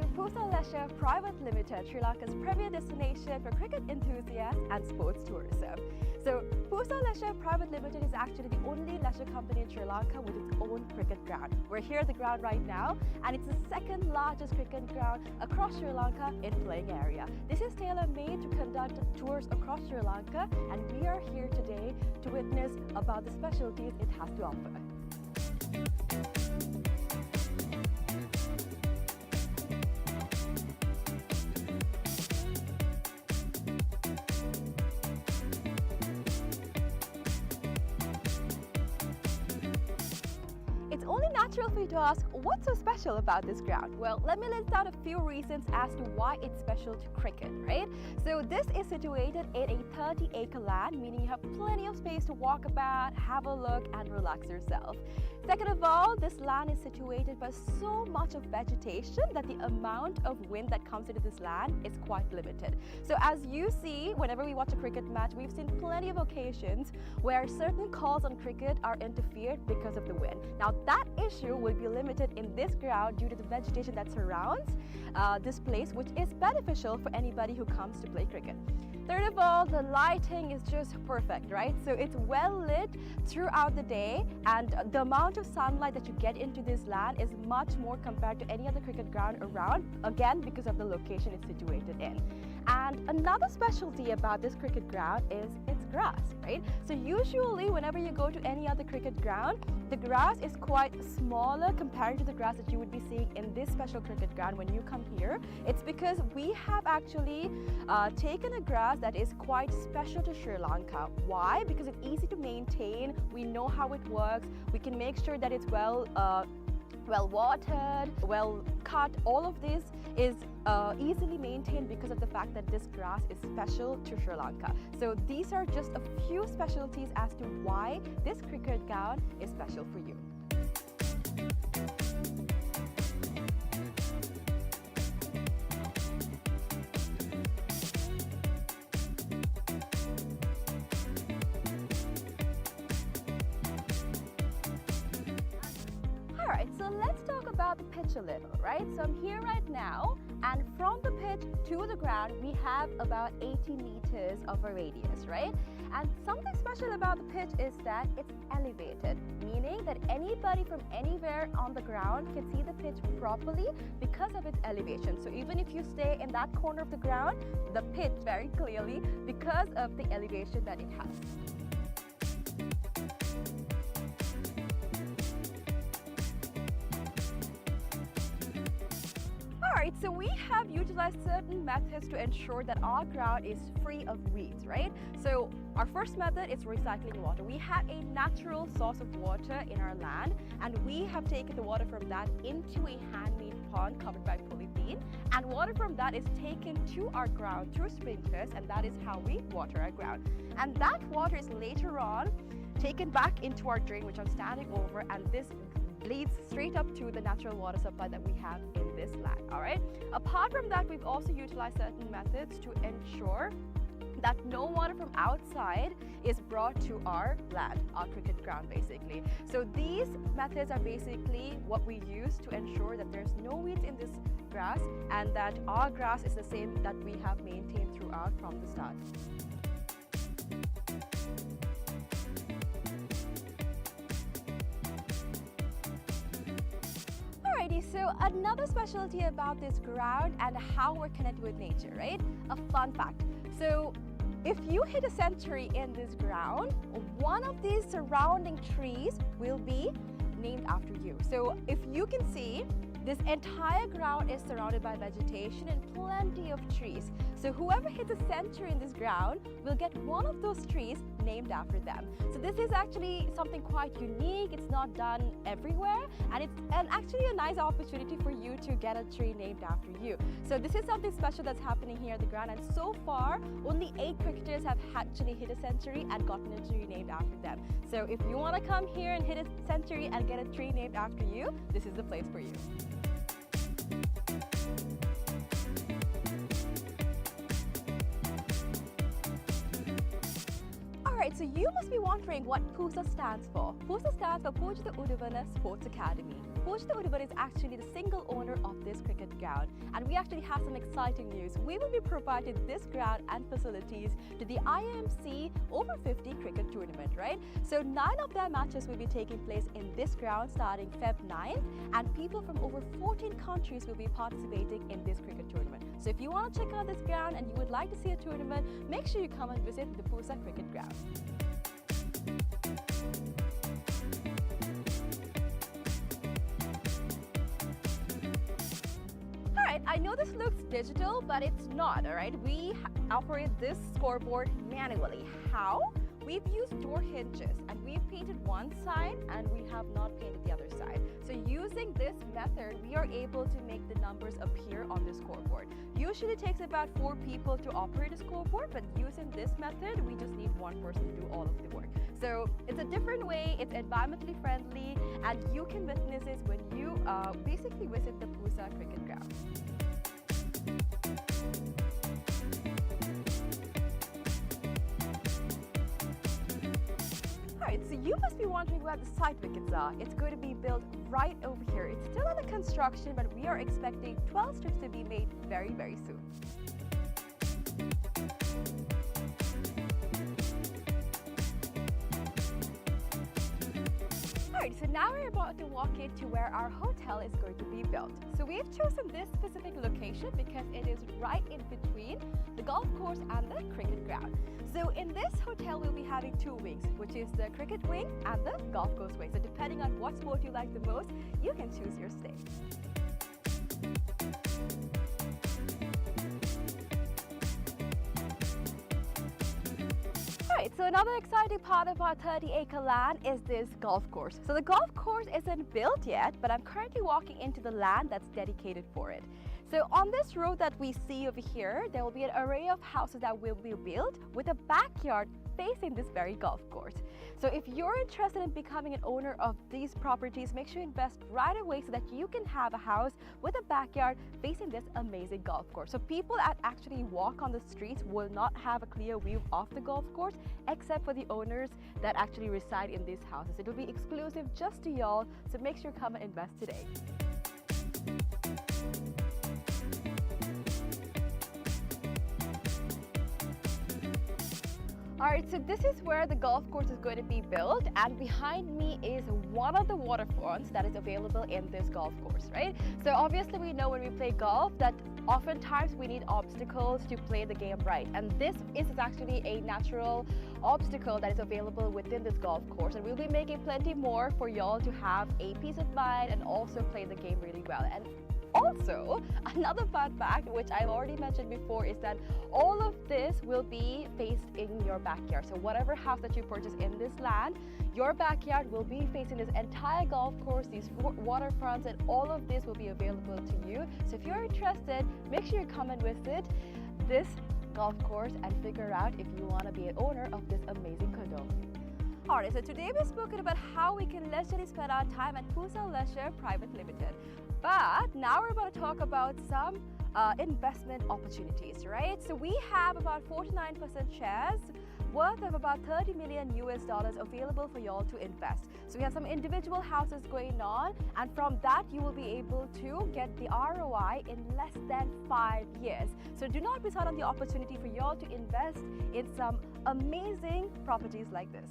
PUSA Leisure Private Limited, Sri Lanka's premier destination for cricket enthusiasts and sports tourism. So PUSA Leisure Private Limited is actually the only leisure company in Sri Lanka with its own cricket ground. We're here at the ground right now, and it's the second largest cricket ground across Sri Lanka in playing area. This is tailor-made to conduct tours across Sri Lanka, and we are here today to witness about the specialties it has to offer. It's only natural for you to ask, what's so special about this ground? Well, let me list out a few reasons as to why it's special to cricket, right? So this is situated in a 30-acre land, meaning you have plenty of space to walk about, have a look and relax yourself. Second of all, this land is situated by so much of vegetation that the amount of wind that comes into this land is quite limited. So as you see, whenever we watch a cricket match, we've seen plenty of occasions where certain calls on cricket are interfered because of the wind. Now that issue will be limited in this ground due to the vegetation that surrounds this place, which is beneficial for anybody who comes to play cricket. Third of all, the lighting is just perfect, right? So it's well lit throughout the day, and the amount of sunlight that you get into this land is much more compared to any other cricket ground around, again because of the location it's situated in. And another specialty about this cricket ground is its grass, right? So usually whenever you go to any other cricket ground, the grass is quite smaller compared to the grass that you would be seeing in this special cricket ground when you come here. It's because we have actually taken a grass that is quite special to Sri Lanka. Why? Because it's easy to maintain, we know how it works, we can make sure that it's well watered, well cut. All of this is easily maintained because of the fact that this grass is special to Sri Lanka. So these are just a few specialties as to why this cricket ground is special for you. Alright, so let's talk about the pitch a little, right? So I'm here right now, and from the pitch to the ground, we have about 80 meters of a radius, right? And something special about the pitch is that it's elevated, meaning that anybody from anywhere on the ground can see the pitch properly because of its elevation. So even if you stay in that corner of the ground, the pitch very clearly because of the elevation that it has. Alright, so we have utilized certain methods to ensure that our ground is free of weeds, right? So our first method is recycling water. We have a natural source of water in our land, and we have taken the water from that into a handmade pond covered by polythene, and water from that is taken to our ground through sprinklers, and that is how we water our ground. And that water is later on taken back into our drain, which I'm standing over, and this leads straight up to the natural water supply that we have in this land. All right. Apart from that, we've also utilized certain methods to ensure that no water from outside is brought to our land, our cricket ground basically. So these methods are basically what we use to ensure that there's no weeds in this grass and that our grass is the same that we have maintained throughout from the start. Alrighty, so another specialty about this ground and how we're connected with nature, right? A fun fact. So if you hit a century in this ground, one of these surrounding trees will be named after you. So if you can see, this entire ground is surrounded by vegetation and plenty of trees. So whoever hits a century in this ground will get one of those trees named after them. So this is actually something quite unique. It's not done everywhere, and it's actually a nice opportunity for you to get a tree named after you. So this is something special that's happening here at the ground, and so far only 8 cricketers have actually hit a century and gotten a tree named after them. So if you want to come here and hit a century and get a tree named after you, this is the place for you. Alright, so you must be wondering what PUSA stands for. PUSA stands for Puja Udavana Sports Academy. Puja Udavana is actually the single owner of this cricket ground, and we actually have some exciting news. We will be providing this ground and facilities to the IMC Over-50 cricket tournament, right? So 9 of their matches will be taking place in this ground starting Feb 9th, and people from over 14 countries will be participating in this cricket tournament. So if you want to check out this ground and you would like to see a tournament, make sure you come and visit the PUSA cricket ground. Alright, I know this looks digital, but it's not, alright? We operate this scoreboard manually. How? We've used door hinges and we've painted one side and we have not painted the other side. So using this method, we are able to make the numbers appear on the scoreboard. Usually it takes about 4 people to operate a scoreboard, but using this method, we just need one person to do all of the work. So it's a different way, it's environmentally friendly, and you can witness this when you basically visit the PUSA cricket ground. Alright, so you must be wondering where the side wickets are. It's going to be built right over here. It's still under construction, but we are expecting 12 strips to be made very, very soon. Alright, so now we're about to walk into where our hotel is going to be built. So we've chosen this specific location because it is right in between the golf course and the cricket ground. So in this hotel, we'll be having 2 wings, which is the cricket wing and the golf course wing. So depending on what sport you like the most, you can choose your stay. Alright, so another exciting part of our 30-acre land is this golf course. So the golf course isn't built yet, but I'm currently walking into the land that's dedicated for it. So on this road that we see over here, there will be an array of houses that will be built with a backyard facing this very golf course. So if you're interested in becoming an owner of these properties, make sure you invest right away so that you can have a house with a backyard facing this amazing golf course. So people that actually walk on the streets will not have a clear view of the golf course except for the owners that actually reside in these houses. It will be exclusive just to y'all, so make sure you come and invest today. Alright, so this is where the golf course is going to be built, and behind me is one of the waterfronts that is available in this golf course, right? So obviously we know when we play golf that oftentimes we need obstacles to play the game right, and this is actually a natural obstacle that is available within this golf course, and we'll be making plenty more for y'all to have a peace of mind and also play the game really well. And also, another fun fact, which I've already mentioned before, is that all of this will be faced in your backyard. So whatever house that you purchase in this land, your backyard will be facing this entire golf course, these waterfronts, and all of this will be available to you. So if you're interested, make sure you come and visit this golf course and figure out if you want to be an owner of this amazing condo. Alright, so today we've spoken about how we can leisurely spend our time at PUSA Leisure Private Limited. But now we're about to talk about some investment opportunities, right? So we have about 49% shares worth of about $30 million available for y'all to invest. So we have some individual houses going on, and from that you will be able to get the ROI in less than 5 years. So do not miss out on the opportunity for y'all to invest in some amazing properties like this.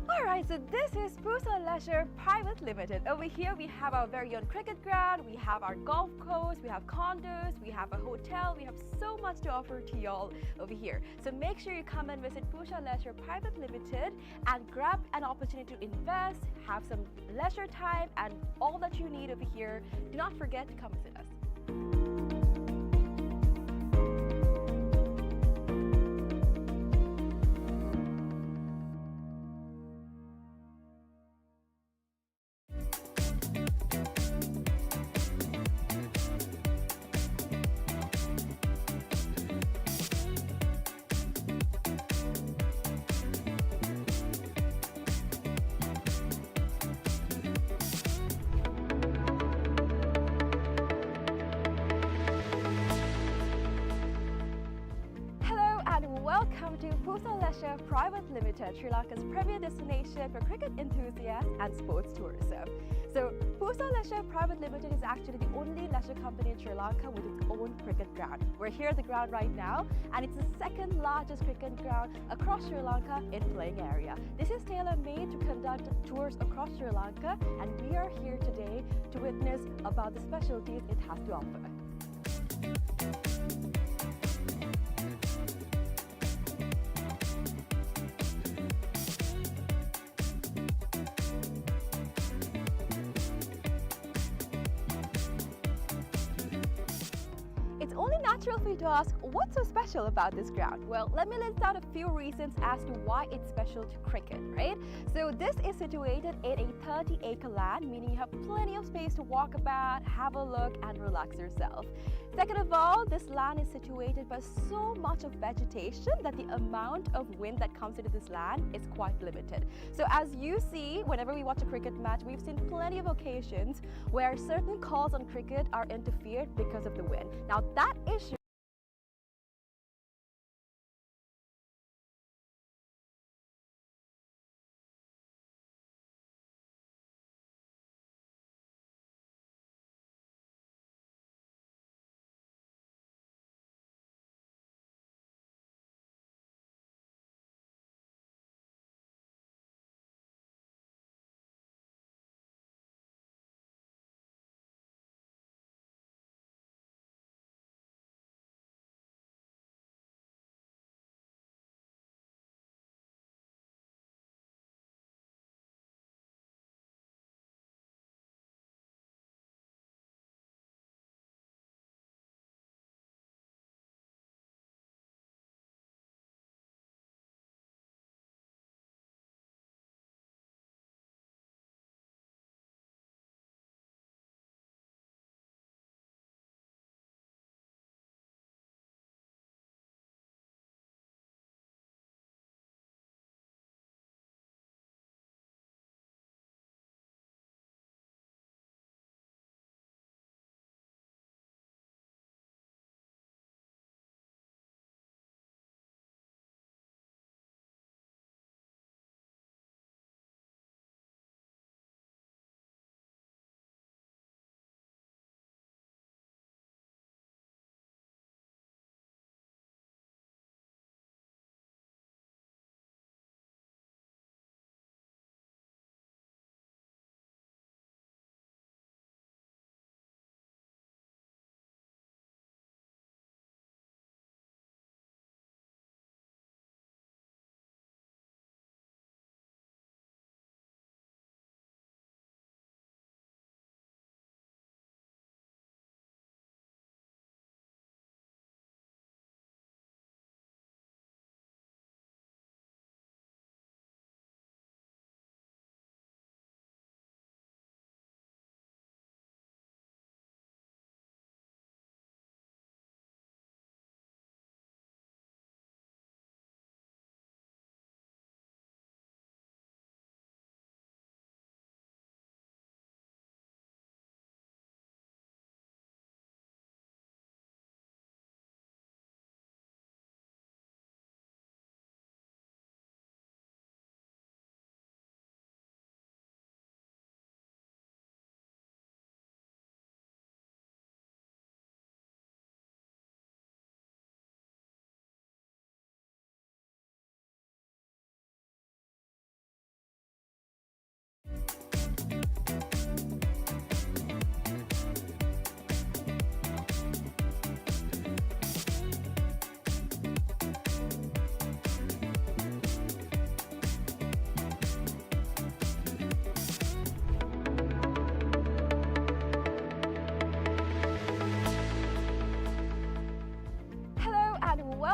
Alright, so this is PUSA Leisure Private Limited. Over here we have our very own cricket ground, we have our golf course, we have condos, we have a hotel, we have so much to offer to y'all over here. So make sure you come and visit PUSA Leisure Private Limited and grab an opportunity to invest, have some leisure time, and all that you need over here. Do not forget to come visit us. PUSA Leisure Private Limited, Sri Lanka's premier destination for cricket enthusiasts and sports tourism. So PUSA Leisure Private Limited is actually the only leisure company in Sri Lanka with its own cricket ground. We're here at the ground right now, and it's the second largest cricket ground across Sri Lanka in playing area. This is tailor-made to conduct tours across Sri Lanka, and we are here today to witness about the specialties it has to offer. It's only natural for you to ask, what's so special about this ground? Well, let me list out a few reasons as to why it's special to cricket, right? So this is situated in a 30-acre land, meaning you have plenty of space to walk about, have a look, and relax yourself. Second of all, this land is situated by so much of vegetation that the amount of wind that comes into this land is quite limited. So as you see, whenever we watch a cricket match, we've seen plenty of occasions where certain calls on cricket are interfered because of the wind. Now that issue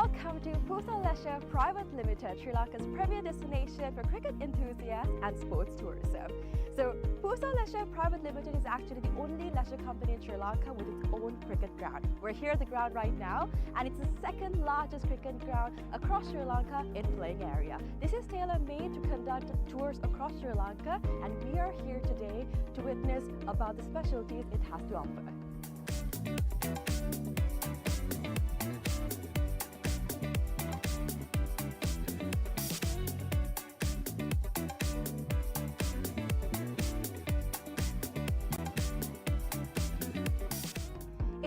welcome to PUSA Leisure Private Limited, Sri Lanka's premier destination for cricket enthusiasts and sports tourism. So PUSA Leisure Private Limited is actually the only leisure company in Sri Lanka with its own cricket ground. We're here at the ground right now, and it's the second largest cricket ground across Sri Lanka in playing area. This is tailor-made to conduct tours across Sri Lanka, and we are here today to witness about the specialties it has to offer.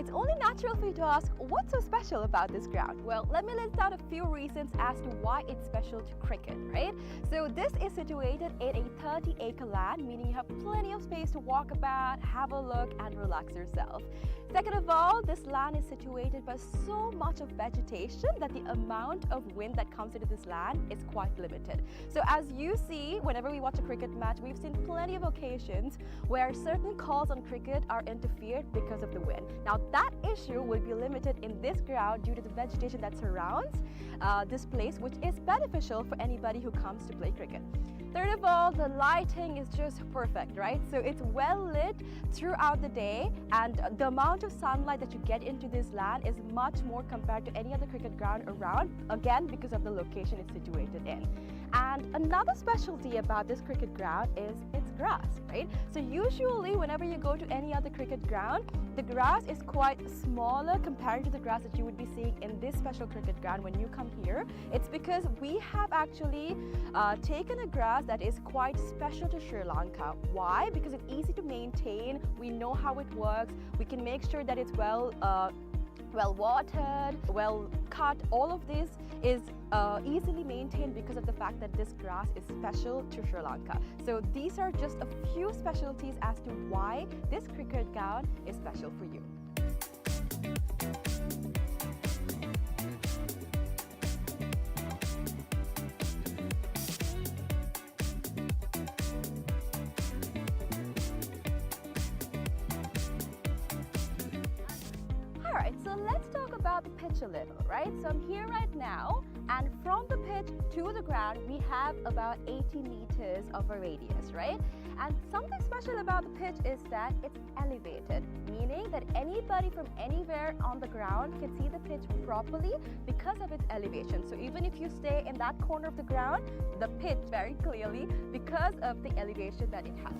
it's only natural for you to ask, what's so special about this ground? Well, let me list out a few reasons as to why it's special to cricket, right? So this is situated in a 30-acre land, meaning you have plenty of space to walk about, have a look and relax yourself. Second of all, this land is situated by so much of vegetation that the amount of wind that comes into this land is quite limited. So as you see, whenever we watch a cricket match, we've seen plenty of occasions where certain calls on cricket are interfered because of the wind. Now that issue will be limited in this ground due to the vegetation that surrounds this place, which is beneficial for anybody who comes to play cricket. Third of all, the lighting is just perfect, right? So it's well lit throughout the day, and the amount of sunlight that you get into this land is much more compared to any other cricket ground around, again because of the location it's situated in. And another specialty about this cricket ground is its grass, right? So usually whenever you go to any other cricket ground, the grass is quite smaller compared to the grass that you would be seeing in this special cricket ground when you come here. It's because we have actually taken a grass that is quite special to Sri Lanka. Why? Because it's easy to maintain, we know how it works, we can make sure that it's well watered, well cut. All of this is easily maintained because of the fact that this grass is special to Sri Lanka. So these are just a few specialties as to why this cricket ground is special for you. Alright, so let's talk about the pitch a little, right? So I'm here right now, and from the pitch to the ground, we have about 80 meters of a radius, right? And something special about the pitch is that it's elevated, meaning that anybody from anywhere on the ground can see the pitch properly because of its elevation. So even if you stay in that corner of the ground, the pitch very clearly because of the elevation that it has.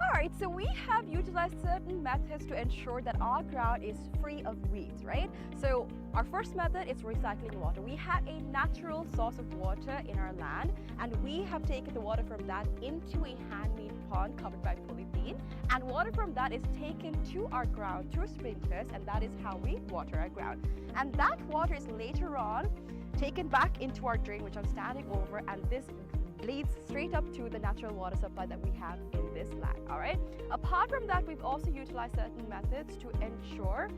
Alright, so we have utilized certain methods to ensure that our ground is free of weeds, right? So our first method is recycling water. We have a natural source of water in our land, and we have taken the water from that into a handmade pond covered by polythene, and water from that is taken to our ground through sprinklers, and that is how we water our ground. And that water is later on taken back into our drain, which I'm standing over, and this leads straight up to the natural water supply that we have in this land. All right. Apart from that, we've also utilized certain methods to ensure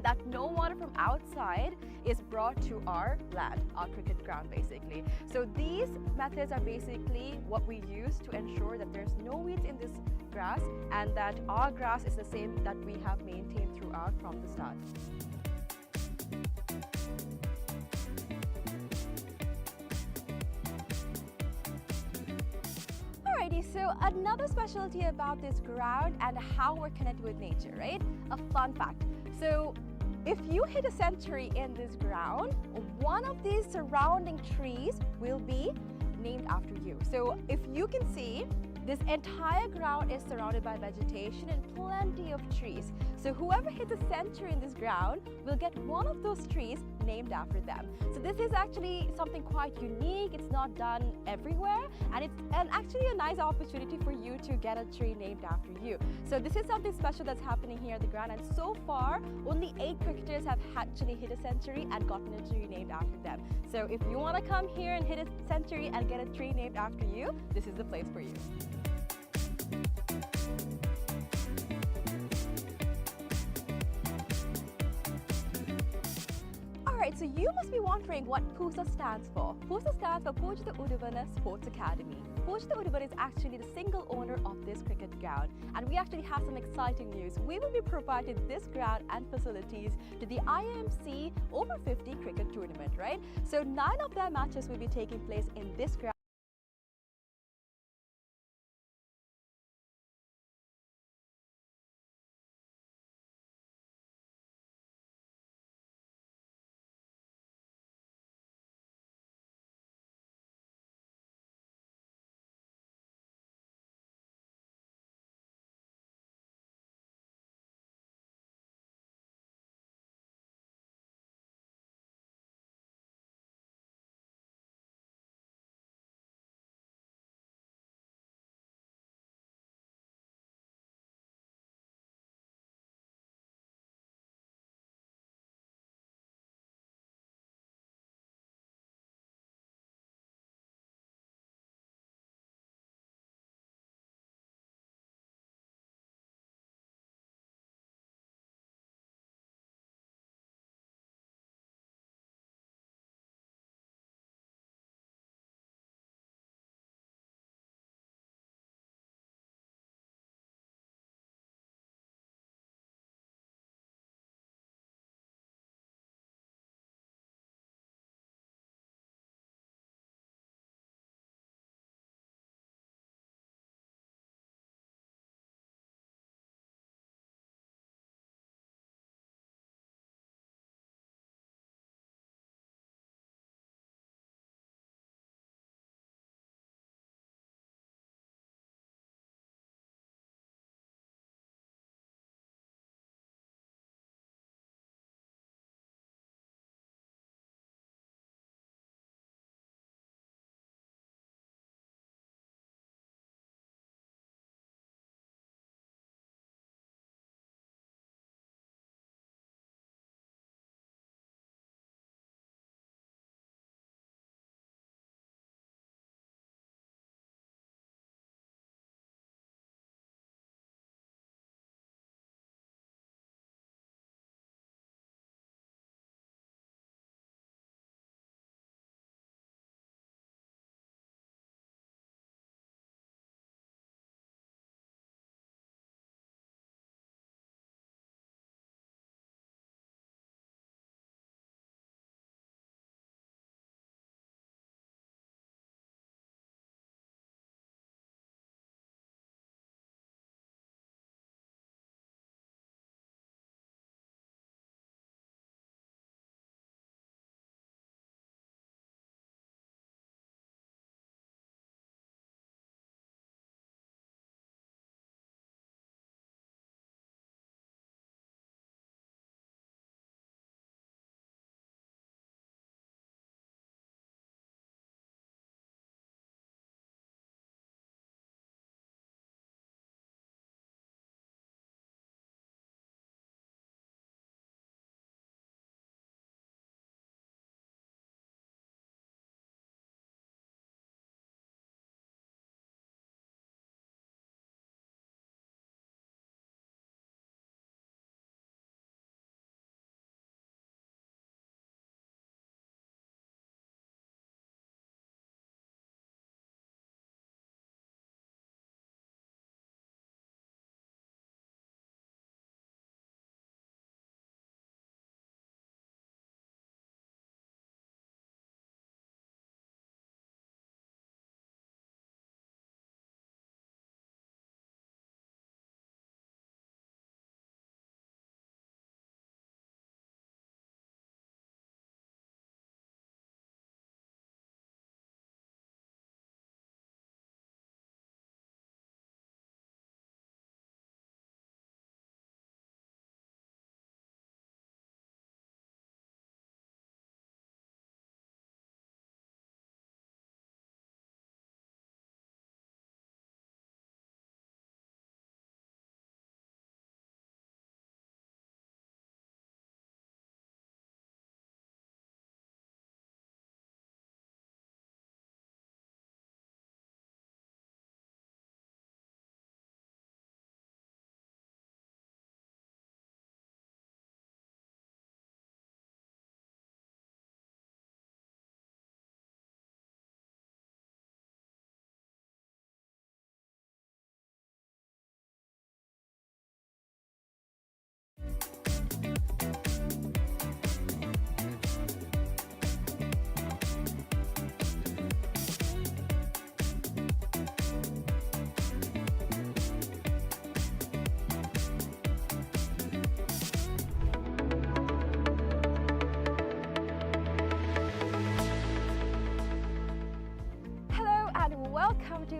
that no water from outside is brought to our land, our cricket ground basically. So these methods are basically what we use to ensure that there's no weeds in this grass and that our grass is the same that we have maintained throughout from the start. Alrighty, so another specialty about this ground and how we're connected with nature, right? A fun fact. So if you hit a century in this ground, one of these surrounding trees will be named after you. So if you can see, this entire ground is surrounded by vegetation and plenty of trees. So whoever hits a century in this ground will get one of those trees named after them. So this is actually something quite unique. It's not done everywhere, and it's actually a nice opportunity for you to get a tree named after you. So this is something special that's happening here at the ground, and so far only 8 cricketers have actually hit a century and gotten a tree named after them. So if you want to come here and hit a century and get a tree named after you, this is the place for you. Alright, so you must be wondering what PUSA stands for. PUSA stands for Pujita Udavana Sports Academy. Pujita Udavana is actually the single owner of this cricket ground, and we actually have some exciting news. We will be providing this ground and facilities to the IMC Over-50 cricket tournament, right? So 9 of their matches will be taking place in this ground.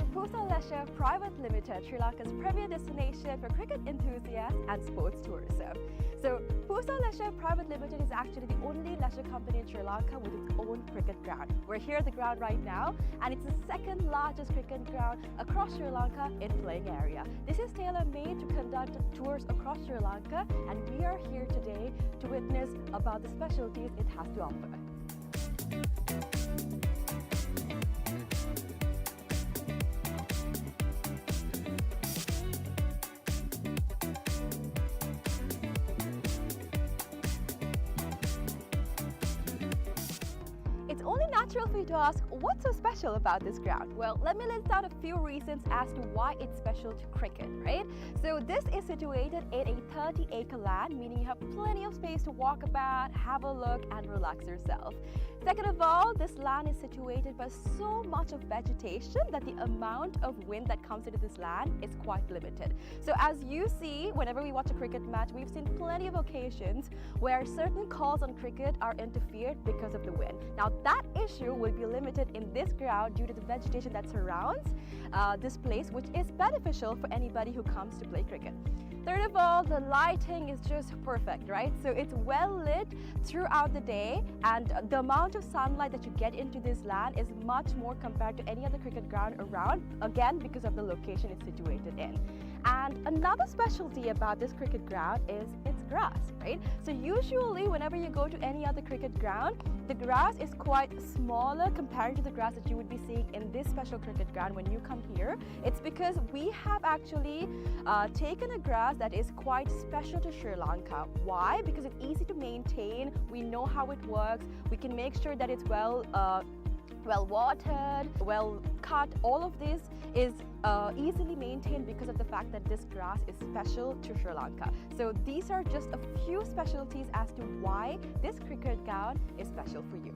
PUSA Leisure Private Limited, Sri Lanka's premier destination for cricket enthusiasts and sports tourism. So PUSA Leisure Private Limited is actually the only leisure company in Sri Lanka with its own cricket ground. We're here at the ground right now, and it's the second largest cricket ground across Sri Lanka in playing area. This is tailor-made to conduct tours across Sri Lanka, and we are here today to witness about the specialties it has to offer. It's only natural for you to ask, what's so special about this ground? Well, let me list out a few reasons as to why it's special to cricket, right? So this is situated in a 30-acre land, meaning you have plenty of space to walk about, have a look, and relax yourself. Second of all, this land is situated by so much of vegetation that the amount of wind that comes into this land is quite limited. So as you see, whenever we watch a cricket match, we've seen plenty of occasions where certain calls on cricket are interfered because of the wind. Now that issue will be limited in this ground due to the vegetation that surrounds this place, which is beneficial for anybody who comes to play cricket. Third of all, the lighting is just perfect, right? So it's well lit throughout the day, and the amount of sunlight that you get into this land is much more compared to any other cricket ground around, again because of the location it's situated in. And another specialty about this cricket ground is its grass, right? So usually whenever you go to any other cricket ground, the grass is quite smaller compared to the grass that you would be seeing in this special cricket ground when you come here. It's because we have actually taken a grass that is quite special to Sri Lanka. Why? Because it's easy to maintain, we know how it works, we can make sure that it's well watered, well cut. All of this is easily maintained because of the fact that this grass is special to Sri Lanka. So these are just a few specialties as to why this cricket ground is special for you.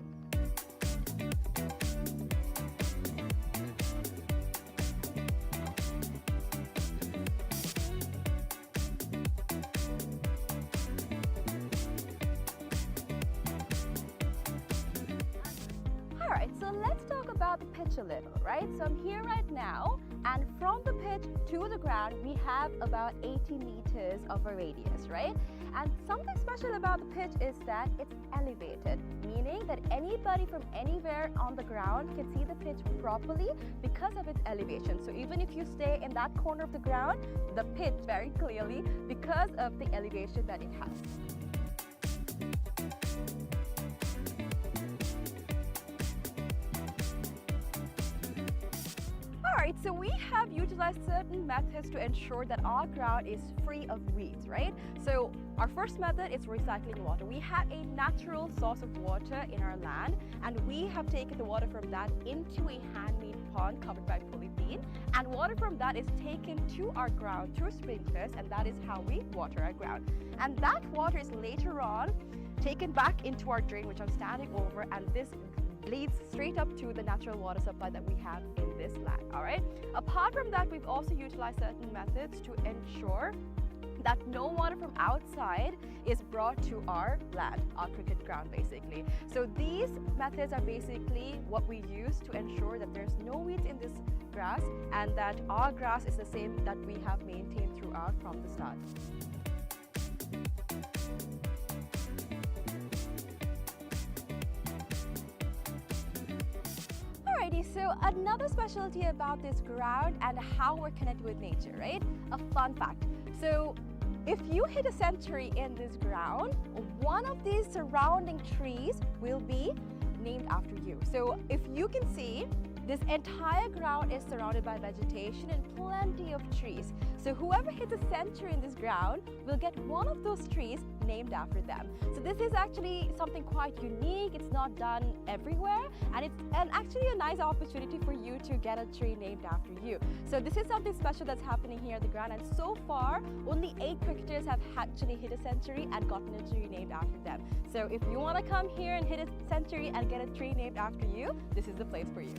Alright, so let's talk about the pitch a little, right? So I'm here right now, and from the pitch to the ground, we have about 80 meters of a radius, right? And something special about the pitch is that it's elevated, meaning that anybody from anywhere on the ground can see the pitch properly because of its elevation. So even if you stay in that corner of the ground, the pitch very clearly because of the elevation that it has. Alright, so we have utilized certain methods to ensure that our ground is free of weeds, right? So our first method is recycling water. We have a natural source of water in our land, and we have taken the water from that into a handmade pond covered by polythene, and water from that is taken to our ground through sprinklers, and that is how we water our ground. And that water is later on taken back into our drain, which I'm standing over, and this leads straight up to the natural water supply that we have in this land. All right. Apart from that, we've also utilized certain methods to ensure that no water from outside is brought to our land, our cricket ground basically. So these methods are basically what we use to ensure that there's no weeds in this grass and that our grass is the same that we have maintained throughout from the start. So another specialty about this ground and how we're connected with nature, right? A fun fact. So if you hit a century in this ground, one of these surrounding trees will be named after you. So if you can see, this entire ground is surrounded by vegetation and plenty of trees. So whoever hits a century in this ground will get one of those trees named after them. So this is actually something quite unique. It's not done everywhere, and it's actually a nice opportunity for you to get a tree named after you. So this is something special that's happening here at the ground, and so far only 8 cricketers have actually hit a century and gotten a tree named after them. So if you want to come here and hit a century and get a tree named after you, this is the place for you.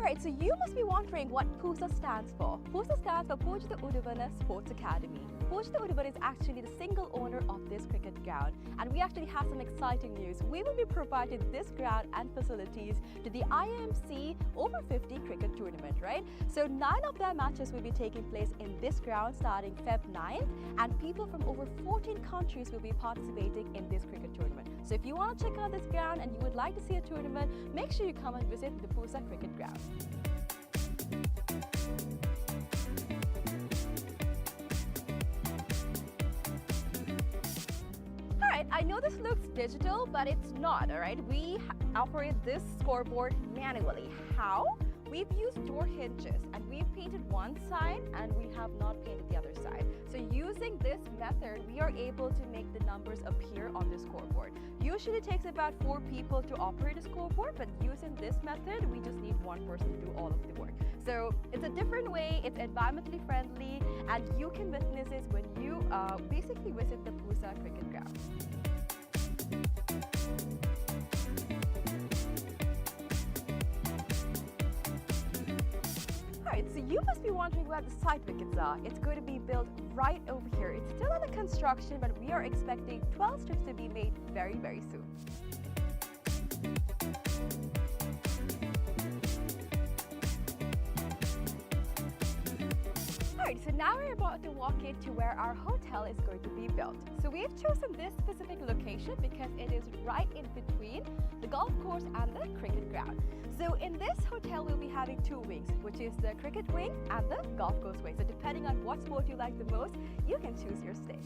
Alright, so you must be wondering what PUSA stands for. PUSA stands for Puja Udavana Sports Academy. Puja Udavana is actually the single owner of this cricket ground, and we actually have some exciting news. We will be providing this ground and facilities to the IMC Over-50 cricket tournament, right? So 9 of their matches will be taking place in this ground starting Feb 9th, and people from over 14 countries will be participating in this cricket tournament. So if you want to check out this ground and you would like to see a tournament, make sure you come and visit the PUSA cricket ground. Alright, I know this looks digital, but it's not, alright? We operate this scoreboard manually. How? We've used door hinges and we've painted one side and we have not painted the other side. So using this method, we are able to make the numbers appear on the scoreboard. Usually it takes about 4 people to operate a scoreboard, but using this method, we just need one person to do all of the work. So it's a different way, it's environmentally friendly, and you can witness this when you basically visit the PUSA cricket ground. Alright, so you must be wondering where the side wickets are. It's going to be built right over here. It's still under construction, but we are expecting 12 strips to be made very, very soon. Alright, so now we're about to walk into where our hotel is going to be built. So we've chosen this specific location because it is right in between the golf course and the cricket ground. So in this hotel, we'll be having 2 wings, which is the cricket wing and the golf course wing. So depending on what sport you like the most, you can choose your stay.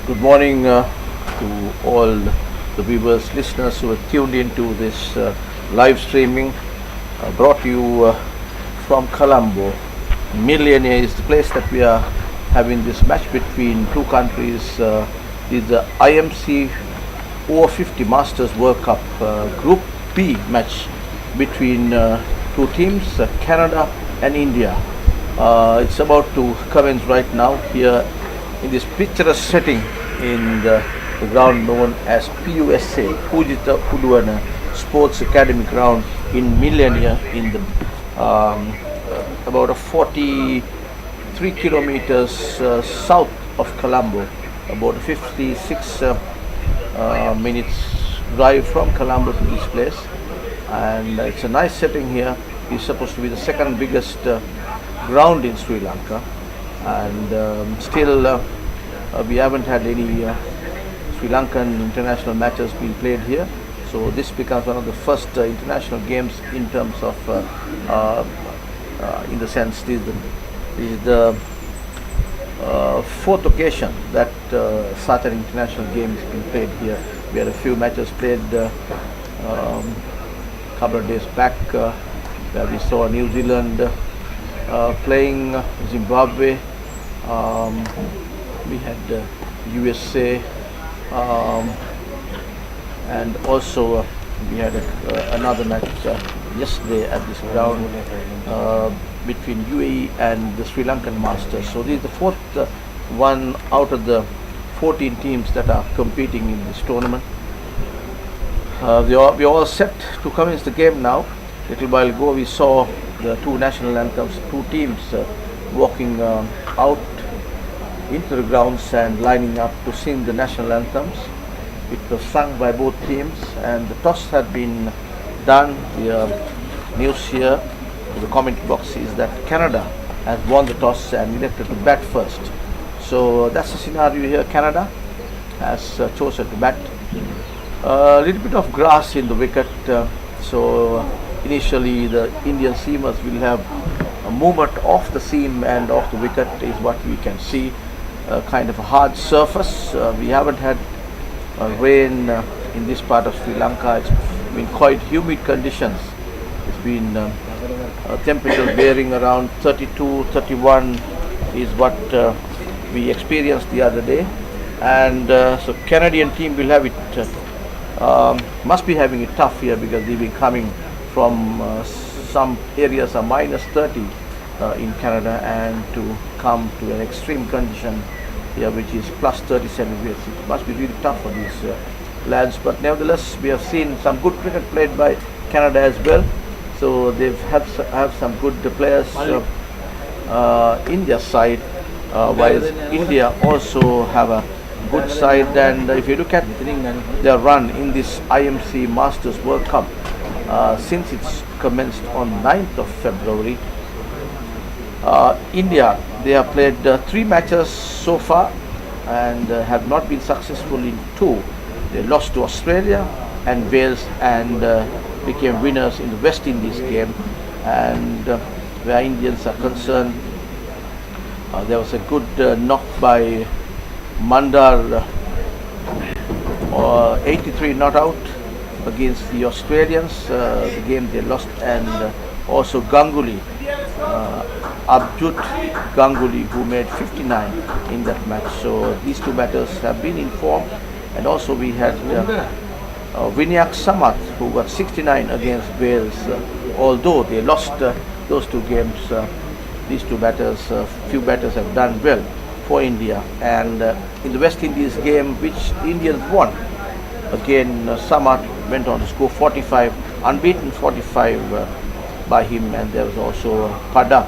Good morning to all the viewers, listeners who are tuned into this live streaming brought to you from Colombo. Millionaire is the place that we are having this match between two countries. This is the IMC Over-50 Masters World Cup Group B match between two teams, Canada and India. It's about to commence right now here in this picturesque setting in the ground known as PUSA, Pujita Uduana Sports Academy ground in Millionaire in the about 43 kilometers south of Colombo, about 56 minutes drive from Colombo to this place, and it's a nice setting here. It's supposed to be the second biggest ground in Sri Lanka, and still we haven't had any Sri Lankan international matches being played here, so this becomes one of the first international games in terms of in the sense this is the fourth occasion that such an international game is being played here. We had a few matches played couple of days back where we saw New Zealand playing Zimbabwe. We had USA, and also we had another match yesterday at this ground between UAE and the Sri Lankan Masters. So this is the fourth one out of the 14 teams that are competing in this tournament. We are all set to commence the game now. A little while ago we saw the two national anthems, two teams walking out into the grounds and lining up to sing the national anthems. It was sung by both teams, and the toss had been done. The news here in the comment box is that Canada has won the toss and elected to bat first. So that's the scenario here. Canada has chosen to bat. A little bit of grass in the wicket, so initially the Indian seamers will have a movement off the seam and off the wicket is what we can see. Kind of a hard surface. We haven't had rain in this part of Sri Lanka. It's been quite humid conditions. It's been temperature varying around 32, 31 is what we experienced the other day, and so Canadian team will have it must be having it tough here because they've been coming from some areas are minus 30 in Canada, and to come to an extreme condition here which is plus 30 centigrades. It must be really tough for these lads, but nevertheless we have seen some good cricket played by Canada as well. So they've have some good players in their side, while India also have a good side. And if you look at their run in this IMC Masters World Cup since it's commenced on 9th of February, India, they have played 3 matches so far and have not been successful in 2. They lost to Australia and Wales and became winners in the West Indies game. And where Indians are concerned, there was a good knock by Mandar, 83 not out against the Australians, the game they lost, and also Ganguly, Abjut Ganguly, who made 59 in that match. So these two batters have been in form, and also we had Vinayak Samath, who got 69 against Wales. Although they lost those two games, these two batters, few batters have done well for India. And in the West Indies game, which the Indians won, again Samath went on to score 45, unbeaten 45 by him, and there was also Padak,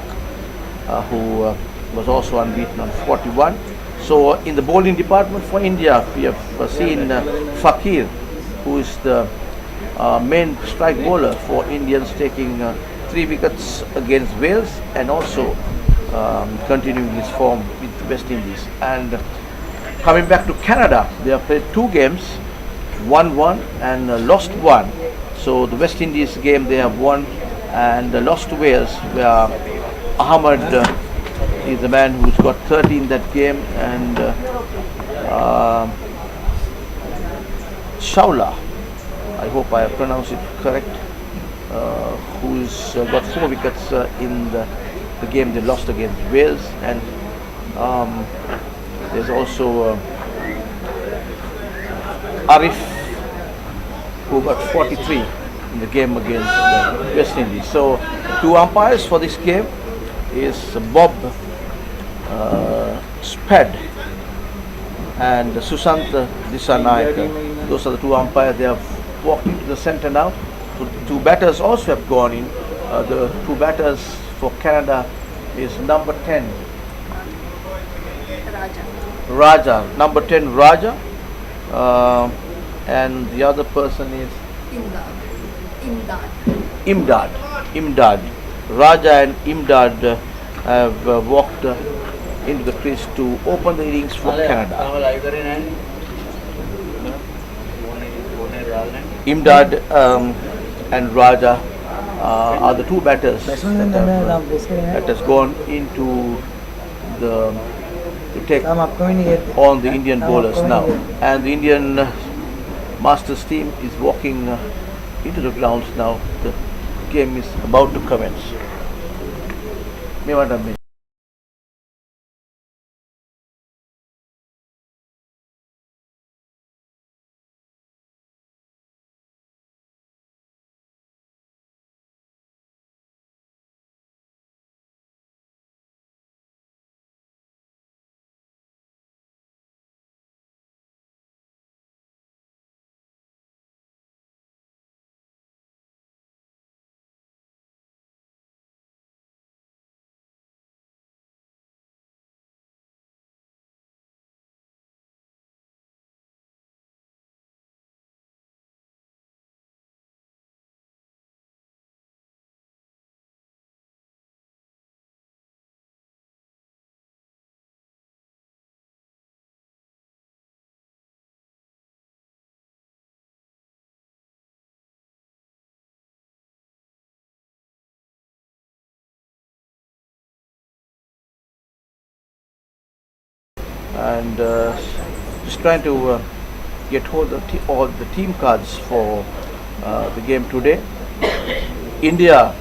who was also unbeaten on 41. So in the bowling department for India, we have seen Fakir, who is the main strike bowler for Indians, taking 3 wickets against Wales, and also continuing his form with the West Indies. And coming back to Canada, they have played 2 games, won 1 and lost 1. So the West Indies game they have won, and lost to Wales, where Ahmed is the man who's got 30 in that game, and Shaula, I hope I have pronounced it correct, who's got 4 wickets in the game they lost against Wales, and there's also Arif, who got 43 in the game against West Indies. So 2 umpires for this game is Bob Spad and Susant Disanayak. Those are the 2 umpires. They have walked into the centre now. So the 2 batters also have gone in. The 2 batters for Canada is number 10 Raja, number 10 Raja, and the other person is Imdad. Raja and Imdad have walked into the crease to open the innings for Canada. Imdad and Raja are the 2 batters that has gone into to take on the Indian bowlers now, and the Indian Masters team is walking into the grounds now. The game is about to commence. And just trying to get hold of all the team cards for the game today. India,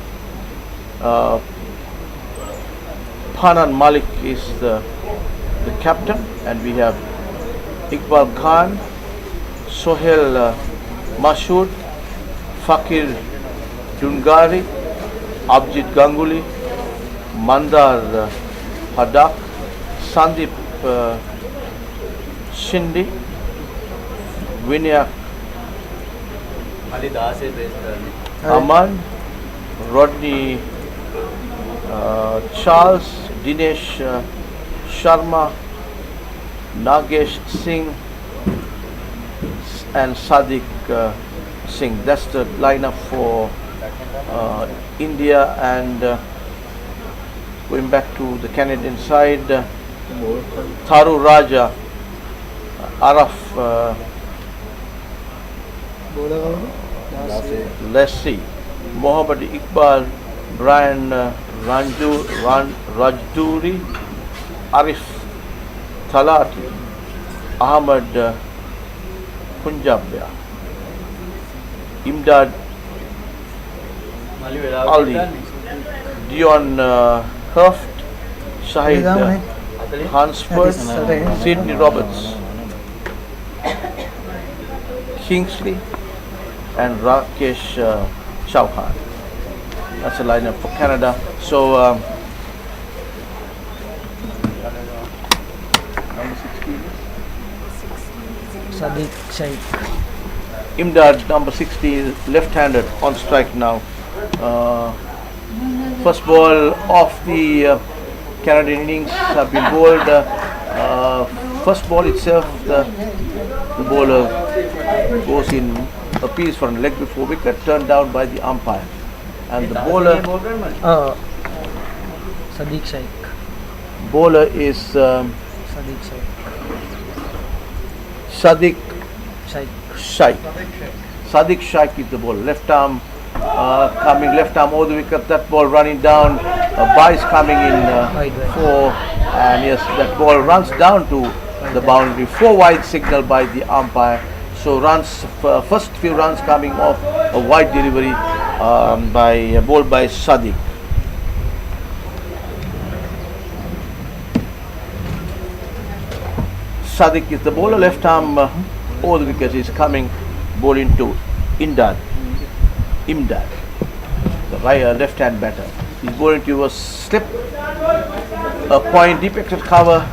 Panan Malik is the captain, and we have Iqbal Khan, Sohail Mashood, Fakir Dungari, Abhijit Ganguly, Mandar Hadak, Sandeep Shinde, Vinayak Aman, Rodney Charles, Dinesh Sharma, Nagesh Singh and Sadiq Singh. That's the lineup for India. And going back to the Canadian side, Tharu Raja, Araf Lessie, Mohammad Iqbal, Brian Rajduri, Arif Thalati, Ahmad Punjabia, Imdad Ali, Dion Hurft, Shahid Hansford, Sydney Roberts, Kingsley and Rakesh Chauhan. That's a lineup for Canada. So number 16, Sadiq Shaikh. Imdad, number 16, left-handed, on strike now. First ball of the Canadian innings have been bowled. First ball itself, the bowler goes in, appeals for a leg before wicket, turned down by the umpire. And the bowler, Sadiq Shaikh. bowler is Sadiq Shaikh. Sadiq Shaikh. Shaikh. Sadiq Shaikh is the bowler. Left arm coming, left arm over the wicket. That ball running down. Bice coming in for, and yes, that ball runs down to the boundary. 4 wide signal by the umpire. So runs, first few runs coming off a wide delivery bowled by Sadiq. Sadiq is the bowler, left arm over the wicket. Is coming bowling to Imdad, the left hand batter. He's bowling to a slip, a point, deep extra cover,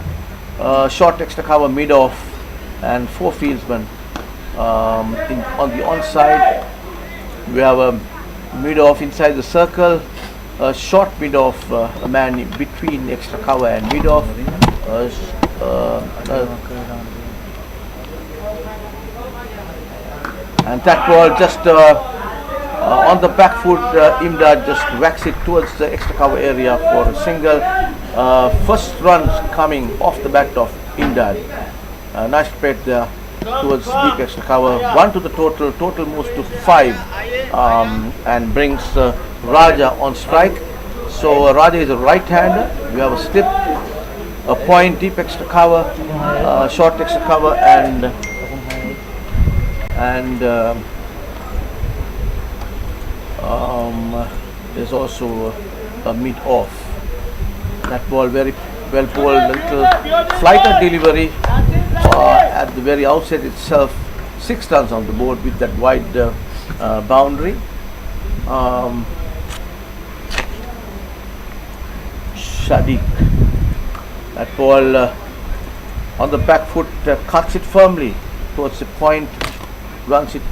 short extra cover, mid off, and 4 fieldsmen. On the onside, we have a mid off inside the circle, a short mid off, a man in between extra cover and mid off. And that ball just on the back foot, Imdad just whacks it towards the extra cover area for a single. First runs coming off the bat of Imdad. Nice spread there towards deep extra cover. 1 to the total. Total moves to 5 and brings Raja on strike. So Raja is a right-hander. We have a slip, a point, deep extra cover, short extra cover, and there's also a mid off. That ball very well bowled, little flighter delivery at the very outset itself. 6 runs on the board with that wide boundary. Sadiq, that ball on the back foot, cuts it firmly towards the point, runs it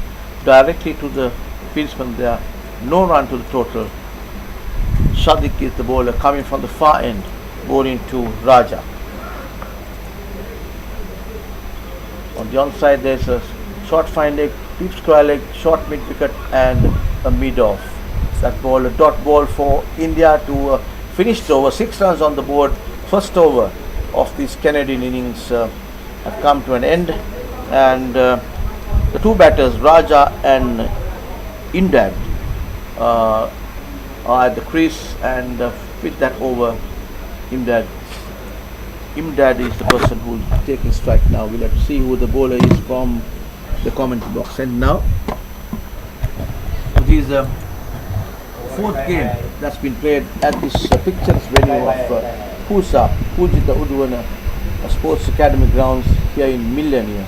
directly to the fieldsman there. No run to the total. Sadiq is the bowler coming from the far end, bowling to Raja. On the onside there's a short fine leg, deep square leg, short mid wicket, and a mid off. That ball, a dot ball for India to finish the over. 6 runs on the board. First over of this Canadian innings have come to an end, and the 2 batters, Raja and Imdad, are at the crease, and with that over, Imdad is the person who is taking strike now. We'll have to see who the bowler is from the commentary box. And now, this is the 4th game that's been played at this picturesque venue of PUSA Sports Academy grounds here in Millenia,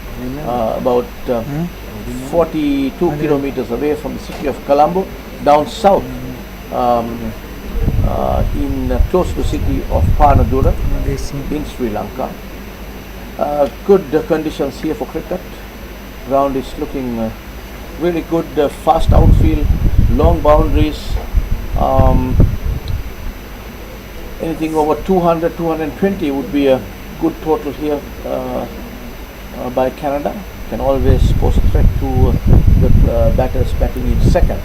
about 42 kilometers away from the city of Colombo, down south, in close to the city of Panadura in Sri Lanka. Good conditions here for cricket. Ground is looking really good. Fast outfield, long boundaries. Anything over 200, 220 would be a good total here by Canada. Can always pose a threat to the batters batting in second.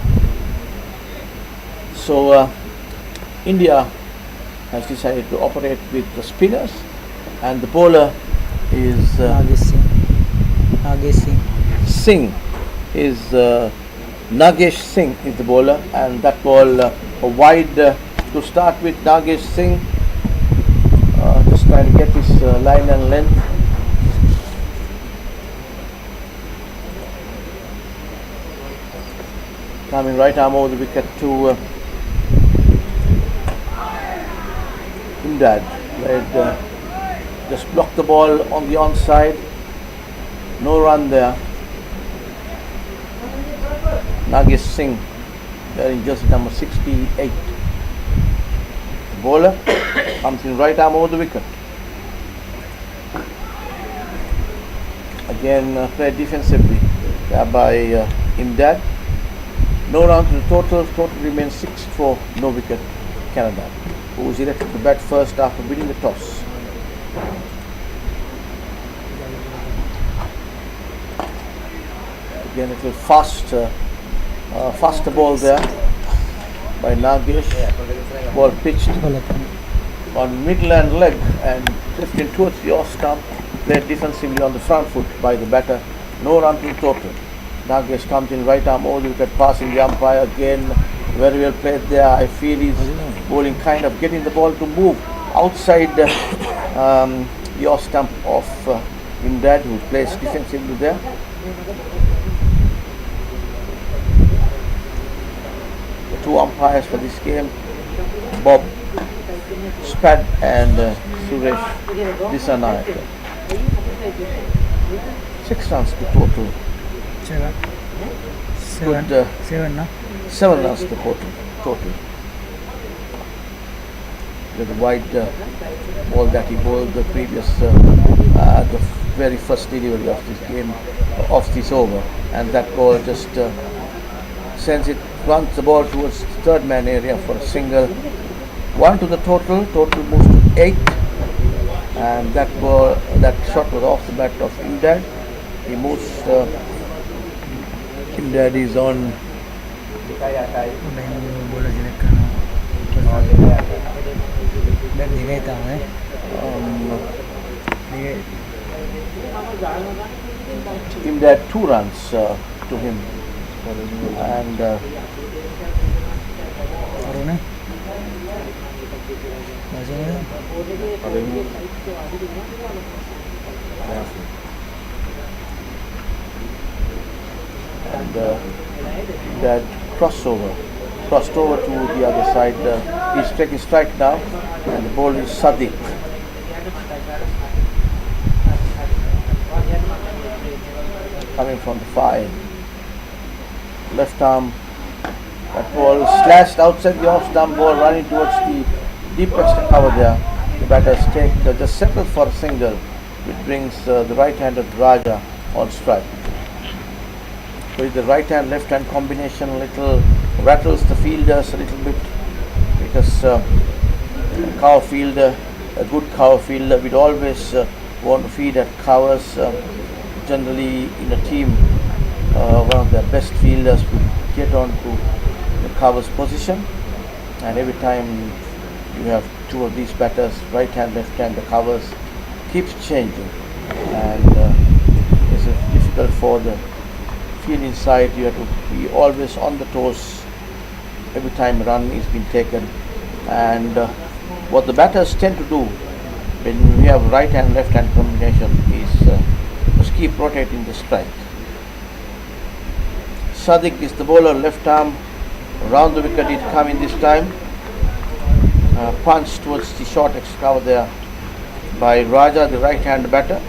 So India has decided to operate with the spinners, and the bowler is Nagesh Singh is the bowler, and that ball a wide to start with. Nagesh Singh just trying to get his line and length. Coming right arm over the wicket to Imdad, where just blocked the ball on the onside. No run there. Nagesh Singh wearing jersey number 68. The bowler comes in right arm over the wicket. Again played defensively by Imdad. No run to the total. Total remains 6 for no wicket Canada, who was elected to bat first after winning the toss. Again a little faster ball there by Nagesh. Ball pitched on middle and leg and drifting towards the off stump. Played defensively on the front foot by the batter. No run to the total. Nagesh comes in right arm over the wicket, passing the umpire. Again very well played there. I feel he's bowling getting the ball to move outside the off stump of Imdad, who plays defensively there. The two umpires for this game, Bob Spad and Suresh Disanayake. 6 runs to total. 7. Good, 7, no? 7 runs to total. With the wide ball that he bowled the previous, the very first delivery of this game, of this over, and that ball just sends it, runs the ball towards the third man area for a single. 1 to the total. Total moves to 8, and that shot was off the bat of Imdad. He moves. Imdad is on. Udah yang bola jelek kan. Dan dia tahu Imdad 2 runs to him, and Aruna. Macamnya? And that crossed over to the other side. He's taking strike now, and the ball is Sadiq. Coming from the far end. Left arm. That ball slashed outside the off-stump ball, running towards the deep extra cover there. The batters just settle for a single, which brings the right-handed Raja on strike. With the right hand left hand combination, little rattles the fielders a little bit, because a good cover fielder would always want to feed at covers. Generally in a team, one of the best fielders will get on to the covers position, and every time you have two of these batters, right hand, left hand, the covers keeps changing, and it's difficult for the field inside. You have to be always on the toes every time a run is being taken, and what the batters tend to do when we have right hand left hand combination is just keep rotating the strike. Sadiq is the bowler, left arm, round the wicket it coming this time, punch towards the short extra cover there by Raja, the right hand batter.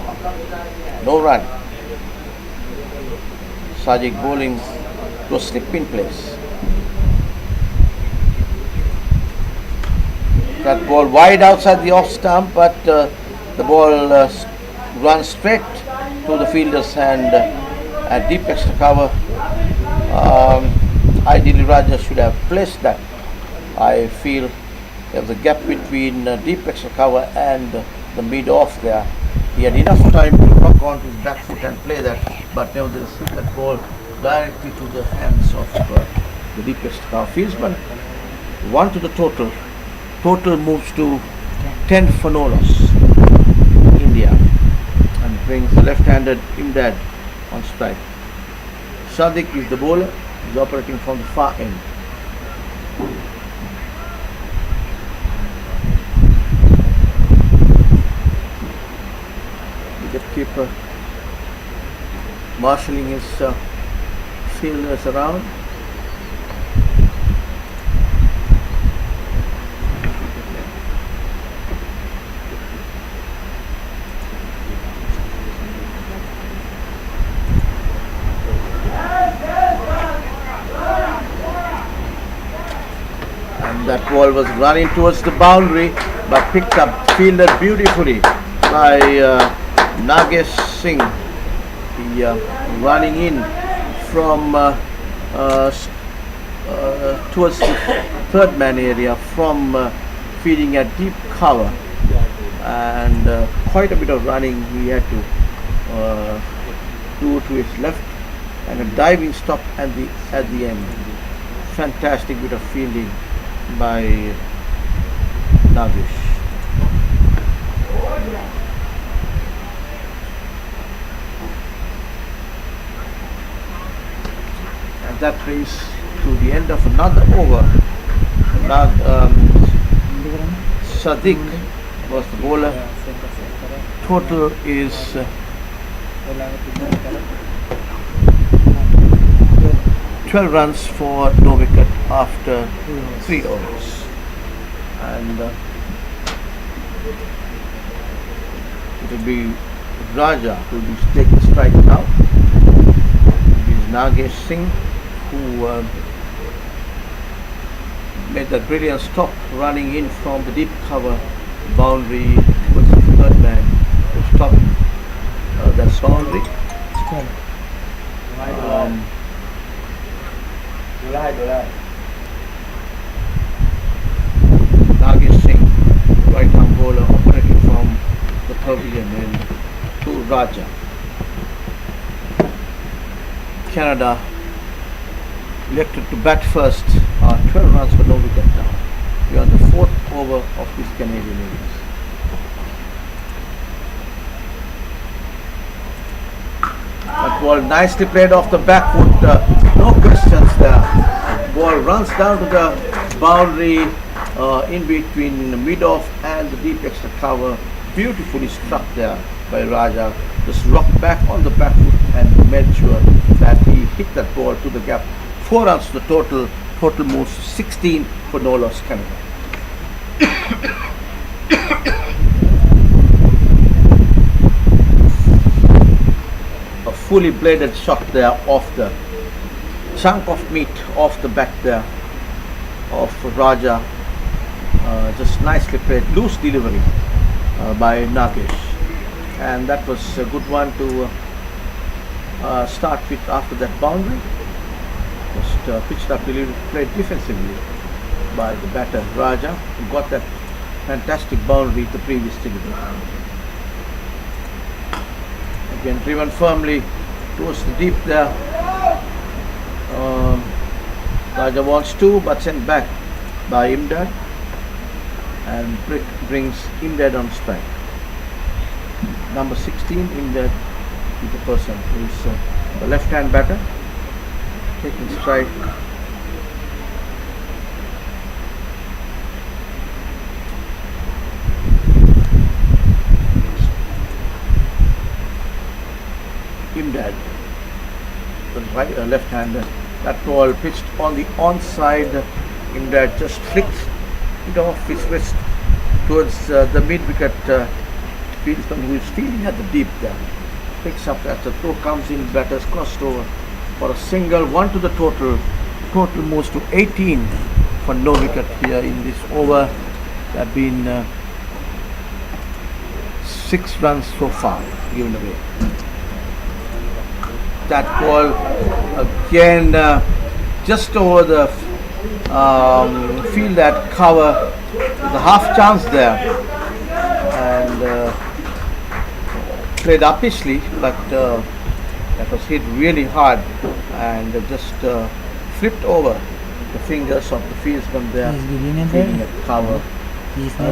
No run. Sadiq bowling to a slip in place. That ball wide outside the off stump, but the ball runs straight to the fielder's hand at deep extra cover. Ideally Raja should have placed that. I feel there was a gap between deep extra cover and the mid off there. He had enough time to rock on to his back foot and play that, but nevertheless hit that ball directly to the hands of the deep extra cover fieldsman. 1 to the total. Total moves to 10 for no loss. India, and brings the left-handed Imdad on strike. Sadiq is the bowler. He's operating from the far end. Wicketkeeper marshalling his fielders around. That ball was running towards the boundary, but picked up, fielded beautifully by Nagesh Singh. He running in from towards the third man area, from feeding at deep cover, and quite a bit of running he had to do to his left, and a diving stop at the end. Fantastic bit of fielding by Nagesh. And that brings to the end of another over. Sadiq was the bowler. Total is Wala ka tingnan. 12 runs for no wicket after 3 overs. And it will be Raja who will be taking strike now. It is Nagesh Singh who made that brilliant stop running in from the deep cover boundary towards the third man to stop that boundary. Nagesh Singh, right arm bowler, operating from the pavilion end to Raja. Canada elected to bat first, 12 runs for no wicket now. We are on the 4th over of this Canadian innings. That ball nicely played off the back foot, no questions there. Ball runs down to the boundary in between the mid-off and the deep extra cover. Beautifully struck there by Raja. Just rocked back on the back foot and made sure that he hit that ball to the gap. 4 runs to the total. Total moves 16 for no loss Canada. A fully bladed shot there off the chunk of meat off the back there of Raja. Just nicely played, loose delivery by Nagesh, and that was a good one to start with after that boundary. Just pitched up delivery, played defensively by the batter Raja, who got that fantastic boundary the previous delivery. Again driven firmly towards the deep there. Raja wants 2 but sent back by Imdad, and brings Imdad on strike. Number 16, Imdad is the person who is the left-hand batter, taking strike. Imdad, the right left-hander. That ball pitched on the onside. Imdad just flicked it off his wrist towards the mid-wicket fieldsman who is feeling at the deep there. Picks up as the throw comes in, batters crossed over for a single, 1 to the total. Total moves to 18 for no wicket here in this over. There have been 6 runs so far given away. That ball again just over the field that cover. There's a half chance there, and played upishly, but that was hit really hard and just flipped over the fingers of the fieldsman there, feeling at cover.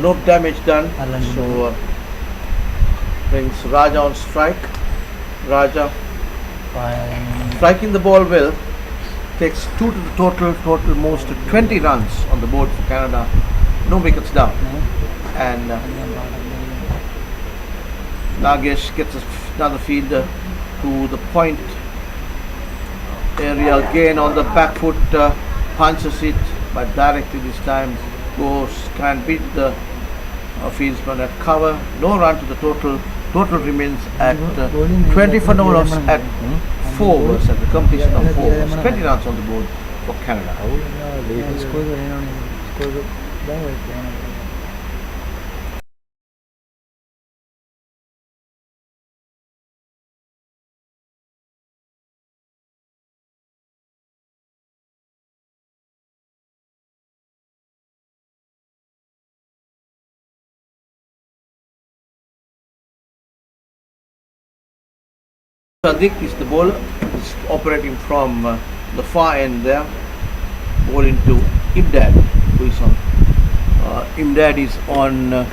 No damage done, so brings Raja on strike. Raja striking the ball well, takes 2 to the total. Total moves to 20 runs on the board for Canada. No wickets down, and Nagesh gets another fielder to the point area again on the back foot, punches it, but directly this time can beat the fieldsman at cover. No run to the total. Total remains at 20 for no loss at 4 overs, at the completion of 4 overs. 20 runs on the board for Canada. Sadiq is the bowler, is operating from the far end there, bowling to Imdad, who is on. Imdad is on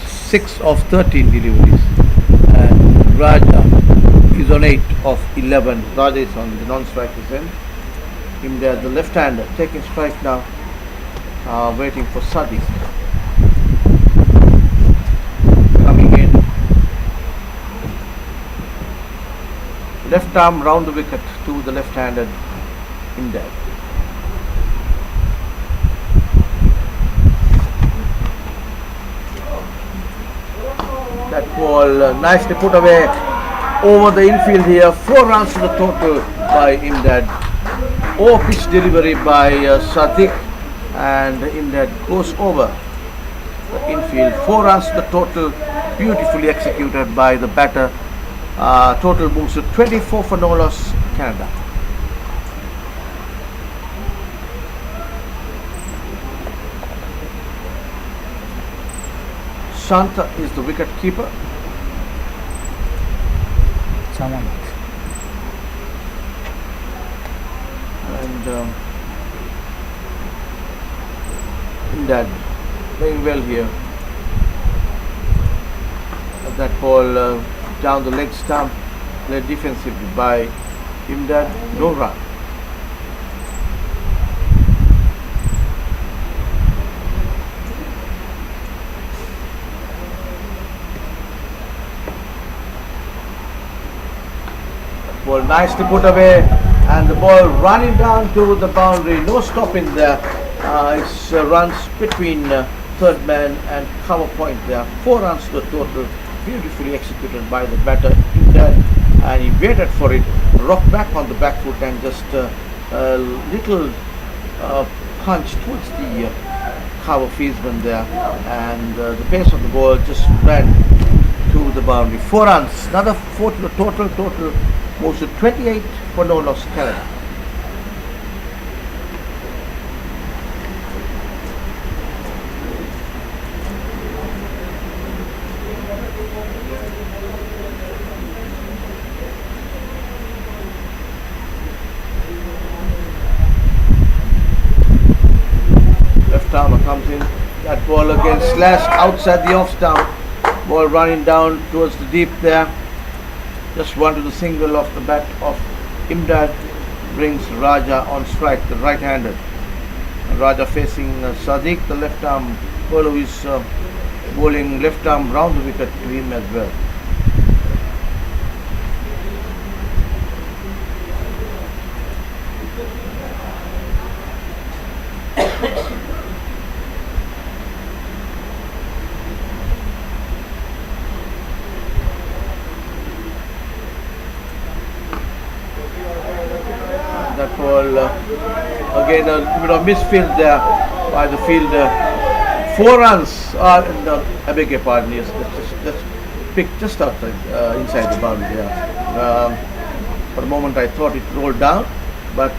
6 of 13 deliveries, and Raja is on 8 of 11. Raja is on the non-striker's end. Imdad, the left-hander, taking strike now, waiting for Sadiq. Left arm round the wicket to the left-handed Imdad. That ball nicely put away over the infield here. 4 runs to the total by Imdad. Pitch delivery by Sadiq, and Imdad goes over the infield. 4 runs to the total, beautifully executed by the batter. Total moves to 24 for no loss, Canada. Shanta is the wicket keeper. And Imdad playing well here. That ball down the leg stump, played defensively by Imdad, no run. Ball nicely put away, and the ball running down to the boundary, no stopping there. It's runs between third man and cover point there. 4 runs to the total, beautifully executed by the batter Imdad, and he waited for it, rocked back on the back foot, and just a little punch towards the cover fieldsman there, and the pace of the ball just ran to the boundary. 4 runs, another 4 to the total. Total moves to 28 for no loss, Canada. Left armer comes in. That ball again slashed outside the off stump. Ball running down towards the deep there. Just one to the single off the bat of Imdad, brings Raja on strike, the right-handed. Raja facing Sadiq, the left arm bowler, who is bowling left arm round the wicket to him as well. That ball again a bit of misfield there by the fielder. 4 runs. I beg your pardon. Yes, just picked just outside inside the boundary there. For a moment I thought it rolled down, but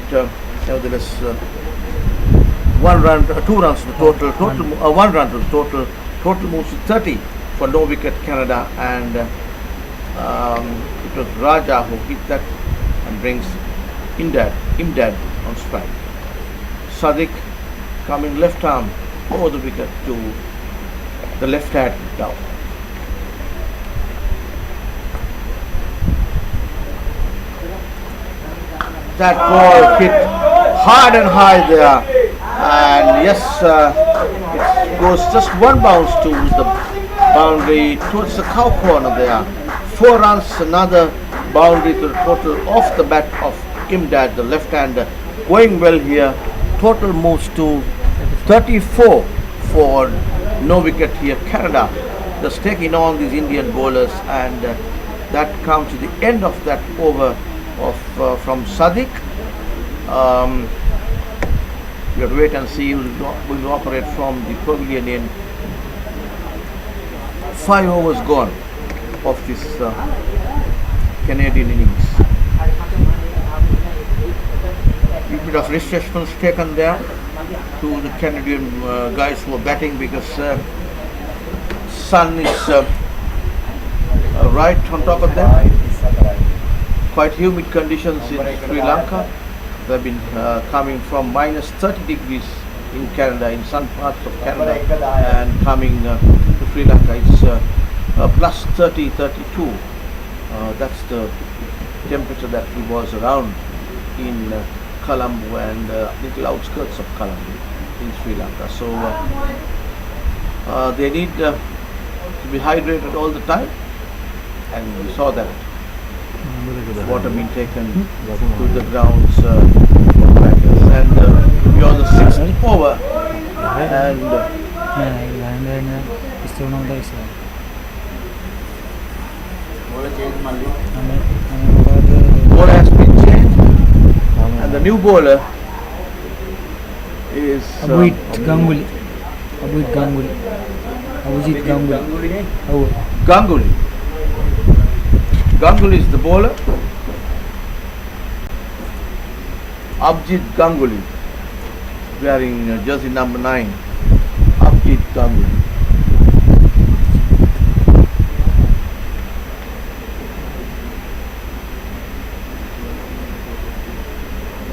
nevertheless 1 run, 2 runs to the total. 1 run to the total. Total moves to 30 for no wicket, Canada, and it was Raja who hit that and brings Imdad on strike. Sadiq coming left arm over the wicket to the left hand down. That ball hit hard and high there, and yes, it goes just 1 bounce to the boundary towards the cow corner there. 4 runs, another boundary to the total off the bat of Imdad, the left-hander, going well here. Total moves to 34 for no wicket here. Canada just taking on these Indian bowlers, and that comes to the end of that over of from Sadiq. We have to wait and see who will operate from the pavilion in 5 overs gone of this Canadian innings. A bit of refreshments taken there to the Canadian guys who are batting, because sun is right on top of them. Quite humid conditions in Sri Lanka. They've been coming from minus 30 degrees in Canada, in some parts of Canada, and coming to Sri Lanka it's plus 30, 32. That's the temperature that we was around in Colombo and little outskirts of Colombo in Sri Lanka. So they need to be hydrated all the time, and we saw that. water being taken to the grounds for practice. And we are on the 6th over, and ball has been changed, and the new bowler is Abhijit Ganguly. Abhijit Ganguly. Abhijit Ganguly. Oh. Ganguly. Ganguly is the bowler. Abhijit Ganguly, wearing jersey number 9. Abhijit Ganguly.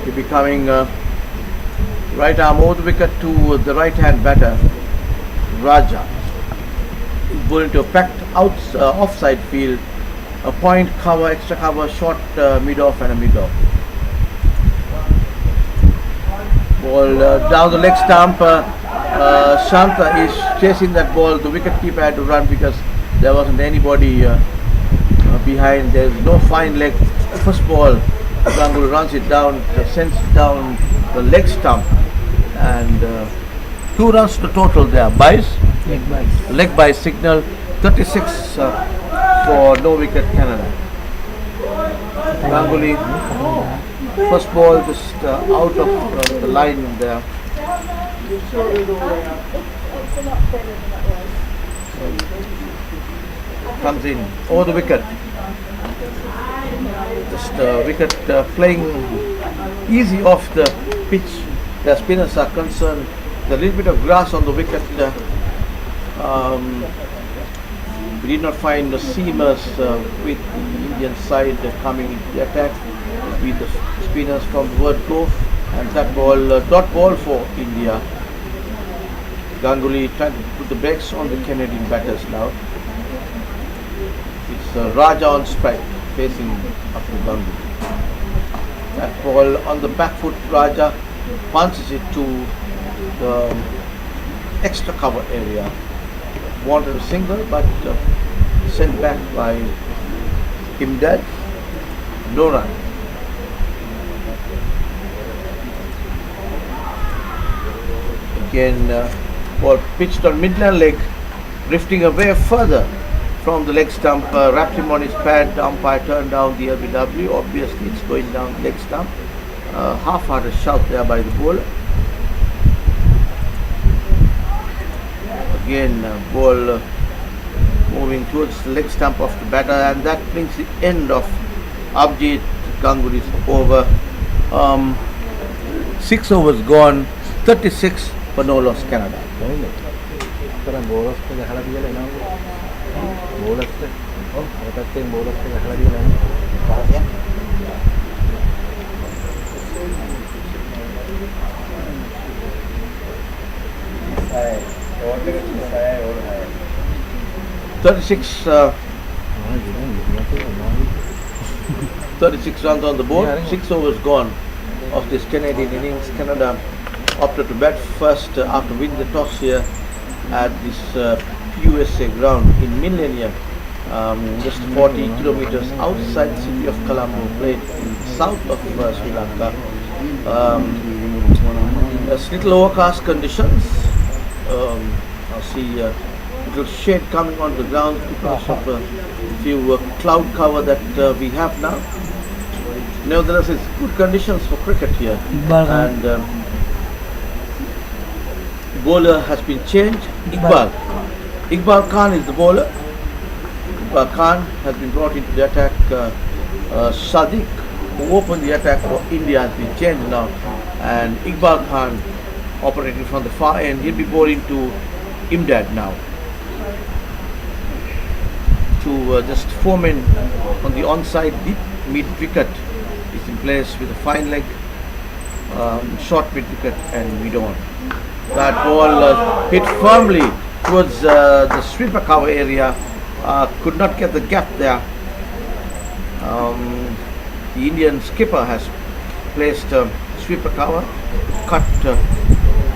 He'll be coming right arm over the wicket to the right hand batter, Raja. He's going to a packed offside field, a point cover, extra cover, short mid-off and a mid-off. Ball down the leg stump. Shanta is chasing that ball. The wicket keeper had to run because there wasn't anybody behind. There is no fine leg. First ball, Ganguly runs it down, sends it down the leg stump, and 2 runs to total there. Buys, leg by signal, 36 for no wicket Canada. Ganguly, first ball just out of the line there. Comes in over the wicket. Just wicket playing easy off the pitch. The spinners are concerned. There's a little bit of grass on the wicket. We did not find the seamers with the Indian side coming into the attack with the spinners from the word go, and that ball, dot ball for India. Ganguly trying to put the brakes on the Canadian batters now. It's Raja on strike, facing up to Ganguly. That ball on the back foot, Raja punches it to the extra cover area. Wanted a single, but sent back by Imdad. No run. Again, ball pitched on midland leg, drifting away further from the leg stump, wrapped him on his pad. The umpire turned down the LBW. Obviously, it's going down the leg stump. Half-hearted shout there by the bowler. Again, ball moving towards the leg stump of the batter, and that brings the end of Abhijit Ganguly's over. 6 overs gone, 36 for no loss Canada. Thirty-six 36 runs on the board, 6 overs gone of this Canadian innings. Canada opted to bat first after winning the toss here at this PUSA ground in Millennium, just 40 kilometers outside the city of Colombo, played in the south of Sri Lanka. There's little overcast conditions. I see little shade coming on the ground because of a few cloud cover that we have now. Nevertheless, it's good conditions for cricket here. And bowler has been changed. Iqbal Khan is the bowler. Iqbal Khan has been brought into the attack. Sadiq, who opened the attack for India, has been changed now, and Iqbal Khan operating from the far end. He'll be bowling to Imdad now. To just 4 men on the onside deep mid wicket is in place with a fine leg, short mid wicket and mid on. That ball hit firmly towards the sweeper cover area, could not get the gap there. The Indian skipper has placed sweeper cover, cut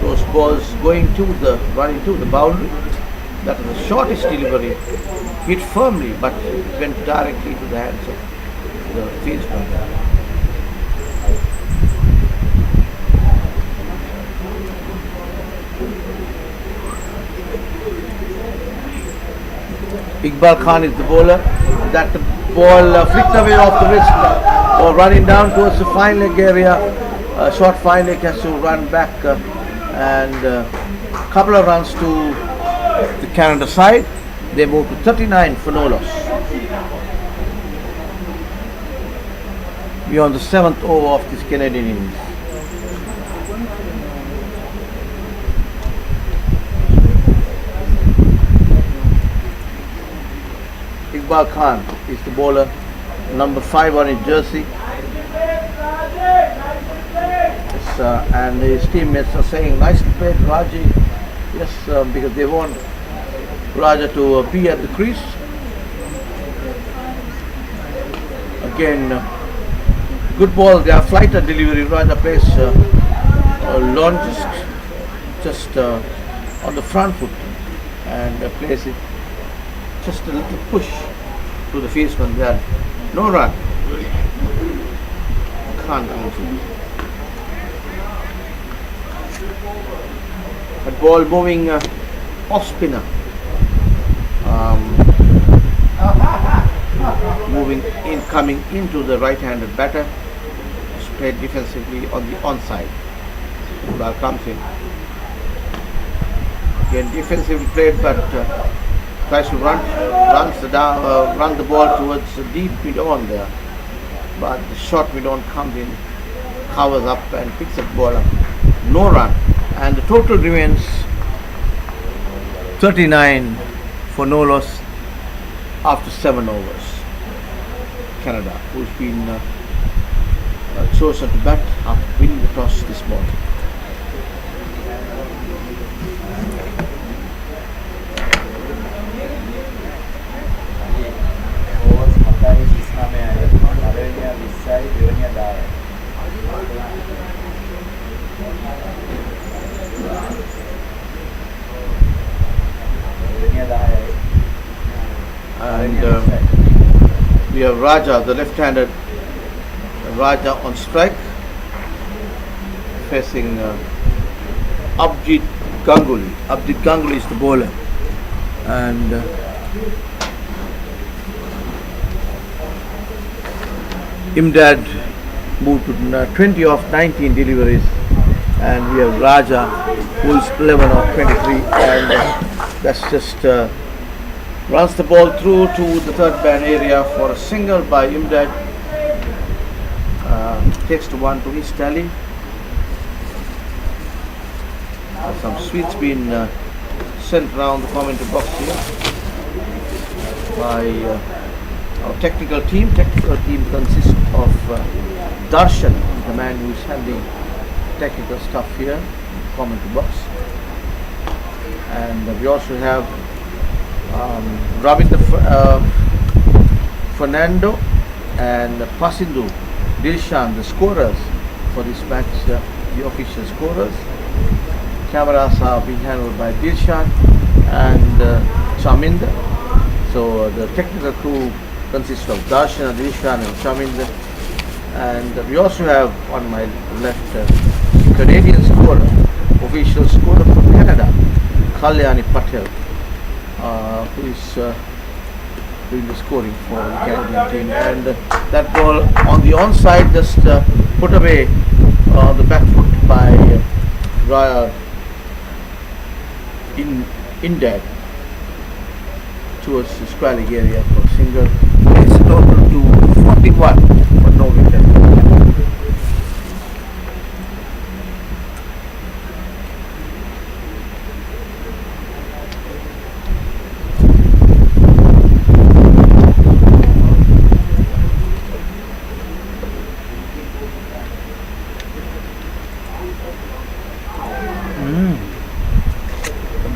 those balls running to the boundary. That was the shortest delivery, hit firmly but went directly to the hands of the field run. Iqbal Khan is the bowler. That ball flicked away off the wrist or running down towards the fine leg area. Short fine leg has to run back and couple of runs to the Canada side. They move to 39 for no loss. We are on the 7th over of this Canadian innings. Iqbal Khan is the bowler, number 5 on his jersey. And his teammates are saying, nicely played, Raji. Yes, because they want Raja to be at the crease. Again, good ball. They are flighter delivery. Raja plays launch just on the front foot and plays it just a little push to the fieldsman there. No run. Can't answer. A ball moving off spinner. Moving in, coming into the right-handed batter. It's played defensively on the onside. Ball comes in. Again, defensively played, but tries to run the ball towards the deep mid-on there. But the short mid-on comes in, covers up and picks up the ball up. No run. And the total remains 39 for no loss after 7 overs. Canada, who's been chosen to bat after winning the toss this morning. And we have Raja, the left-handed Raja on strike, facing Abjit Ganguly. Abjit Ganguly is the bowler, and Imdad moved to 20 of 19 deliveries, and we have Raja, who is 11 of 23, and that's just runs the ball through to the third man area for a single by Imdad. Takes to one to his tally. Some sweets been sent around the commentary box here by our technical team. Technical team consists of Darshan, the man who is handling technical stuff here in the commentary box, and we also have Ravinder Fernando and Pasindu Dilshan, the scorers for this match, the official scorers. Cameras are being handled by Dilshan and Chaminder. So the technical crew consists of Darshan, Dilshan and Chaminder. And we also have on my left Canadian scorer, official scorer for Canada, Kalyani Patel, who is doing the scoring for the Canadian team. And that ball on the onside just put away on the back foot by Imdad towards the square leg area for single. It's total to 41 for no wicket.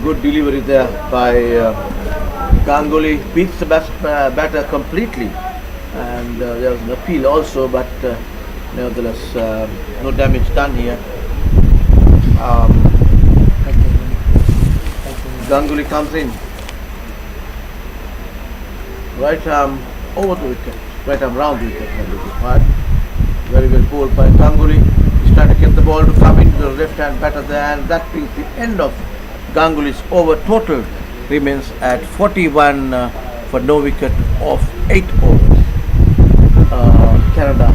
Good delivery there by Ganguly. Beats the batter completely, and there was an appeal also, but nevertheless no damage done here. Ganguly comes in, right arm over the wicket. right arm round wicket, and it is hard. Very well bowled by Ganguly. He's trying to get the ball to come into the left hand batter there, and that brings the end of Ganguly's over. Total remains at 41 for no wicket of 8 overs. Canada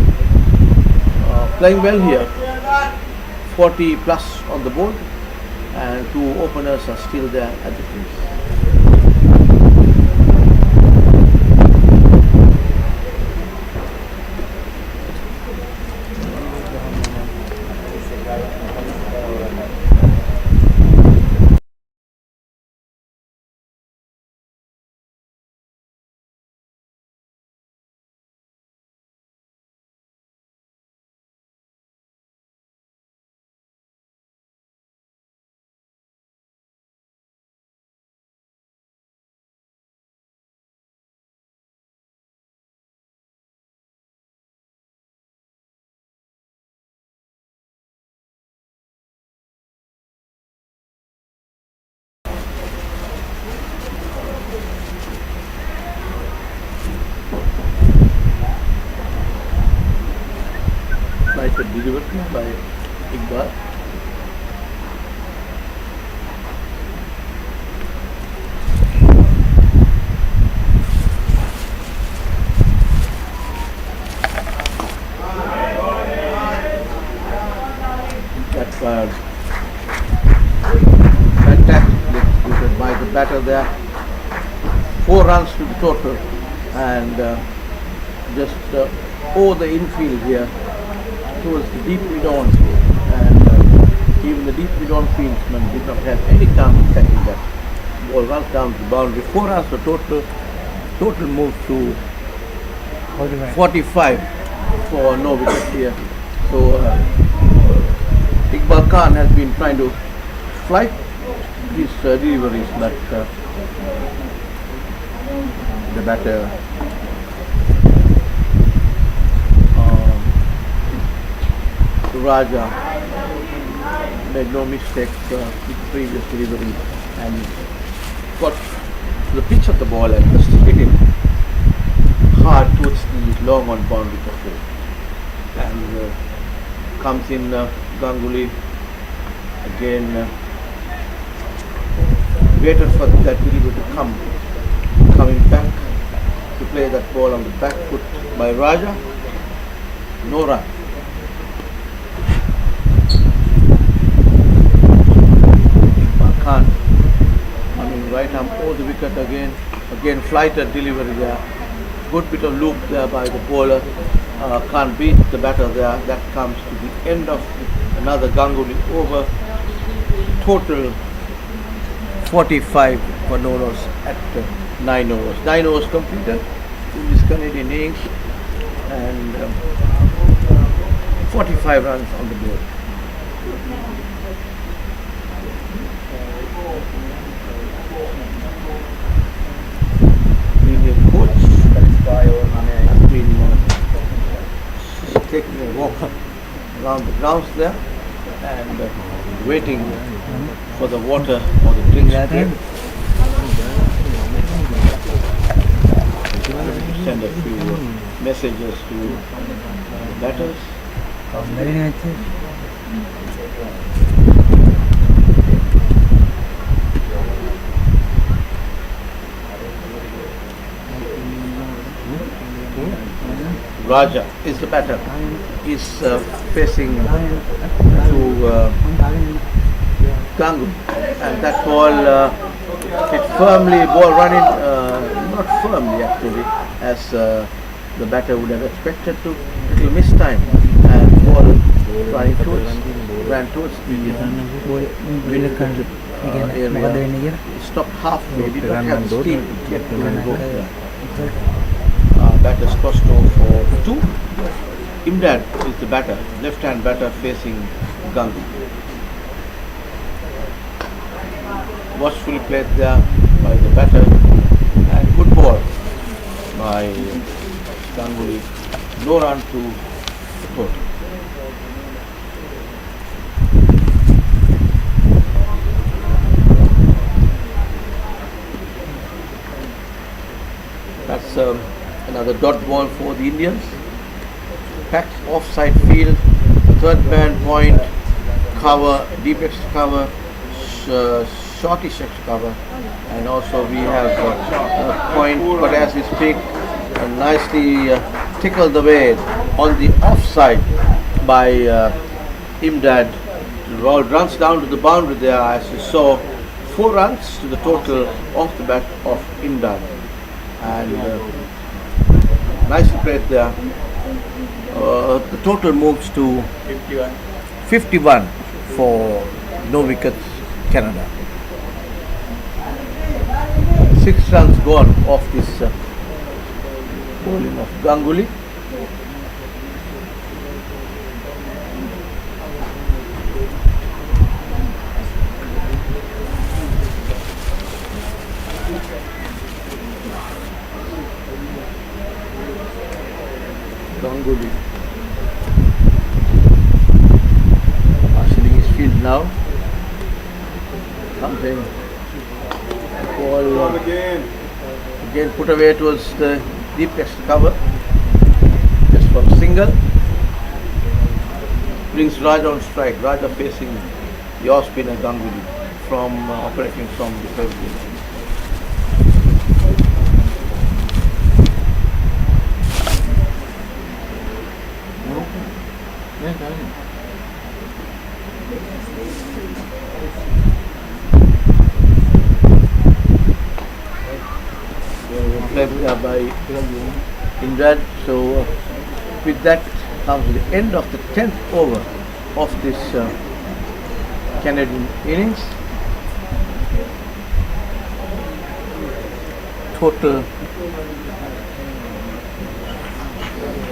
playing well here. 40 plus on the board, and 2 openers are still there at the crease. Nice delivery by Iqbal. That was fantastic executed by the batter there. 4 runs to the total, and just over the infield here towards the deep mid-on, and even the deep mid-on fieldsman did not have any chance of catching that ball. Runs down the boundary. 4 runs to total moved to 45 for no wicket here. So Iqbal Khan has been trying to flight his deliveries, but the batter Raja made no mistake with the previous delivery and got to the pitch of the ball and just hit it hard towards the long on boundary for 4. And comes in Ganguly again, waited for that delivery to come, coming back to play that ball on the back foot by Raja. No run. Khan coming right arm over the wicket again flighted delivery there. Good bit of loop there by the bowler. Can't beat the batter there. That comes to the end of another Ganguly over. Total 45 for no loss at 9 overs. 9 overs completed in this Canadian innings, and 45 runs on the board. The coach has been taking a walk around the grounds there and waiting for the water or the drinks to send a few messages to the batters. Raja is the batter. Is facing to Ganguly, and that ball hit firmly. Ball running, not firmly actually, as the batter would have expected to. Little miss time, and ball ran towards the area. Stopped halfway. Did not have the steam to get to the rope there. Batter crossed over for 2. Imdad is the batter, left-hand batter facing Ganguly. Watchfully played there by the batter, and good ball by Ganguly. No run to the total. That's another the dot ball for the Indians. Packed offside field, third man point, cover, deep extra cover, shortish extra cover, and also we have a point, but as we speak, nicely tickled the way on the offside by Imdad. The ball runs down to the boundary there, as you saw. 4 runs to the total off the bat of Imdad, and nicely played there. The total moves to 51 for no wickets Canada. 6 runs gone off this bowling of Ganguly. Ganguly marshalling his field now. Something ball again put away towards the deep extra cover, just for single. Brings Raja on strike. Raja facing the off spinner Ganguly from operating from the pavilion. By Imdad. So with that comes the end of the 10th over of this Canadian innings. Total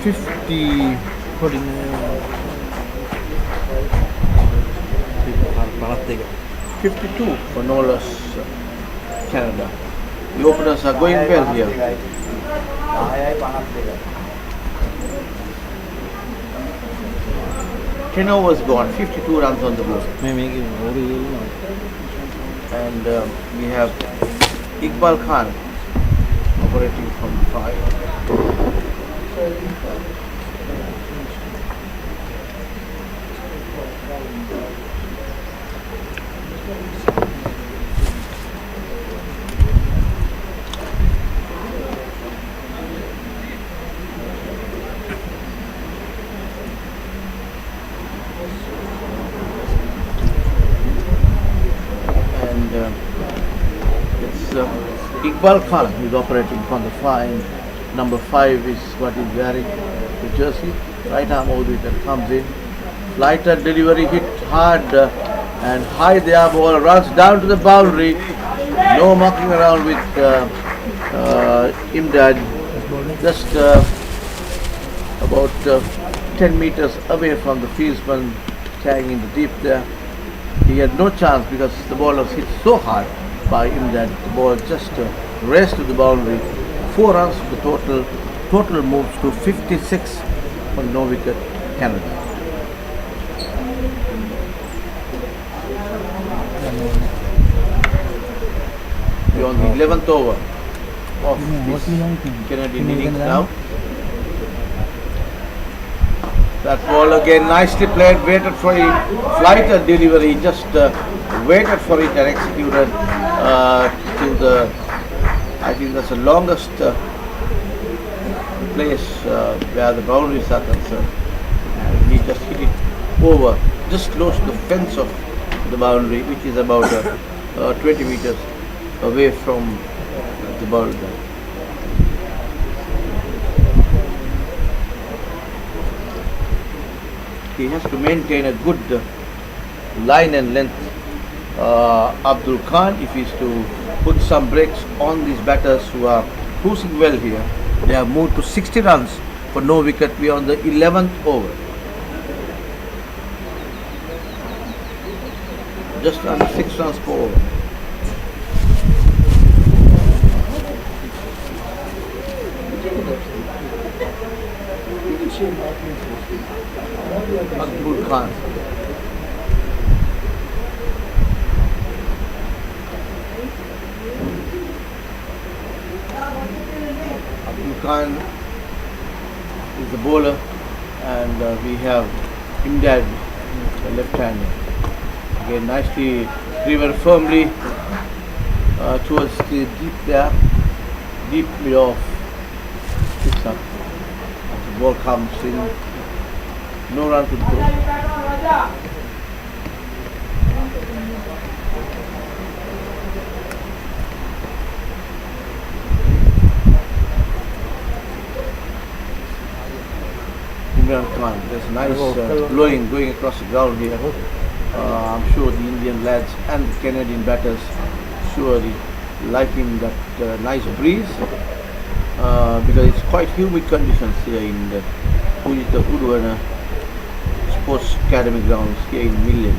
52 for no loss Canada. The openers are going well here. Ten overs gone, 52 runs on the board. And we have Iqbal Khan operating from 5. It's Iqbal Khan who is operating from the 5. Number 5 is what is wearing the jersey. Right arm over wicket comes in. Lighter delivery, hit hard and high there. Ball runs down to the boundary. No mucking around with Imdad. Just about 10 meters away from the fieldsman, carrying in the deep there. He had no chance because the ball was hit so hard by him that the ball just raced to the boundary. 4 runs to the total. Total moves to 56 for no wicket Canada. We're on the 11th over of this Canadian innings now. That ball again nicely played, waited for a flighter delivery, just waited for it and executed to the, I think that's the longest place where the boundaries are concerned. And he just hit it over, just close to the fence of the boundary, which is about 20 meters away from the boundary. He has to maintain a good line and length, Abdul Khan, if he is to put some breaks on these batters who are cruising well here. They have moved to 60 runs for no wicket. We are on the 11th over. Just under 6 runs per over. Abdul Khan. Abdul Khan the bowler, and we have Imdad, the left-hander. Again, nicely driven firmly towards the deep there, deep mid off. Picks up. As the ball comes in, no run to the goal. Imran Khan, there's a nice blowing going across the ground here. I'm sure the Indian lads and the Canadian batters surely liking that nice breeze because it's quite humid conditions here in the Pujita Udwana Sports Academy grounds here in Millennium.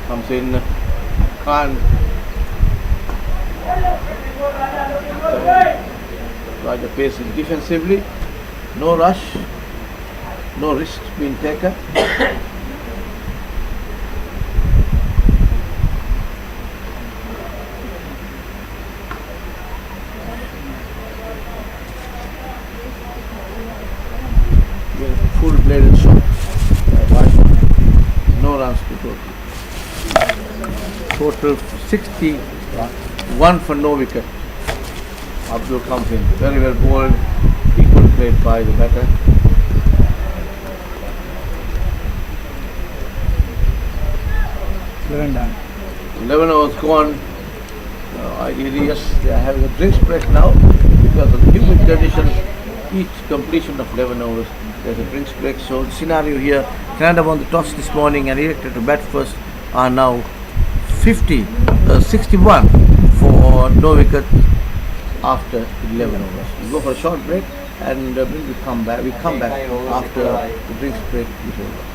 Comes in Khan. Raja paces defensively. No rush. No risk being taken. Full-bladed shot. No runs to total. Total 61 for no wicket. Abdul comes in. Very well bowled. Equal played by the batter. Done. 11 overs gone. Ideally, yes, they are having a drinks break now because of the humid conditions. Each completion of 11 overs, there's a drinks break. So the scenario here, Canada won the toss this morning and elected to bat first, are now 61 for no wicket after 11 overs. We go for a short break and we come back after the drinks break is over.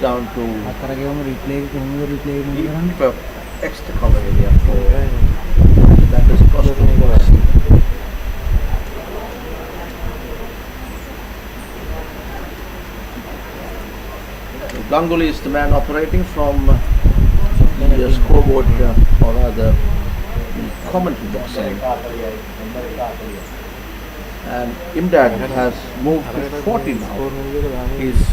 down to අතර ගෙවම replay කොහොමද replay කරන්නේ? keep a extra cover area for that is costing. Ganguly is the man operating from the scoreboard or rather the commentary box side. And Imdad has moved to 40 now. He's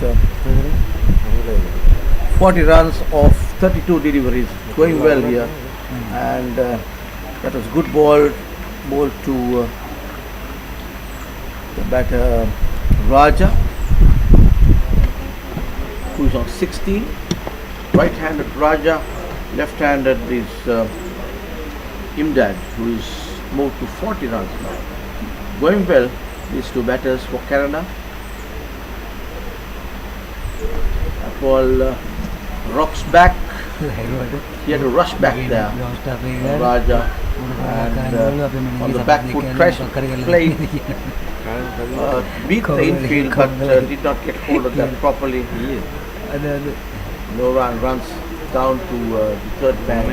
40 runs of 32 deliveries, going well here. And that was good ball to the batter Raja, who is on 16. Right-handed Raja, left-handed is Imdad, who is moved to 40 runs now. Going well, these two batters for Canada. That ball rocks back. He had to rush back there. Raja and on the back foot tries to play, beat the infield but did not get hold of that properly. No runs down to the third man,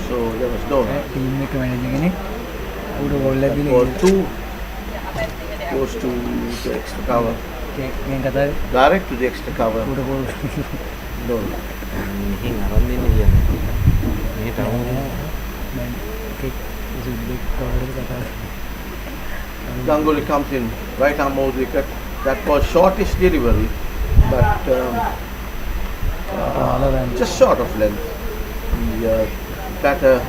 so there was no run. Ball 2 goes to the extra cover. Direct to the extra cover. No run. Ganguly comes in, right arm over the wicket. That was shortish delivery, but just short of length. The batter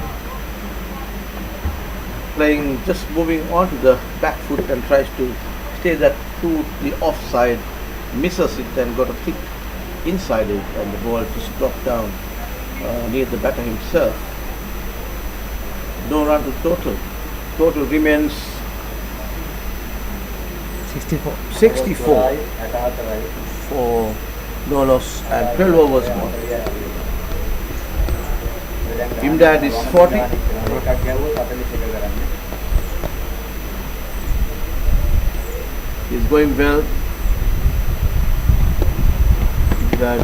playing, just moving onto the back foot and tries to stay that to the offside, misses it and got a kick inside it, and the ball just dropped down near the batter himself. No run to total. Total remains 64 for no loss and 12 overs gone. Imdad is 40. He's going well. Imdad.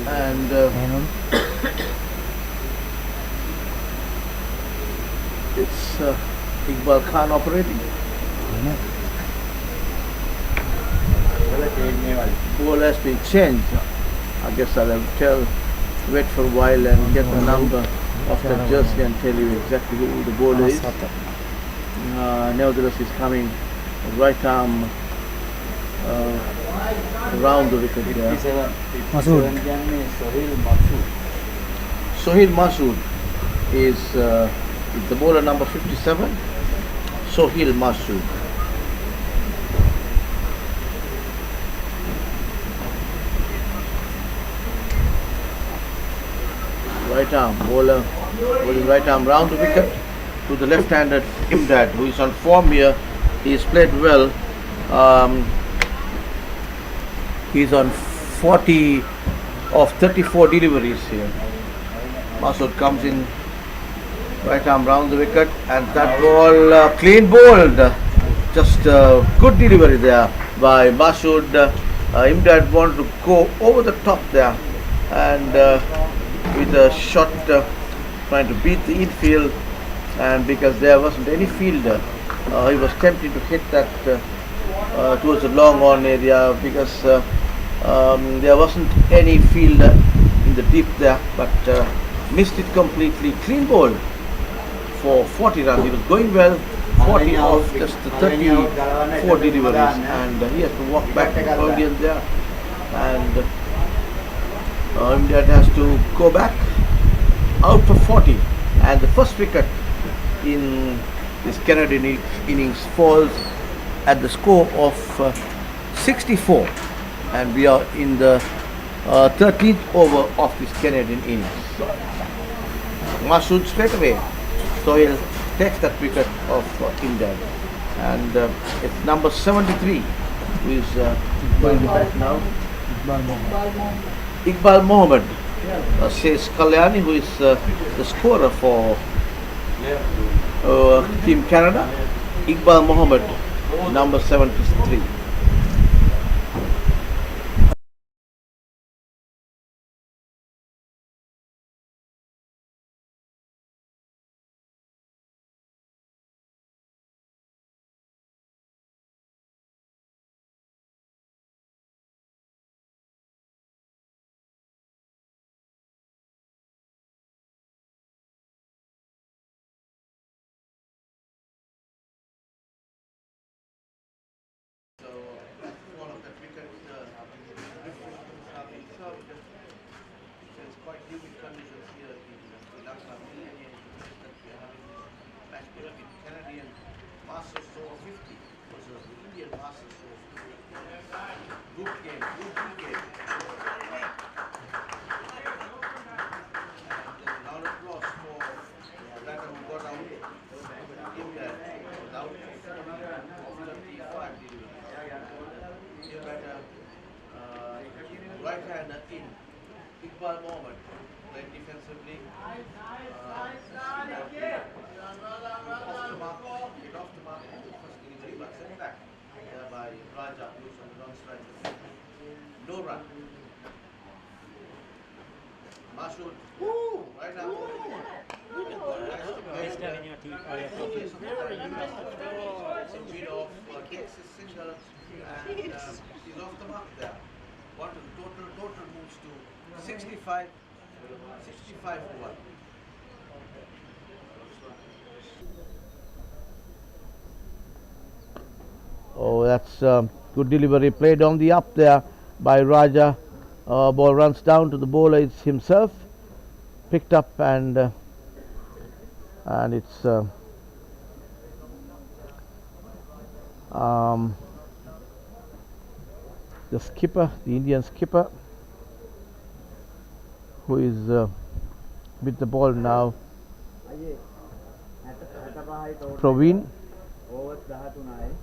And it's Iqbal Khan operating. Ball has been changed. I guess I'll have to wait for a while and get the number of the jersey and tell you exactly who the bowler is. Nevertheless, he's coming right arm round the wicket here. Sohail Masood is the bowler number 57. Sohail Masood. Right arm bowler, bowling right arm round the wicket to the left-handed Imdad, who is on form here. He's played well. He's on 40 of 34 deliveries here. Masood comes in, right arm round the wicket, and that ball clean bowled. Just good delivery there by Masood. Imdad wanted to go over the top there, and with a shot trying to beat the infield, and because there wasn't any fielder, he was tempted to hit that towards the long on area because there wasn't any fielder in the deep there, but missed it completely. Clean ball for 40 runs. He was going well, 40 off just the 34 deliveries, and he has to walk back early in there, and Imdad has to go back out for 40, and the first wicket in this Canadian innings falls at the score of 64, and we are in the 13th over of this Canadian innings. Masood straight away, so he'll take that wicket of Imdad, and it's number 73 who is going to bat now. Iqbal Mohammed. Iqbal Mohammed says Kalyani, who is the scorer for Team Canada. Iqbal Mohammed, number 73. So, one of the cricket it's quite humid conditions here in Sri Lanka. Many that we are having this match between Canadian Masters Over-50 versus the Indian Masters Over-50. Good game, good game. And round of applause for that who got out. India was out for 35 deliveries. Here at right hander in Iqbal Mohammed played defensively. Off the mark, first delivery, but set back by Raja, who is on the long strike. No run. Mashood, right now. Nice having your team. Bit of takes a single and he's off the mark there. What total moves to 65 for 1. Oh, that's good delivery played on the up there by Raja. Ball runs down to the bowler. It's himself picked up and it's the skipper, the Indian skipper, who is with the ball now. Praveen,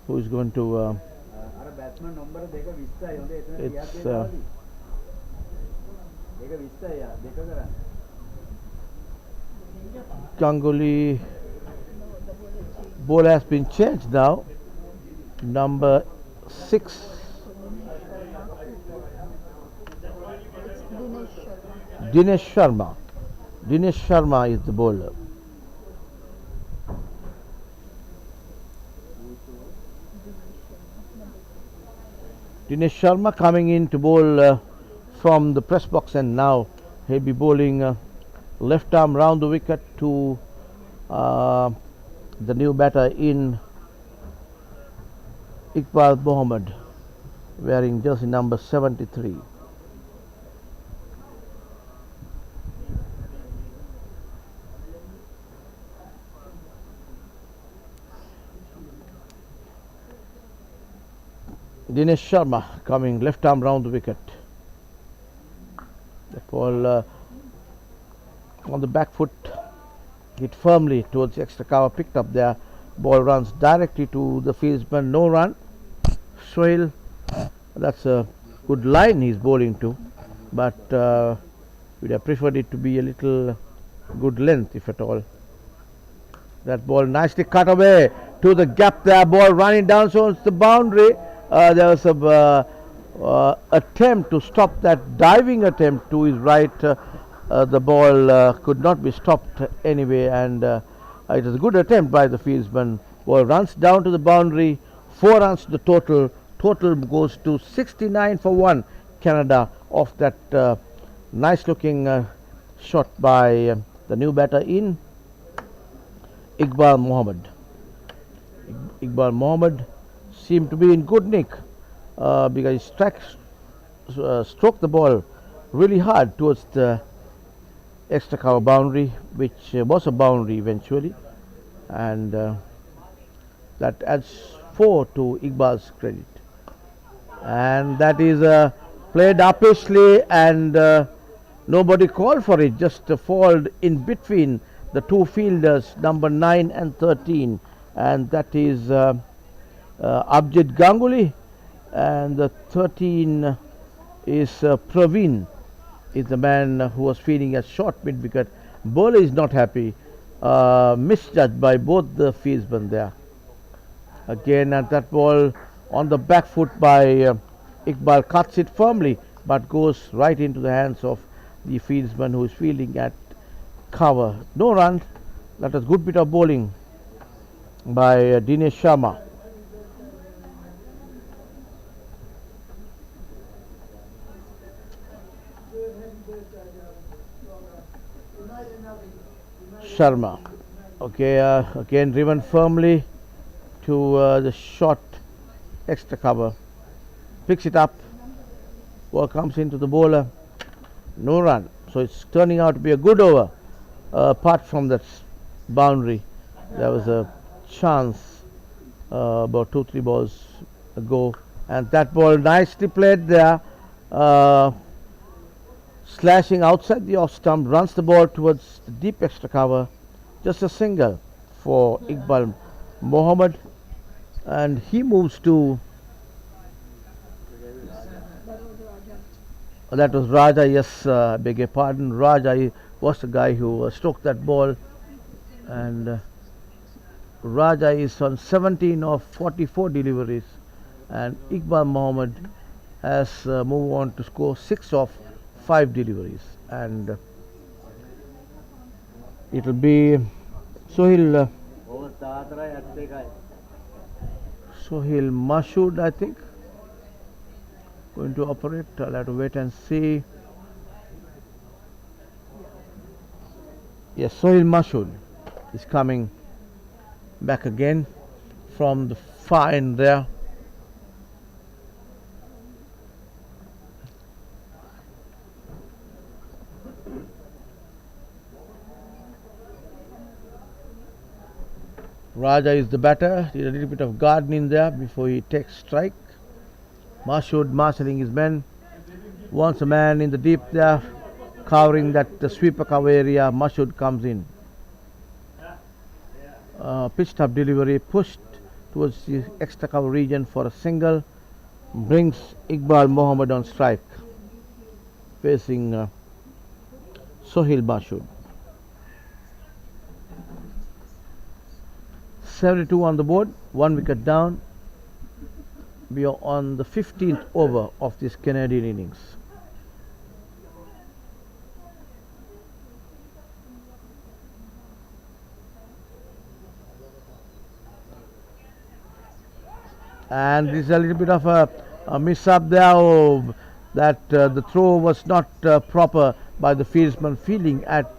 who is going to it's Ganguly. Ball has been changed now. Number 6. Dinesh Sharma. Dinesh Sharma is the bowler. Dinesh Sharma coming in to bowl from the press box, and now he'll be bowling left arm round the wicket to the new batter in Iqbal Mohammed, wearing jersey number 73. Dinesh Sharma coming left arm round the wicket. The ball on the back foot hit firmly towards the extra cover, picked up there. Ball runs directly to the fieldsman, no run. Soil, that's a good line he's bowling to, but we'd have preferred it to be a little good length if at all. That ball nicely cut away to the gap there, ball running down towards the boundary. There was a attempt to stop that diving attempt to his right. The ball could not be stopped anyway, and it was a good attempt by the fieldsman. Ball runs down to the boundary, 4 runs to the total. Total goes to 69 for 1 Canada off that nice looking shot by the new batter in Iqbal Mohammed. Iqbal Mohammed seemed to be in good nick because he stroked the ball really hard towards the extra cover boundary, which was a boundary eventually, and that adds 4 to Iqbal's credit. And that is played uppishly, and nobody called for it, just fall in between the two fielders, number 9 and 13, and that is Abjit Ganguly and the 13 is Praveen, is the man who was fielding a short mid wicket. Bowler is not happy, misjudged by both the fieldsmen there. Again, at that ball on the back foot by Iqbal, cuts it firmly but goes right into the hands of the fieldsman who is fielding at cover. No run. That was good bit of bowling by Dinesh Sharma. Sharma. Okay, again driven firmly to the short extra cover. Picks it up. Ball comes into the bowler. No run. So it's turning out to be a good over. Apart from that boundary, there was a chance about 2-3 balls ago, and that ball nicely played there. Slashing outside the off stump, runs the ball towards the deep extra cover. Just a single for Iqbal Mohammed, and he moves to. That was Raja, yes, beg your pardon. Raja was the guy who stroked that ball, and Raja is on 17 of 44 deliveries, and Iqbal Mohammed has moved on to score 6 of 5 deliveries, and it will be Sohail Mashood, I think, going to operate. I'll have to wait and see. Yes, Sohail Mashood is coming back again from the far end there. Raja is the batter. Did a little bit of gardening there before he takes strike. Mashood marshalling his men. Once a man in the deep there, covering that sweeper cover area. Mashood comes in. Pitched up delivery, pushed towards the extra cover region for a single. Brings Iqbal Mohammed on strike, facing Sohail Mashood. 72 on the board, 1 wicket down. We are on the 15th over of this Canadian innings. And this is a little bit of a miss-up there, that the throw was not proper by the fieldsman fielding at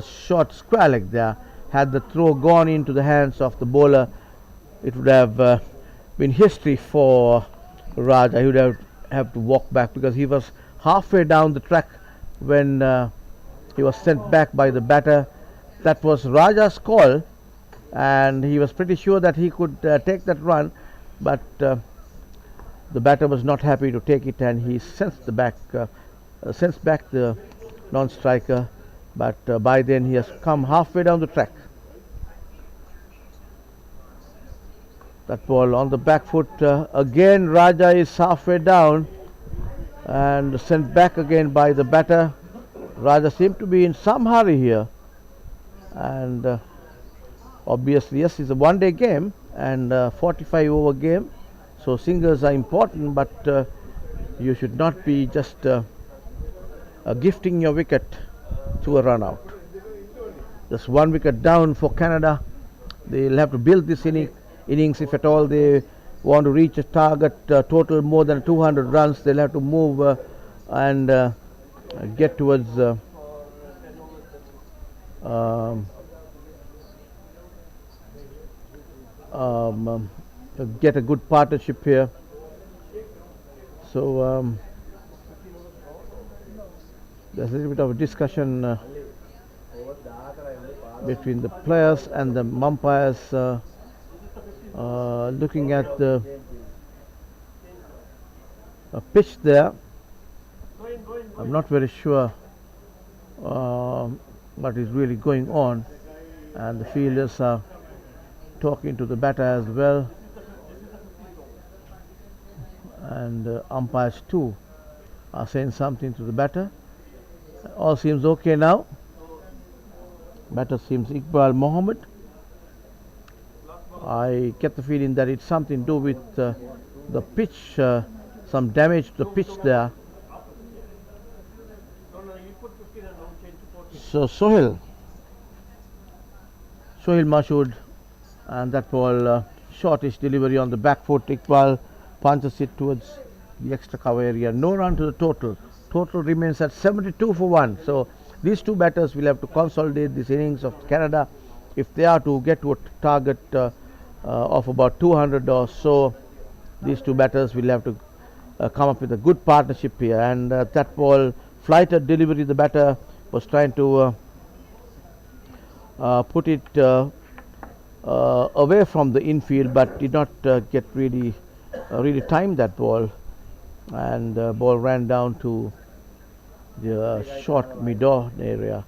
short square leg there. Had the throw gone into the hands of the bowler, it would have been history for Raja. He would have to walk back, because he was halfway down the track when he was sent back by the batter. That was Raja's call, and he was pretty sure that he could take that run, but the batter was not happy to take it, and he sends back the non-striker. But by then he has come halfway down the track. That ball on the back foot. Again Raja is halfway down and sent back again by the batter. Raja seemed to be in some hurry here, and obviously, yes, it's a one-day game and 45 over game, so singles are important, but you should not be just gifting your wicket to a run out. Just 1 wicket down for Canada. They'll have to build this innings if at all they want to reach a target total more than 200 runs. They'll have to move and get towards get a good partnership here. So there's a little bit of a discussion between the players and the umpires, looking at the pitch there. I'm not very sure what is really going on, and the fielders are talking to the batter as well. and umpires too are saying something to the batter. All seems okay now. Batter seems Iqbal Mohammed. I get the feeling that it's something to do with the pitch, some damage to the pitch there. So Sohail Mashood, and that ball, shortish delivery on the back foot. Iqbal punches it towards the extra cover area. No run to the total. Total remains at 72 for 1. So these two batters will have to consolidate this innings of Canada if they are to get to a target of about 200 or so. These two batters will have to come up with a good partnership here. And that ball, flighted delivery, the batter was trying to put it away from the infield, but did not get really time that ball, and ball ran down to the short mid-on area.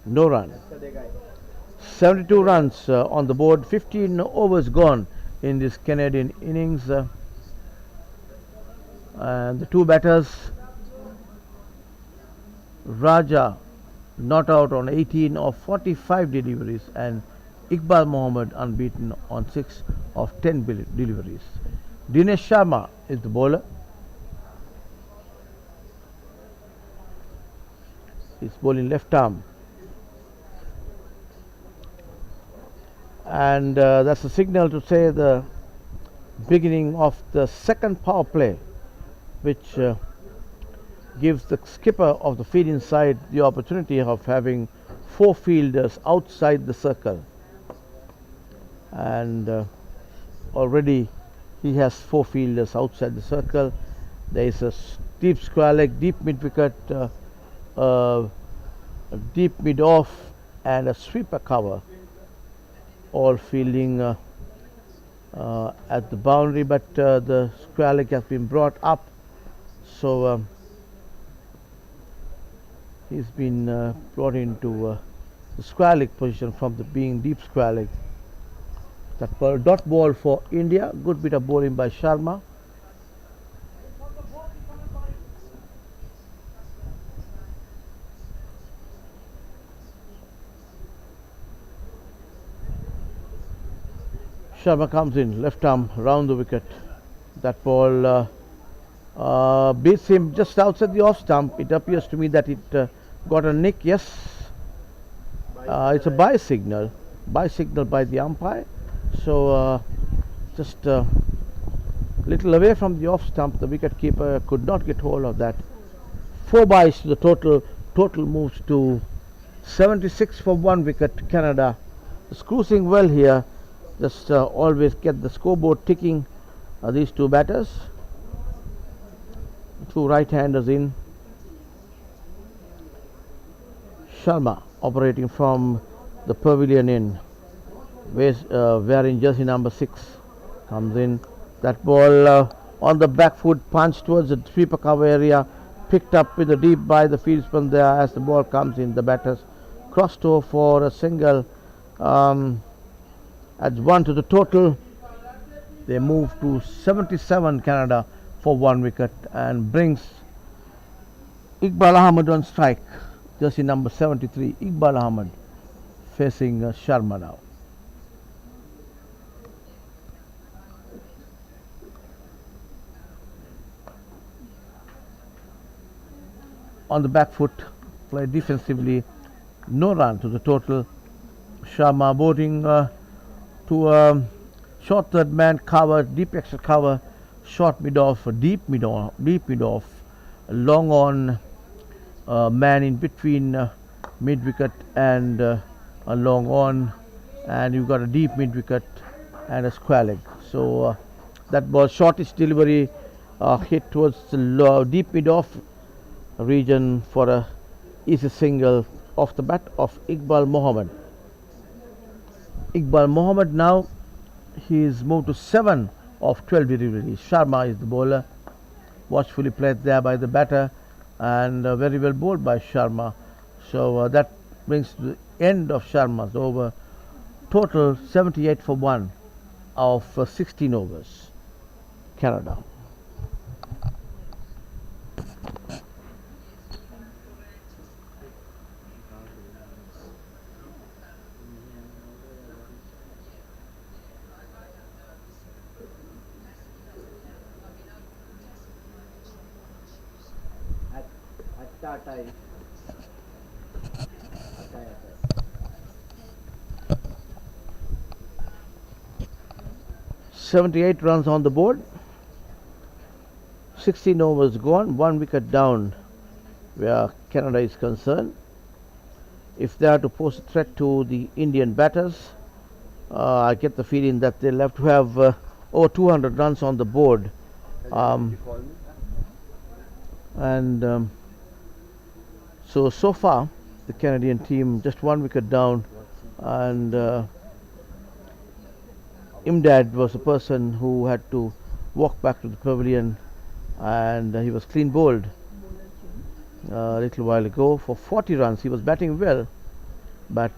No run. 72 runs on the board. 15 overs gone in this Canadian innings, and the two batters, Raja not out on 18 of 45 deliveries, and Iqbal Mohammed unbeaten on 6 of 10 deliveries. Dinesh Sharma is the bowler. He's bowling left arm, and that's a signal to say the beginning of the second power play, which gives the skipper of the fielding side the opportunity of having 4 fielders outside the circle, and already he has 4 fielders outside the circle. There is a deep square leg, deep mid wicket, a deep mid off, and a sweeper cover, all fielding at the boundary, but the square leg has been brought up, so he's been brought into the square leg position from the being deep square leg. That ball, dot ball for India. Good bit of bowling by Sharma. Sharma comes in, left arm round the wicket. That ball beats him just outside the off stump. It appears to me that it got a nick. Yes, it's a by signal by the umpire. So just a little away from the off stump, the wicket keeper could not get hold of that. 4 byes to the total. Total moves to 76 for 1 wicket. Canada is cruising well here. Just always get the scoreboard ticking. These two batters, 2 right-handers in. Sharma operating from the pavilion in, wearing jersey number 6, comes in. That ball on the back foot, punched towards the sweeper cover area, picked up with a deep by the fieldsman there. As the ball comes in, the batters crossed over for a single. Adds 1 to the total. They move to 77 Canada for 1 wicket, and brings Iqbal Ahmed on strike, jersey number 73. Iqbal Ahmed facing Sharma now. On the back foot, play defensively. No run to the total. Sharma boarding to a short third man cover, deep extra cover, short mid off, deep mid off, long on, man in between mid wicket and a long on, and you've got a deep mid wicket and a square leg. So that ball, shortish delivery, hit towards the deep mid off region for a easy single off the bat of Iqbal Mohammed. Iqbal Mohammed now, he is moved to 7 of 12 deliveries. Sharma is the bowler. Watchfully played there by the batter, and very well bowled by Sharma. So that brings to the end of Sharma's over. Total 78 for 1 of 16 overs. Canada. 78 runs on the board, 16 overs gone, 1 wicket down where Canada is concerned. If they are to pose a threat to the Indian batters, I get the feeling that they'll have to have over 200 runs on the board. So far the Canadian team just 1 wicket down, and Imdad was a person who had to walk back to the pavilion, and he was clean bowled a little while ago for 40 runs. He was batting well, but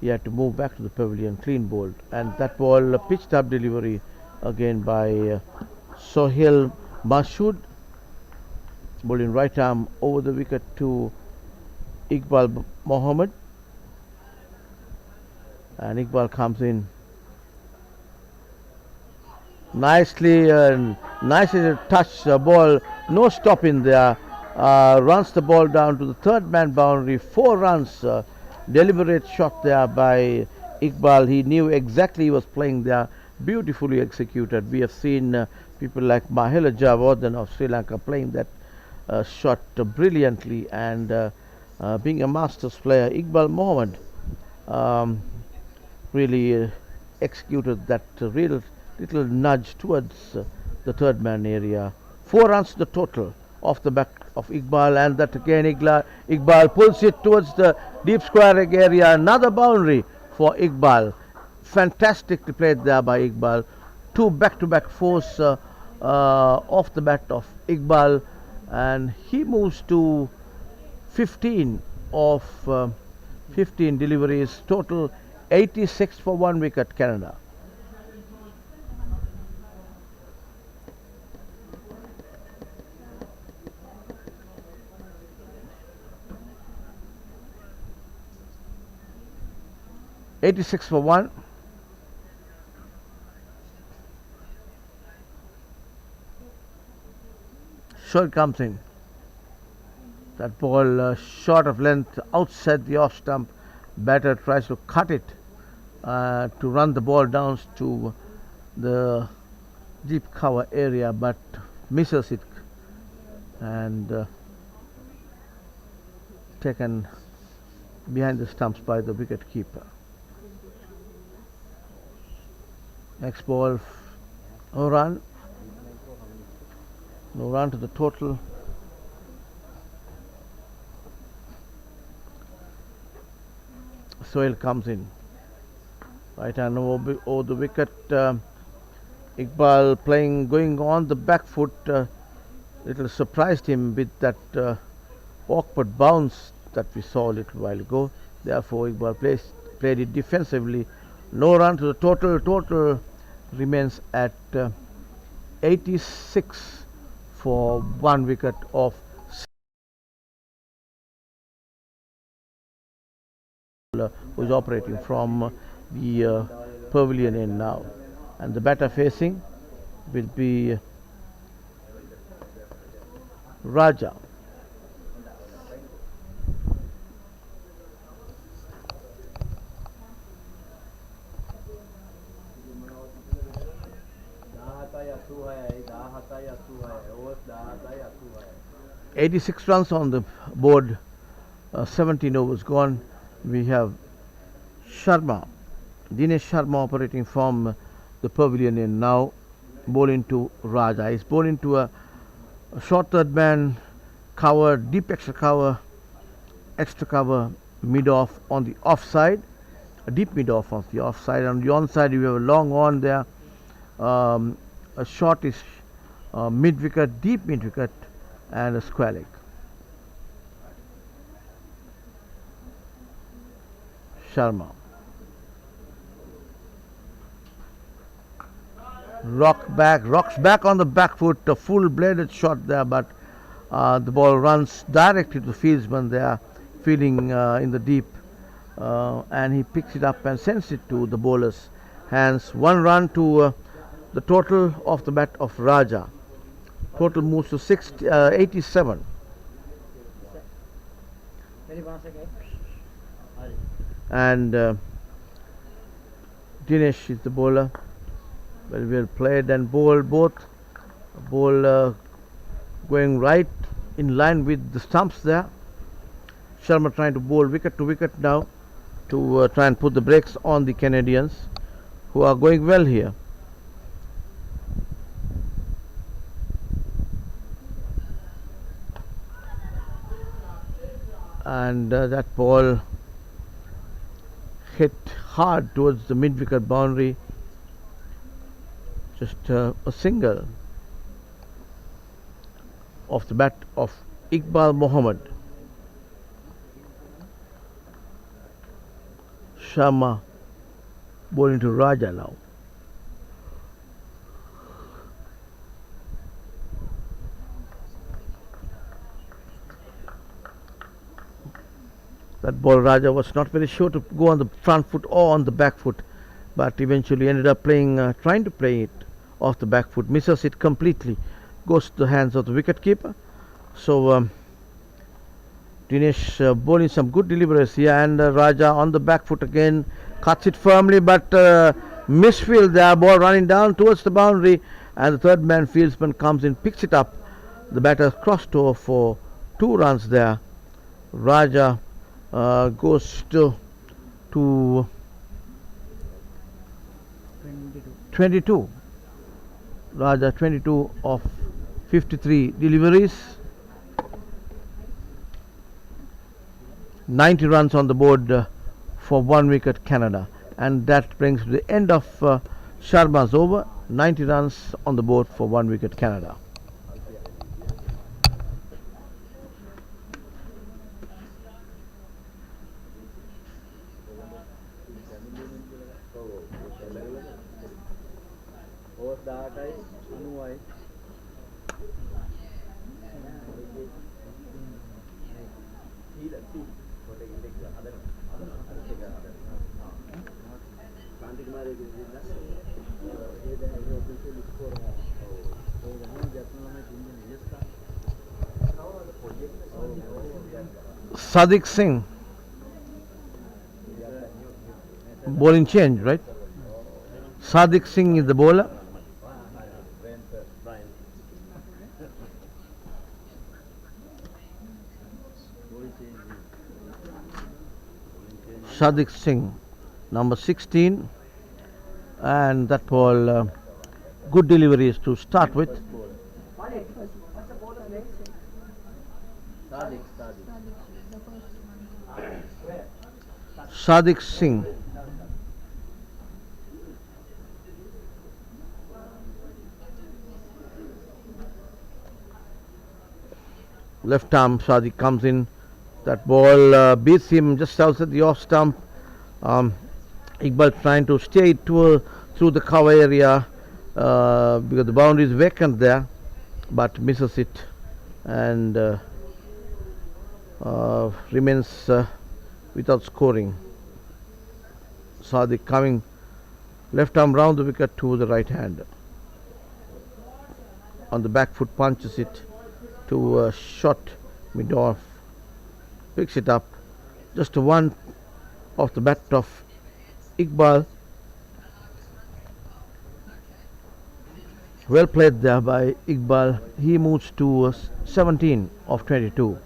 he had to move back to the pavilion clean bowled, and that ball pitched up delivery again by Sohail Mashood, bowling right arm over the wicket to Iqbal Mohammed, and Iqbal comes in nicely, nicely touched the ball, no stop in there, runs the ball down to the third man boundary, 4 runs, deliberate shot there by Iqbal. He knew exactly he was playing there, beautifully executed. We have seen people like Mahela Jawardhan of Sri Lanka playing that shot brilliantly, and being a masters player, Iqbal Mohammed really executed that real little nudge towards the third man area. 4 runs the total off the back of Iqbal, and that again Iqbal pulls it towards the deep square leg area. Another boundary for Iqbal. Fantastically played there by Iqbal. 2 back-to-back fours off the bat of Iqbal, and he moves to 15 of 15 deliveries, total 86 for 1 wicket Canada. $86 for 1. Short comes in. That ball short of length outside the off stump. Batter tries to cut it to run the ball down to the deep cover area, but misses it, and taken behind the stumps by the wicket keeper. Next ball, no run to the total. Sohail comes in, right hand over the wicket. Iqbal going on the back foot, little surprised him with that awkward bounce that we saw a little while ago. Therefore Iqbal played it defensively. No run to the total. Total remains at 86 for 1 wicket of who is operating from the pavilion end now, and the batter facing will be Raja. $86 runs on the board, 17 overs gone. We have Dinesh Sharma operating from the pavilion in now, bowling to Raja. He's bowling to a short third man cover, deep extra cover, mid off on the offside, a deep mid off on the offside. On the onside you have a long on there, a shortish mid wicket, deep mid wicket, and a square leg. Sharma rocks back on the back foot, a full bladed shot there, but the ball runs directly to the fieldsman there, feeling in the deep, and he picks it up and sends it to the bowler's hands. 1 run to the total of the bat of Raja. Total moves to 87. And Dinesh is the bowler. Very well played and bowled both. Ball going right in line with the stumps there. Sharma trying to bowl wicket to wicket now to try and put the brakes on the Canadians, who are going well here. And that ball hit hard towards the mid-wicket boundary. Just a single off the bat of Iqbal Mohammed. Sharma bowling to Raja now. That ball, Raja was not very sure to go on the front foot or on the back foot, but eventually ended up playing, trying to play it off the back foot, misses it completely, goes to the hands of the wicket keeper. So Dinesh bowling some good deliveries here, and Raja on the back foot again, cuts it firmly, but misfield there, ball running down towards the boundary, and the third man fieldsman comes in, picks it up. The batter crossed over for 2 runs there. Raja goes to 22. Raja 22 of 53 deliveries. 90 runs on the board for 1 wicket Canada, and that brings to the end of Sharma's over. 90 runs on the board for 1 wicket Canada. Sadiq Singh, bowling change, right? Sadiq Singh is the bowler. Sadiq Singh, number 16, and that ball, good deliveries to start with. Sadiq Singh. Left arm Sadiq comes in. That ball beats him just outside the off stump. Iqbal trying to stay through the cover area because the boundary is vacant there, but misses it and remains without scoring. Sadiq coming left arm round the wicket to the right hand. On the back foot punches it to a shot mid off. Picks it up. Just one off the bat of Iqbal. Well played there by Iqbal. He moves to 17 of 22.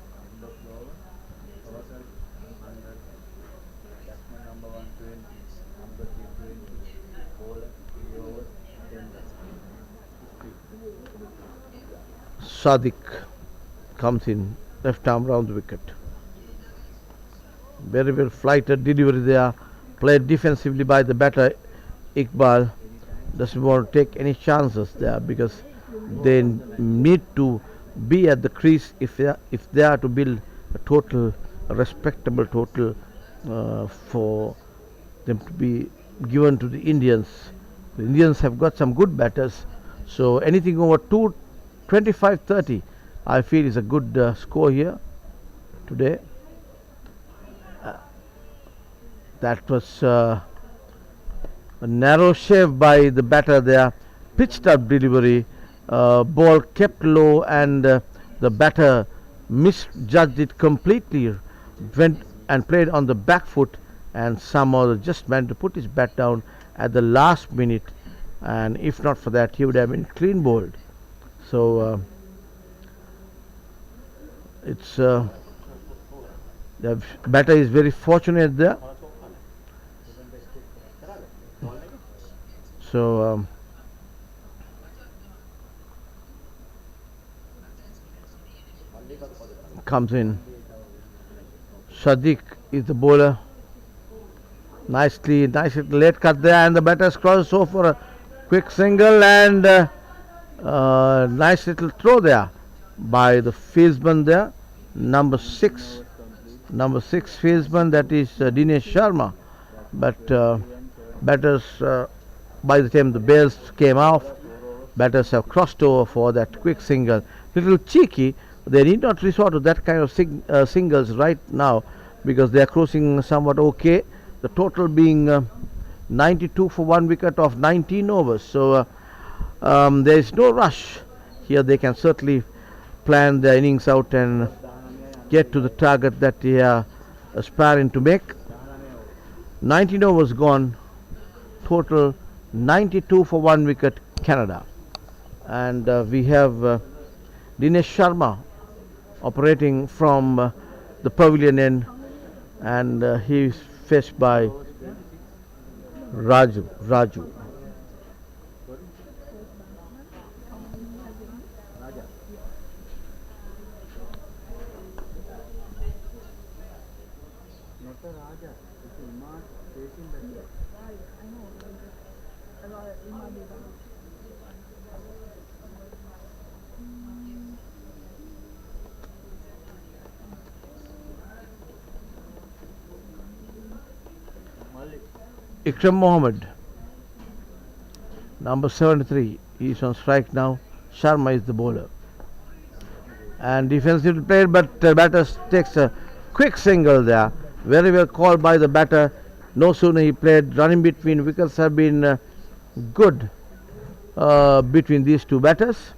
Sadiq comes in, left arm round the wicket. Very well flighted delivery there, played defensively by the batter Iqbal. Doesn't want to take any chances there because they need to be at the crease if they are to build a respectable total for them to be given to the Indians. The Indians have got some good batters, so anything over 25-30 I feel is a good score here today. That was a narrow shave by the batter there, pitched up delivery, ball kept low, and the batter misjudged it completely, went and played on the back foot, and somehow just managed to put his bat down at the last minute, and if not for that he would have been clean bowled. So it's the batter is very fortunate there. So comes in. Sadiq is the bowler. Nice little late cut there, and the batter crosses over for a quick single, and nice little throw there by the fieldsman there, number six fieldsman, that is Dinesh Sharma. But batters, by the time the bells came off, batters have crossed over for that quick single. Little cheeky, they need not resort to that kind of singles right now, because they are cruising somewhat okay. The total being 92 for 1 wicket of 19 overs. So there is no rush here. They can certainly plan their innings out and get to the target that they are aspiring to make. 19 overs gone, total 92 for 1 wicket, Canada. And we have Dinesh Sharma operating from the pavilion end, and he is faced by Raju. Ikram Mohammed, number 73, he is on strike now. Sharma is the bowler. And defensive play, but the batter takes a quick single there. Very well called by the batter. No sooner he played, running between wickets have been good between these two batters.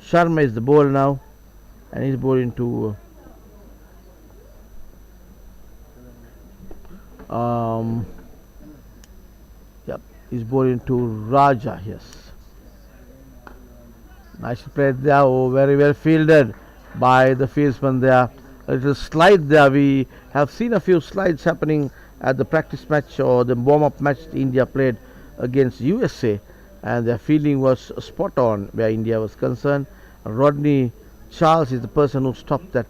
Sharma is the bowler now, and he's bowling to he's bowling to Raja. Yes, nice played there. Oh, very well fielded by the fieldsman there. A little slide there. We have seen a few slides happening at the practice match or the warm-up match India played against USA, and their fielding was spot on where India was concerned. Rodney Charles is the person who stopped that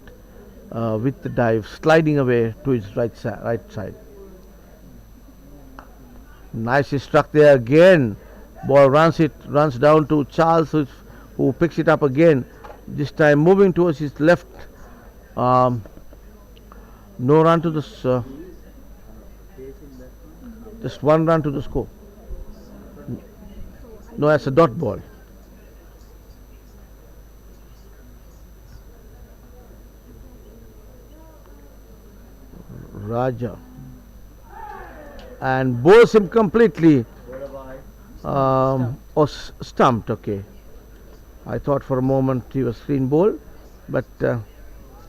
with the dive, sliding away to his right side. Nicely struck there again. Ball runs down to Charles, who picks it up again. This time moving towards his left. No run to this. Just one run to the score. No, that's a dot ball. Raja. And bowls him completely. Or stumped, okay. I thought for a moment he was clean bowl, but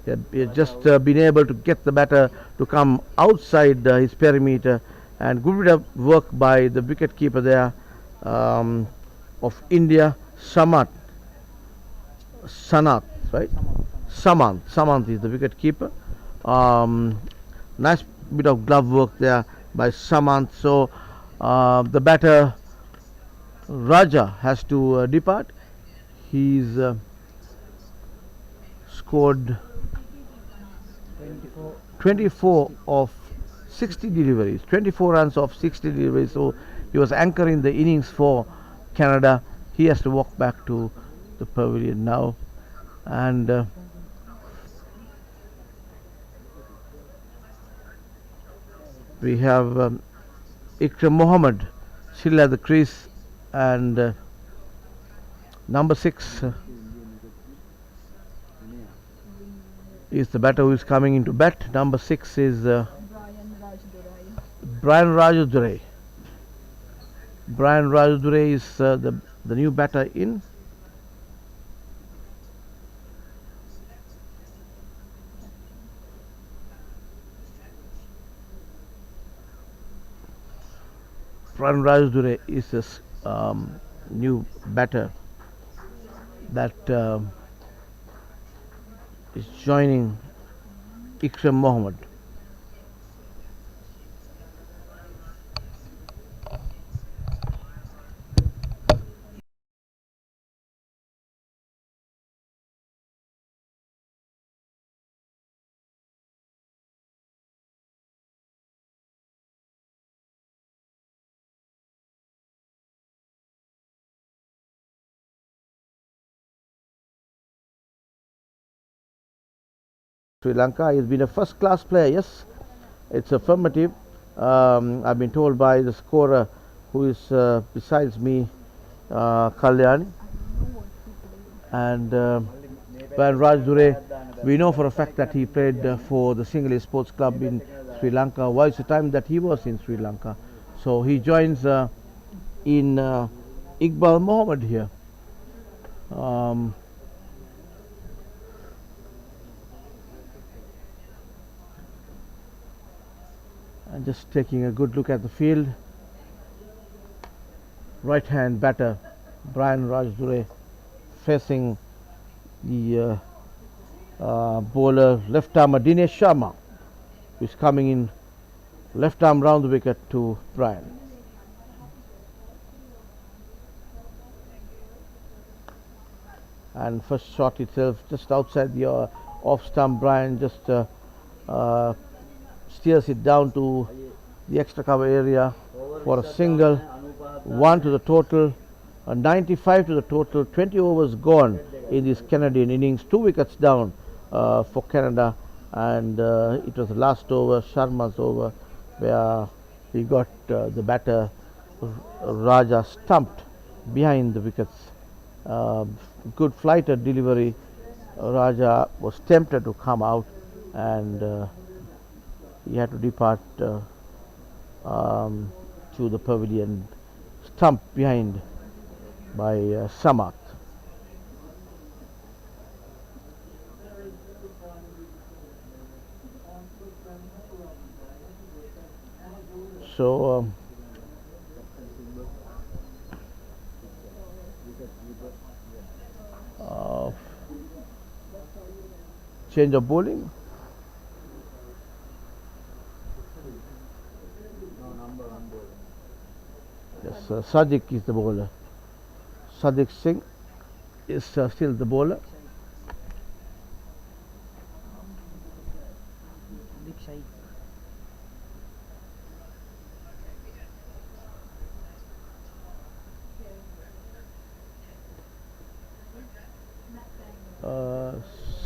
he had just been able to get the batter to come outside his perimeter, and good bit of work by the wicket keeper there of India, Samant, right? Samant is the wicket keeper. Nice bit of glove work there by Samant. So the batter Raja has to depart. He's scored 24 of 60 deliveries, 24 runs of 60 deliveries. So he was anchoring the innings for Canada. He has to walk back to the pavilion now, and we have Ikram Mohammed still at the crease, and number 6 is the batter who is coming into bat. Number 6 is Brian Rajadure. Brian Rajadure is the new batter in. Ranraj is this new batter that is joining Ikram Mohammed. Sri Lanka. He's been a first-class player. Yes, it's affirmative. I've been told by the scorer, who is besides me, Kalyan, and Raj Dure. We know for a fact that he played for the Sinhalese Sports Club in Sri Lanka. Was the time that he was in Sri Lanka, so he joins in Iqbal Mohammed here. And just taking a good look at the field. Right hand batter Brian Rajadure facing the bowler left armer Dinesh Sharma, who is coming in left arm round the wicket to Brian. And first shot itself just outside the off stump. Brian just steers it down to the extra cover area for a single. 1 to the total, 95 to the total. 20 overs gone in this Canadian innings. 2 wickets down for Canada, and it was the last over, Sharma's over, where we got the batter Raja stumped behind the wickets. Good flighted delivery. Raja was tempted to come out, and he had to depart to the pavilion, stumped behind by Samath. So change of bowling. Yes, Sadiq is the bowler. Sadiq Singh is still the bowler.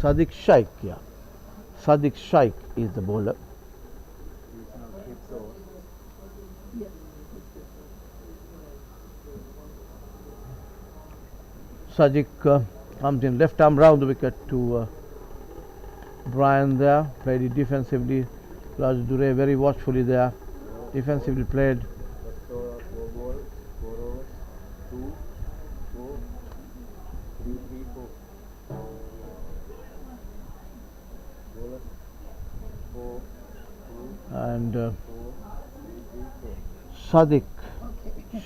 Sadiq Shaikh, yeah. Sadiq Shaikh is the bowler. Sadiq comes in left arm round the wicket to Brian there. Played it defensively. Raj Dure very watchfully there. Defensively played. And Sadiq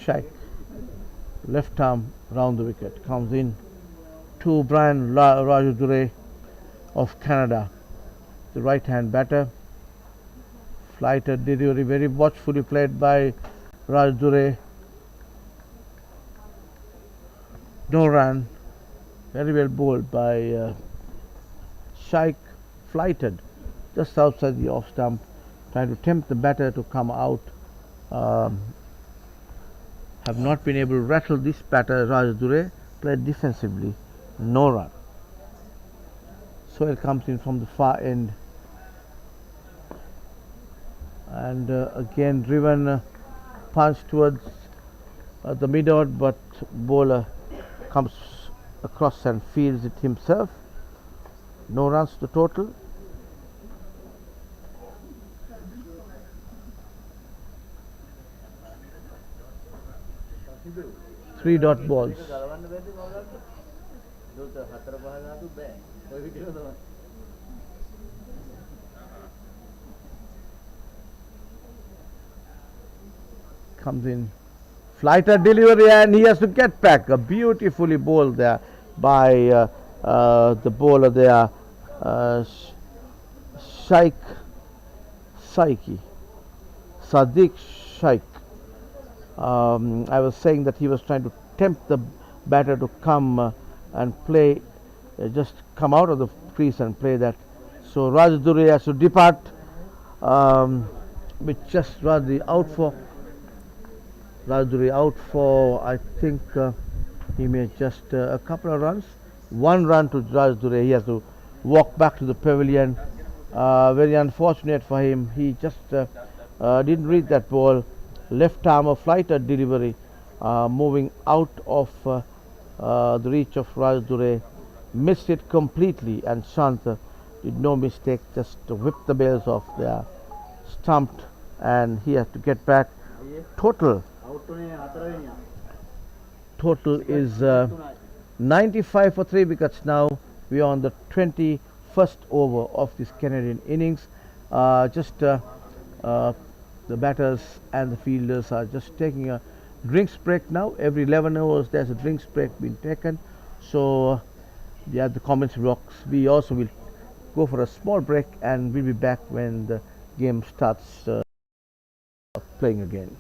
Shaikh, left arm round the wicket, comes in to Brian Rajadure of Canada, the right hand batter. Flighted delivery, very watchfully played by Rajadure. No run, very well bowled by Shaikh. Flighted just outside the off stump, trying to tempt the batter to come out. Have not been able to rattle this batter. Rajadure played defensively, no run. So it comes in from the far end, and again driven punch towards the mid-odd, but bowler comes across and fields it himself. No runs to total. Three dot balls. Comes in Flighter delivery, and he has to get back. A beautifully bowled there by the bowler there, Shaikh Saiki, Sadiq Shaikh. I was saying that he was trying to tempt the batter to come and play, just come out of the crease and play that. So Raj Dure has to depart, with just Raj out for. Rajaduri out for, I think he made just a couple of runs. One run to Rajaduri. He has to walk back to the pavilion. Very unfortunate for him. He just didn't read that ball. Left arm of flighter delivery, moving out of the reach of Rajaduri. Missed it completely, and Shant did no mistake. Just whipped the bails off there, stumped, and he has to get back. Total is 95 for 3 wickets. Now we are on the 21st over of this Canadian innings. The batters and the fielders are just taking a drinks break now. Every 11 hours there's a drinks break being taken. So yeah, the comments blocks. We also will go for a small break, and we'll be back when the game starts playing again.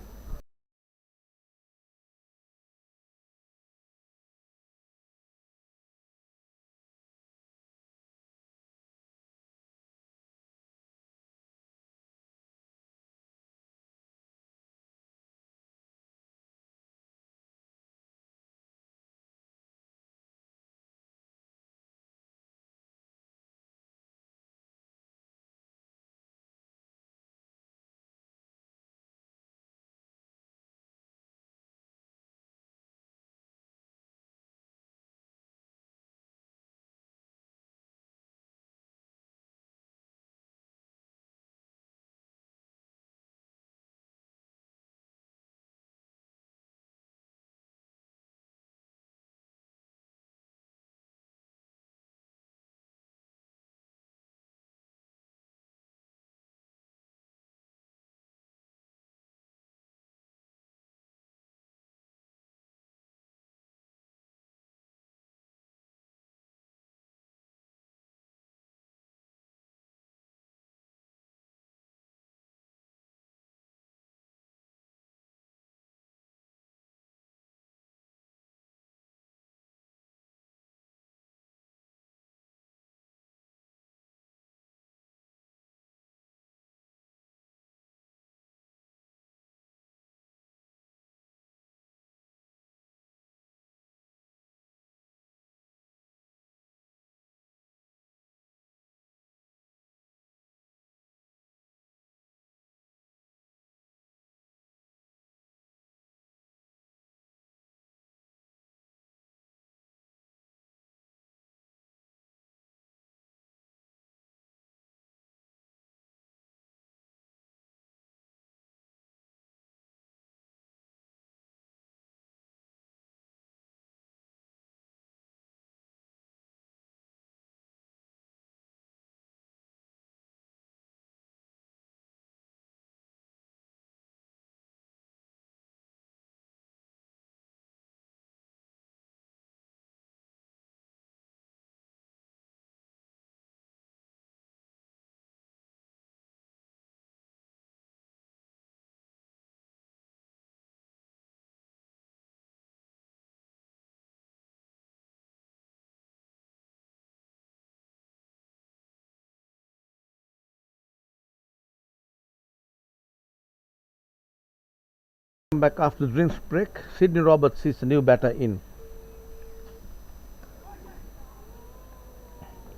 Back after the drinks break. Sydney Roberts is the new batter in,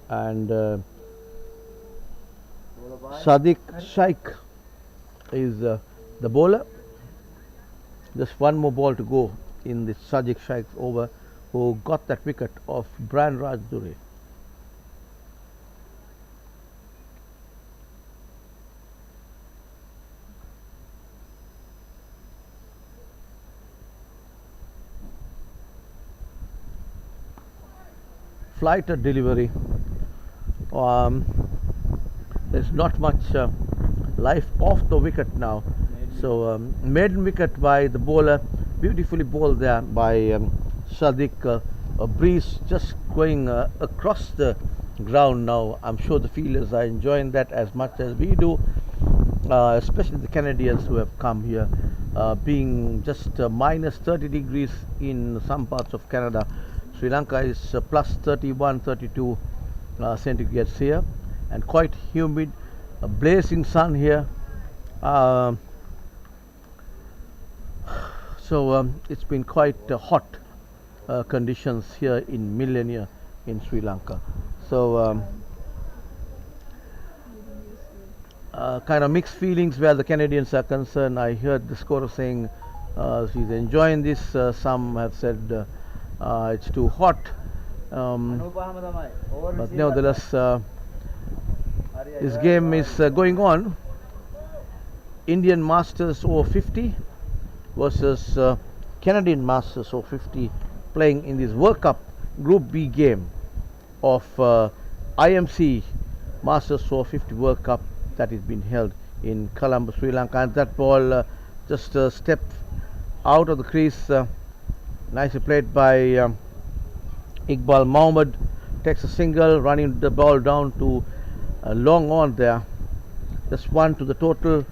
and Sadiq Shaikh is the bowler. Just one more ball to go in the Sadiq Shaikh over, who got that wicket of Brian Rajaduri. Flighter delivery. There's not much life off the wicket now. So maiden wicket by the bowler beautifully bowled there by Sadiq. A breeze just going across the ground now. I'm sure the fielders are enjoying that as much as we do, especially the Canadians who have come here, being just minus 30 degrees in some parts of Canada. Sri Lanka is plus 31, 32 centigrades here, and quite humid, a blazing sun here. So it's been quite hot conditions here in Millenia in Sri Lanka. So kind of mixed feelings where the Canadians are concerned. I heard the scorer saying she's enjoying this. Some have said it's too hot. But nevertheless, this game is going on. Indian Masters Over-50 versus Canadian Masters Over-50 playing in this World Cup Group B game of IMC Masters Over-50 World Cup that is being held in Colombo, Sri Lanka. And that ball just stepped out of the crease, nicely played by Iqbal Mohammed. Takes a single, running the ball down to long on there. Just one to the total.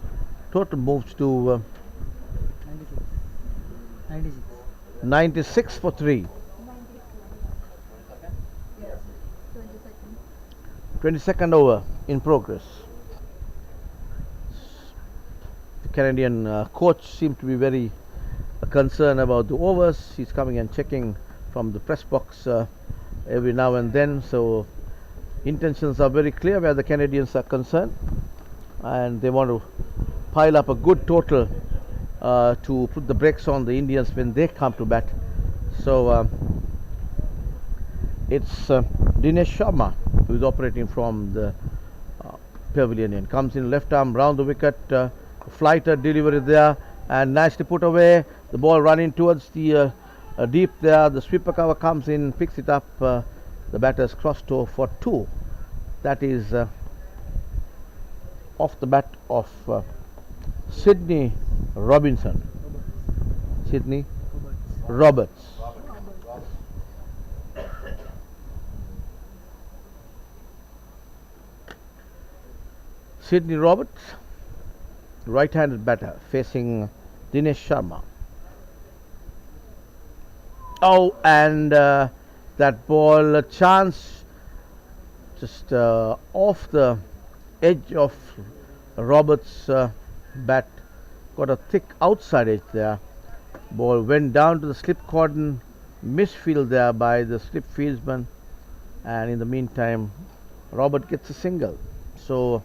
Total moves to 96 for 3. 22nd over in progress. The Canadian coach seemed to be very concerned about the overs. He's coming and checking from the press box every now and then. So intentions are very clear where the Canadians are concerned, and they want to pile up a good total to put the brakes on the Indians when they come to bat. So it's Dinesh Sharma who is operating from the pavilion and comes in left arm round the wicket. Flighter delivery there and nicely put away. The ball running towards the deep there. The sweeper cover comes in, picks it up. The batter's crossed over for 2. That is off the bat of Sydney Robinson. Sydney Roberts. Sydney Roberts, right-handed batter, facing Dinesh Sharma. Oh, and that ball, a chance just off the edge of Roberts' bat, got a thick outside edge there. Ball went down to the slip cordon, misfield there by the slip fieldsman, and in the meantime, Robert gets a single. So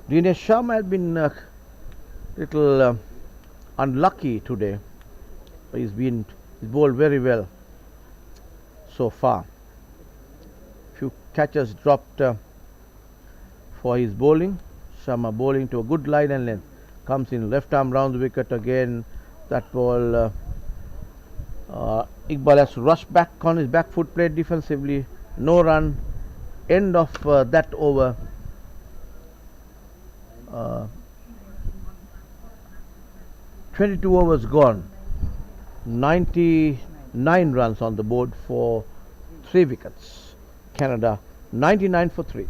Dinesh Sharma had been a little unlucky today. He's bowled very well so far. Few catches dropped for his bowling. Sharma bowling to a good line and length. Comes in left arm round the wicket again. That ball, Iqbal has to rush back on his back foot, played defensively. No run. End of that over. 22 overs gone. 99 runs on the board for 3 wickets. Canada 99 for 3.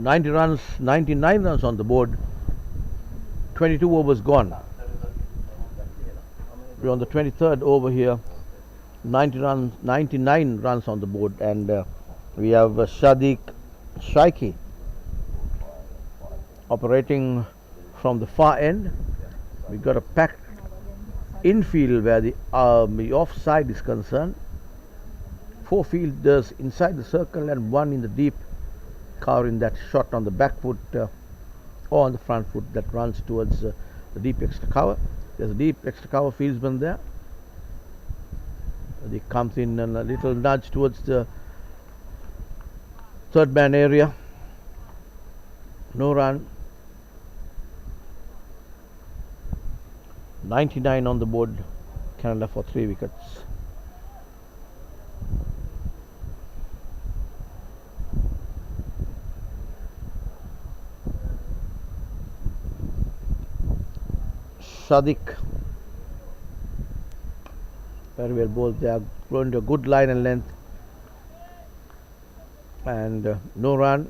runs, 99 runs on the board, 22 overs gone. We're on the 23rd over here, 99 runs on the board, and we have Sadiq Shaikhi operating from the far end. We've got a packed infield where the offside is concerned. 4 fielders inside the circle and 1 in the deep, covering that shot on the back foot or on the front foot that runs towards the deep extra cover. There's a deep extra cover fieldsman there. He comes in and a little nudge towards the third man area. No run. 99 on the board. Canada for 3 wickets. Sadiq, very well bowled. They are going to a good line and length, and no run.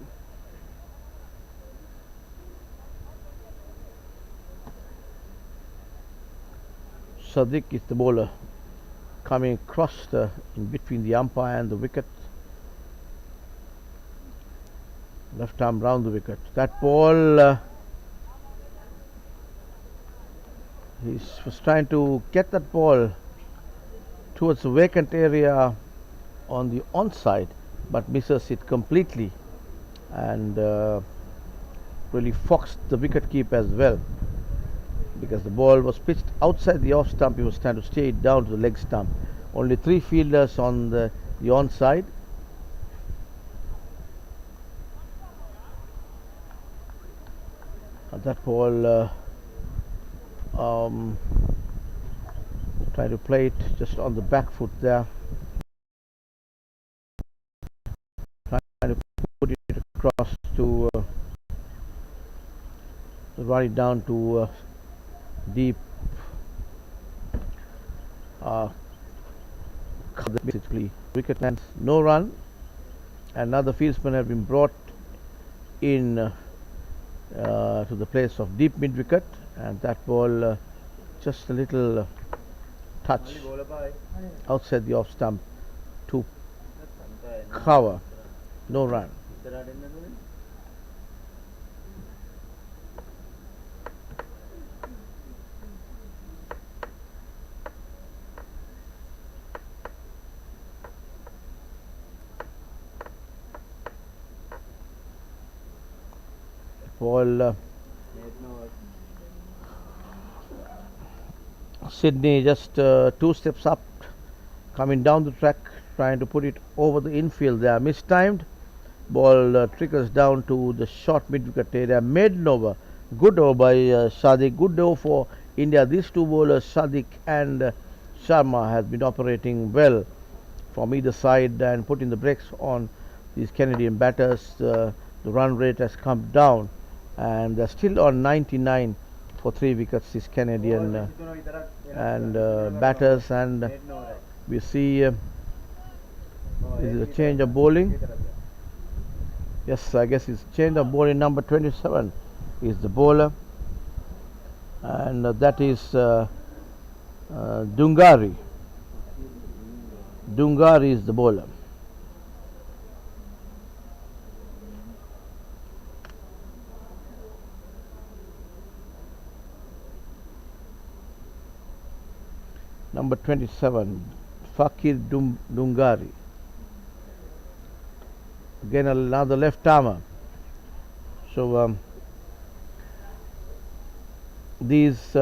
Sadiq is the bowler, coming across in between the umpire and the wicket. Left arm round the wicket. That ball, he was trying to get that ball towards the vacant area on the onside, but misses it completely, and really foxed the wicket keeper as well, because the ball was pitched outside the off stump. He was trying to stay it down to the leg stump. Only 3 fielders on the onside. That ball, try to play it just on the back foot there, trying to put it across to run it down to deep, basically wicket lands. No run. Another fieldsman has been brought in to the place of deep mid wicket, and that ball just a little touch outside the off stump to cover. No run. Ball, Sydney just 2 steps up, coming down the track, trying to put it over the infield there. Mistimed. Ball trickles down to the short mid-wicket area. Maiden over. Good over by Sadiq. Good over for India. These 2 bowlers, Sadiq and Sharma, has been operating well from either side and putting the brakes on these Canadian batters. The run rate has come down, and they're still on 99 for 3 wickets, this Canadian batters. And we see this is a change of bowling. Yes, I guess it's change of bowling. Number 27 is the bowler, and that is Dungari. Dungari is the bowler. Number 27, Fakir Dungari. Again another left armer. So these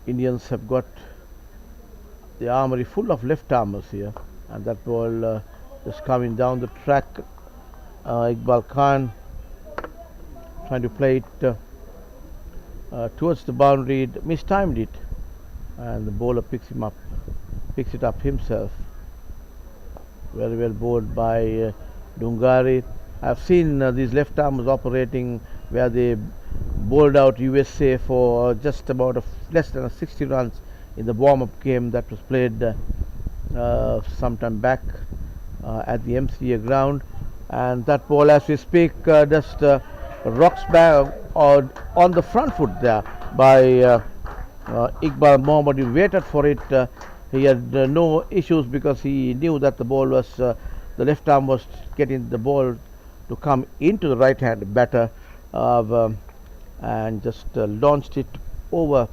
Indians have got the armory full of left armers here, and that ball just coming down the track. Iqbal Khan trying to play it towards the boundary, mistimed it, and the bowler picks it up himself. Very well bowled by Dungari. I've seen these left armers operating where they bowled out USA for just about less than 60 runs in the warm-up game that was played some time back at the IMC ground. And that ball, as we speak, just rocks back on the front foot there by Iqbal Mohammed. He waited for it. He had no issues because he knew that the ball was, the left arm was getting the ball to come into the right hand batter, and just launched it over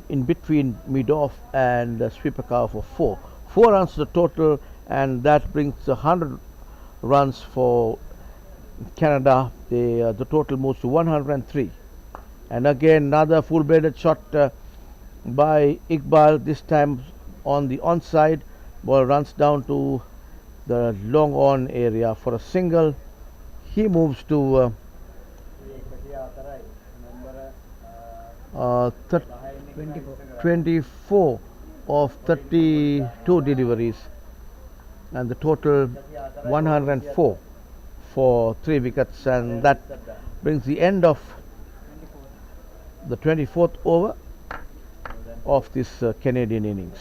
in between mid-off and sweeper cover for 4 runs the total, and that brings 100 runs for Canada. The total moves to 103. And again, another full-bladed shot by Iqbal, this time on the onside. Ball runs down to the long on area for a single. He moves to 24 of 32 deliveries, and the total 104 for 3 wickets, and that brings the end of the 24th over of this Canadian innings.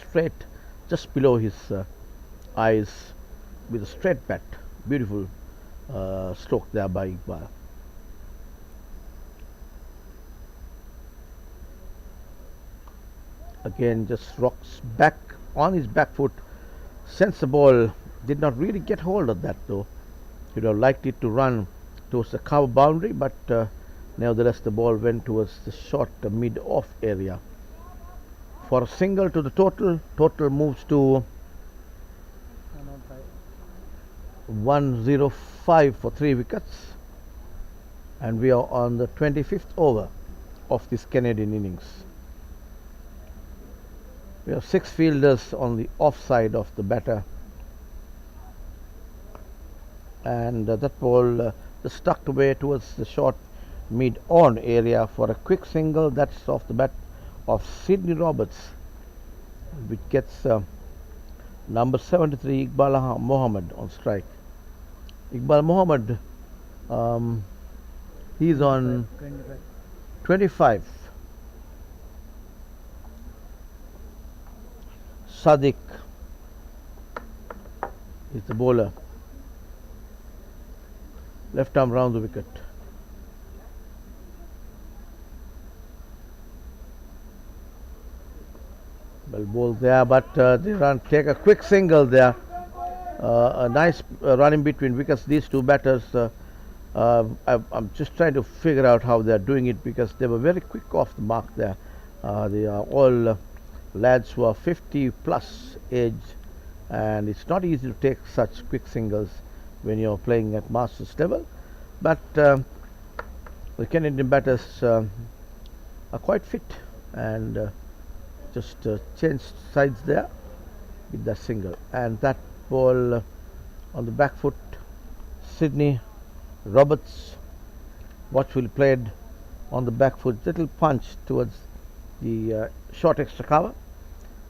Straight just below his eyes with a straight bat. Beautiful stroke there by Iqbal. Again, just rocks back on his back foot, sends the ball. Did not really get hold of that though. He would have liked it to run towards the cover boundary, but nevertheless the ball went towards the short mid-off area. For a single to the total moves to 105 for 3 wickets, and we are on the 25th over of this Canadian innings. We have 6 fielders on the offside of the batter, and that ball just tucked away towards the short mid-on area for a quick single. That's off the bat of Sydney Roberts, which gets number 73 Iqbal Mohammed on strike. Iqbal Mohammed, he's on 25. Sadiq is the bowler. Left arm round the wicket. Well bowled there, but they take a quick single there. A nice run in between wickets. These two batters, I'm just trying to figure out how they're doing it, because they were very quick off the mark there. They are all lads who are 50 plus age, and it's not easy to take such quick singles when you're playing at Masters level. But the Canadian batters are quite fit, and just changed sides there with that single, and that ball on the back foot. Sydney Roberts watchfully played on the back foot, little punch towards the short extra cover.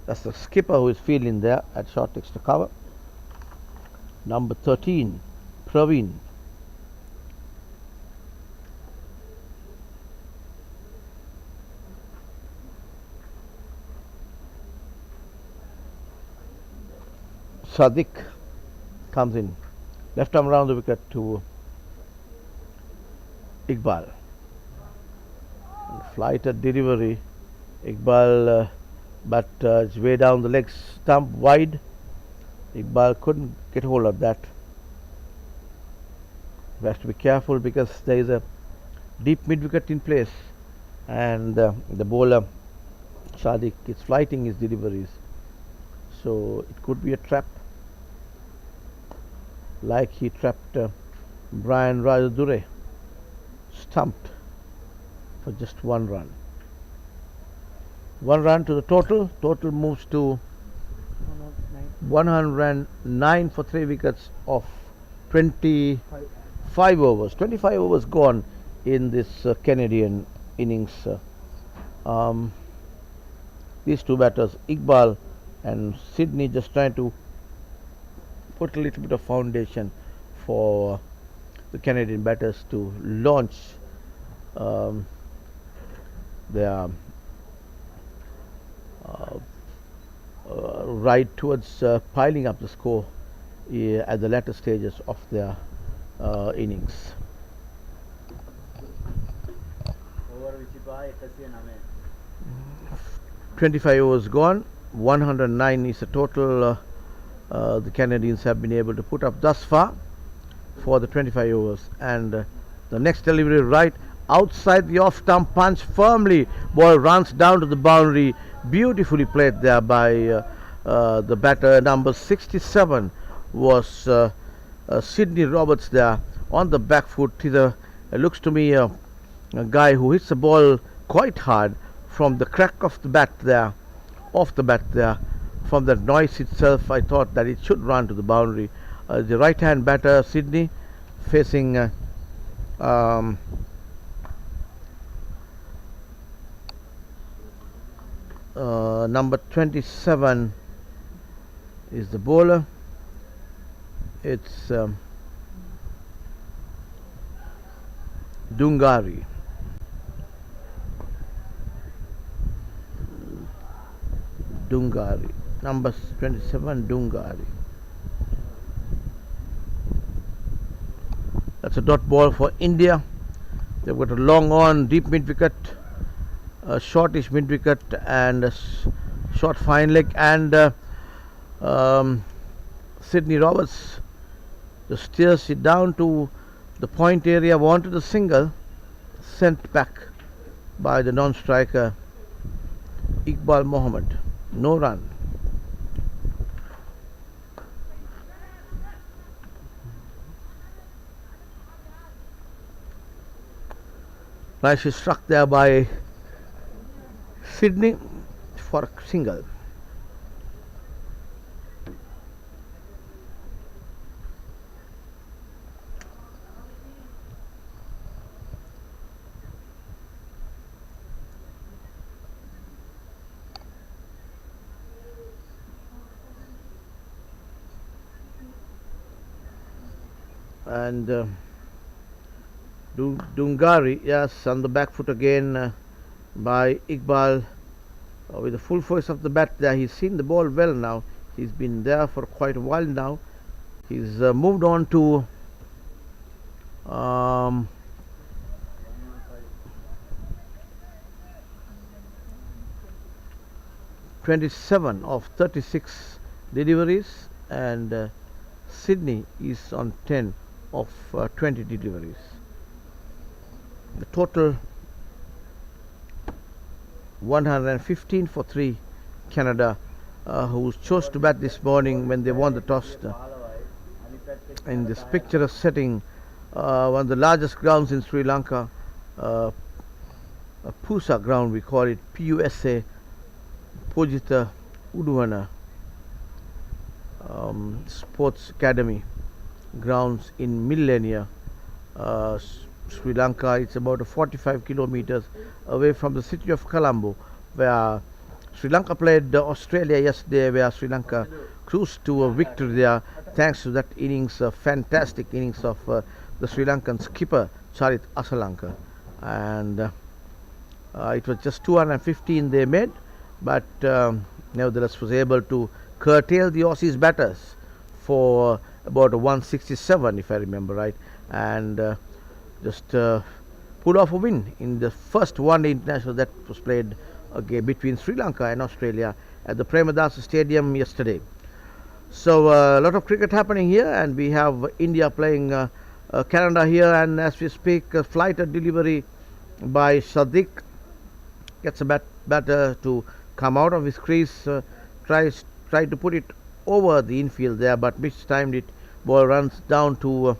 That's the skipper who is fielding there at short extra cover. Number 13, Praveen. Sadiq comes in, left arm around the wicket to Iqbal. Flighted delivery, Iqbal, but it's way down the leg stump wide. Iqbal couldn't get hold of that. We have to be careful because there is a deep mid wicket in place, and the bowler Sadiq is flighting his deliveries, so it could be a trap, like he trapped Brian Rajadure, stumped for just 1 run. 1 run to the total. Total moves to 109 for 3 wickets of 25 overs. 25 overs gone in this Canadian innings. These two batters, Iqbal and Sydney, just trying to put a little bit of foundation for the Canadian batters to launch their ride towards piling up the score at the latter stages of their innings. 25 overs gone, 109 is the total the Canadians have been able to put up thus far for the 25 overs. And the next delivery right outside the off stump punch firmly, ball runs down to the boundary, beautifully played there by the batter number 67 was Sydney Roberts there on the back foot. He's looks to me a guy who hits the ball quite hard from the crack of the bat there, off the bat there. From the noise itself, I thought that it should run to the boundary. The right hand batter Sydney facing number 27 is the bowler. It's Dungari. Number 27, Dungari. That's a dot ball for India. They've got a long on, deep mid wicket, a shortish mid wicket, and a short fine leg. And Sydney Roberts just steers it down to the point area, wanted a single, sent back by the non-striker Iqbal Mohammed. No run. Nicely struck there by Sydney for a single. And Dungari, yes, on the back foot again by Iqbal with the full force of the bat there. He's seen the ball well now. He's been there for quite a while now. He's moved on to 27 of 36 deliveries, and Sydney is on 10 of 20 deliveries. The total 115 for 3 Canada, who chose to bat this morning when they won the toss in this picturesque setting, one of the largest grounds in Sri Lanka, a PUSA ground, we call it, PUSA, Pojita Uduvana Sports Academy grounds in Millennia, Sri Lanka. It's about 45 kilometers away from the city of Colombo, where Sri Lanka played Australia yesterday, where Sri Lanka cruised to a victory there thanks to that innings, a fantastic innings of the Sri Lankan skipper Charit Asalanka. And it was just 215 they made, but nevertheless was able to curtail the Aussies batters for about 167, if I remember right, and just pulled off a win in the first one-day international that was played between Sri Lanka and Australia at the Premadasa Stadium yesterday. So a lot of cricket happening here, and we have India playing Canada here, and as we speak, a flighted delivery by Sadiq gets a batter to come out of his crease, tried to put it over the infield there, but mistimed it. Ball runs down to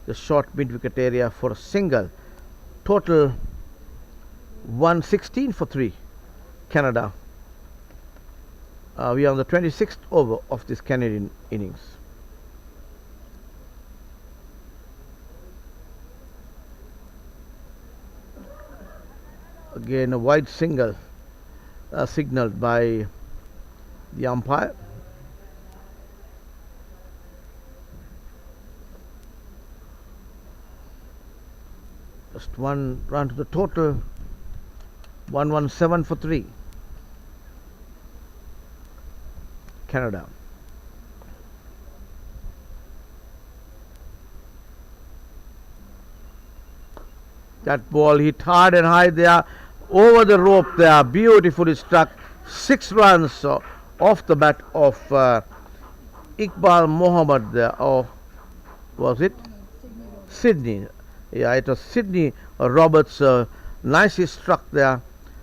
the short mid-wicket area for a single. Total 116 for 3 Canada. We are on the 26th over of this Canadian innings. Again, a wide single signaled by the umpire. Just one run to the total. 117 for 3. Canada. That ball hit hard and high there, over the rope there, beautifully struck. 6 runs off the bat of Iqbal Mohammed there, or was it? Sydney. Yeah, it was Sydney Roberts, nicely struck there.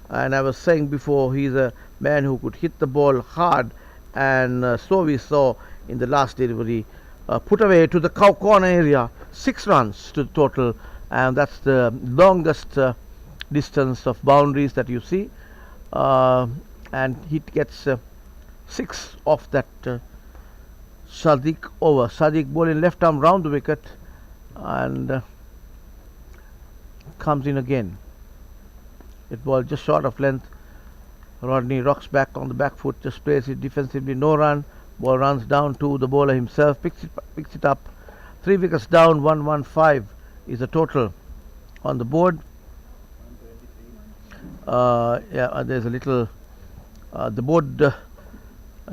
And I was saying before, he's a man who could hit the ball hard, and so we saw in the last delivery, put away to the cow corner area. 6 runs to the total, and that's the longest distance of boundaries that you see, and he gets 6 off that Sadiq over. Sadiq bowling left arm round the wicket, and comes in again. It ball just short of length. Rodney rocks back on the back foot, just plays it defensively, no run. Ball runs down to the bowler himself, picks it up. 3 wickets down, 115 is the total on the board. There's a little, the board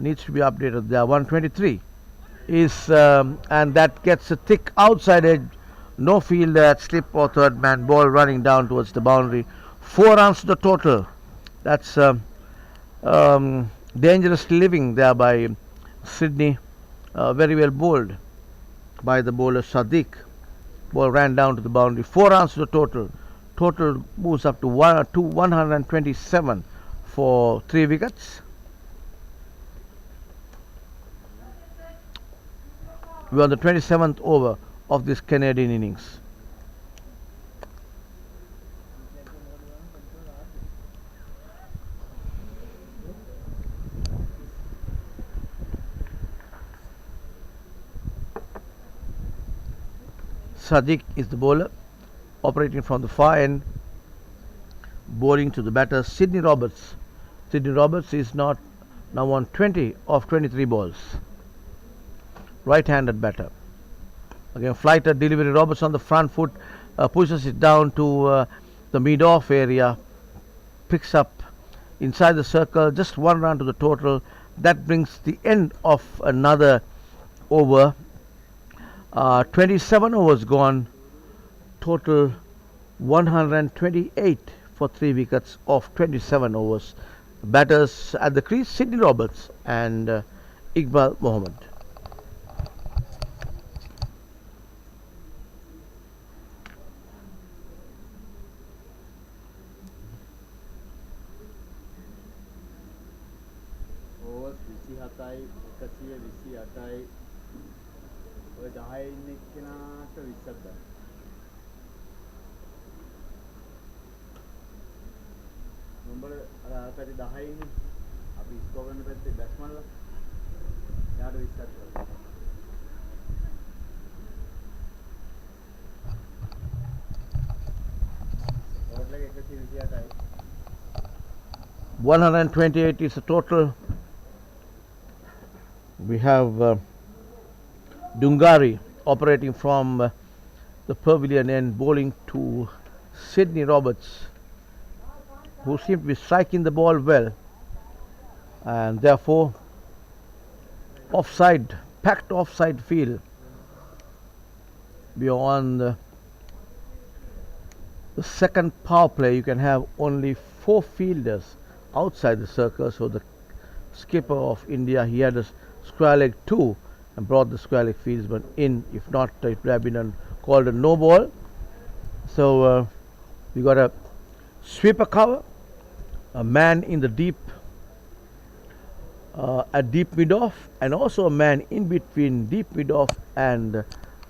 needs to be updated there. 123 is, and that gets a thick outside edge, no field at slip or third man, ball running down towards the boundary. 4 runs to the total. That's dangerous living there by Sydney, very well bowled by the bowler Sadiq. Ball ran down to the boundary. 4 runs to the total. Total moves up to 127 for 3 wickets. We are on the 27th over of this Canadian innings. Sadiq is the bowler, operating from the far end, bowling to the batter Sydney Roberts. Sydney Roberts is now on 20 of 23 balls. Right-handed batter. Again, flighted delivery. Roberts on the front foot, pushes it down to the mid-off area, picks up inside the circle, just 1 run to the total. That brings the end of another over. 27 overs gone, total 128 for 3 wickets of 27 overs. Batters at the crease, Sydney Roberts and Iqbal Mohammed. Overs 27යි 128යි ඔය 10 ඉන්න එක්කෙනාට 20ක් ගන්න. Number අර පැත්තේ 10 ඉන්නේ. අපි score කරන පැත්තේ බැට්ස්මන්ලා. යාට 20ක් ගන්න. ඕට් එක 128යි. 128 is the total. We have Dungari operating from the pavilion end, bowling to Sydney Roberts, who seemed to be striking the ball well, and therefore offside, packed offside field. Beyond the second power play, you can have only 4 fielders outside the circle. So the skipper of India, he had a square leg 2 and brought the square leg fieldsman in. If not, it would have been called a no ball. So we got a sweeper cover, a man in the deep, at deep mid off, and also a man in between deep mid off and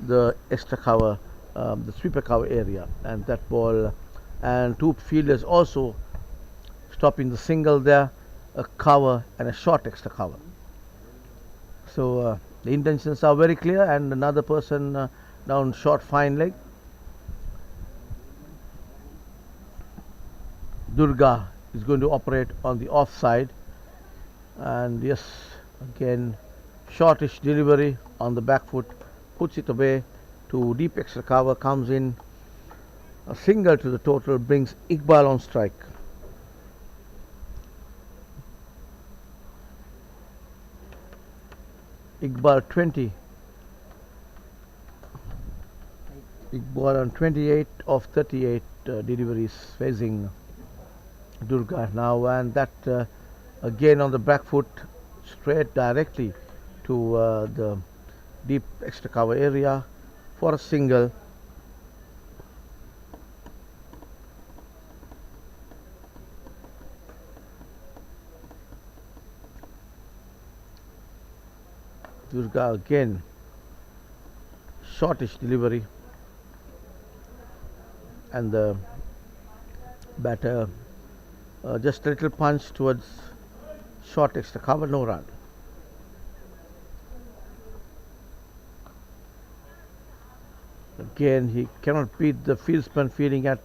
the extra cover, the sweeper cover area. And that ball, and 2 fielders also stopping the single there, a cover and a short extra cover. So the intentions are very clear, and another person down short fine leg. Durga is going to operate on the offside, and yes, again shortish delivery on the back foot, puts it away to deep extra cover, comes in a single to the total, brings Iqbal on strike. Iqbal 20. Iqbal on 28 of 38 deliveries facing Durga now, and that again on the back foot, straight directly to the deep extra cover area for a single. Durga again, shortish delivery, and the batter just a little punch towards short extra cover, no run. Again, he cannot beat the field spin feeling at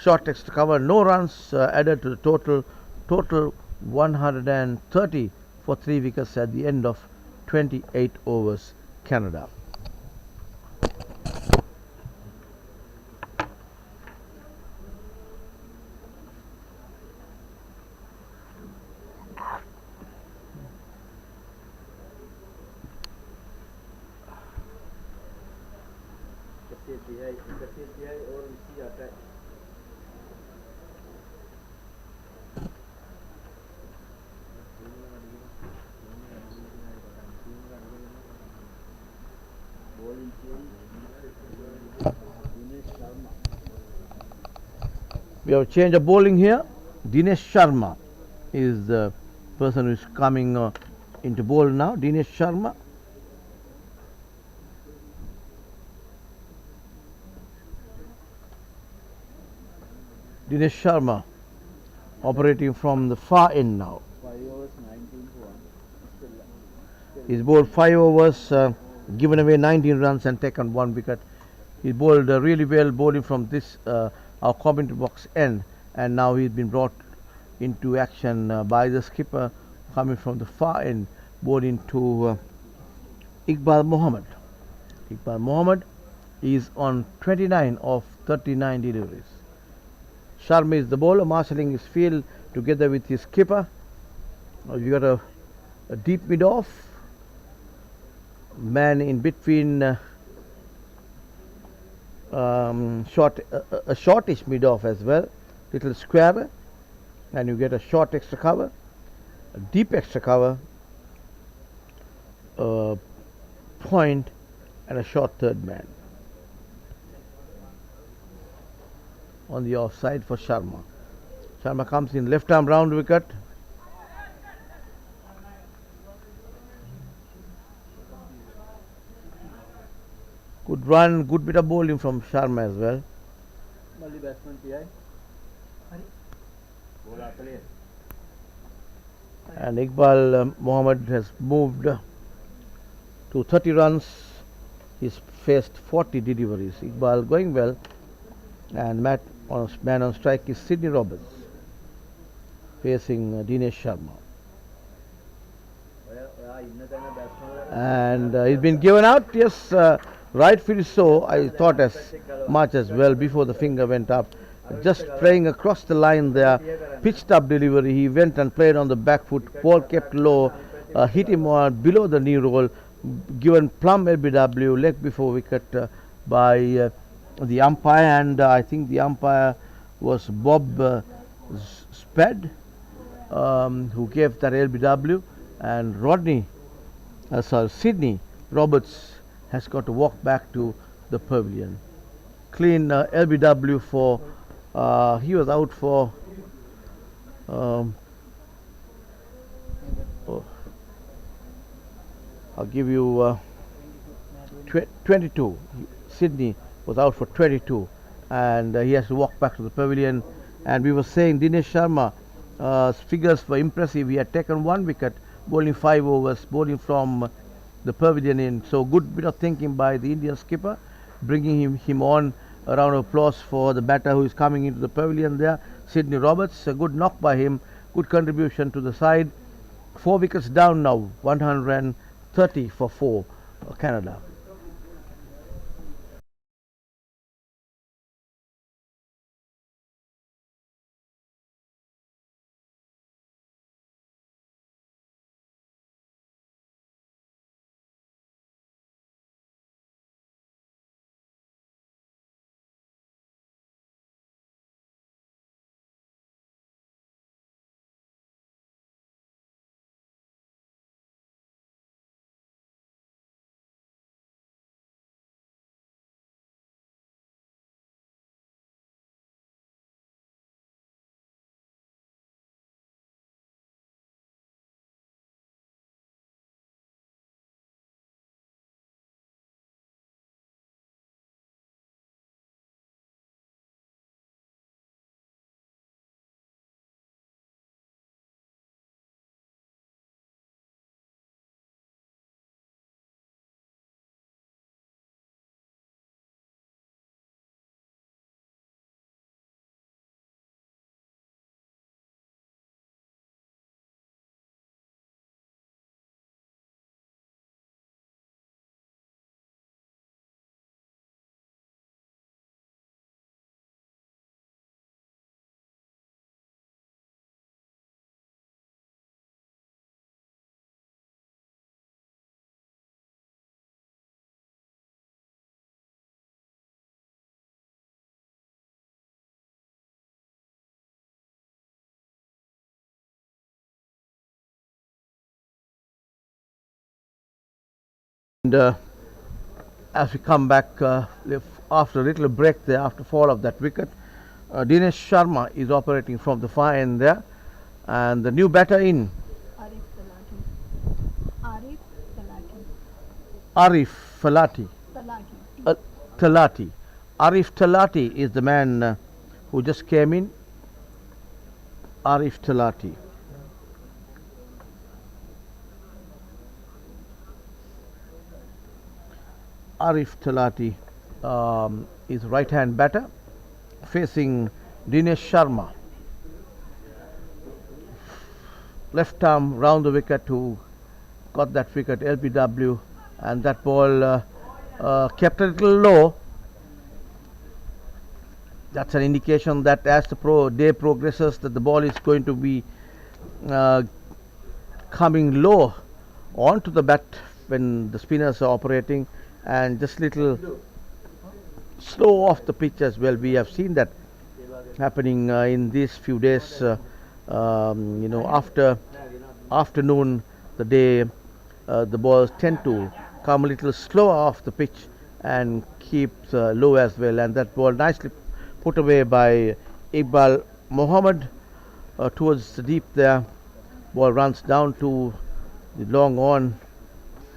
short extra cover, no runs added to the total 130 for 3 wickets at the end of 28 overs, Canada. We have a change of bowling here. Dinesh Sharma is the person who is coming into bowl now. Dinesh Sharma. Dinesh Sharma operating from the far end now. 5 overs, 19 to 1. He's bowled 5 overs, given away 19 runs and taken 1 wicket. He bowled really well, bowling from this our commentary box end, and now he's been brought into action by the skipper coming from the far end, bowling to Iqbal Mohammed. Iqbal Mohammed is on 29 of 39 deliveries. Sharma is the bowler, marshalling his field together with his skipper. You got a deep mid-off, man in between, a shortish mid-off as well, little square, and you get a short extra cover, a deep extra cover, point, and a short third man. On the offside for Sharma. Sharma comes in left arm round wicket. Good run, good bit of bowling from Sharma as well. Mali batsman PI. Bola clear. And Iqbal Mohammed has moved to 30 runs. He's faced 40 deliveries. Iqbal going well, and man on strike is Sydney Roberts facing Dinesh Sharma. And he's been given out, yes, rightfully so. I thought as much as well before the finger went up. Just playing across the line there, pitched up delivery. He went and played on the back foot, ball kept low, hit him below the knee roll, given plumb LBW, leg before wicket by the umpire, and I think the umpire was Bob Spad, who gave that LBW, and Sydney Roberts has got to walk back to the pavilion. Clean LBW for, he was out for, I'll give you 22. Sydney was out for 22, and he has to walk back to the pavilion. And we were saying Dinesh Sharma figures were impressive. He had taken 1 wicket, bowling 5 overs, bowling from the pavilion in. So good bit of thinking by the Indian skipper, bringing him on. A round of applause for the batter who is coming into the pavilion there, Sydney Roberts. A good knock by him, good contribution to the side. 4 wickets down now, 130 for 4, Canada. And as we come back after a little break there, after fall of that wicket, Dinesh Sharma is operating from the far end there, and the new batter in, Arif Talati. Arif Falati. Talati. Talati. Arif Talati is the man who just came in. Arif Talati. Arif Talati is right hand batter facing Dinesh Sharma. Left arm round the wicket, who got that wicket, LBW, and that ball kept a little low. That's an indication that as the day progresses, that the ball is going to be coming low onto the bat when the spinners are operating, and just little slow off the pitch as well. We have seen that happening in these few days. After afternoon, the day, the balls tend to come a little slower off the pitch and keep low as well. And that ball nicely put away by Iqbal Mohammed towards the deep there. Ball runs down to the long on,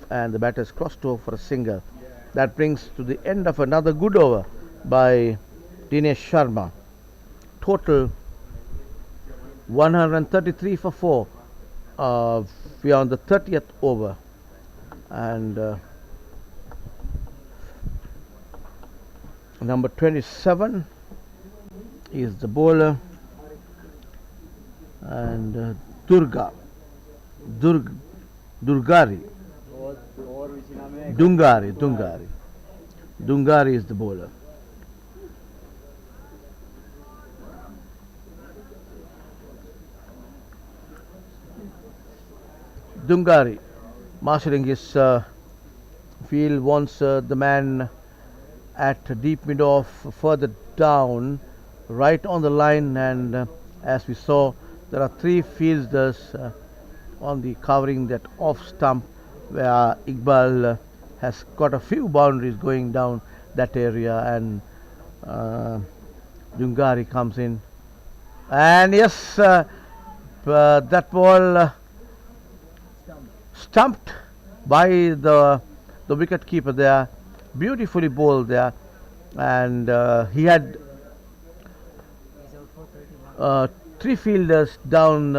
and the batter is crossed over for a single. That brings to the end of another good over by Dinesh Sharma. Total 133 for 4. We are on the 30th over, and number 27 is the bowler, and Durgari. Dungari is the bowler. Dungari marshalling his field, wants the man at deep mid off, further down, right on the line, and as we saw, there are 3 fielders on the covering that off stump, where Iqbal has got a few boundaries going down that area, and Dungari comes in, and yes, that ball stumped by the wicket keeper there, beautifully bowled there, and he had three fielders down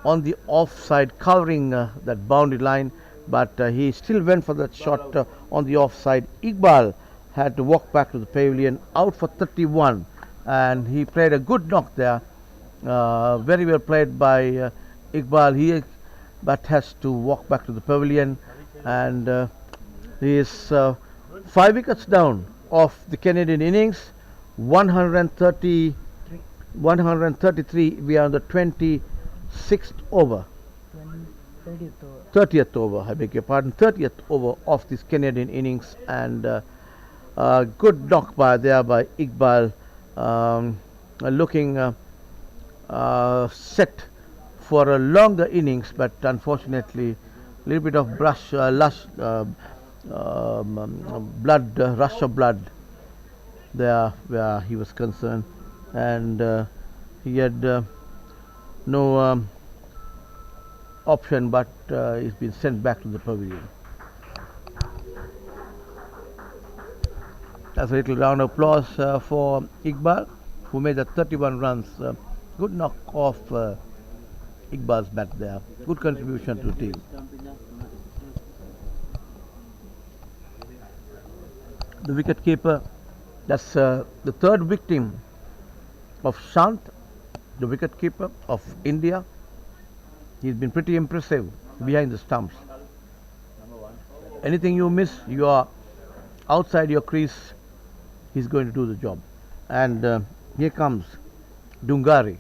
on the offside, covering that boundary line, but he still went for that shot on the offside. Iqbal had to walk back to the pavilion, out for 31, and he played a good knock there. Very well played by Iqbal. He but has to walk back to the pavilion, and he is 5 wickets down of the Canadian innings. 133. We are on the 26th over. 30th over, I beg your pardon, 30th over of this Canadian innings, and good knock by Iqbal, looking set for a longer innings, but unfortunately a little bit of rush of blood there where he was concerned, and he had no option, but he's been sent back to the pavilion. That's a little round of applause for Iqbal, who made the 31 runs. Good knock off Iqbal's bat there. Good contribution to the team. The wicket keeper, that's the third victim of Shant, the wicket keeper of India. He's been pretty impressive behind the stumps. Anything you miss, you are outside your crease, he's going to do the job. And here comes Dungari.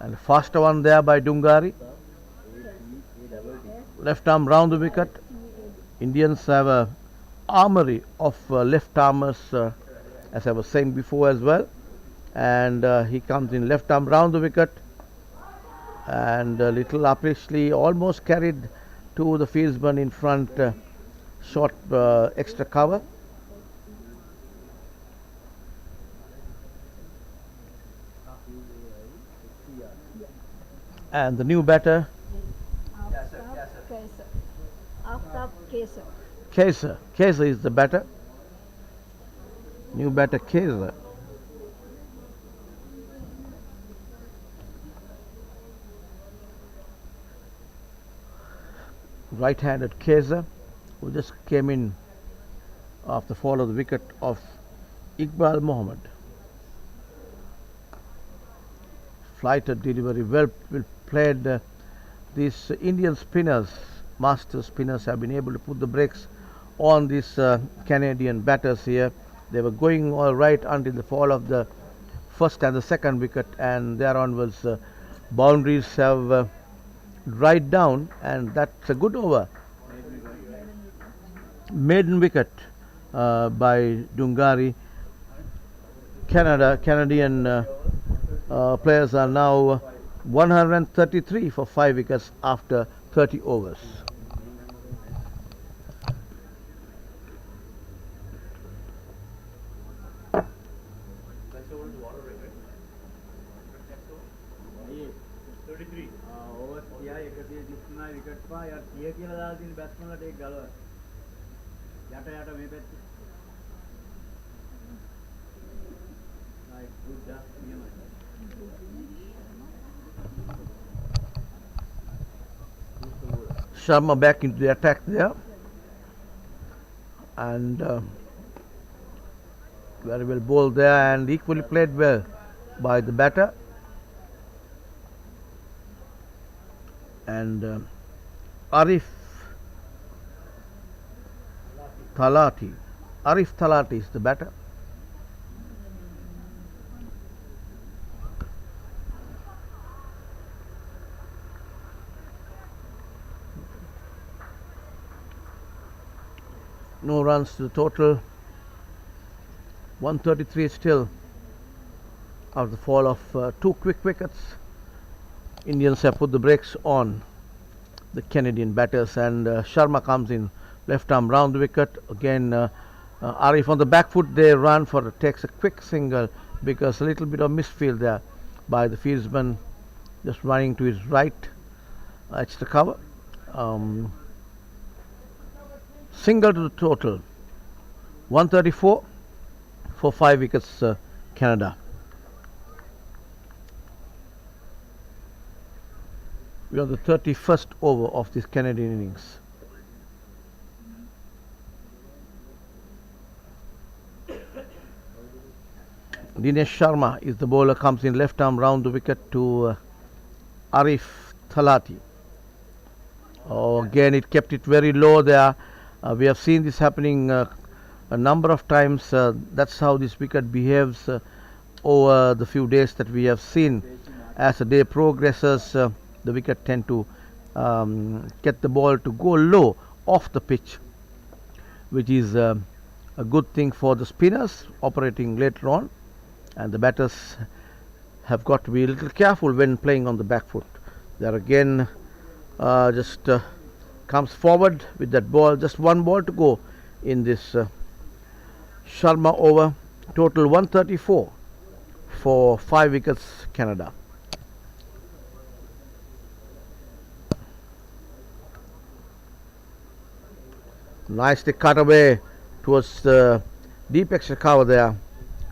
And a faster one there by Dungari. Left arm round the wicket. Indians have a armory of left armers, as I was saying before as well. And he comes in left arm round the wicket. And little upishly, almost carried to the fieldsman in front, short extra cover. And the new batter, Kaser is the batter. New batter Kaser. Right-handed Kaser, who just came in after the fall of the wicket of Iqbal Mohammed. Flighted delivery, well played. These Indian spinners, master spinners, have been able to put the brakes on these Canadian batters here. They were going all right until the fall of the first and the second wicket, and there onwards boundaries have dried down, and that's a good over. Maiden wicket by Dungari. Canadian players are now 133 for 5 wickets after 30 overs. Sharma back into the attack there, and very well bowled there, and equally played well by the batter. And Arif Thalati is the batter. No runs to the total. 133 still after the fall of 2 quick wickets. Indians have put the brakes on the Canadian batters, and Sharma comes in left arm round the wicket. Again Arif on the back foot, they run for takes a quick single because a little bit of misfield there by the fieldsman, just running to his right, extra cover. Single to the total, 134 for 5 wickets, Canada. We are the 31st over of this Canadian innings. Dinesh Sharma is the bowler, comes in left arm round the wicket to Arif Thalati. Oh, again it kept it very low there. We have seen this happening a number of times. That's how this wicket behaves over the few days that we have seen. As the day progresses, the wicket tend to get the ball to go low off the pitch, which is a good thing for the spinners operating later on, and the batters have got to be a little careful when playing on the back foot. There again just comes forward with that ball. Just one ball to go in this Sharma over. Total 134 for 5 wickets Canada. Nicely cut away towards the deep extra cover there.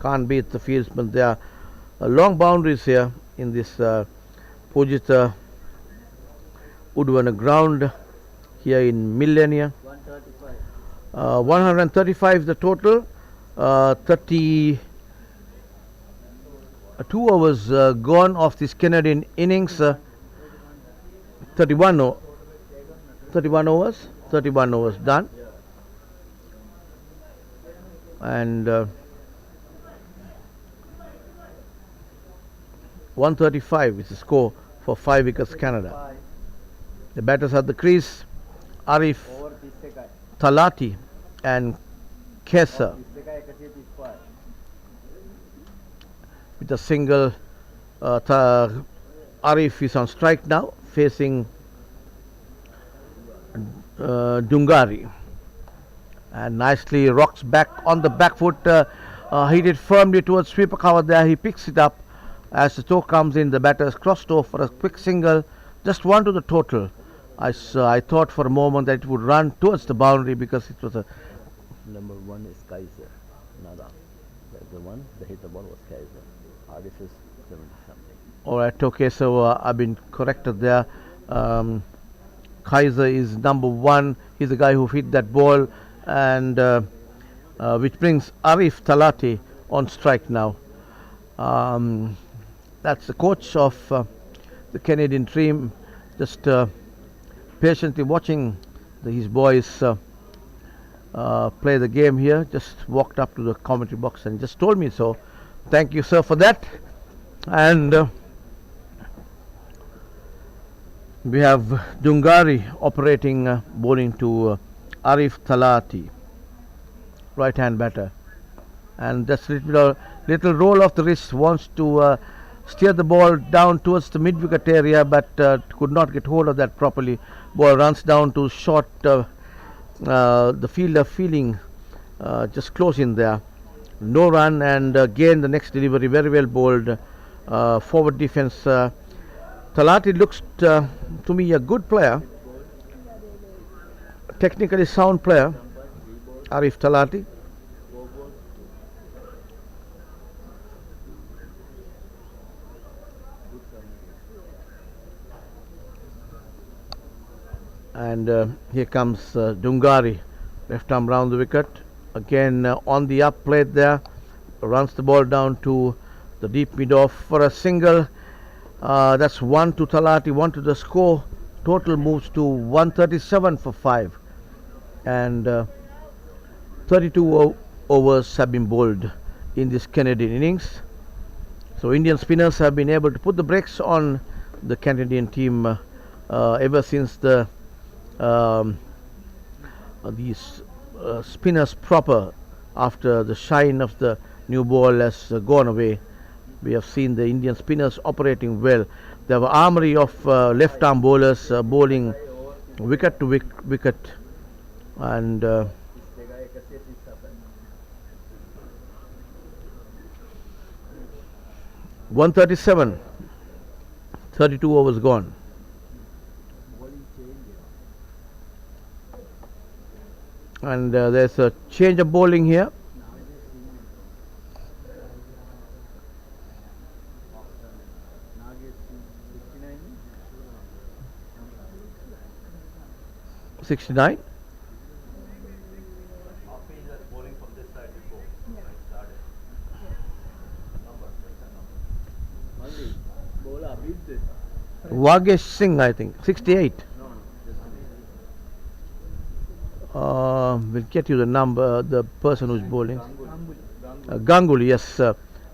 Can't beat the fieldsman there. Long boundaries here in this Pujita Udvana ground here in Millenia. 135. 135 the total. 32 overs gone of this Canadian innings. 31 overs. 31 overs done. And 135 is the score for 5 wickets Canada. The batters at the crease, Arif Thalati and Kesa with a single. Arif is on strike now, facing Dungari, and nicely rocks back on the back foot. Hit it firmly towards sweeper cover there. He picks it up as the toe comes in. The batters crossed over for a quick single, just one to the total. I thought for a moment that it would run towards the boundary because it was a Number 1 is Kaiser. Nada. The one that hit the ball was Kaiser. Arif is 70 something. Alright, okay, so I've been corrected there. Kaiser is number 1. He's the guy who hit that ball, and which brings Arif Thalati on strike now. That's the coach of the Canadian team, just patiently watching his boys play the game here. Just walked up to the commentary box and just told me so. Thank you, sir, for that. And we have Dungari operating, bowling to Arif Thalati, right hand batter, and just little roll of the wrist, wants to steer the ball down towards the mid wicket area, but could not get hold of that properly. Ball runs down to short. The fielder feeling just close in there, no run, and again the next delivery very well bowled. Forward defense. Thalati looks to me a good player, technically sound player, Arif Thalati. And here comes Dungari, left arm round the wicket. Again on the up plate there, runs the ball down to the deep mid off for a single. That's 1 to Thalati, 1 to the score. Total moves to 137 for 5, and 32 overs have been bowled in this Canadian innings. So Indian spinners have been able to put the brakes on the Canadian team ever since these spinners proper, after the shine of the new ball has gone away. We have seen the Indian spinners operating well. There were armory of left arm bowlers bowling wicket to wicket, and 137, 32 overs gone. And there's a change of bowling here. 69. Hafiz was bowling from this side before. When it started. Number, what's that number? Maldi, bowler Hafiz this. Vagesh Singh, I think, 68. No, just We'll get you the number, the person who's bowling. Ganguly. Ganguly, yes.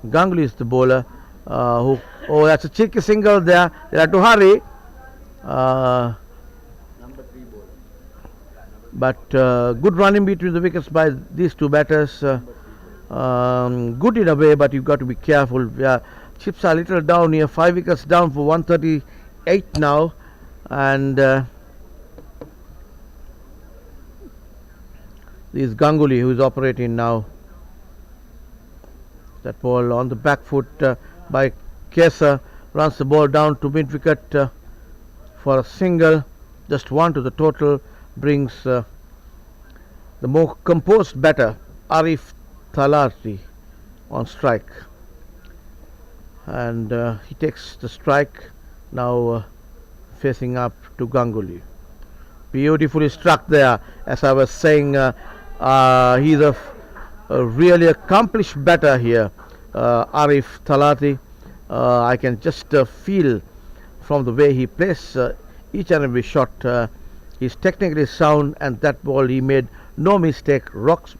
Ganguly is the bowler. Oh, that's a cheeky single there. They have to hurry. Number 3 bowler. But good running between the wickets by these two batters. Good in a way, but you've got to be careful. Yeah, chips are a little down here. 5 wickets down for 138 now. And this is Ganguly who is operating now. That ball on the back foot by Kesa, runs the ball down to mid wicket for a single, just one to the total, brings the more composed batter Arif Thalati on strike, and he takes the strike now, facing up to Ganguly. Beautifully struck there, as I was saying. He's a really accomplished batter here, Arif Thalati. I can just feel from the way he plays each and every shot. He's technically sound, and that ball he made no mistake. Rocked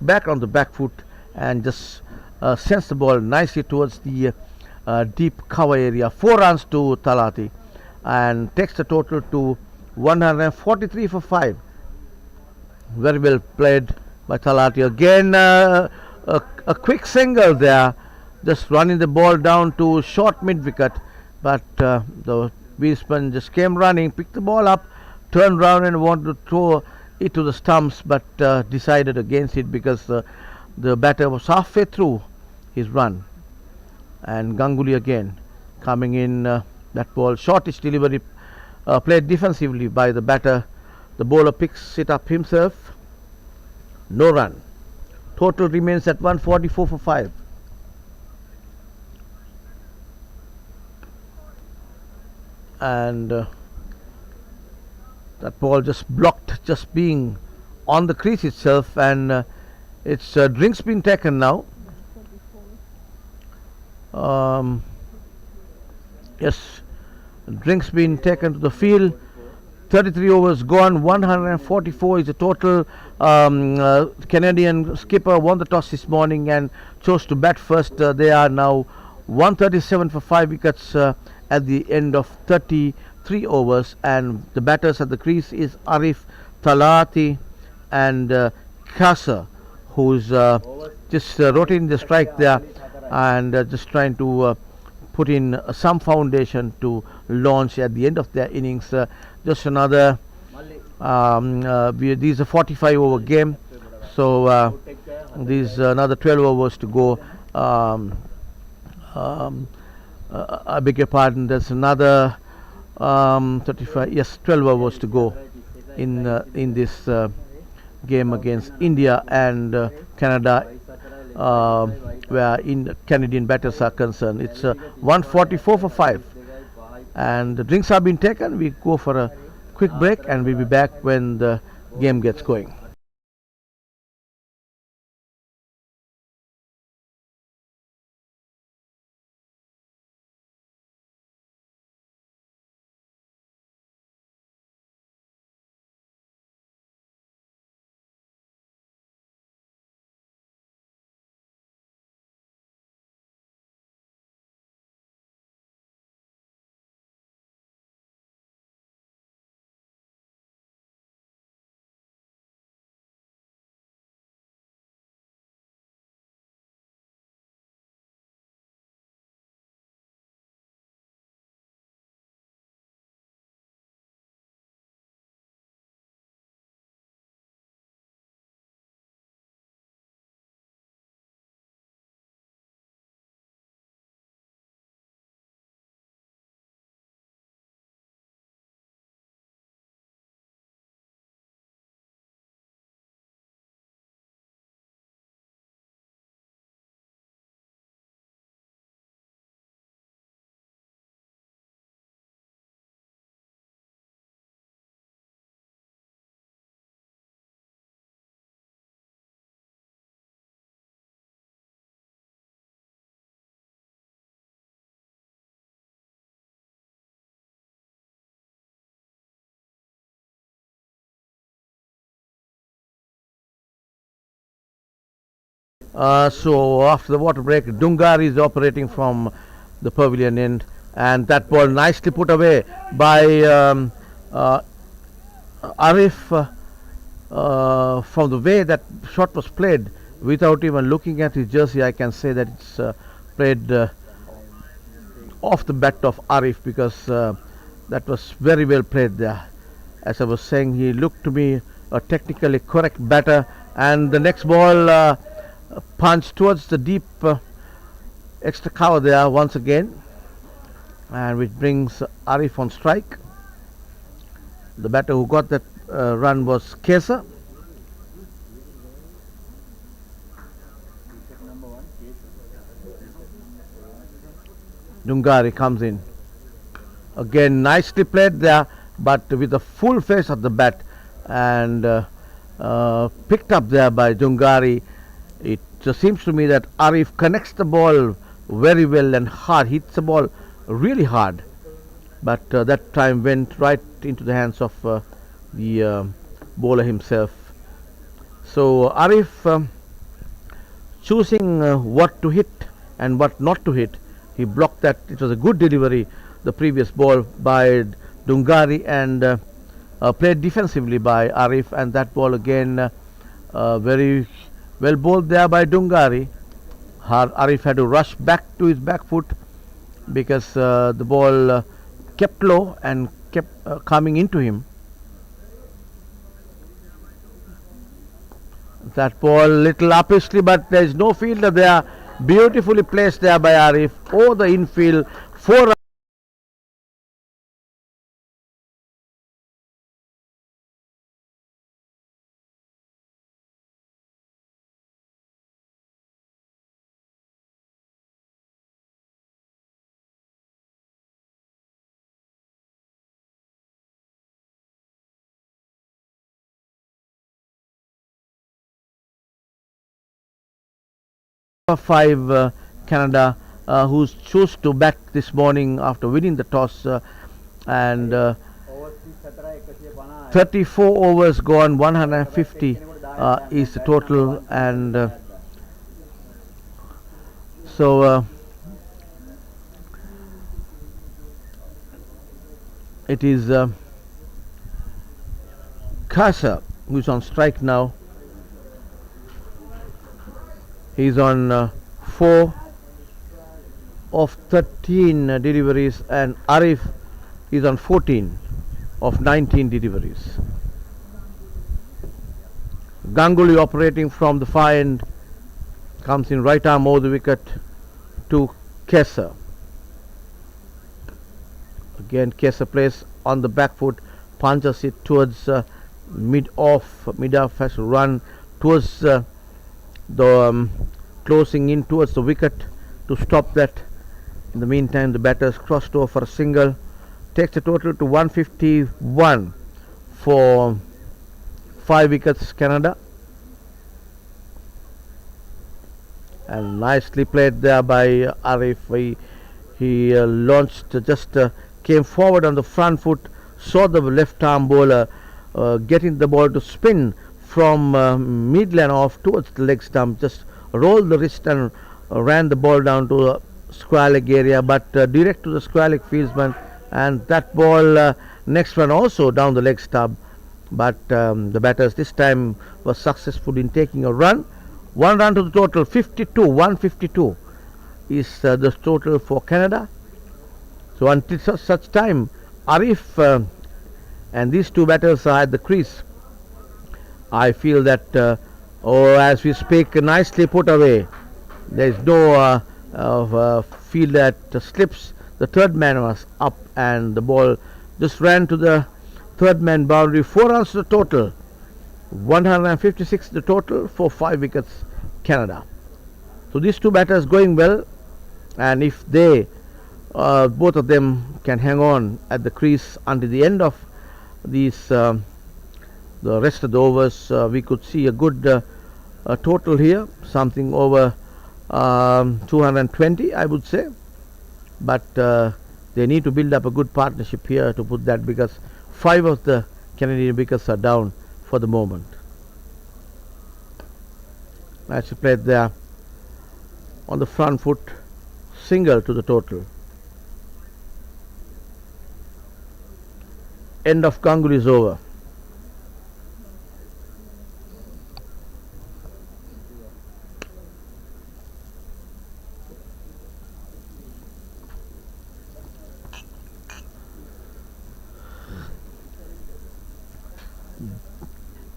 back on the back foot and just sends the ball nicely towards the deep cover area. 4 runs to Thalati and takes the total to 143 for 5. Very well played by Thalati. Again, a quick single there, just running the ball down to short mid wicket, but the batsman just came running, picked the ball up, turned round and wanted to throw it to the stumps, but decided against it because the batter was halfway through his run. And Ganguly again coming in, that ball, shortish delivery, played defensively by the batter. The bowler picks it up himself. No run. Total remains at 144 for 5. And that ball just blocked, just being on the crease itself, and it's drinks been taken now. Yes, drinks been taken to the field. 33 overs gone, 144 is the total. Canadian skipper won the toss this morning and chose to bat first. They are now 137 for 5 wickets at the end of 33 overs, and the batters at the crease is Arif Thalati and Kasa, who's just rotating the strike there and just trying to put in some foundation to launch at the end of their innings. Just another, these are 45 over game, so these another 12 overs to go. I beg your pardon, there's another 35, yes, 12 overs to go in this game against India and Canada, where Canadian batters are concerned. It's 144 for 5. And the drinks have been taken. We go for a quick break and we'll be back when the game gets going. So after the water break, Dungari is operating from the pavilion end, and that ball nicely put away by Arif. From the way that shot was played, without even looking at his jersey, I can say that it's played off the bat of Arif, because that was very well played there. As I was saying, he looked to me a technically correct batter, and the next ball punched towards the deep extra cover there once again, and which brings Arif on strike. The batter who got that run was Kesa. Dungari comes in. Again, nicely played there, but with the full face of the bat, and picked up there by Dungari. It seems to me that Arif connects the ball very well and hard, hits the ball really hard, but that time went right into the hands of the bowler himself. So Arif choosing what to hit and what not to hit, he blocked that. It was a good delivery, the previous ball by Dungari, and played defensively by Arif, and that ball again very well bowled there by Dungari. Arif had to rush back to his back foot, because the ball kept low and kept coming into him. That ball little uppishly, but there is no fielder there. Beautifully placed there by Arif over the infield. 4 5 Canada, who's chose to bat this morning after winning the toss, and 34 overs gone, 150 is the total, and so it is Kasa who's on strike now. He's on 4 of 13 deliveries, and Arif is on 14 of 19 deliveries. Ganguly operating from the far end, comes in right arm over the wicket to Kesa. Again Kesa plays on the back foot, punches it towards mid-off has to run towards the closing in towards the wicket to stop that. In the meantime, the batters crossed over for a single, takes the total to 151 for 5 wickets Canada, and nicely played there by Arif. He launched, just came forward on the front foot, saw the left arm bowler getting the ball to spin from midland off towards the leg stump, just rolled the wrist and ran the ball down to the square leg area, but direct to the square leg fieldsman, and that ball next one also down the leg stump, but the batters this time were successful in taking a run. 1 run to the total, 52, 152 is the total for Canada. So until such time Arif and these two batters are at the crease, I feel that as we speak, nicely put away. There is no field that slips. The third man was up, and the ball just ran to the third man boundary. 4 runs to the total, 156 the total for 5 wickets Canada. So these two batters going well, and if they both of them can hang on at the crease until the end of these the rest of the overs, we could see a good total here, something over 220 I would say, but they need to build up a good partnership here to put that, because 5 of the Canadian wickets are down for the moment. Nicely played there on the front foot, single to the total. End of Ganguly is over.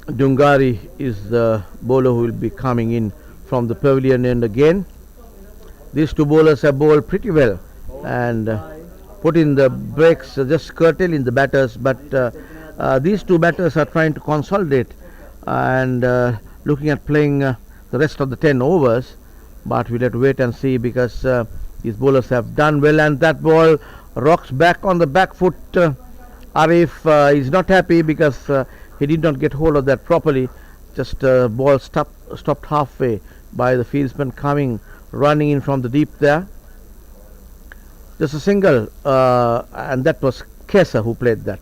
Dungari is the bowler who will be coming in from the pavilion end again. These two bowlers have bowled pretty well and put in the breaks, just curtailing the batters, but these two batters are trying to consolidate and looking at playing the rest of the 10 overs, but we'll have to wait and see because these bowlers have done well, and that ball rocks back on the back foot. Arif is not happy because he did not get hold of that properly. Just ball stopped halfway by the fieldsman coming running in from the deep there. Just a single, and that was Kesa who played that,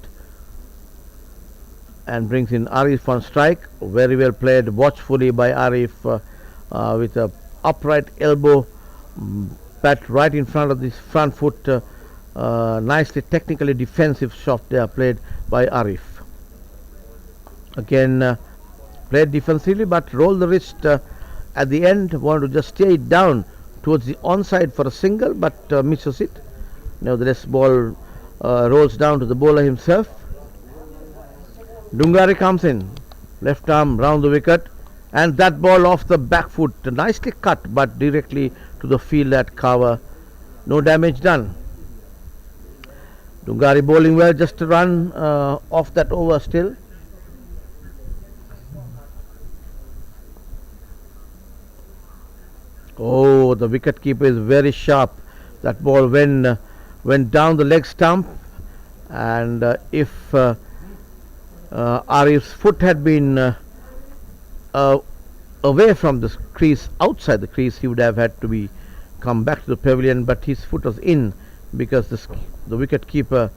and brings in Arif on strike. Very well played, watchfully by Arif with a upright elbow, bat right in front of this front foot. Nicely technically defensive shot there played by Arif. Again played defensively but rolled the wrist at the end, wanted to just stay it down towards the onside for a single, but misses it. Nevertheless, ball rolls down to the bowler himself. Dungari comes in, left arm round the wicket, and that ball off the back foot, nicely cut but directly to the field at cover. No damage done. Dungari bowling well, just a run off that over still. Oh, the wicket keeper is very sharp. That ball went down the leg stump, and if Arif's foot had been away from the crease, outside the crease, he would have had to be come back to the pavilion, but his foot was in because the wicket keeper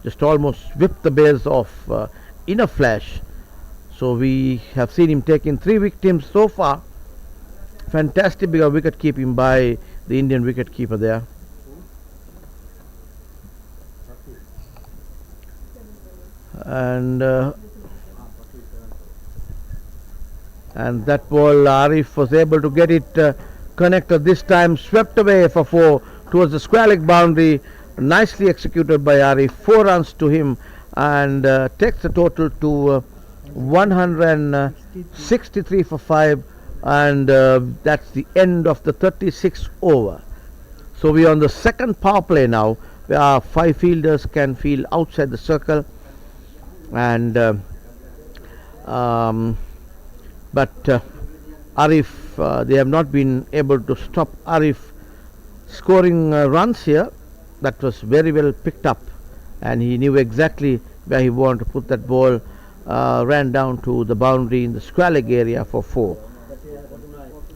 just almost whipped the base off in a flash. So we have seen him taking 3 victims so far. Fantastic big wicket keeping by the Indian wicket keeper there. And that ball, Arif was able to get it connected this time, swept away for 4 towards the square leg boundary. Nicely executed by Arif, 4 runs to him, and takes the total to 163 for 5. And that's the end of the 36th over. So we are on the second power play now, where our 5 fielders can field outside the circle, and but Arif, they have not been able to stop Arif scoring runs here. That was very well picked up, and he knew exactly where he wanted to put that ball. Ran down to the boundary in the square leg area for 4.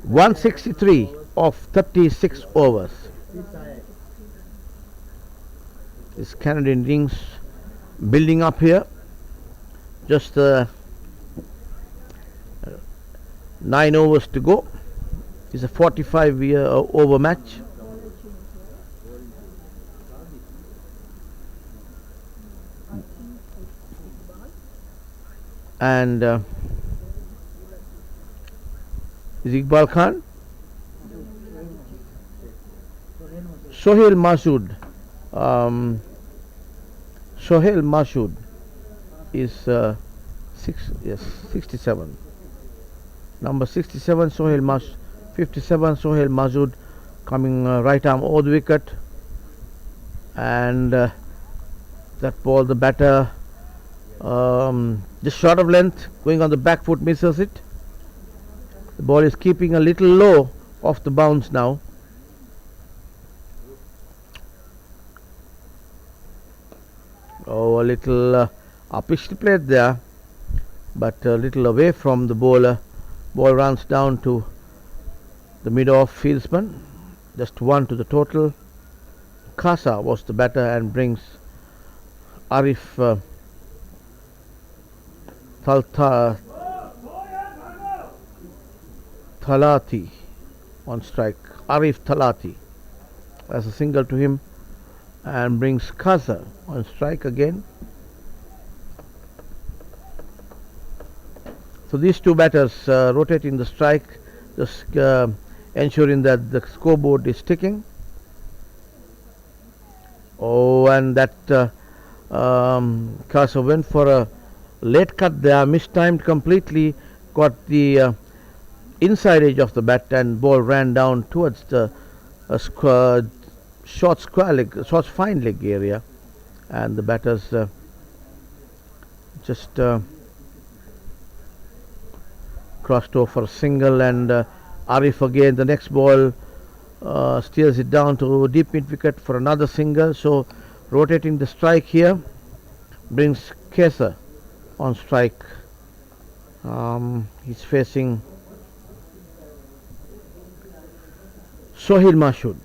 163 of 36 overs. This Canadian innings building up here. Just 9 overs to go. It's a 45 over match. And is Iqbal Khan? Sohail Masood. Sohail Masood is 67. Number 67, Sohail Masood. 57, Sohail Masood coming right arm over the wicket. And that ball, the batter just short of length, going on the back foot, misses it. The ball is keeping a little low off the bounce now. Oh, a little upishly played there, but a little away from the bowler. Ball runs down to the mid-off fieldsman. Just 1 to the total. Kasa was the batter and brings Arif Thalati on strike. Arif Talati as a single to him and brings Kaza on strike again. So these two batters rotating the strike, just ensuring that the scoreboard is ticking. Oh, and that Kaza went for a late cut there, mistimed completely, got the inside edge of the bat and ball ran down towards the short fine leg area, and the batters just crossed over for a single, and Arif again the next ball steers it down to deep mid wicket for another single. So rotating the strike here brings Kesa on strike. He's facing Sohail Mashood.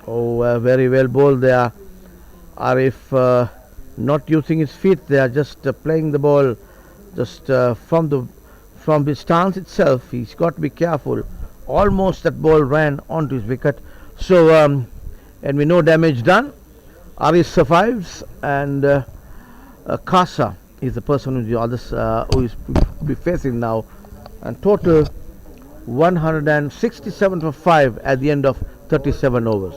Oh, very well bowled there. Arif not using his feet, they are just playing the ball just from his stance itself. He's got to be careful. Almost that ball ran onto his wicket. So and with no damage done, Arif survives, and Kasa is the person who is be facing now, and total 167 for 5 at the end of 37 overs.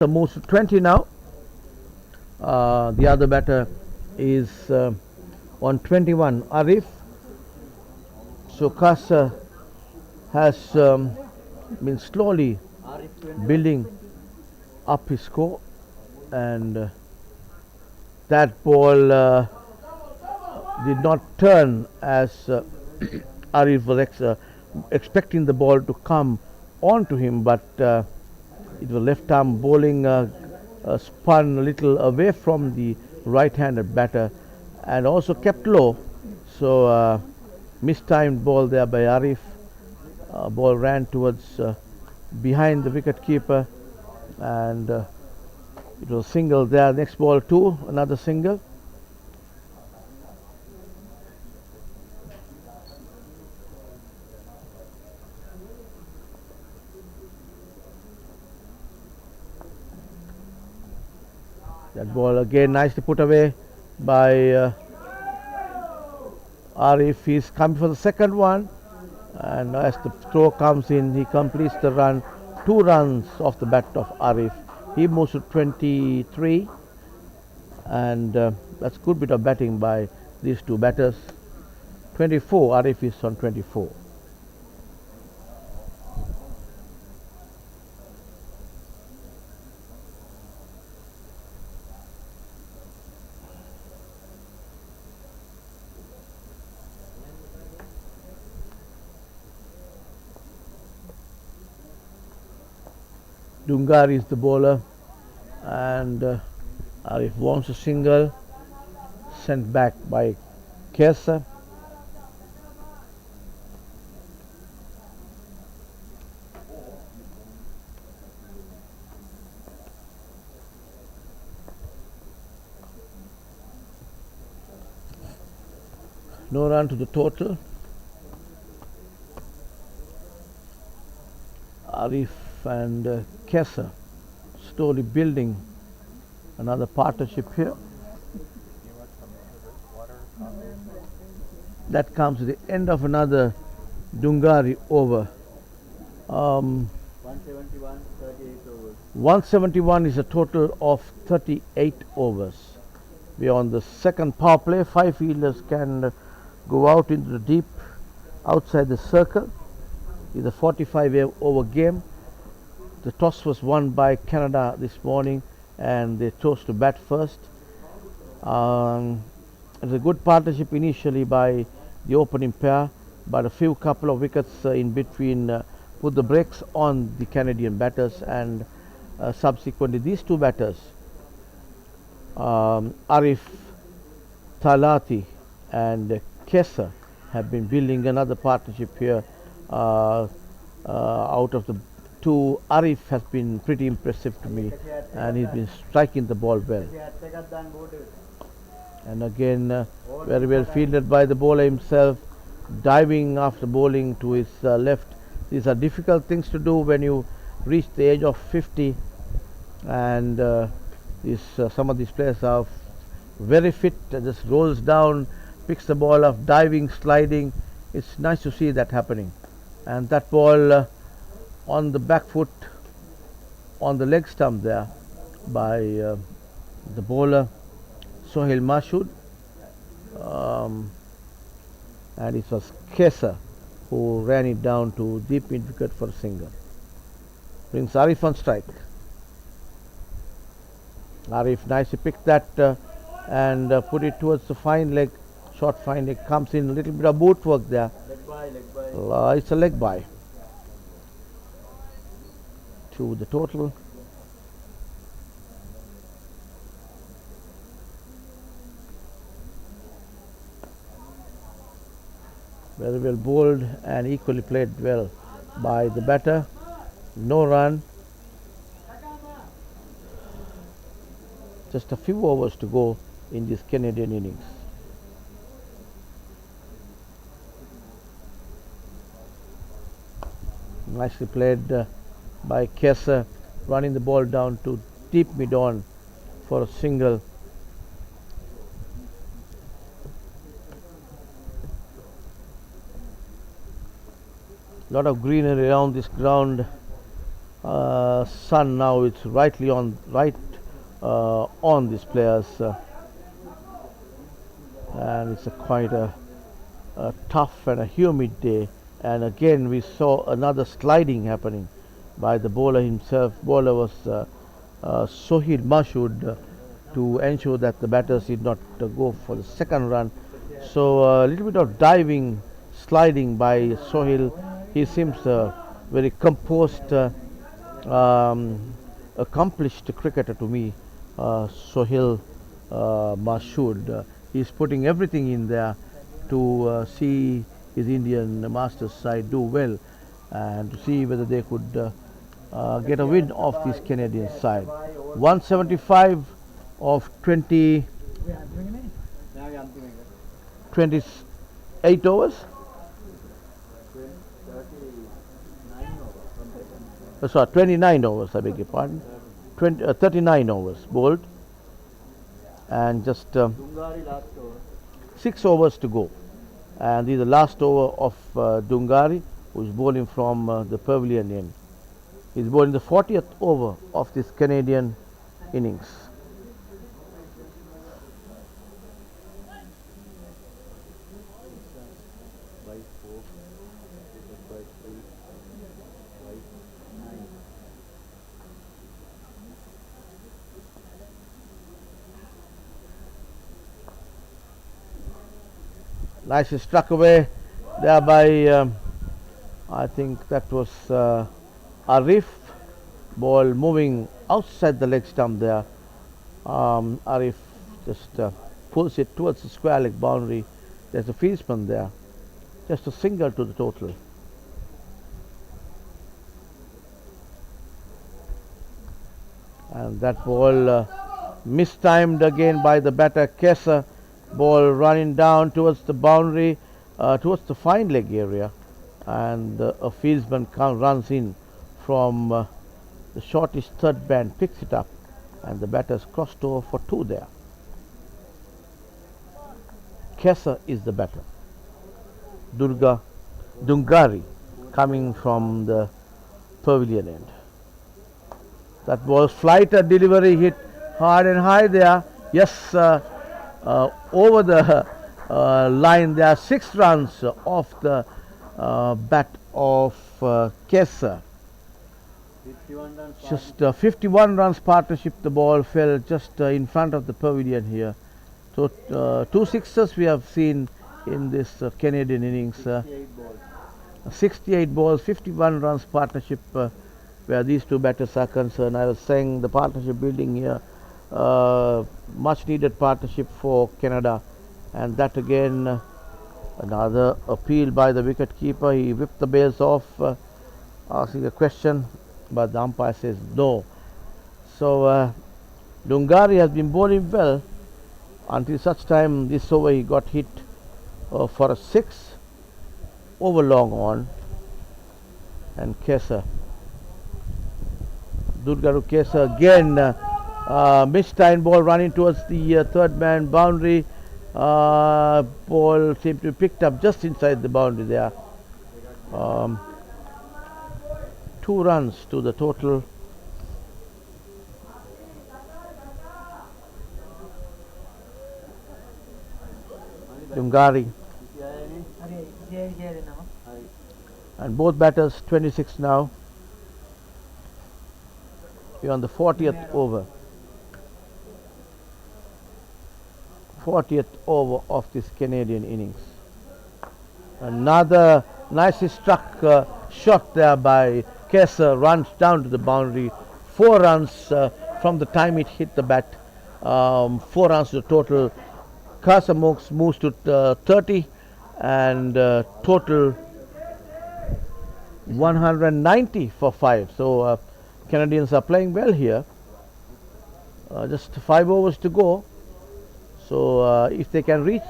So moves to 20 now. The other batter is on 21, Arif. So Kasa has been slowly building up his score, and that ball did not turn as Arif was expecting the ball to come onto him, but it was left arm bowling spun a little away from the right-handed batter and also kept low. So mistimed ball there by Arif. Ball ran towards behind the wicket keeper, and it was single there. Next ball too, another single. That ball again nicely put away by Arif. He's coming for the second one, and as the throw comes in, he completes the run. 2 runs off the bat of Arif. He moves to 23, and that's good bit of batting by these two batters. 24, Arif is on 24. Dungar is the bowler, and Arif wants a single, sent back by Kesa. No run to the total. Arif and Kesa slowly building another partnership here. That comes to the end of another Dungari over. 171, 38 overs. 171 is a total of 38 overs. We are on the second power play. 5 fielders can go out into the deep outside the circle. It's a 45 over game. The toss was won by Canada this morning, and they chose to bat first. It was a good partnership initially by the opening pair, but a couple of wickets in between put the brakes on the Canadian batters, and subsequently these two batters, Arif Talati and Kesa, have been building another partnership here. uh, out of the two, Arif has been pretty impressive to me, and he's been striking the ball well. And again, very well fielded by the bowler himself, diving after bowling to his left. These are difficult things to do when you reach the age of 50, and some of these players are very fit. Just rolls down, picks the ball up, diving, sliding. It's nice to see that happening. And that ball on the back foot, on the leg stump there, by the bowler Sohail Mashood, and it was Kesa who ran it down to deep mid wicket for a single. Brings Arif on strike. Arif nicely picked that and put it towards the fine leg, short fine leg, comes in a little bit of boot work there. Leg by. It's a leg by. To the total. Very well bowled and equally played well by the batter. No run. Just a few overs to go in this Canadian innings. Nicely played by Kesa, running the ball down to deep mid-on for a single. Lot of greenery around this ground. Sun now it's rightly on these players, and it's quite a tough and a humid day. And again we saw another sliding happening by the bowler himself. Bowler was Sohail Mashood to ensure that the batters did not go for the second run. So a little bit of diving, sliding by Sohail. He seems very composed, accomplished cricketer to me, Sohail Mashood. He's putting everything in there to see his Indian Masters side do well, and to see whether they could get a win off this Canadian side. 175 of 28 overs. Sorry, 29 overs, I beg your pardon. 39 overs bowled, and just 6 overs to go. And this is the last over of Dungari, who is bowling from the pavilion end. He is bowling the 40th over of this Canadian innings. Nicely struck away there by, I think that was Arif. Ball moving outside the leg stump there. Arif just pulls it towards the square leg boundary. There's a fieldsman there. Just a single to the total. And that ball mistimed again by the batter Kesa. Ball running down towards the boundary, towards the fine leg area, and a fieldsman runs in from the shortish third band, picks it up, and the batter's crossed over for 2 there. Kesa is the batter. Dungari coming from the pavilion end. That was flighter delivery, hit hard and high there. Yes, over the line. There are 6 runs off the bat of Kesa. 51 runs. Just 51 runs partnership. The ball fell just in front of the pavilion here. So 2 sixes we have seen in this Canadian innings. 68 balls, 51 runs partnership where these two batters are concerned. I was saying the partnership building here, much needed partnership for Canada, and that again Another appeal by the wicket keeper. He whipped the bails off, asking a question, but the umpire says no. So Dungari has been bowling well until such time this over he got hit for a 6 over long on, and Kesa, Durgaru Kesa again missed time ball running towards the third man boundary. Ball seemed to be picked up just inside the boundary there. 2 runs to the total. Dungari and both batters 26 now. We're on the 40th over. 40th over of this Canadian innings. Another nicely struck shot there by Kesa, runs down to the boundary. 4 runs from the time it hit the bat. 4 runs to the total. Kasa moves to 30 and total 190 for 5. So Canadians are playing well here. Just 5 overs to go. So if they can reach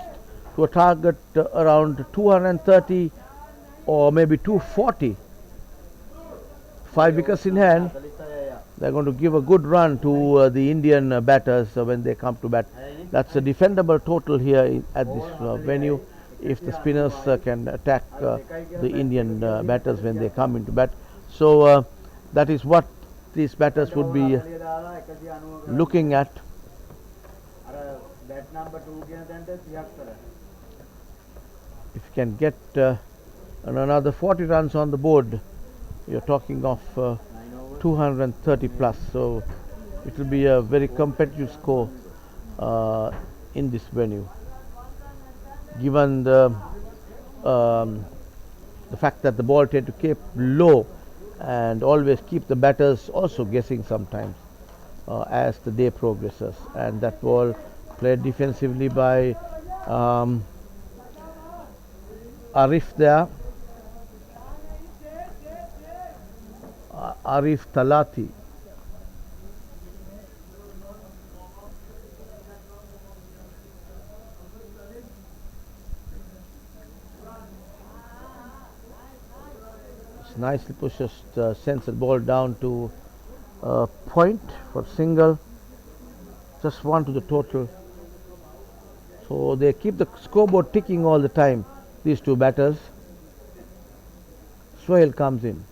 to a target around 230 or maybe 240, 5 wickets in hand, they're going to give a good run to the Indian batters when they come to bat. That's a defendable total here at this venue if the spinners can attack the Indian batters when they come into bat. So that is what these batters would be looking at. If you can get another 40 runs on the board, you're talking of 230 plus. So it will be a very competitive score in this venue, given the fact that the ball tend to keep low and always keep the batters also guessing sometimes as the day progresses. And that ball played defensively by Arif there. Arif Talati. Nicely pushes, sends the ball down to point for single. Just 1 to the total. So they keep the scoreboard ticking all the time, these 2 batters. Sohail comes in.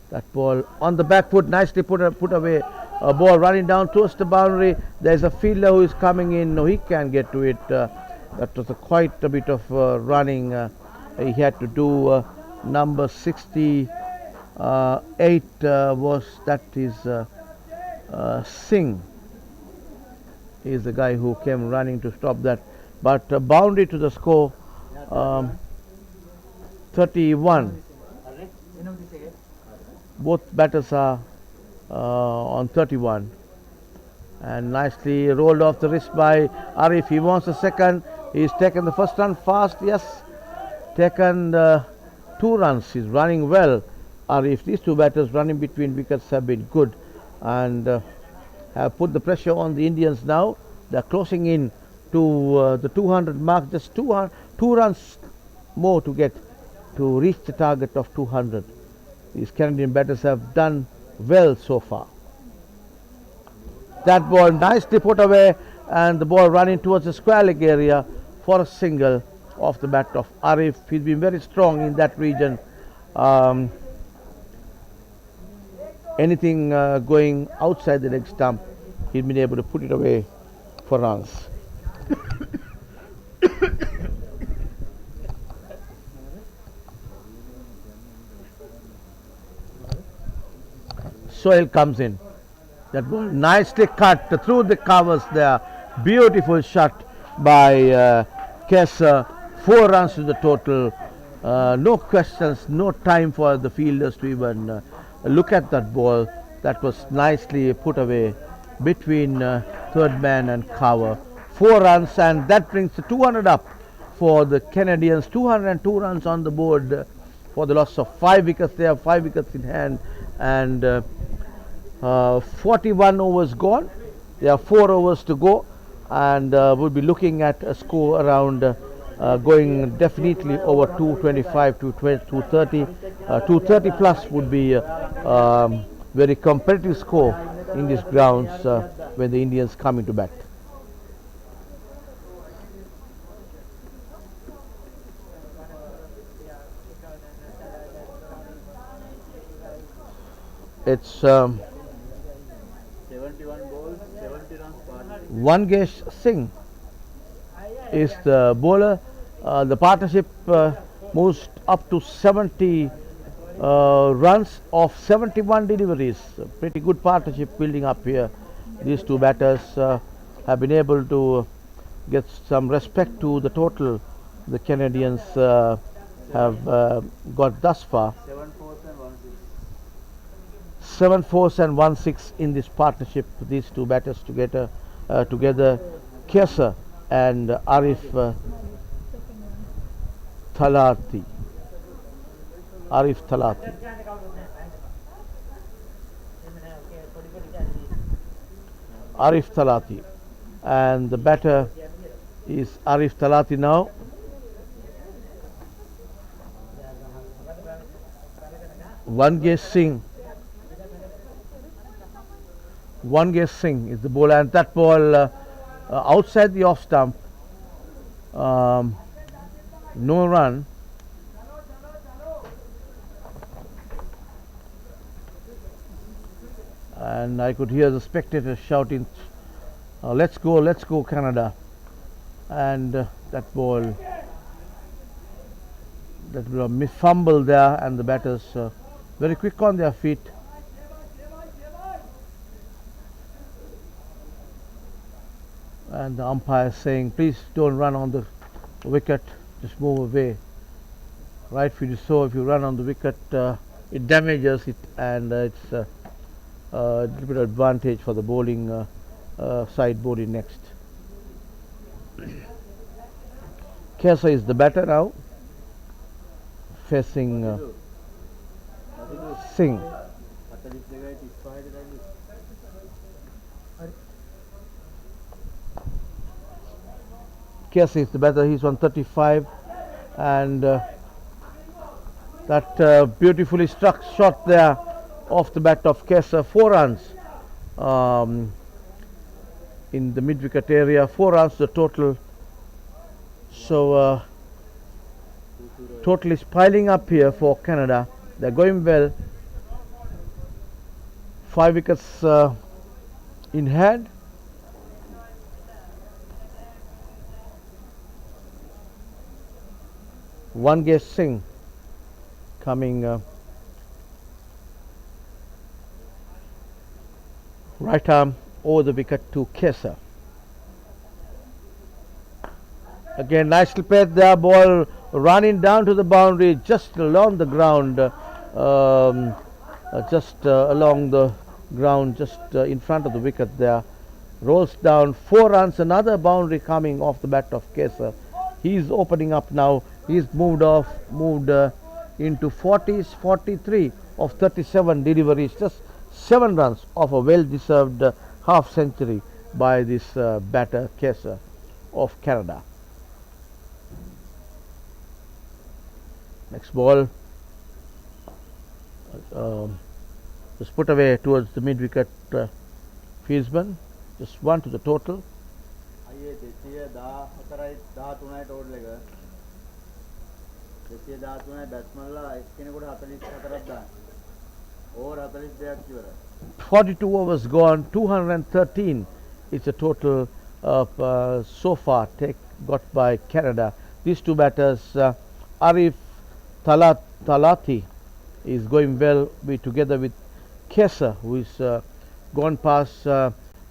That ball on the back foot, nicely put away. A ball running down towards the boundary. There's a fielder who is coming in. No, he can't get to it. That was quite a bit of running he had to do. Number 68 was that is Singh. He is the guy who came running to stop that. But boundary to the score 31. Both batters are on 31. And nicely rolled off the wrist by Arif. He wants a second. He's taken the first run fast. Yes, taken 2 runs. He's running well. Arif, these 2 batters running between wickets have been good and have put the pressure on the Indians now. They're closing in to the 200 mark. Just 2 runs more to get to reach the target of 200. These Canadian batters have done well so far. That ball nicely put away and the ball running towards the square leg area for a single off the bat of Arif. He's been very strong in that region. Anything going outside the leg stump, he's been able to put it away for runs. Sohail comes in. That ball nicely cut through the covers there. Beautiful shot by Kesa. 4 runs to the total. No questions, no time for the fielders to even look at that ball. That was nicely put away between third man and cover. 4 runs, and that brings the 200 up for the Canadians. 202 runs on the board for the loss of 5 wickets. They have 5 wickets in hand, and 41 overs gone. There are 4 overs to go, and we'll be looking at a score around going definitely over 225 to 230. 230 plus would be very competitive score in these grounds when the Indians come into bat. It's 71 balls, 70 runs partnership. Vangesh Singh is the bowler. The partnership moves up to 70 runs of 71 deliveries. Pretty good partnership building up here. These two batters have been able to get some respect to the total the Canadians have got thus far. 7 fours and 1 6. 7 fours and 1 6 in this partnership. These two batters together, Kesa and Arif Thalati. Arif Thalati, and the batter is Arif Thalati now. Vangesh Singh is the bowler, and that ball outside the off stump, no run. And I could hear the spectators shouting, let's go Canada. And that ball, fumble there, and the batters very quick on their feet. And the umpire saying, please don't run on the wicket, just move away. Rightfully so, if you run on the wicket, it damages it, and it's a little bit of advantage for the bowling side bowling next. Kesa is the batter now, facing Singh. Kesa is the batter. He's on 35, and that beautifully struck shot there off the bat of Kesa. 4 runs in the mid-wicket area. 4 runs the total. So total is piling up here for Canada. They're going well. 5 wickets in hand. Vangesh Singh coming right arm over the wicket to Kesa. Again, nicely played there, ball running down to the boundary, just along the ground, just in front of the wicket there. Rolls down, 4 runs, another boundary coming off the bat of Kesa. He's opening up now. He's moved into 40s, 43 of 37 deliveries, just 7 runs of a well-deserved half century by this batter Kesa of Canada. Next ball, just put away towards the mid-wicket fieldsman, just 1 to the total. බැට්ස්මන්ලා එක්කෙනෙකුට 44ක් දාන්න. Over 42ක් ඉවරයි. 42 overs gone, 213 is the total so far got by Canada. These two batters, Arif Thalati is going well together with Kesa, who is gone past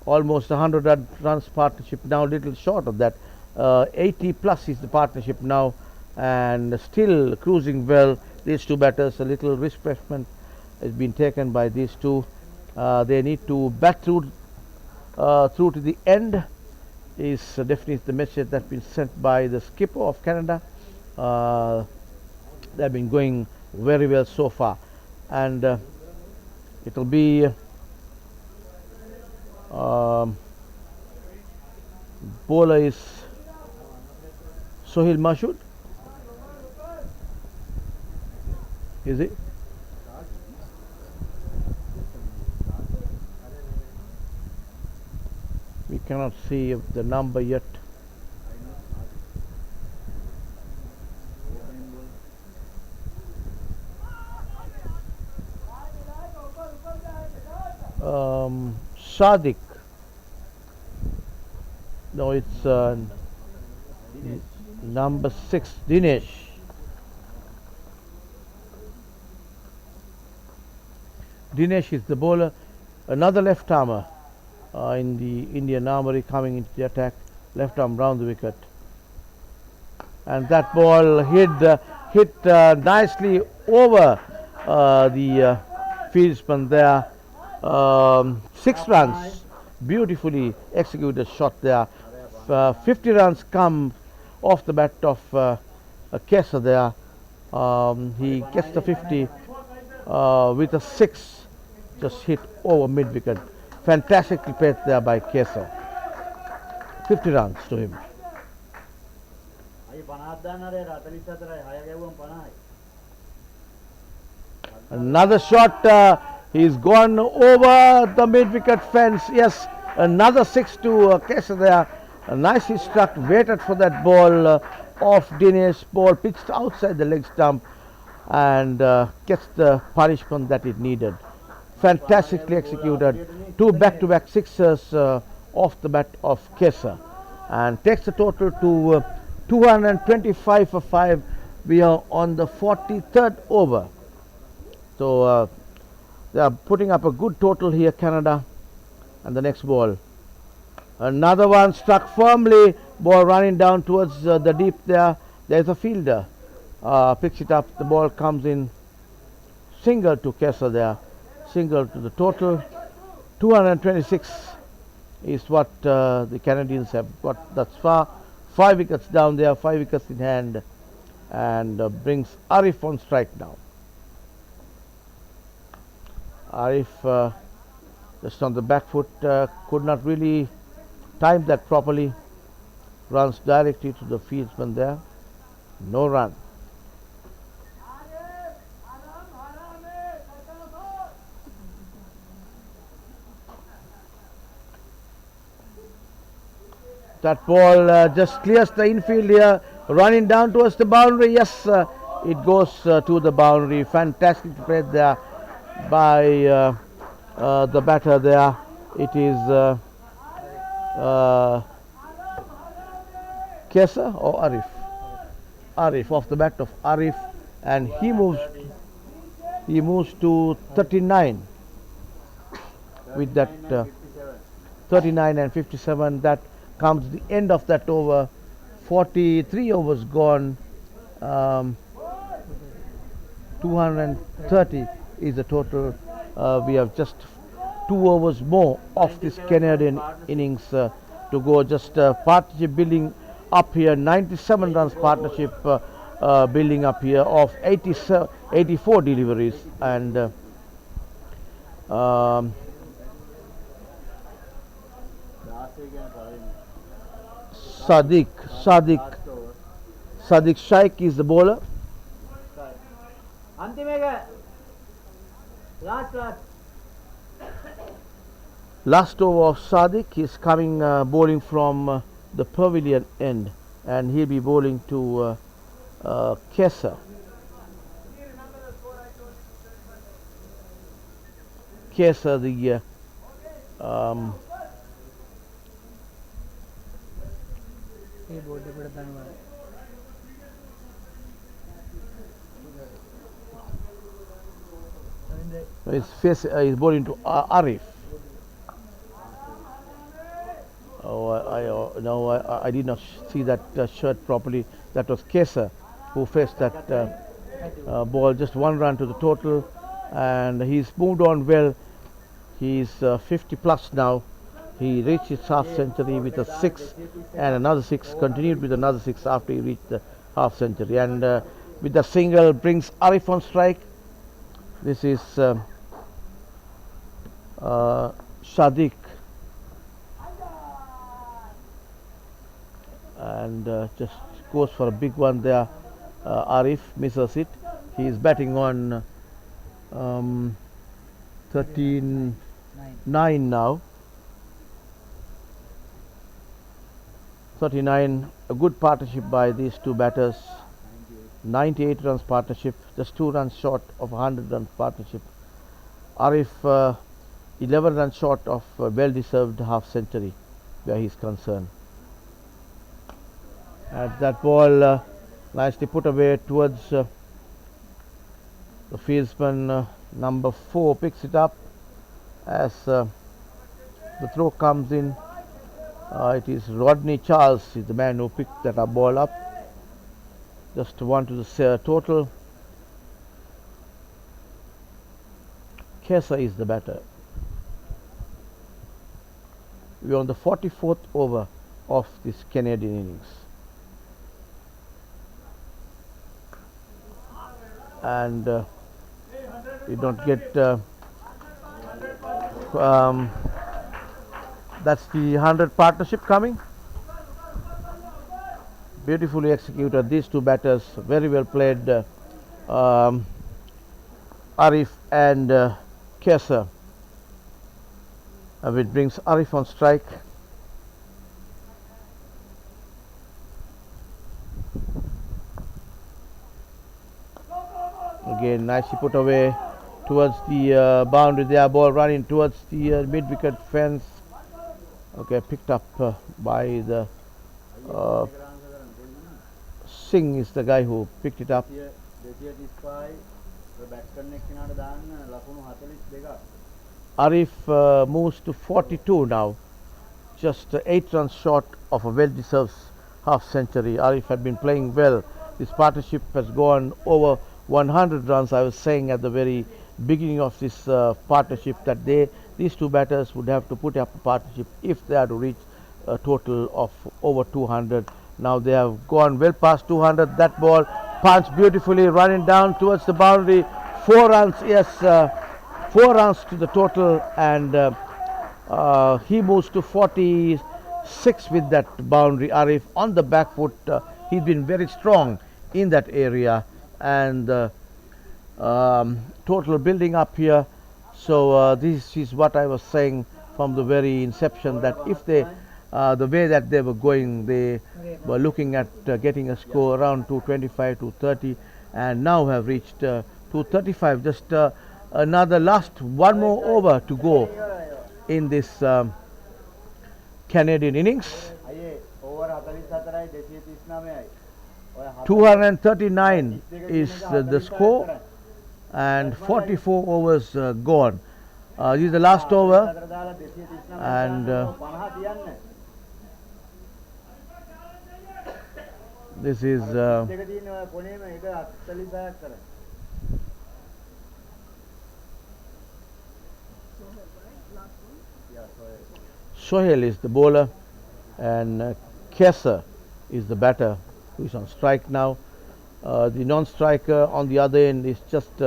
almost 100 runs partnership, now a little short of that. 80 plus is the partnership now, and still cruising well. These two batters, a little refreshment has been taken by these two. They need to bat through to the end is definitely the message that's been sent by the skipper of Canada. They've been going very well so far, and it will be bowler is Sohail Mashood. Is it? We cannot see the number yet. Sadiq. No, it's number 6, Dinesh. Dinesh is the bowler, another left armer in the Indian Armory coming into the attack, left arm round the wicket. And that ball hit nicely over the fieldsman there. 6 runs, beautifully executed shot there. 50 runs come off the bat of Kesa there. He gets the 50 with a 6, just hit over mid wicket. Fantastically played there by Kesa. 50 runs to him. Another shot. He's gone over the mid-wicket fence. Yes, another 6 to Kesa there. Nicely struck, waited for that ball off Dinesh. Ball pitched outside the leg stump and gets the punishment that it needed. Fantastically executed. 2 back-to-back sixers off the bat of Kesa, and takes the total to 225 for 5. We are on the 43rd over. So they are putting up a good total here, Canada. And the next ball, another one struck firmly, ball running down towards the deep there. There's a fielder, picks it up, the ball comes in, single to Kesa there, single to the total. 226 is what the Canadians have got thus far. 5 wickets down there, 5 wickets in hand, and brings Arif on strike now. Arif just on the back foot, could not really time that properly. Runs directly to the fieldsman there. No run. That ball just clears the infield here, running down towards the boundary. Yes, it goes to the boundary. Fantastic play there by the batter there. It is Kesa or Arif? Arif, off the bat of Arif, and he moves to 39 with that 39 and 57. That comes the end of that over. 43 overs gone. 230 is the total. We have just 2 overs more of this Canadian innings to go. Just partnership building up here. 97 runs partnership building up here of 84 deliveries, and Sadiq Shaikh is the bowler. Last over of Sadiq is coming bowling from the pavilion end, and he'll be bowling to Kesa. Kesa, the he's bowling to Arif. Oh, I did not see that shirt properly. That was Kesa who faced that ball. Just 1 run to the total, and he's moved on well. He's 50 plus now. He reached his half century with a 6 and another 6, continued with another 6 after he reached the half century. And with the single brings Arif on strike. This is Sadiq. And just goes for a big one there. Arif misses it. He is batting on 13-9 now. 39, a good partnership by these two batters. 98 runs partnership, just 2 runs short of 100 runs partnership. Arif 11 runs short of a well-deserved half century where he is concerned. And that ball nicely put away towards the fieldsman. Number 4 picks it up as the throw comes in. It is Rodney Charles is the man who picked that ball up. Just 1 to the total. Kesa is the batter. We are on the 44th over of this Canadian innings. And we don't get that's the 100 partnership coming. Beautifully executed. These two batters very well played. Arif and Kesa. Which brings Arif on strike. Again nicely put away towards the boundary there. Ball running towards the mid-wicket fence. Okay, picked up by the Singh is the guy who picked it up. Arif moves to 42 now, just 8 runs short of a well-deserved half century. Arif had been playing well. This partnership has gone over 100 runs. I was saying at the very beginning of this partnership that these two batters would have to put up a partnership if they are to reach a total of over 200. Now they have gone well past 200. That ball punched beautifully, running down towards the boundary. 4 runs, yes, 4 runs to the total, and he moves to 46 with that boundary. Arif on the back foot. He's been very strong in that area, and total building up here. So this is what I was saying from the very inception, that if they the way that they were going, they were looking at getting a score around 225, 230, and now have reached 235. Just another last one more over to go in this Canadian innings. 239 is the score, and 44 overs gone. This is the last over, and this is Sohail is the bowler, and Kesa is the batter who is on strike now. The non-striker on the other end is just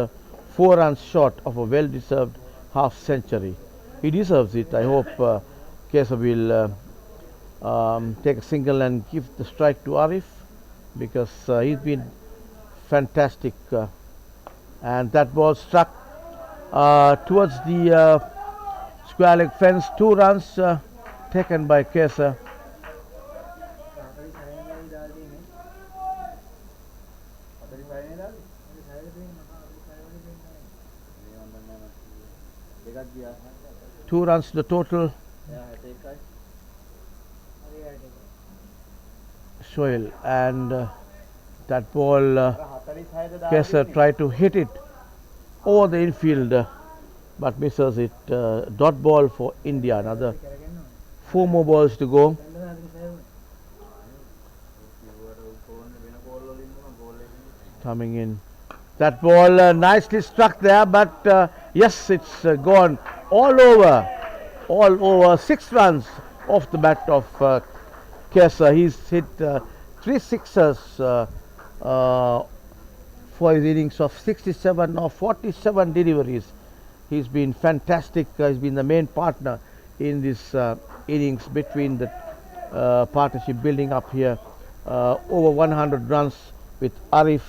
4 runs short of a well-deserved half century. He deserves it. I hope Kesa will take a single and give the strike to Arif, because he's been fantastic. And that ball struck towards the square leg fence. 2 runs taken by Kesa. Two runs to the total. Soil, and that ball Kesa tried to hit it over the infield, but misses it. Dot ball for India. Another 4 more balls to go. Coming in. That ball nicely struck there, but yes, it's gone all over all over 6 runs off the bat of Kesa. He's hit 3 sixers for his innings of 67 or 47 deliveries. He's been fantastic. He's been the main partner in this innings between the partnership building up here. Over 100 runs with Arif,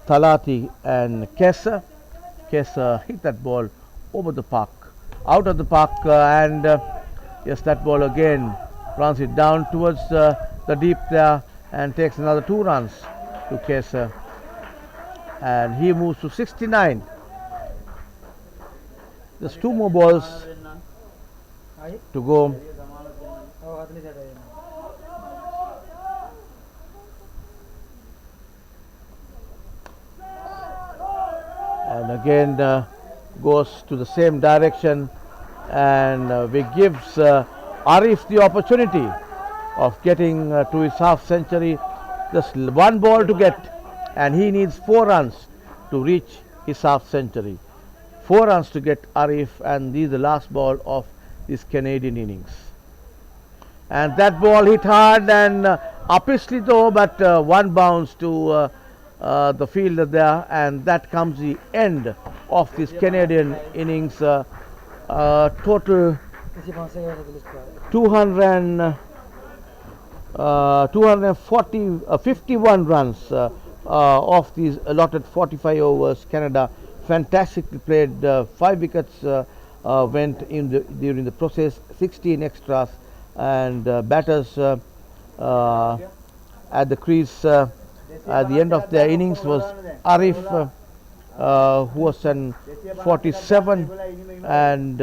Talati and Kesa. Kesa hit that ball over the park, out of the park, and yes, that ball again runs it down towards the deep there and takes another 2 runs to Kesa, and he moves to 69. There's 2 more balls to go. And again goes to the same direction, and we gives Arif the opportunity of getting to his half century. Just 1 ball to get, and he needs 4 runs to reach his half century. 4 runs to get Arif, and this is the last ball of this Canadian innings. And that ball hit hard and upishly though, but 1 bounce to the fielder there, and that comes the end of this Canadian innings. Total 51 runs of these allotted 45 overs. Canada fantastically played. 5 wickets went in during the process, 16 extras, and batters at the crease at the end of their innings was Arif, who was an 47, and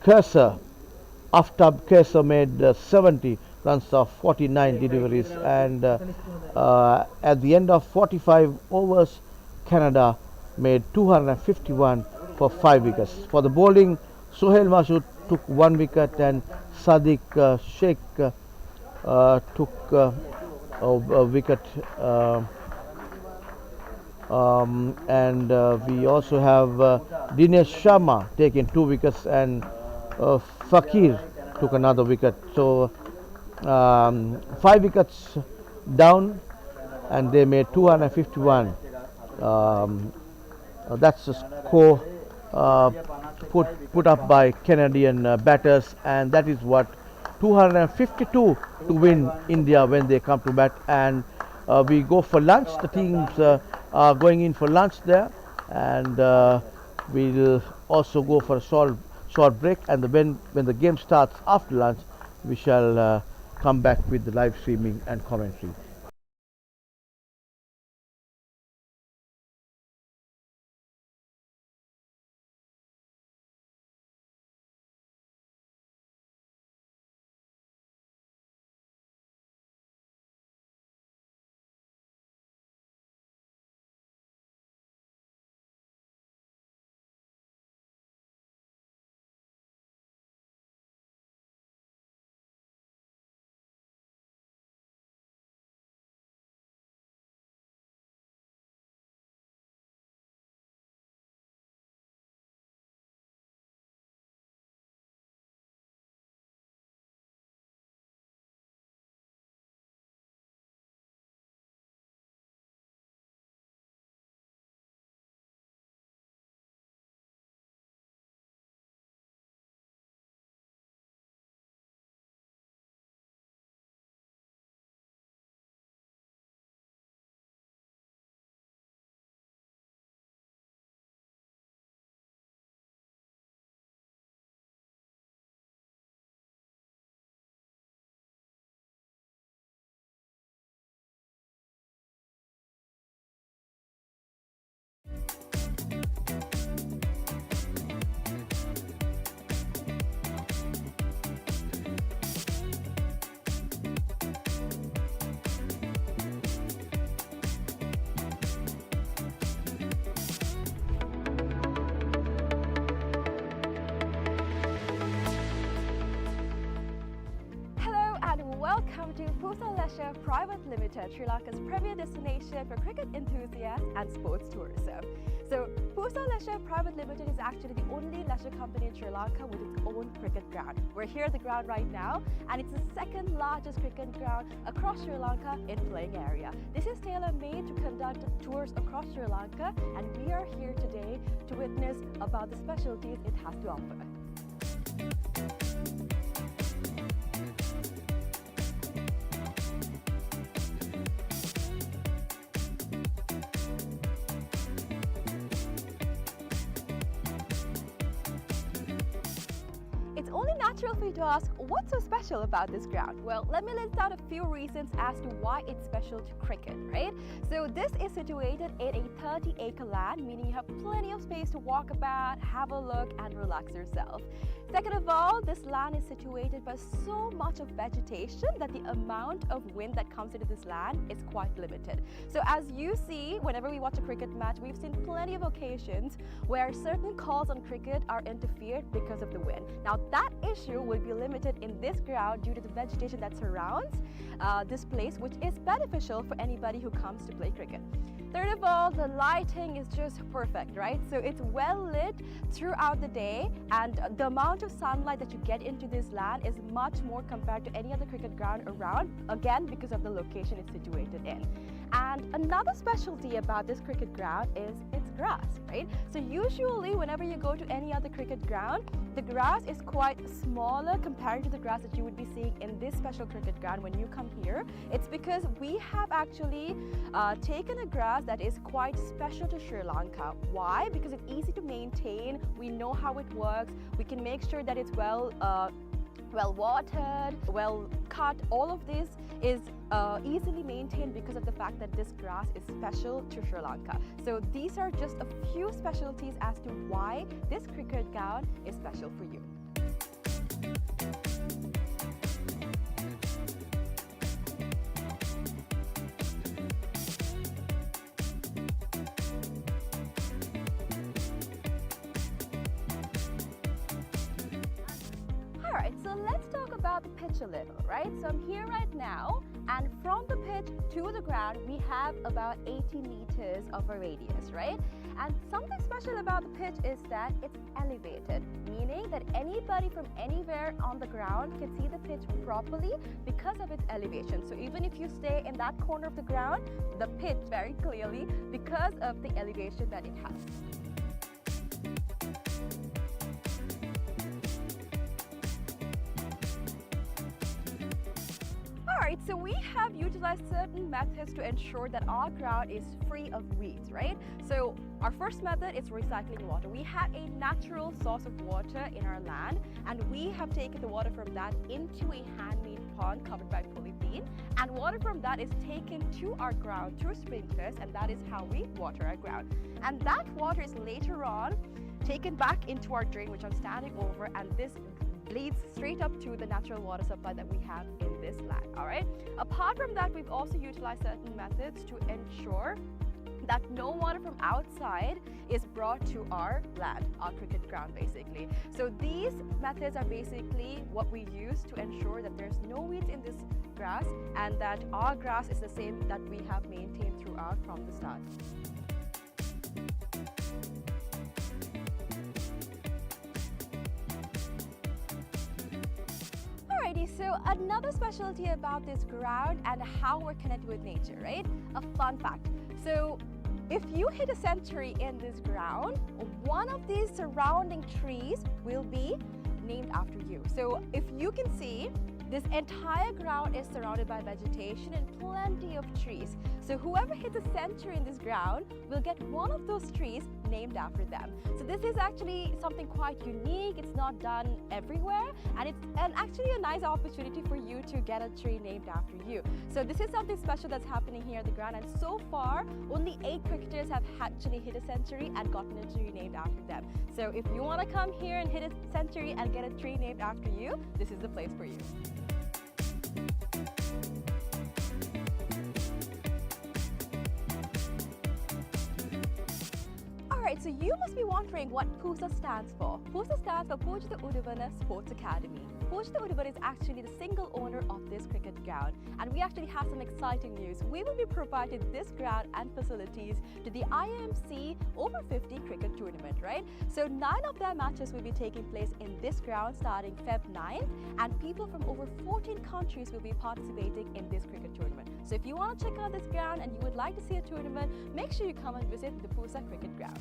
Kesa, Aftab Kesa made 70 runs of 49 deliveries, and at the end of 45 overs, Canada made 251 for 5 wickets. For the bowling, Sohail Masood took 1 wicket, and Sadiq Sheikh took a wicket, and we also have Dinesh Sharma taking 2 wickets, and Fakir took another wicket. So 5 wickets down, and they made 251. That's the score put up by Canadian batters, and that is what 252 to win India when they come to bat. And we go for lunch. The teams are going in for lunch there, and we'll also go for a short break, and when the game starts after lunch, we shall come back with the live streaming and commentary. Leisure Private Limited, Sri Lanka's premier destination for cricket enthusiasts and sports tourism. So PUSA Leisure Private Limited is actually the only leisure company in Sri Lanka with its own cricket ground. We're here at the ground right now, and it's the second largest cricket ground across Sri Lanka in playing area. This is tailor-made to conduct tours across Sri Lanka, and we are here today to witness about the specialties it has to offer. It's only natural for you to ask, what's so special about this ground? Well, let me list out a few reasons as to why it's special to cricket, right? So this is situated in a 30-acre land, meaning you have plenty of space to walk about, have a look, and relax yourself. Second of all, this land is situated by so much of vegetation that the amount of wind that comes into this land is quite limited. So as you see, whenever we watch a cricket match, we've seen plenty of occasions where certain calls on cricket are interfered because of the wind. Now that issue will be limited in this ground due to the vegetation that surrounds this place, which is beneficial for anybody who comes to play cricket. Third of all, the lighting is just perfect, right? So it's well lit throughout the day, and the amount of sunlight that you get into this land is much more compared to any other cricket ground around, again because of the location it's situated in. And another specialty about this cricket ground is its grass, right? So usually whenever you go to any other cricket ground, the grass is quite smaller compared to the grass that you would be seeing in this special cricket ground when you come here. It's because we have actually taken a grass that is quite special to Sri Lanka. Why? Because it's easy to maintain, we know how it works, we can make sure that it's well watered, well cut. All of this is easily maintained because of the fact that this grass is special to Sri Lanka. So these are just a few specialties as to why this cricket ground is special for you. Alright, so let's talk about the pitch a little, right? So I'm here right now, and from the pitch to the ground, we have about 80 meters of a radius, right? And something special about the pitch is that it's elevated, meaning that anybody from anywhere on the ground can see the pitch properly because of its elevation. So even if you stay in that corner of the ground, the pitch very clearly because of the elevation that it has. Alright, so we have utilized certain methods to ensure that our ground is free of weeds, right? So our first method is recycling water. We have a natural source of water in our land, and we have taken the water from that into a handmade pond covered by polythene, and water from that is taken to our ground through sprinklers, and that is how we water our ground. And that water is later on taken back into our drain, which I'm standing over, and this leads straight up to the natural water supply that we have in this land. All right. Apart from that, we've also utilized certain methods to ensure that no water from outside is brought to our land, our cricket ground basically. So these methods are basically what we use to ensure that there's no weeds in this grass and that our grass is the same that we have maintained throughout from the start. Alrighty, so another specialty about this ground and how we're connected with nature, right? A fun fact. So if you hit a century in this ground, one of these surrounding trees will be named after you. So if you can see, this entire ground is surrounded by vegetation and plenty of trees. So whoever hits a century in this ground will get one of those trees named after them. So this is actually something quite unique. It's not done everywhere, and it's actually a nice opportunity for you to get a tree named after you. So this is something special that's happening here at the ground, and so far only 8 cricketers have actually hit a century and gotten a tree named after them. So if you want to come here and hit a century and get a tree named after you, this is the place for you. Alright, Alright, so you must be wondering what PUSA stands for. PUSA stands for Puja Udavana Sports Academy. Puja Udavana is actually the single owner of this cricket ground, and we actually have some exciting news. We will be providing this ground and facilities to the IMC Over-50 cricket tournament, right? So 9 of their matches will be taking place in this ground starting Feb 9th, and people from over 14 countries will be participating in this cricket tournament. So if you want to check out this ground and you would like to see a tournament, make sure you come and visit the PUSA cricket ground.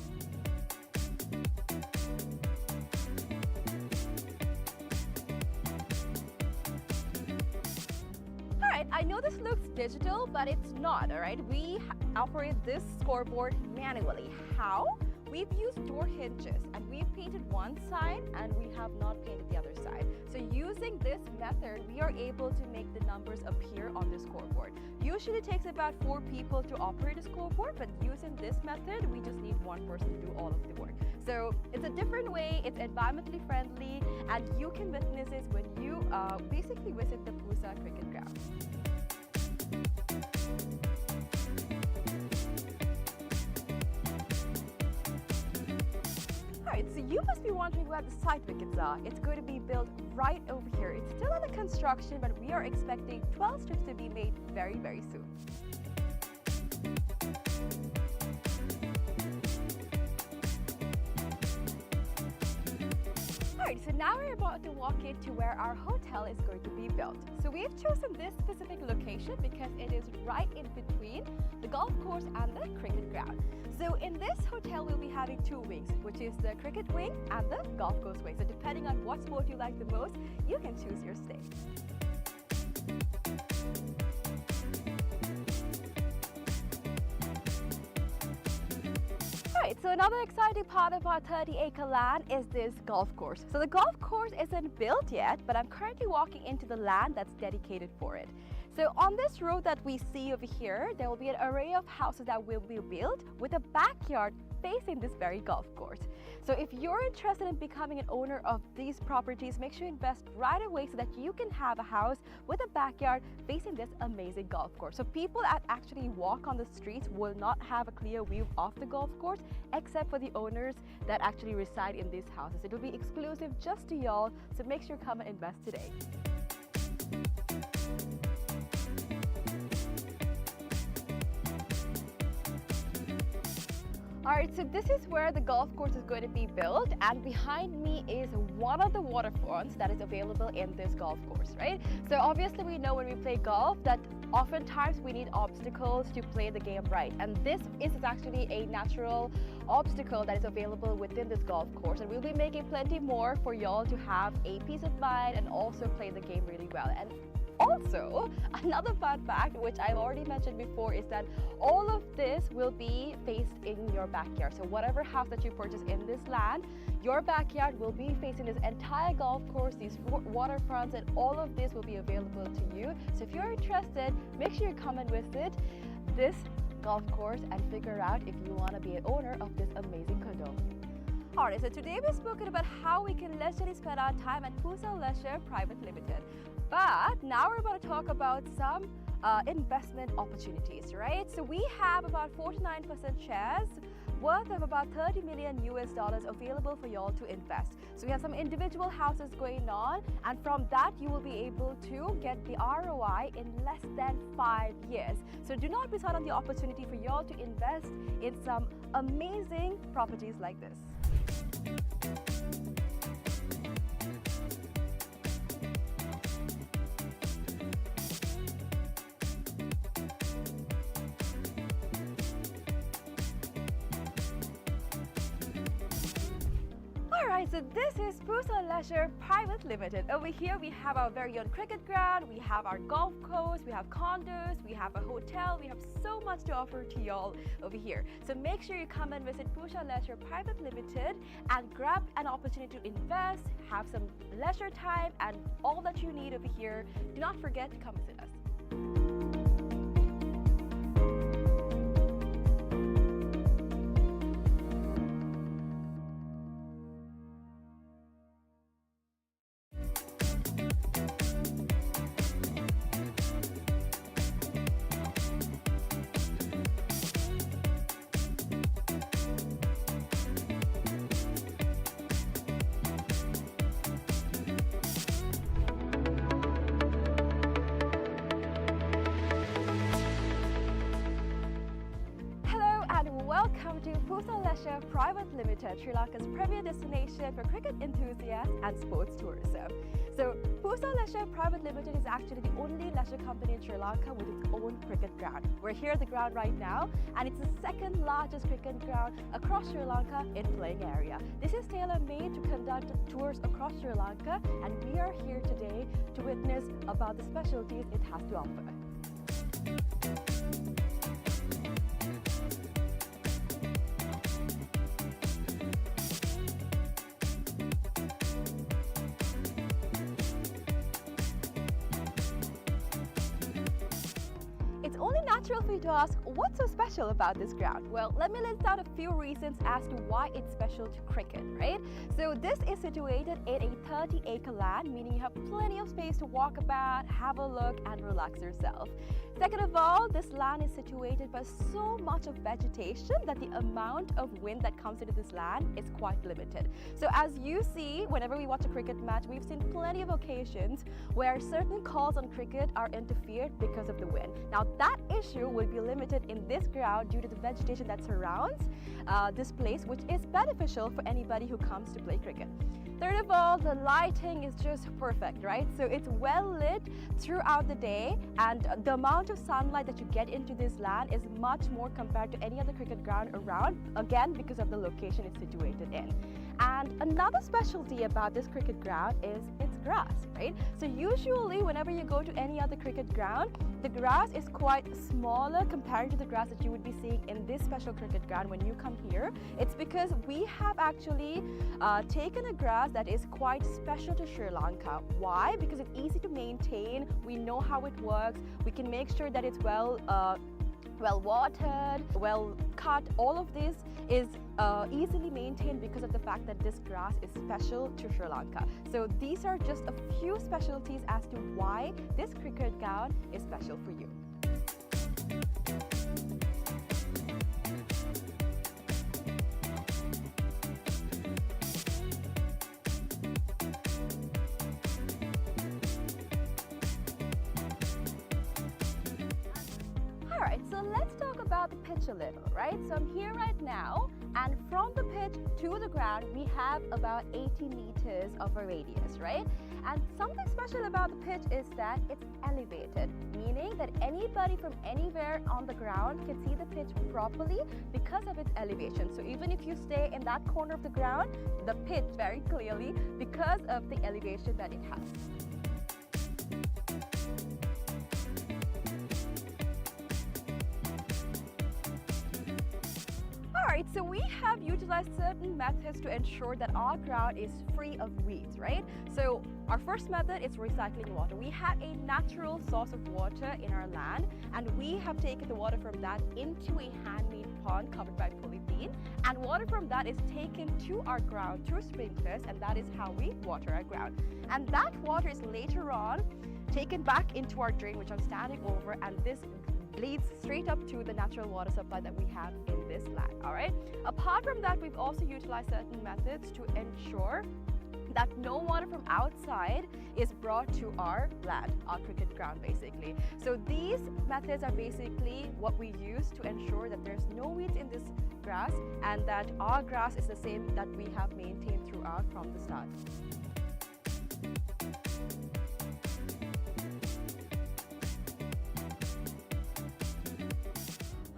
Alright, I know this looks digital, but it's not, alright? We operate this scoreboard manually. How? We've used door hinges and we've painted one side and we have not painted the other side. So using this method, we are able to make the numbers appear on the scoreboard. Usually it takes about 4 people to operate a scoreboard, but using this method, we just need one person to do all of the work. So it's a different way, it's environmentally friendly, and you can witness this when you basically visit the PUSA cricket ground. Alright, so you must be wondering where the side wickets are. It's going to be built right over here. It's still under construction, but we are expecting 12 strips to be made very, very soon. Alright, so now we're about to walk into where our hotel is going to be built. So we've chosen this specific location because it is right in between the golf course and the cricket ground. So in this hotel, we'll be having 2 wings, which is the cricket wing and the golf course wing. So depending on what sport you like the most, you can choose your stay. Alright, so another exciting part of our 30-acre land is this golf course. So the golf course isn't built yet, but I'm currently walking into the land that's dedicated for it. So on this road that we see over here, there will be an array of houses that will be built with a backyard facing this very golf course. So if you're interested in becoming an owner of these properties, make sure you invest right away so that you can have a house with a backyard facing this amazing golf course. So people that actually walk on the streets will not have a clear view of the golf course, except for the owners that actually reside in these houses. It will be exclusive just to y'all, so make sure you come and invest today. Alright, so this is where the golf course is going to be built, and behind me is one of the waterfronts that is available in this golf course, right? So obviously we know when we play golf that oftentimes we need obstacles to play the game right, and this is actually a natural obstacle that is available within this golf course, and we'll be making plenty more for y'all to have a peace of mind and also play the game really well. And also, another fun fact, which I've already mentioned before, is that all of this will be faced in your backyard. So whatever house that you purchase in this land, your backyard will be facing this entire golf course, these waterfronts, and all of this will be available to you. So if you're interested, make sure you come and visit this golf course and figure out if you want to be an owner of this amazing condo. Alright, so today we've spoken about how we can leisurely spend our time at PUSA Leisure Private Limited. But now we're about to talk about some investment opportunities, right? So we have about 49% shares worth of about $30 million available for y'all to invest. So we have some individual houses going on, and from that you will be able to get the ROI in less than 5 years. So do not miss out on the opportunity for y'all to invest in some amazing properties like this. Alright, so this is PUSA Leisure Private Limited. Over here we have our very own cricket ground, we have our golf course, we have condos, we have a hotel, we have so much to offer to y'all over here. So make sure you come and visit PUSA Leisure Private Limited and grab an opportunity to invest, have some leisure time, and all that you need over here. Do not forget to come visit us. Welcome to PUSA Leisure Private Limited, Sri Lanka's premier destination for cricket enthusiasts and sports tourism. So PUSA Leisure Private Limited is actually the only leisure company in Sri Lanka with its own cricket ground. We're here at the ground right now, and it's the second largest cricket ground across Sri Lanka in playing area. This is tailor-made to conduct tours across Sri Lanka, and we are here today to witness about the specialties it has to offer. It's only natural for you to ask, what's so special about this ground? Well, let me list out a few reasons as to why it's special to cricket, right? So this is situated in a 30-acre land, meaning you have plenty of space to walk about, have a look, and relax yourself. Second of all, this land is situated by so much of vegetation that the amount of wind that comes into this land is quite limited. So as you see, whenever we watch a cricket match, we've seen plenty of occasions where certain calls on cricket are interfered because of the wind. Now that issue will be limited in this ground due to the vegetation that surrounds this place, which is beneficial for anybody who comes to play cricket. Third of all, the lighting is just perfect, right? So it's well lit throughout the day, and the amount of sunlight that you get into this land is much more compared to any other cricket ground around, again because of the location it's situated in. And another specialty about this cricket ground is its grass, right? So usually whenever you go to any other cricket ground, the grass is quite smaller compared to the grass that you would be seeing in this special cricket ground when you come here. It's because we have actually taken a grass that is quite special to Sri Lanka. Why? Because it's easy to maintain, we know how it works, we can make sure that it's well watered, well cut. All of this is easily maintained because of the fact that this grass is special to Sri Lanka. So these are just a few specialties as to why this cricket ground is special for you. Alright, so let's talk about the pitch a little, right? So I'm here right now, and from the pitch to the ground, we have about 80 meters of a radius, right? And something special about the pitch is that it's elevated, meaning that anybody from anywhere on the ground can see the pitch properly because of its elevation. So even if you stay in that corner of the ground, the pitch very clearly because of the elevation that it has. Alright, so we have utilized certain methods to ensure that our ground is free of weeds, right? So our first method is recycling water. We have a natural source of water in our land, and we have taken the water from that into a handmade pond covered by polythene, and water from that is taken to our ground through sprinklers, and that is how we water our ground. And that water is later on taken back into our drain, which I'm standing over, and this leads straight up to the natural water supply that we have in this land. All right. Apart from that, we've also utilized certain methods to ensure that no water from outside is brought to our land, our cricket ground basically. So these methods are basically what we use to ensure that there's no weeds in this grass and that our grass is the same that we have maintained throughout from the start.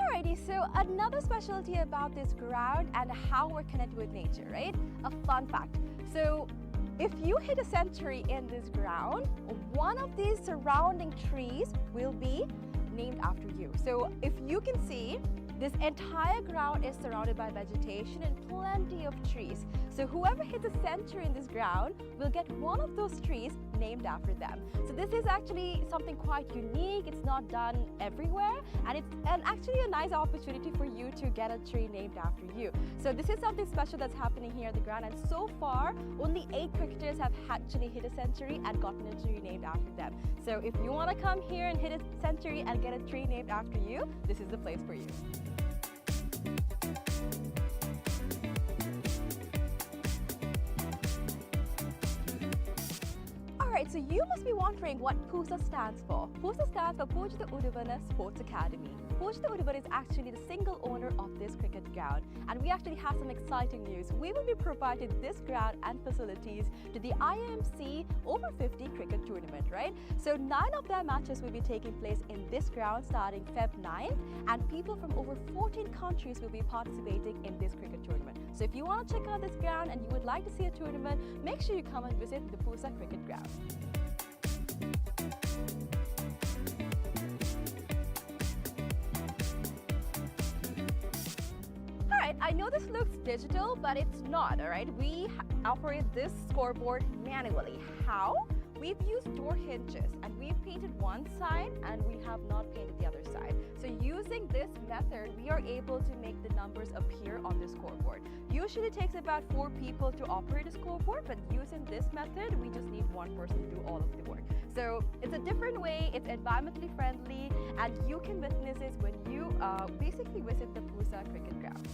Alrighty, so another specialty about this ground and how we're connected with nature, right? A fun fact. So if you hit a century in this ground, one of these surrounding trees will be named after you. So if you can see, this entire ground is surrounded by vegetation and plenty of trees. So whoever hits a century in this ground will get one of those trees named after them. So this is actually something quite unique. It's not done everywhere, and it's actually a nice opportunity for you to get a tree named after you. So this is something special that's happening here at the ground, and so far only 8 cricketers have actually hit a century and gotten a tree named after them. So if you want to come here and hit a century and get a tree named after you, this is the place for you. Alright, so you must be wondering what PUSA stands for. PUSA stands for Pujita Udavana Sports Academy. Pujita Udavana is actually the single owner of this cricket cricket ground. And we actually have some exciting news. We will be providing this ground and facilities to the IMC Over-50 cricket tournament, right? So 9 of their matches will be taking place in this ground starting Feb 9th, and people from over 14 countries will be participating in this cricket tournament. So if you want to check out this ground and you would like to see a tournament, make sure you come and visit the PUSA cricket ground. Alright, I know this looks digital, but it's not, alright? We operate this scoreboard manually. How? We've used door hinges and we've painted one side and we have not painted the other side. So using this method, we are able to make the numbers appear on the scoreboard. Usually it takes about 4 people to operate a scoreboard, but using this method, we just need one person to do all of the work. So it's a different way, it's environmentally friendly, and you can witness this when you basically visit the PUSA cricket ground.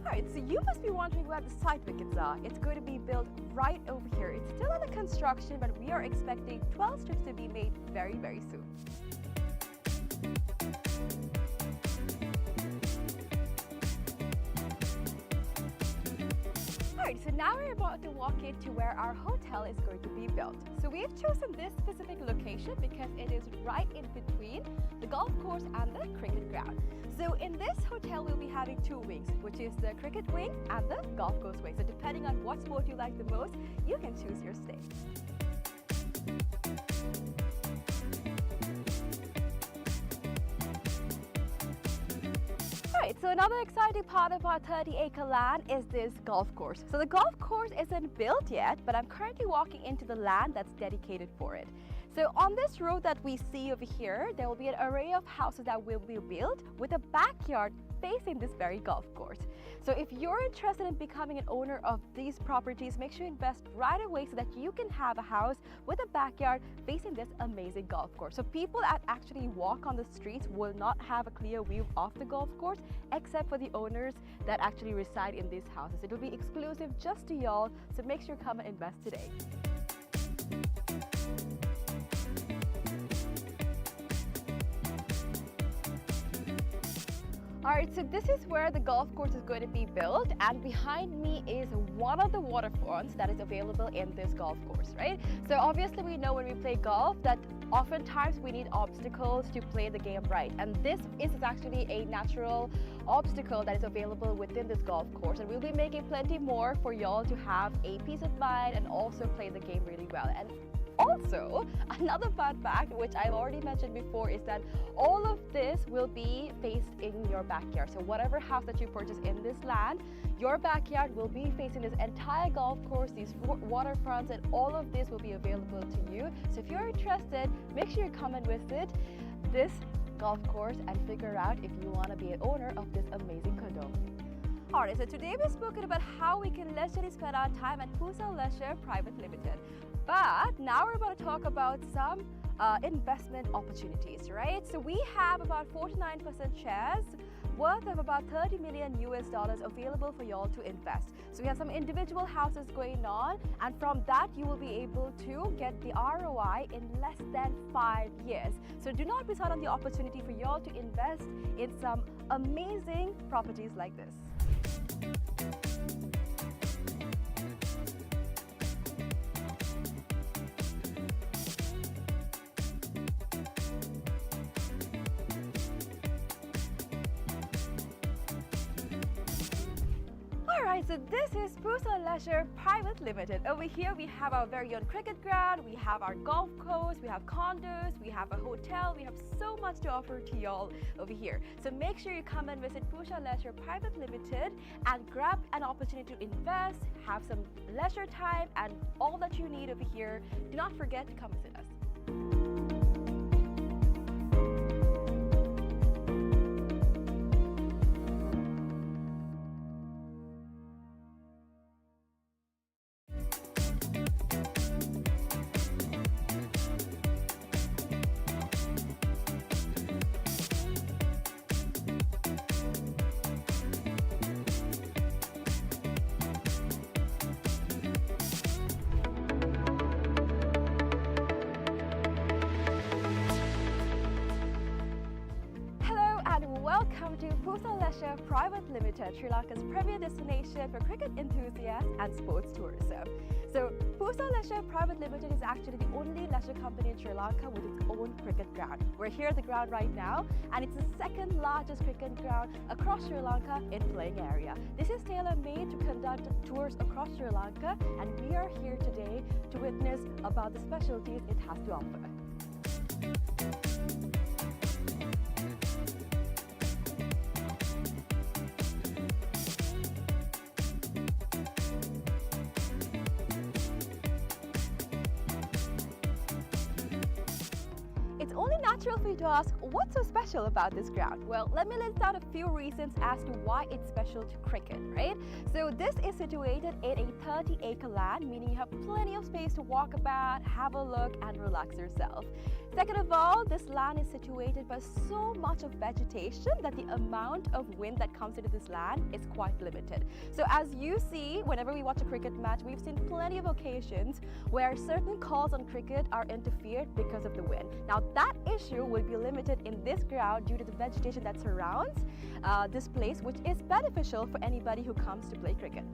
Alright, so you must be wondering where the side wickets are. It's going to be built right over here. It's still under construction, but we are expecting 12 strips to be made very, very soon. Alright, so now we're about to walk into where our hotel is going to be built. So we've chosen this specific location because it is right in between the golf course and the cricket ground. So in this hotel, we'll be having 2 wings, which is the cricket wing and the golf course wing. So depending on what sport you like the most, you can choose your stay. Alright, so another exciting part of our 30-acre land is this golf course. So the golf course isn't built yet, but I'm currently walking into the land that's dedicated for it. So on this road that we see over here, there will be an array of houses that will be built with a backyard facing this very golf course. So if you're interested in becoming an owner of these properties, make sure you invest right away so that you can have a house with a backyard facing this amazing golf course. So people that actually walk on the streets will not have a clear view of the golf course except for the owners that actually reside in these houses. It will be exclusive just to y'all, so make sure you come and invest today. Alright, so this is where the golf course is going to be built, and behind me is one of the waterfronts that is available in this golf course, right? So obviously we know when we play golf that oftentimes we need obstacles to play the game right, and this is actually a natural obstacle that is available within this golf course, and we'll be making plenty more for y'all to have a peace of mind and also play the game really well. And also, another fun fact, which I've already mentioned before, is that all of this will be faced in your backyard. So whatever house that you purchase in this land, your backyard will be facing this entire golf course, these waterfronts, and all of this will be available to you. So if you're interested, make sure you come and visit this golf course and figure out if you want to be an owner of this amazing condo. Alright, so today we've spoken about how we can leisurely spend our time at PUSA Leisure Private Limited. But now we're about to talk about some investment opportunities, right? So we have about 49% shares worth of about $30 million available for y'all to invest. So we have some individual houses going on, and from that you will be able to get the ROI in less than 5 years. So do not miss out on the opportunity for y'all to invest in some amazing properties like this. Alright, so this is PUSA Leisure Private Limited. Over here we have our very own cricket ground, we have our golf course, we have condos, we have a hotel, we have so much to offer to y'all over here. So make sure you come and visit PUSA Leisure Private Limited and grab an opportunity to invest, have some leisure time, and all that you need over here. Do not forget to come visit us. welcome to PUSA Leisure Private Limited, Sri Lanka's premier destination for cricket enthusiasts and sports tourism. So PUSA Leisure Private Limited is actually the only leisure company in Sri Lanka with its own cricket ground. We're here at the ground right now, and it's the second largest cricket ground across Sri Lanka in playing area. This is tailor-made to conduct tours across Sri Lanka, and we are here today to witness about the specialties it has to offer. It's only natural for you to ask, what's so special about this ground? Well, let me list out a few reasons as to why it's special to cricket, right? So this is situated in a 30-acre land, meaning you have plenty of space to walk about, have a look, and relax yourself. Second of all, this land is situated by so much of vegetation that the amount of wind that comes into this land is quite limited. So as you see, whenever we watch a cricket match, we've seen plenty of occasions where certain calls on cricket are interfered because of the wind. Now that issue will be limited in this ground due to the vegetation that surrounds this place, which is beneficial for anybody who comes to play cricket.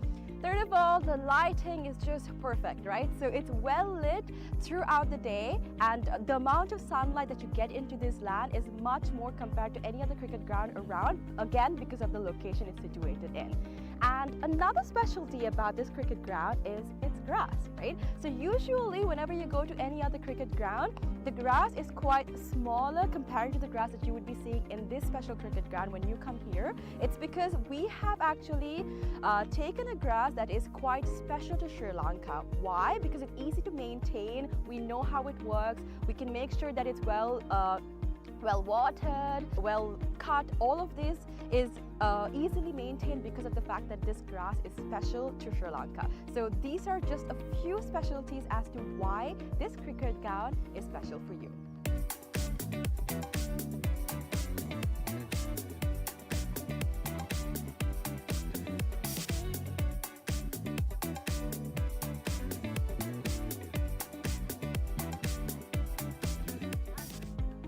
Third of all, the lighting is just perfect, right? So it's well lit throughout the day, and the amount of sunlight that you get into this land is much more compared to any other cricket ground around, again because of the location it's situated in. And another specialty about this cricket ground is its grass, right? So usually whenever you go to any other cricket ground, the grass is quite smaller compared to the grass that you would be seeing in this special cricket ground when you come here. It's because we have actually taken a grass that is quite special to Sri Lanka. Why? Because it's easy to maintain, we know how it works, we can make sure that it's well watered, well cut. All of this is easily maintained because of the fact that this grass is special to Sri Lanka. So these are just a few specialties as to why this cricket ground is special for you.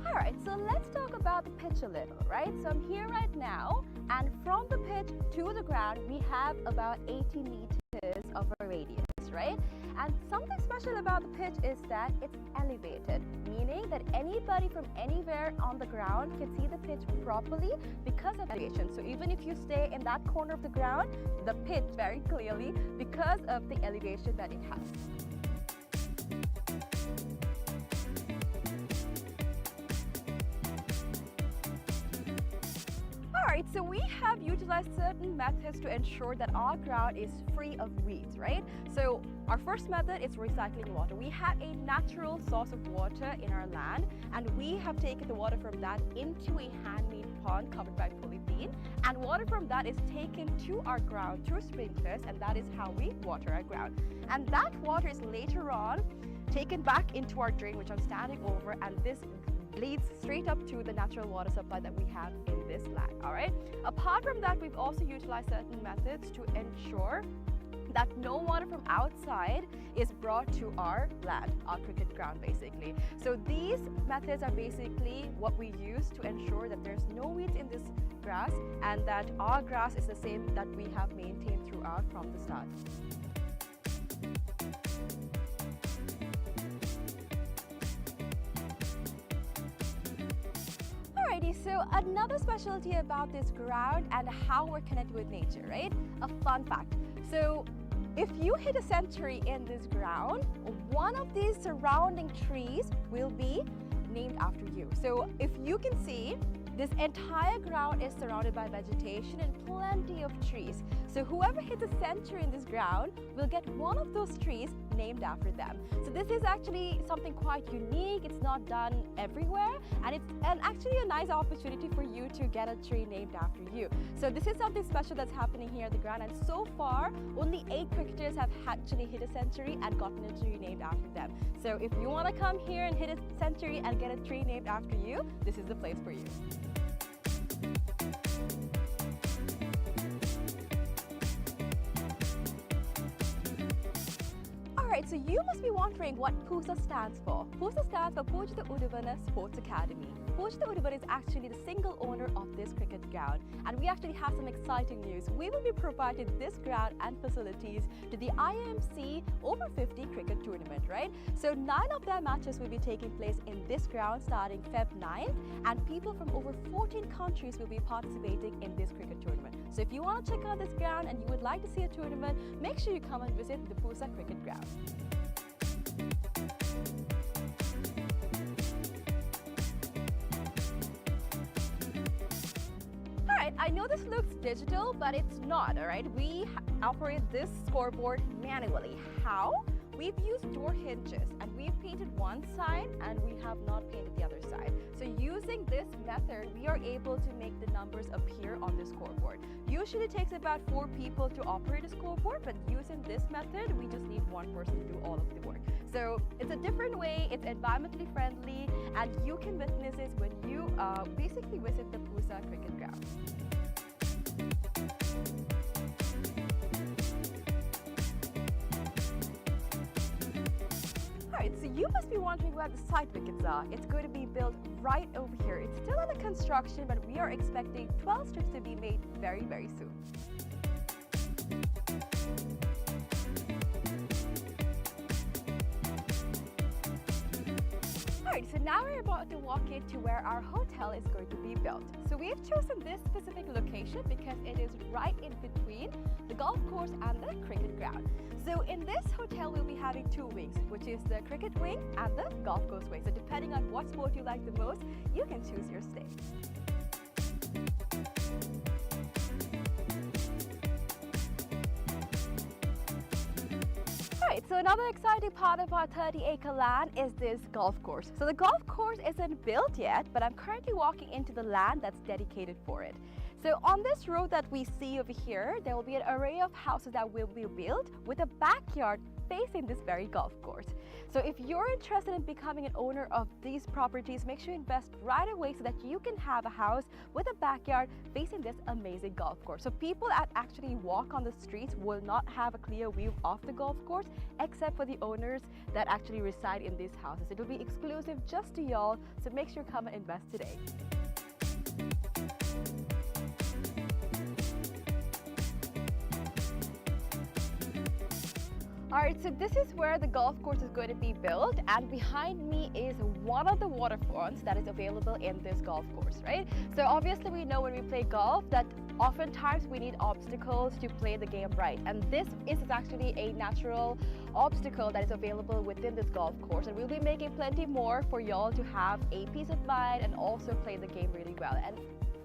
Alright, so let's talk about the pitch a little, right? So I'm here right now, and from the pitch to the ground, we have about 80 meters of a radius, right? And something special about the pitch is that it's elevated, meaning that anybody from anywhere on the ground can see the pitch properly because of elevation. So even if you stay in that corner of the ground, the pitch very clearly because of the elevation that it has. Alright, so we have utilized certain methods to ensure that our ground is free of weeds, right? So our first method is recycling water. We have a natural source of water in our land, and we have taken the water from that into a handmade pond covered by polythene, and water from that is taken to our ground through sprinklers, and that is how we water our ground. And that water is later on taken back into our drain, which I'm standing over, and this leads straight up to the natural water supply that we have in this land. All right. Apart from that, we've also utilized certain methods to ensure that no water from outside is brought to our land, our cricket ground basically. So these methods are basically what we use to ensure that there's no weeds in this grass and that our grass is the same that we have maintained throughout from the start. Alrighty, so another specialty about this ground and how we're connected with nature, right? A fun fact. So if you hit a century in this ground, one of these surrounding trees will be named after you. So if you can see, this entire ground is surrounded by vegetation and plenty of trees. So whoever hits a century in this ground will get one of those trees named after them. So this is actually something quite unique. It's not done everywhere, and it's actually a nice opportunity for you to get a tree named after you. So this is something special that's happening here at the ground, and so far only 8 cricketers have actually hit a century and gotten a tree named after them. So if you want to come here and hit a century and get a tree named after you, this is the place for you. Alright, Alright, so you must be wondering what PUSA stands for. PUSA stands for Puja Udavana Sports Academy. Puja Udavana is actually the single owner of this cricket ground, and we actually have some exciting news. We will be providing this ground and facilities to the IMC Over-50 cricket tournament, right? So 9 of their matches will be taking place in this ground starting Feb 9th, and people from over 14 countries will be participating in this cricket tournament. So if you want to check out this ground and you would like to see a tournament, make sure you come and visit the PUSA cricket ground. Alright, I know this looks digital, but it's not, alright? We operate this scoreboard manually. How? We've used door hinges and we've painted one side and we have not painted the other side. So using this method, we are able to make the numbers appear on the scoreboard. Usually it takes about 4 people to operate a scoreboard, but using this method, we just need one person to do all of the work. So it's a different way, it's environmentally friendly, and you can witness this when you basically visit the PUSA cricket ground. Alright, so you must be wondering where the side wickets are. It's going to be built right over here. It's still under construction, but we are expecting 12 strips to be made very, very soon. Alright, so now we're about to walk into where our hotel is going to be built. So we've chosen this specific location because it is right in between the golf course and the cricket ground. So in this hotel, we'll be having 2 wings, which is the cricket wing and the golf course wing. So depending on what sport you like the most, you can choose your stay. Alright, so another exciting part of our 30-acre land is this golf course. So the golf course isn't built yet, but I'm currently walking into the land that's dedicated for it. So on this road that we see over here, there will be an array of houses that will be built with a backyard facing this very golf course. So if you're interested in becoming an owner of these properties, make sure you invest right away so that you can have a house with a backyard facing this amazing golf course. So people that actually walk on the streets will not have a clear view of the golf course except for the owners that actually reside in these houses. It will be exclusive just to y'all, so make sure you come and invest today. Alright, so this is where the golf course is going to be built, and behind me is one of the waterfronts that is available in this golf course, right? So obviously we know when we play golf that oftentimes we need obstacles to play the game right, and this is actually a natural obstacle that is available within this golf course, and we'll be making plenty more for y'all to have a peace of mind and also play the game really well. And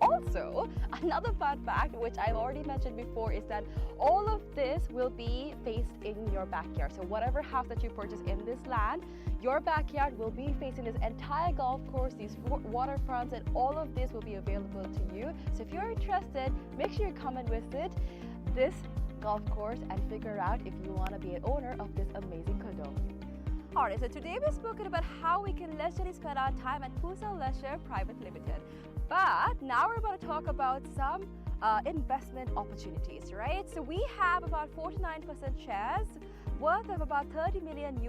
also, another fun fact, which I've already mentioned before, is that all of this will be faced in your backyard. So whatever house that you purchase in this land, your backyard will be facing this entire golf course, these waterfronts, and all of this will be available to you. So if you're interested, make sure you come and visit this golf course and figure out if you want to be an owner of this amazing condo. Alright, so today we've spoken about how we can leisurely spend our time at PUSA Leisure Private Limited. But now we're about to talk about some investment opportunities, right? So we have about 49% shares worth of about $30 million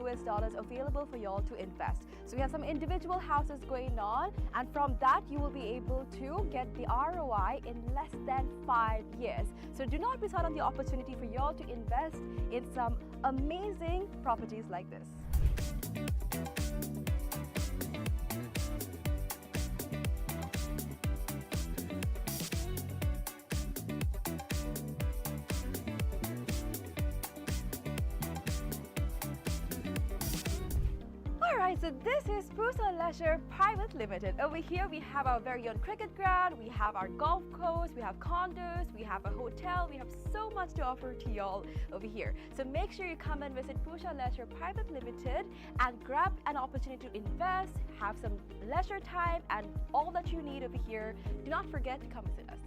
available for y'all to invest. So we have some individual houses going on, and from that you will be able to get the ROI in less than 5 years. So do not miss out on the opportunity for y'all to invest in some amazing properties like this. Alright, so this is PUSA Leisure Private Limited. Over here we have our very own cricket ground, we have our golf course, we have condos, we have a hotel, we have so much to offer to y'all over here. So make sure you come and visit PUSA Leisure Private Limited and grab an opportunity to invest, have some leisure time, and all that you need over here. Do not forget to come visit us.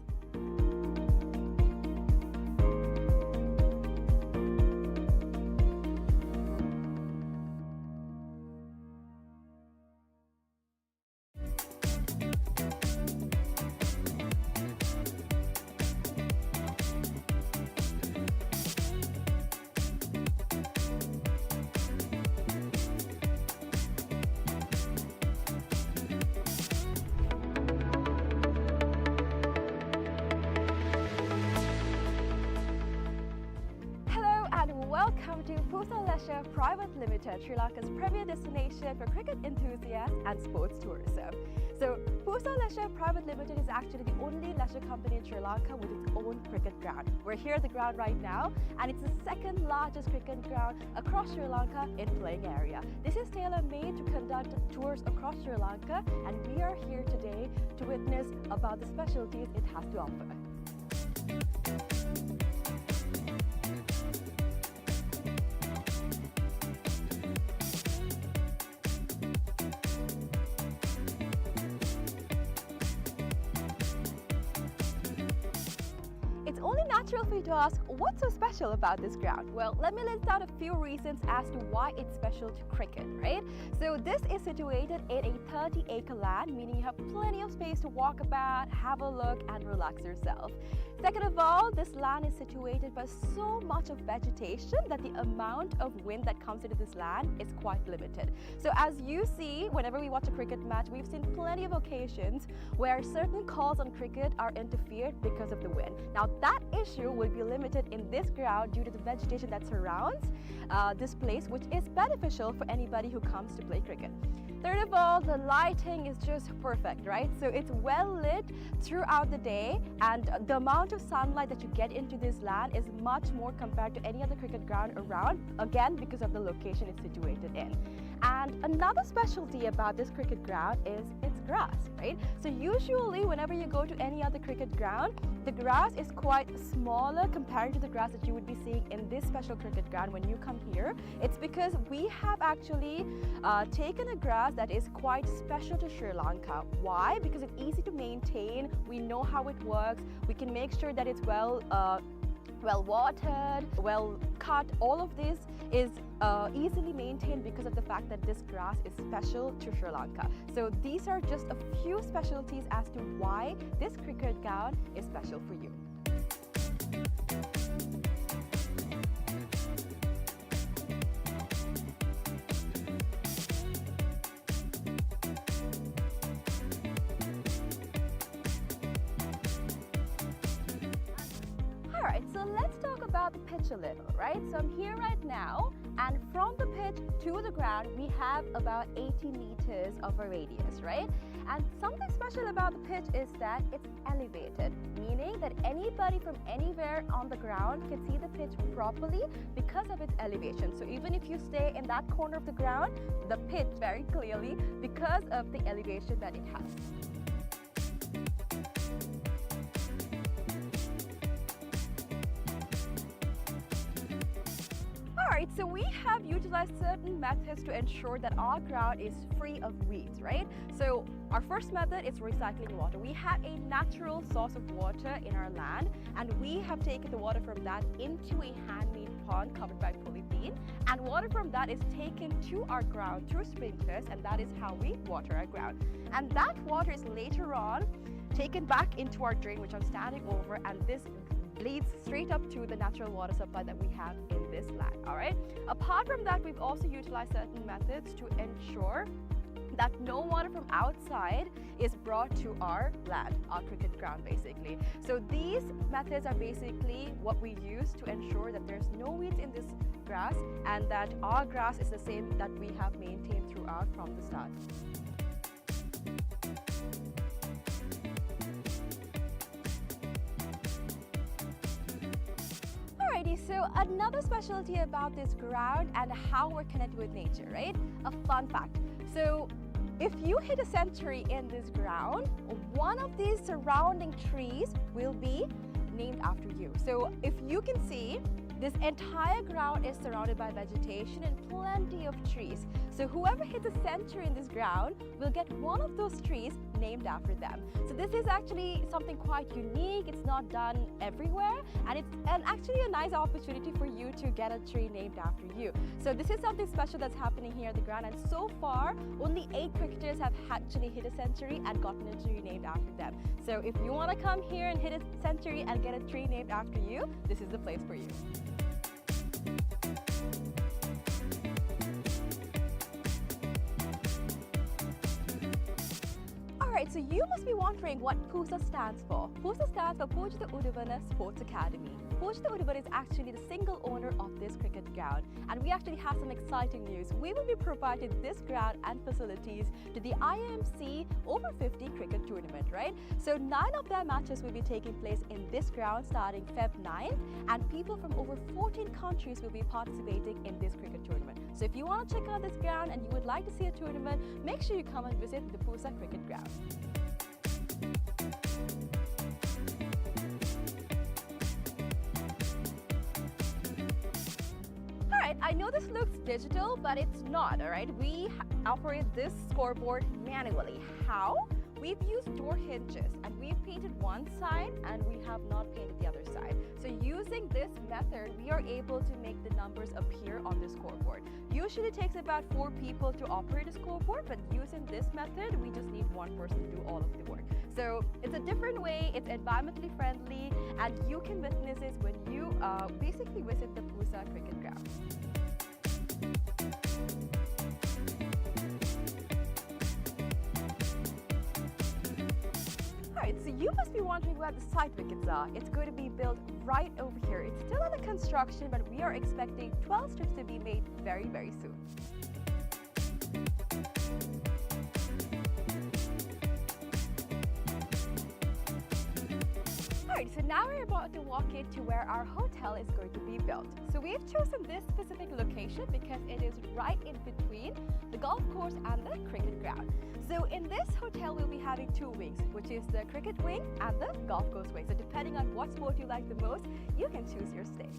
Leisure Private Limited, Sri Lanka's premier destination for cricket enthusiasts and sports tourism. So PUSA Leisure Private Limited is actually the only leisure company in Sri Lanka with its own cricket ground. We're here at the ground right now, and it's the second largest cricket ground across Sri Lanka in playing area. This is tailor-made to conduct tours across Sri Lanka, and we are here today to witness about the specialties it has to offer. It's only natural for you to ask, what's so special about this ground? Well, let me list out a few reasons as to why it's special to cricket, right? So this is situated in a 30-acre land, meaning you have plenty of space to walk about, have a look, and relax yourself. Second of all, this land is situated by so much of vegetation that the amount of wind that comes into this land is quite limited. So as you see, whenever we watch a cricket match, we've seen plenty of occasions where certain calls on cricket are interfered because of the wind. Now that issue will be limited in this ground due to the vegetation that surrounds this place, which is beneficial for anybody who comes to play cricket. Third of all, the lighting is just perfect, right? So it's well lit throughout the day, and the amount of sunlight that you get into this land is much more compared to any other cricket ground around, again because of the location it's situated in. And another specialty about this cricket ground is its grass, right? So usually whenever you go to any other cricket ground, the grass is quite smaller compared to the grass that you would be seeing in this special cricket ground when you come here. It's because we have actually taken a grass that is quite special to Sri Lanka. Why? Because it's easy to maintain, we know how it works, we can make sure that it's well watered, well cut. All of this is easily maintained because of the fact that this grass is special to Sri Lanka. So these are just a few specialties as to why this cricket ground is special for you. Alright, so let's talk about the pitch a little, right? So I'm here right now, and from the pitch to the ground, we have about 80 meters of a radius, right? And something special about the pitch is that it's elevated, meaning that anybody from anywhere on the ground can see the pitch properly because of its elevation. So even if you stay in that corner of the ground, the pitch very clearly because of the elevation that it has. Alright, so we have utilized certain methods to ensure that our ground is free of weeds, right? So our first method is recycling water. We have a natural source of water in our land, and we have taken the water from that into a handmade pond covered by polythene, and water from that is taken to our ground through sprinklers, and that is how we water our ground. And that water is later on taken back into our drain, which I'm standing over, and this leads straight up to the natural water supply that we have in this land. All right. Apart from that, we've also utilized certain methods to ensure that no water from outside is brought to our land, our cricket ground basically. So these methods are basically what we use to ensure that there's no weeds in this grass and that our grass is the same that we have maintained throughout from the start. Alrighty, so another specialty about this ground and how we're connected with nature, right? A fun fact. So if you hit a century in this ground, one of these surrounding trees will be named after you. So if you can see, this entire ground is surrounded by vegetation and plenty of trees. So whoever hits a century in this ground will get one of those trees named after them. So this is actually something quite unique. It's not done everywhere, and it's actually a nice opportunity for you to get a tree named after you. So this is something special that's happening here at the ground, and so far only 8 cricketers have actually hit a century and gotten a tree named after them. So if you want to come here and hit a century and get a tree named after you, this is the place for you. Alright, so you must be wondering what PUSA stands for. PUSA stands for Puja Udavana Sports Academy. Puja Udavana is actually the single owner of this cricket ground, and we actually have some exciting news. We will be providing this ground and facilities to the IMC Over-50 cricket tournament, right? So 9 of their matches will be taking place in this ground starting Feb 9th, and people from over 14 countries will be participating in this cricket tournament. So if you want to check out this ground and you would like to see a tournament, make sure you come and visit the PUSA cricket ground. Alright, I know this looks digital, but it's not, alright? We operate this scoreboard manually. How? We've used door hinges and we've painted one side and we have not painted the other side. So using this method, we are able to make the numbers appear on the scoreboard. Usually it takes about 4 people to operate a scoreboard, but using this method, we just need one person to do all of the work. So it's a different way, it's environmentally friendly, and you can witness this when you basically visit the PUSA cricket ground. So you must be wondering where the side wickets are. It's going to be built right over here. It's still under construction, but we are expecting 12 strips to be made very, very soon. Alright, so now we're about to walk into where our hotel is going to be built. So we've chosen this specific location because it is right in between the golf course and the cricket ground. So in this hotel, we'll be having 2 wings, which is the cricket wing and the golf course wing. So depending on what sport you like the most, you can choose your stay.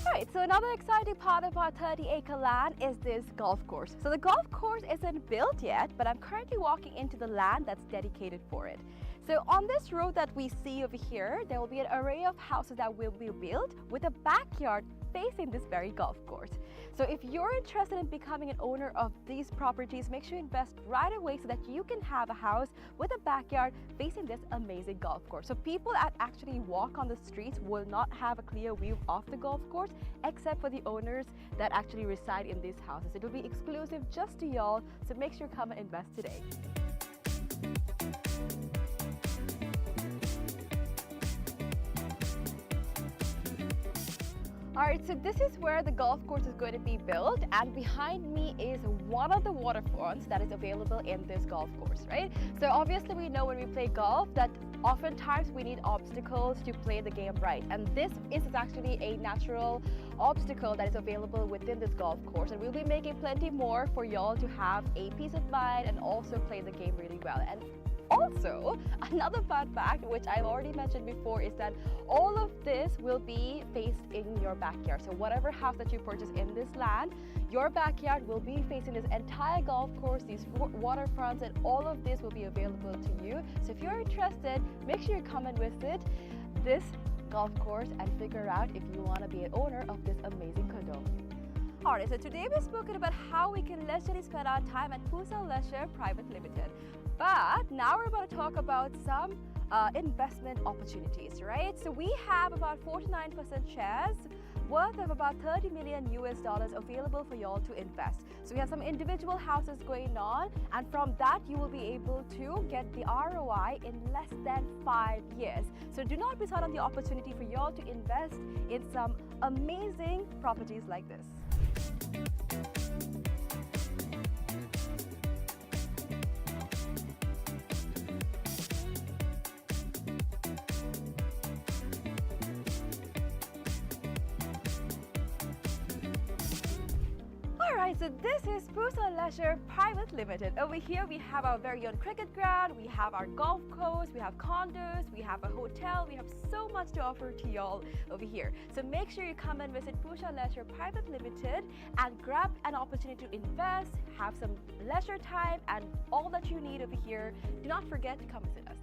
Alright, so another exciting part of our 30-acre land is this golf course. So the golf course isn't built yet, but I'm currently walking into the land that's dedicated for it. So on this road that we see over here, there will be an array of houses that will be built with a backyard facing this very golf course. So if you're interested in becoming an owner of these properties, make sure you invest right away so that you can have a house with a backyard facing this amazing golf course. So people that actually walk on the streets will not have a clear view of the golf course, except for the owners that actually reside in these houses. It will be exclusive just to y'all, so make sure you come and invest today. Alright, so this is where the golf course is going to be built, and behind me is one of the waterfronts that is available in this golf course, right? So obviously we know when we play golf that oftentimes we need obstacles to play the game right, and this is actually a natural obstacle that is available within this golf course, and we'll be making plenty more for y'all to have a peace of mind and also play the game really well. And also, another fun fact, which I've already mentioned before, is that all of this will be faced in your backyard. So whatever house that you purchase in this land, your backyard will be facing this entire golf course, these waterfronts, and all of this will be available to you. So if you're interested, make sure you come and visit this golf course and figure out if you want to be an owner of this amazing condo. Alright, so today we've spoken about how we can leisurely spend our time at PUSA Leisure Private Limited. But now we're about to talk about some investment opportunities, right? So we have about 49% shares worth of about $30 million available for y'all to invest. So we have some individual houses going on, and from that you will be able to get the ROI in less than 5 years. So do not miss out on the opportunity for y'all to invest in some amazing properties like this. Alright, so this is PUSA Leisure Private Limited. Over here we have our very own cricket ground, we have our golf course, we have condos, we have a hotel, we have so much to offer to y'all over here. So make sure you come and visit PUSA Leisure Private Limited and grab an opportunity to invest, have some leisure time, and all that you need over here. Do not forget to come visit us.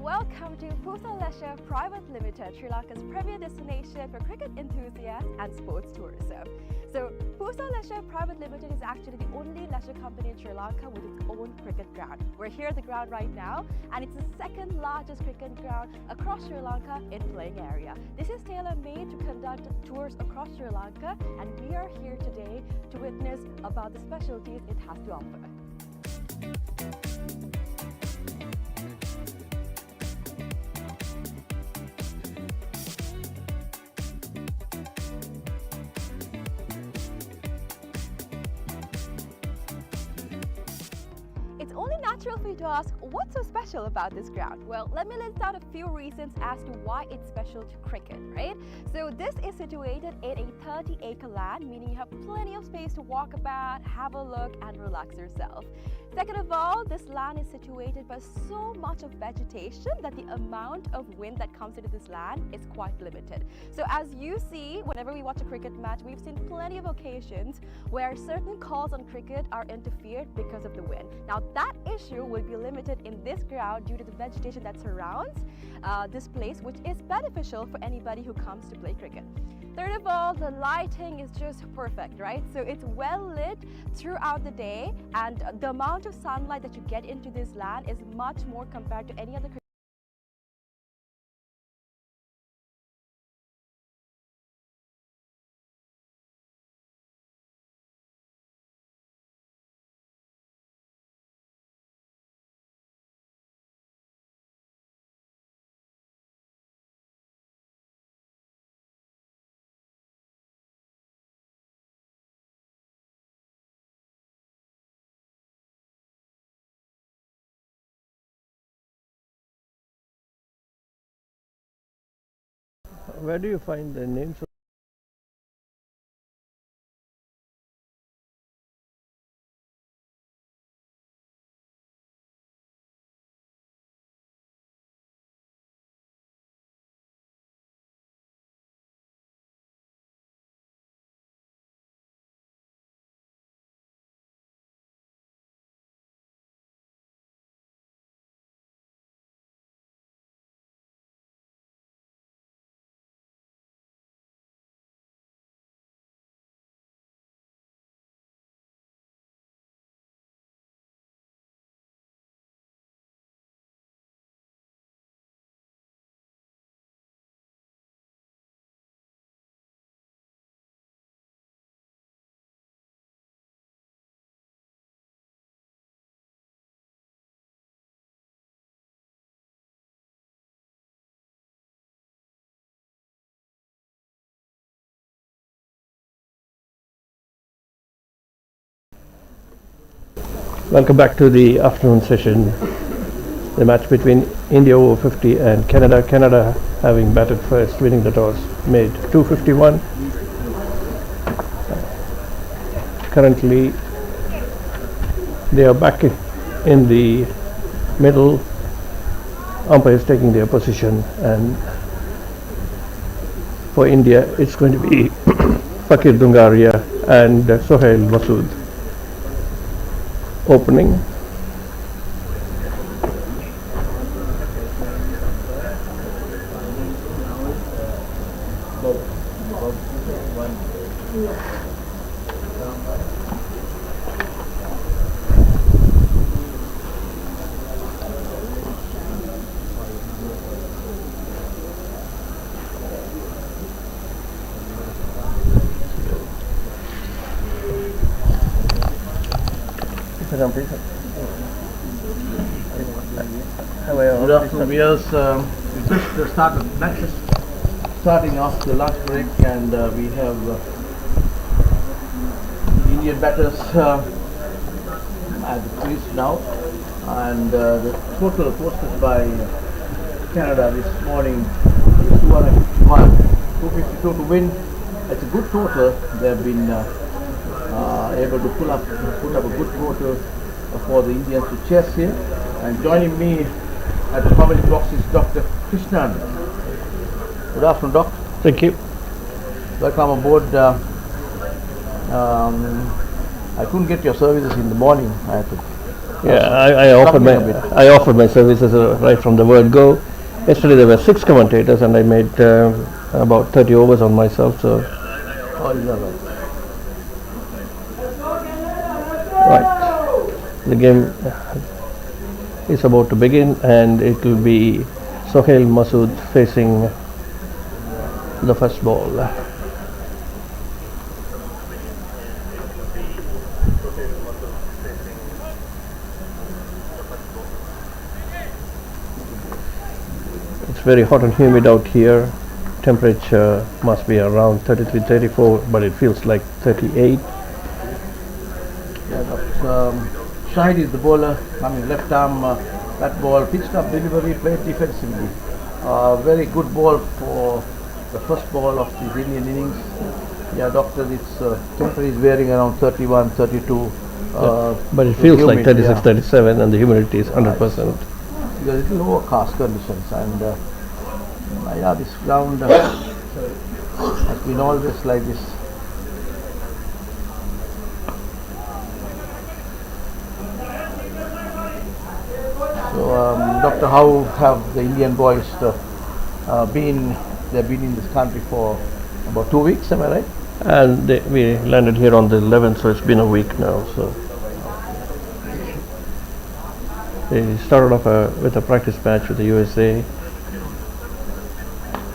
Welcome to PUSA Leisure Private Limited, Sri Lanka's premier destination for cricket enthusiasts and sports tourism. So, PUSA Leisure Private Limited is actually the only leisure company in Sri Lanka with its own cricket ground. We're here at the ground right now, and it's the second largest cricket ground across Sri Lanka in playing area. This is tailor-made to conduct tours across Sri Lanka, and we are here today to witness about the specialties it has to offer. It's only natural for you to ask, what's so special about this ground? Well, let me list out a few reasons as to why it's special to cricket, right? So this is situated in a 30-acre land, meaning you have plenty of space to walk about, have a look and relax yourself. Second of all, this land is situated by so much of vegetation that the amount of wind that comes into this land is quite limited. So as you see, whenever we watch a cricket match, we've seen plenty of occasions where certain calls on cricket are interfered because of the wind. Now that issue will be limited in this ground due to the vegetation that surrounds this place, which is beneficial for anybody who comes to play cricket. Third of all, the lighting is just perfect, right? So it's well lit throughout the day, and the amount of sunlight that you get into this land is much more compared to any other. Where do you find the names of Welcome back to the afternoon session. The match between India over-50 and Canada. Canada having batted first, winning the toss, made 251. Currently, they are back in the middle. Umpires taking their position, and for India, it's going to be Fakir Dungaria and Sohail Masood opening. Good afternoon, viewers. We just started matches, starting off the last break, and we have Indian batters at the crease now, and the total posted by Canada this morning is 251, 252 to win. It's a good total. They have been able to put up a good total for the Indians to chase here. And joining me at the commentary box is Dr. Krishnan. Good afternoon, Doc. Thank you. Welcome aboard. I couldn't get your services in the morning. I had to Yeah, I offered my services right from the word go. Yesterday there were 6 commentators and I made about 30 overs on myself. So Oh, is that right? right, the game is about to begin and it will be Sohail Masood facing the first ball. It's very hot and humid out here. Temperature must be around 33, 34, but it feels like 38. Yeah, Shahid is the bowler. I mean, left arm. That ball pitched up delivery, played defensively. Very good ball for the first ball of the Indian innings. Yeah, doctor, its temperature is varying around 31, 32. But it feels like humid, 36, yeah. 37 and the humidity is 100%. Because it's overcast conditions and yeah, this ground has been always like this. So, Doctor, how have the Indian boys been? They've been in this country for about 2 weeks, am I right? And we landed here on the 11th, so it's been a week now. So they started off with a practice match with the USA,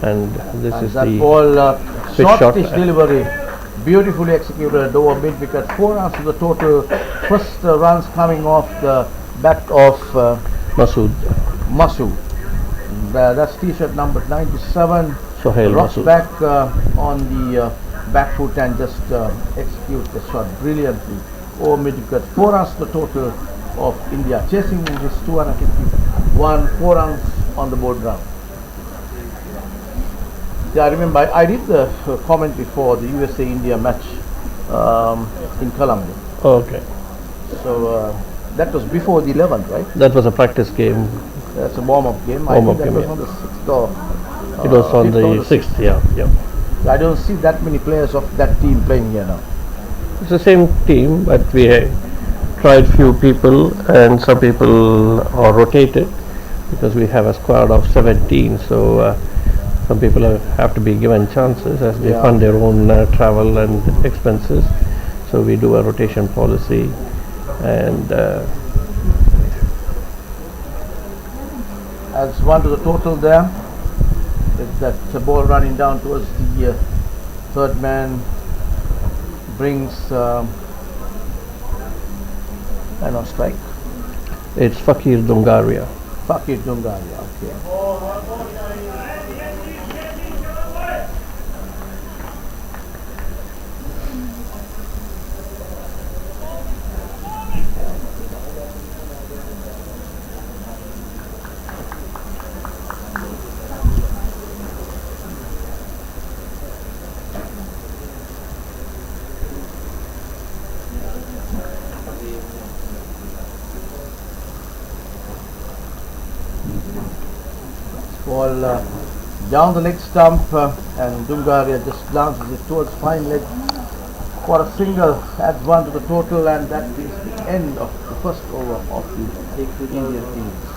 and this And is that the ball, pitch short shot. pitch delivery, beautifully executed over mid wicket. 4 runs to the total. First runs coming off the bat of Masood, Masood. That's T-shirt number 97. Sohail Rocks Masood. back on the back foot and just execute the shot brilliantly over mid wicket. 4 runs to the total of India, chasing this 251, 4 runs on the board round. Yeah, I remember I did the commentary for the USA-India match in Colombo. Okay, So that was before the 11th, right? that was a practice game. That's a warm-up game. Warm-up I think that game, was on the 6th or It was on 5th the or 6th. Yeah. I don't see that many players of that team playing here now. It's the same team, but we tried few people, and some people are rotated because we have a squad of 17. So some people have to be given chances as they fund their own travel and expenses. So we do a rotation policy, and As 1 to the total there. It's that ball running down towards the third man brings and on strike. it's Fakir Dungaria. Fakir Dungaria, okay. Ball down the leg stump and Dungaria just glances it towards fine leg for a single, adds 1 to the total, and that is the end of the first over of the Indian innings.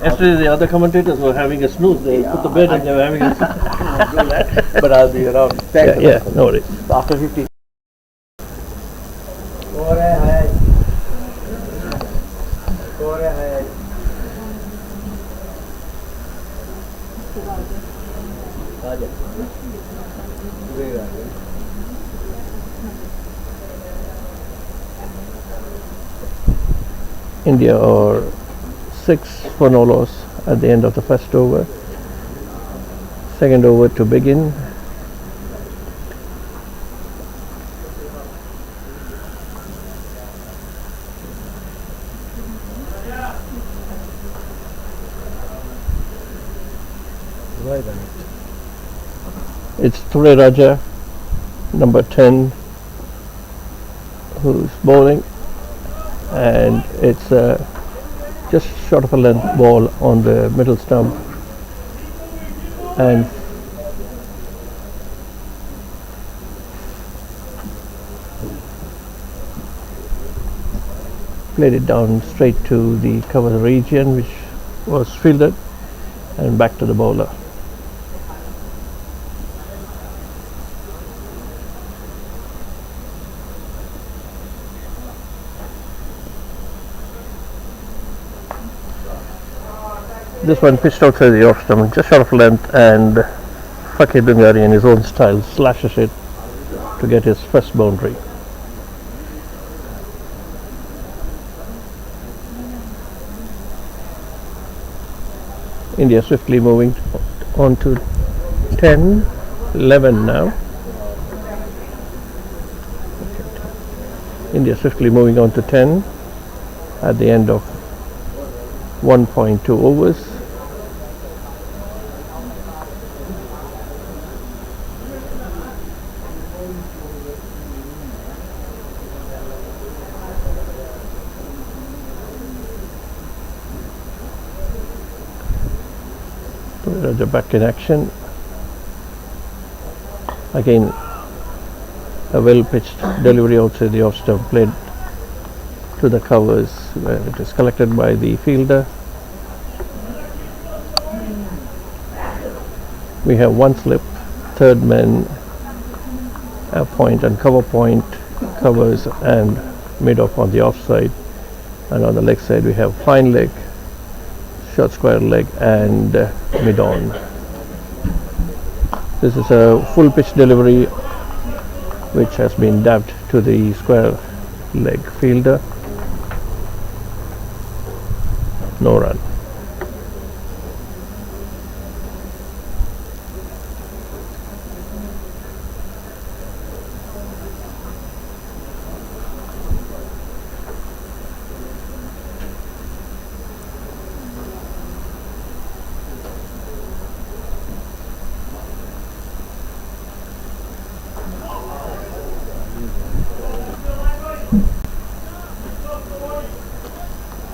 Yesterday the other commentators were having a snooze. They put the bed and they were having a snooze. But I'll be around. Thanks. Yeah, no worries. After 50. India are 6 for no loss at the end of the first over. Second over to begin. Right on it. It's Ture Raja, number 10, who's bowling, and it's just short of a length ball on the middle stump, and played it down straight to the cover region, which was fielded, and back to the bowler. This one pitched outside the off stump, just short of length, and Fakir Dungari in his own style slashes it to get his first boundary. India swiftly moving on to 10, 11 now. India swiftly moving on to 10 at the end of 1.2 overs. Raja back in action. Again, a well pitched delivery outside the off stump, played to the covers where it is collected by the fielder. We have one slip, third man, a point and cover point, covers and mid off on the offside, and on the leg side we have fine leg, short square leg and mid on. This is a full pitch delivery which has been dabbed to the square leg fielder. No run.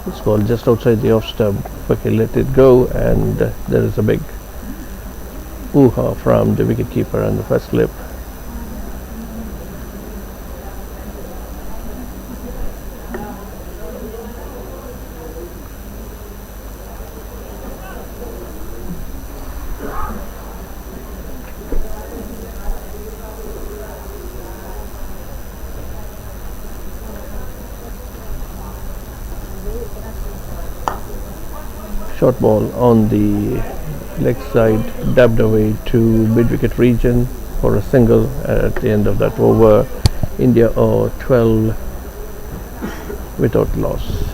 This ball just outside the off stump. Okay, let it go, and there is a big hoo-ha from the wicketkeeper on the first slip. Short ball on the leg side, dabbed away to mid-wicket region for a single at the end of that over. India are 12 without loss.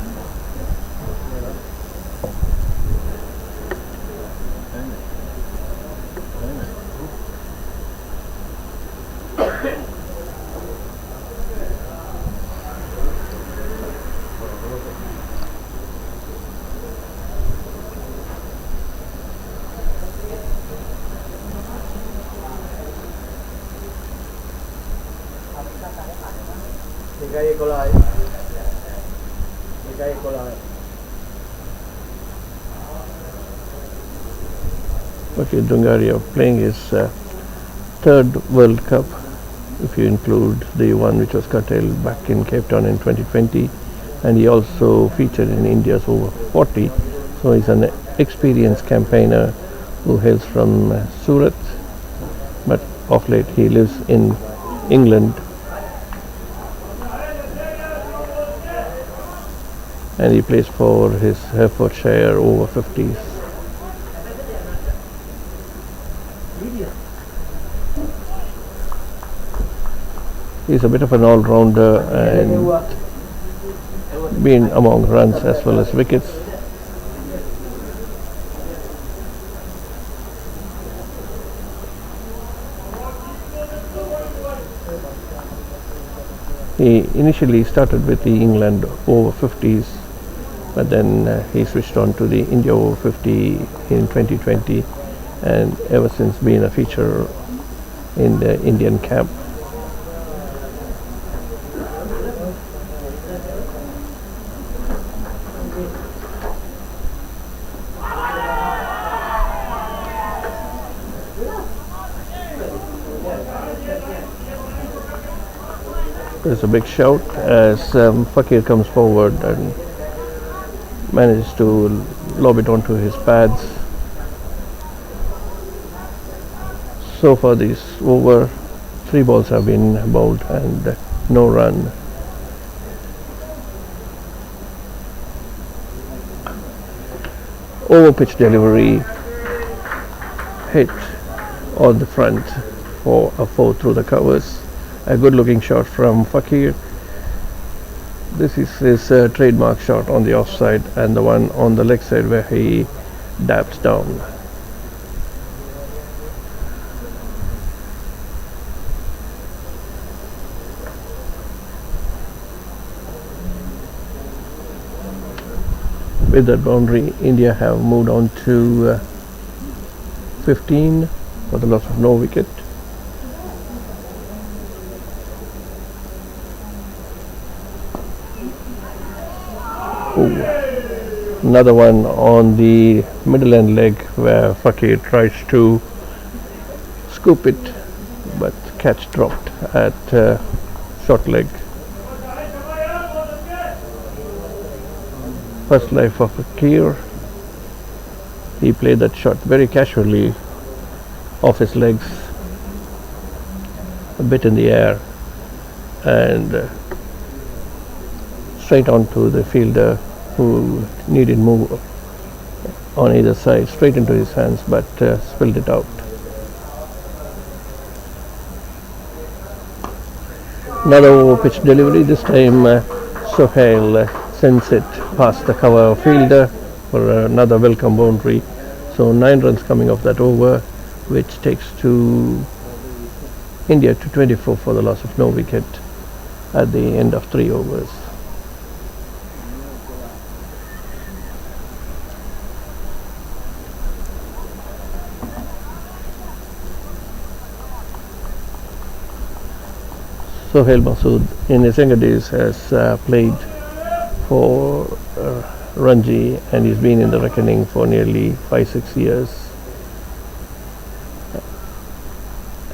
Okay, Dungaria playing his third World Cup, if you include the one which was curtailed back in Cape Town in 2020, and he also featured in India's Over-50. So he's an experienced campaigner who hails from Surat, but of late he lives in England, and he plays for his Herefordshire Over-50s. He's a bit of an all-rounder and been among runs as well as wickets. He initially started with the England Over-50s, but then he switched on to the India Over-50 in 2020, and ever since been a feature in the Indian camp. There's a big shout as Fakir comes forward and manages to lob it onto his pads. So far these over 3 balls have been bowled and no run. Over pitch delivery, hit on the front for a 4 through the covers. A good looking shot from Fakir. This is his trademark shot on the offside, and the one on the leg side where he dabs down. With that boundary, India have moved on to 15 for the loss of no wicket. Another one on the middle end leg where Fakir tries to scoop it, but catch dropped at short leg. First life of Fakir. He played that shot very casually off his legs, a bit in the air, and straight onto the fielder who needed move on either side, straight into his hands, but spilled it out. Another over pitch delivery, this time Sohail sends it past the cover fielder for another welcome boundary. So 9 runs coming off that over, which takes to India to 24 for the loss of no wicket at the end of 3 overs. Sohail Masood in his younger days has played for Ranji, and he's been in the reckoning for nearly 5-6 years,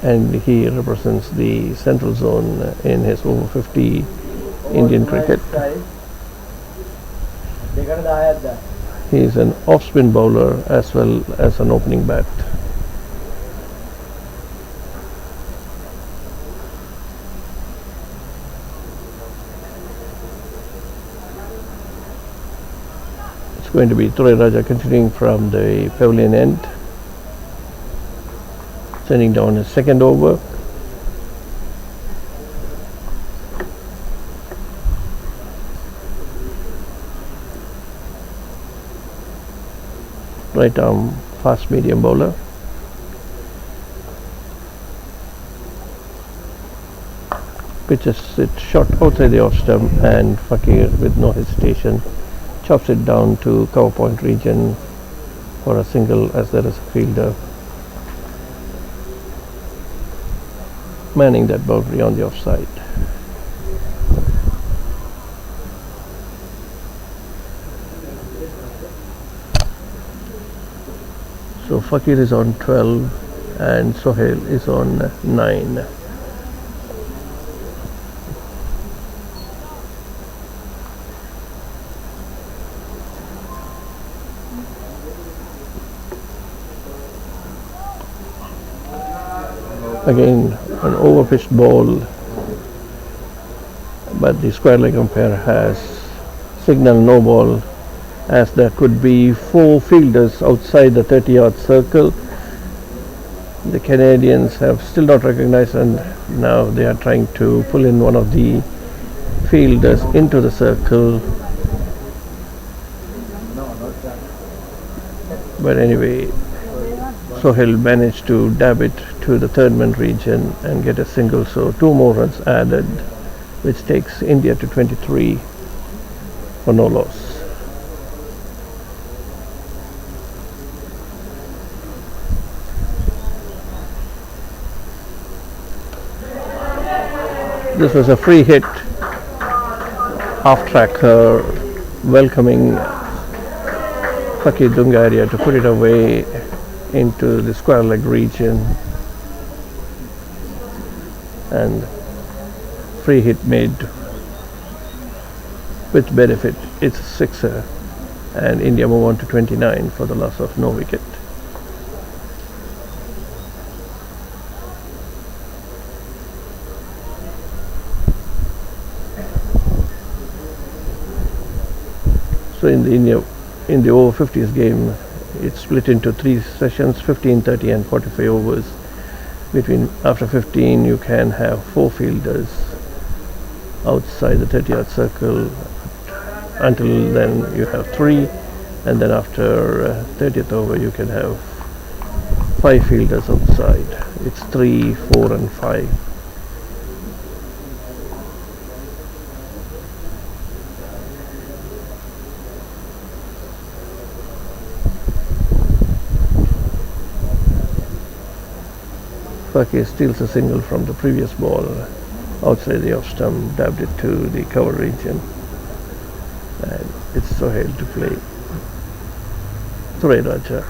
and he represents the central zone in his over 50 Indian cricket. He is an off-spin bowler as well as an opening bat. Going to be Torre Raja continuing from the pavilion end, sending down his second over. Right arm fast medium bowler. Pitches it short outside the off stump, and Fakir with no hesitation chops it down to cover point region for a single, as there is a fielder manning that boundary on the offside. So Fakir is on 12 and Sohail is on 9. Again, an over-pitched ball, but the square leg umpire has signaled no ball, as there could be 4 fielders outside the 30-yard circle. The Canadians have still not recognized, and now they are trying to pull in one of the fielders into the circle. But anyway, Sohail managed to dab it to the third man region and get a single, so 2 more runs added, which takes India to 23 for no loss. This was a free hit, half tracker, welcoming Fakir Dungaria to put it away into the square leg region, and free hit made with benefit. It's a sixer, and India move on to 29 for the loss of no wicket. So in the over-50s game, it's split into 3 sessions, 15, 30 and 45 overs. After 15 you can have 4 fielders outside the 30-yard circle. Until then you have 3, and then after 30th over you can have 5 fielders outside. It's 3, 4 and 5. Fakir steals a single from the previous ball outside the off stump, dabbed it to the cover region, and it's Sohail to play. Suray Raja.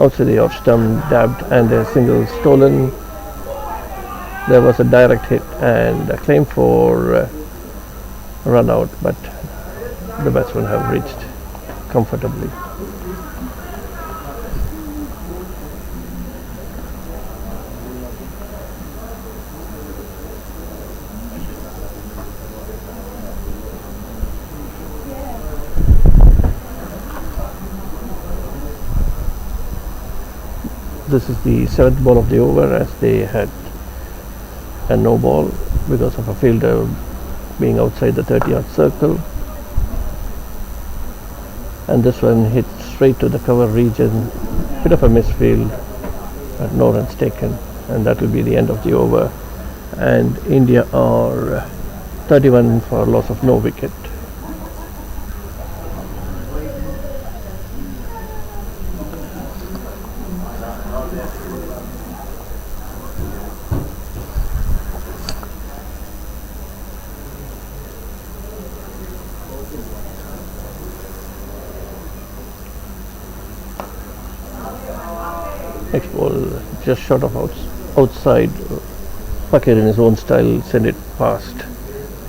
Outside the off stump, dabbed, and a single stolen. There was a direct hit and a claim for run out, but the batsmen have reached comfortably. This is the 7th ball of the over, as they had a no ball because of a fielder being outside the 30-yard circle, and this one hit straight to the cover region. Bit of a misfield, but no runs taken, and that will be the end of the over, and India are 31 for loss of no wicket. Next ball just short of outside. Fakir in his own style sent it past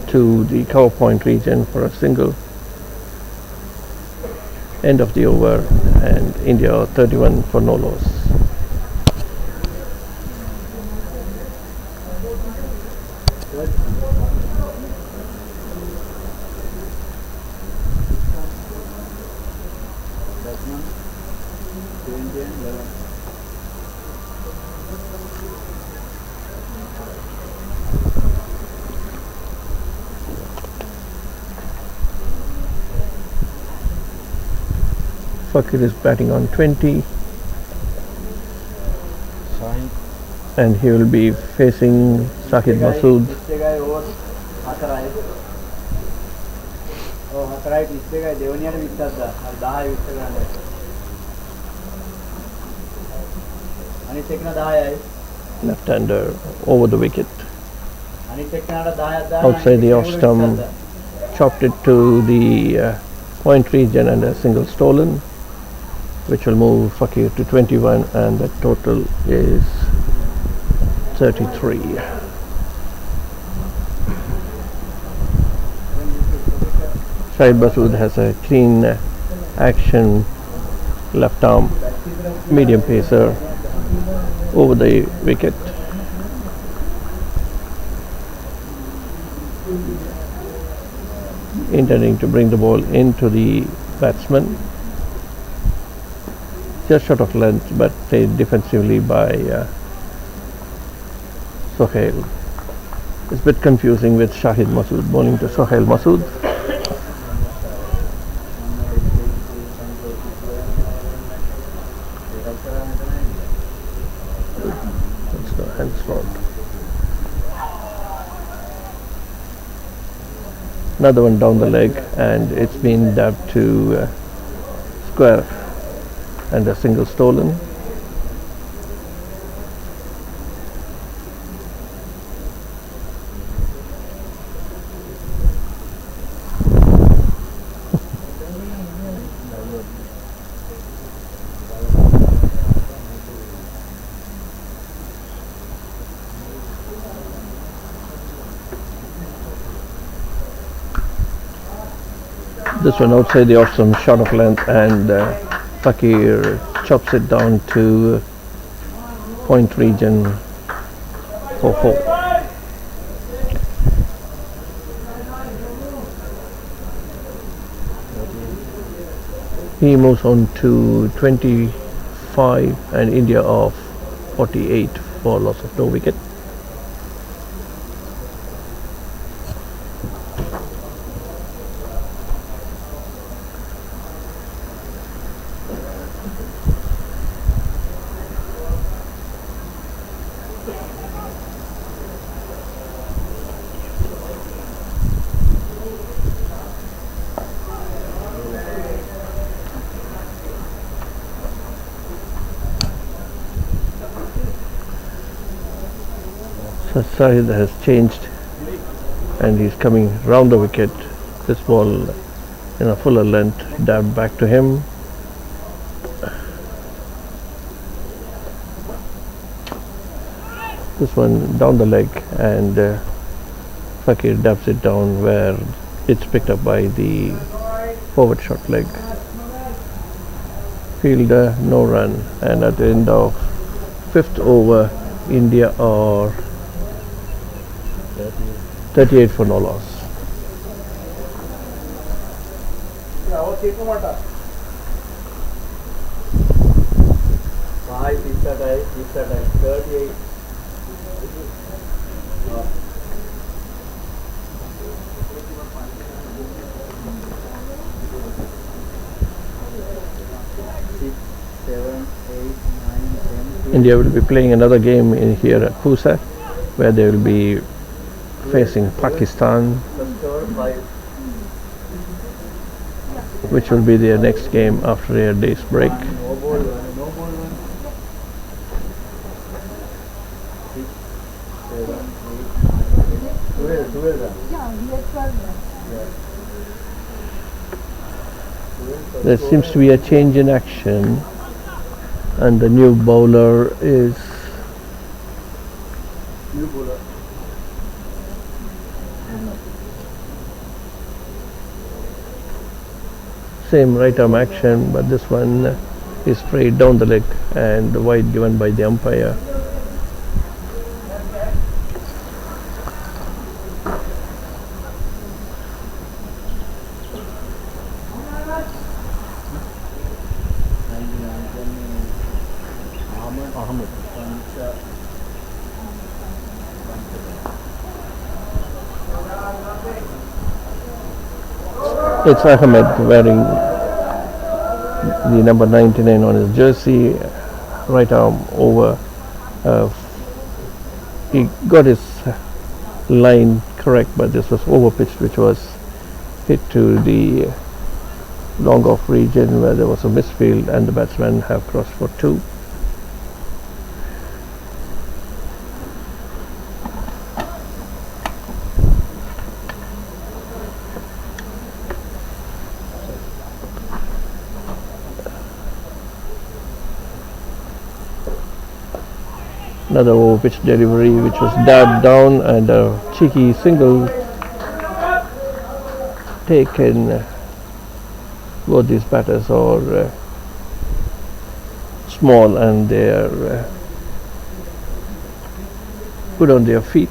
to the cover point region for a single. End of the over, and India are 31 for no loss. Fakir is batting on 20, and he will be facing Shahid Masood. Left-hander over the wicket. Outside the off stump, chopped it to the point region, and a single stolen, which will move Fakir to 21, and the total is 33. Shahid Masood has a clean action left arm medium pacer over the wicket. Intending to bring the ball into the batsman. Just short of length, but played defensively by Sohail. It's a bit confusing with Shahid Masood bowling to Sohail Masood. That's the hand slot. Another one down the leg, and it's been dabbed to square, and a single stolen. This one outside the off some shot of length, and Fakir chops it down to point region 4-4. He moves on to 25 and India off 48 for loss of no wicket. Side has changed and he's coming round the wicket. This ball in a fuller length dabbed back to him. This one down the leg, and Fakir dabs it down where it's picked up by the forward short leg. Fielder no run, and at the end of 5th over India are 38 for no loss. India will be playing another game in here at PUSA, where they will be facing Pakistan, which will be their next game after a day's break. There seems to be a change in action, and the new bowler is same right arm action, but this one is straight down the leg and wide given by the umpire. It's Ahmed wearing the number 99 on his jersey, right arm over. He got his line correct, but this was over pitched, which was hit to the long off region where there was a misfield, and the batsmen have crossed for 2. Another over pitch delivery which was dabbed down, and a cheeky single taken. Both these batters are small and they are good on their feet.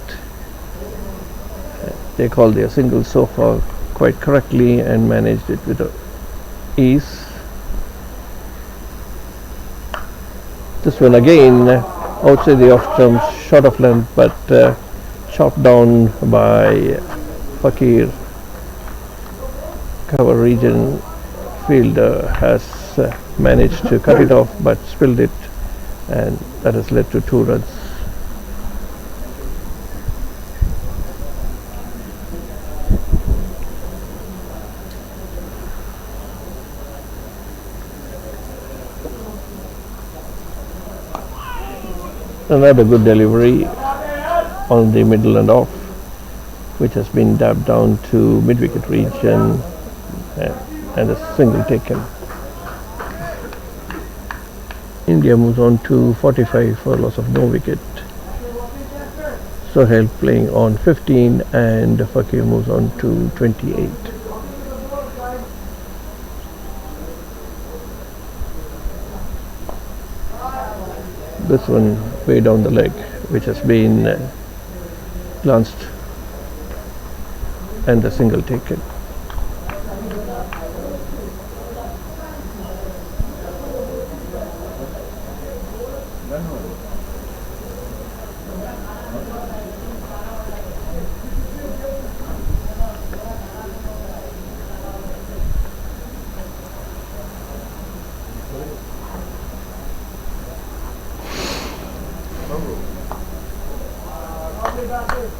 They called their single so far quite correctly and managed it with ease. This one again outside the off stump, short of length, but chopped down by Fakir. Cover region fielder has managed to cut it off, but spilled it, and that has led to 2 runs. Another good delivery on the middle and off, which has been dabbed down to mid-wicket region, and a single taken. India moves on to 45 for loss of no wicket. Sohail playing on 15, and Fakir moves on to 28. This one way down the leg, which has been glanced and a single taken.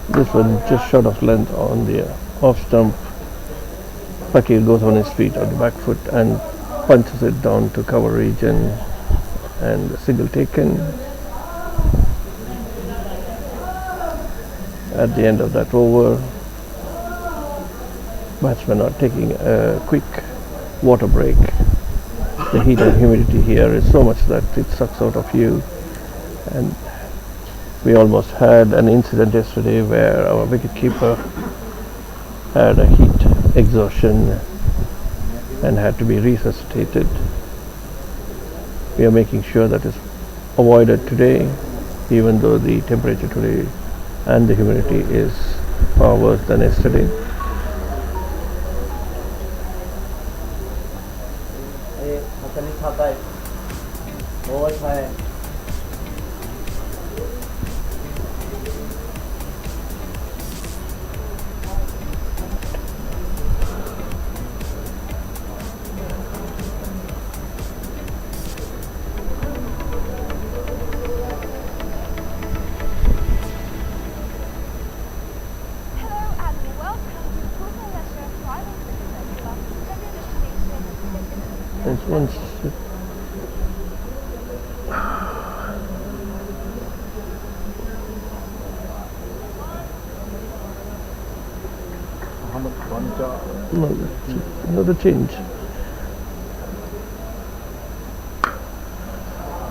This one just short of length on the off stump. Fakir goes on his feet on the back foot and punches it down to cover region, and a single taken. At the end of that over, batsmen are taking a quick water break. The heat and humidity here is so much that it sucks out of you, and we almost had an incident yesterday where our wicketkeeper had a heat exhaustion and had to be resuscitated. We are making sure that is avoided today, even though the temperature today and the humidity is far worse than yesterday. This one's another change.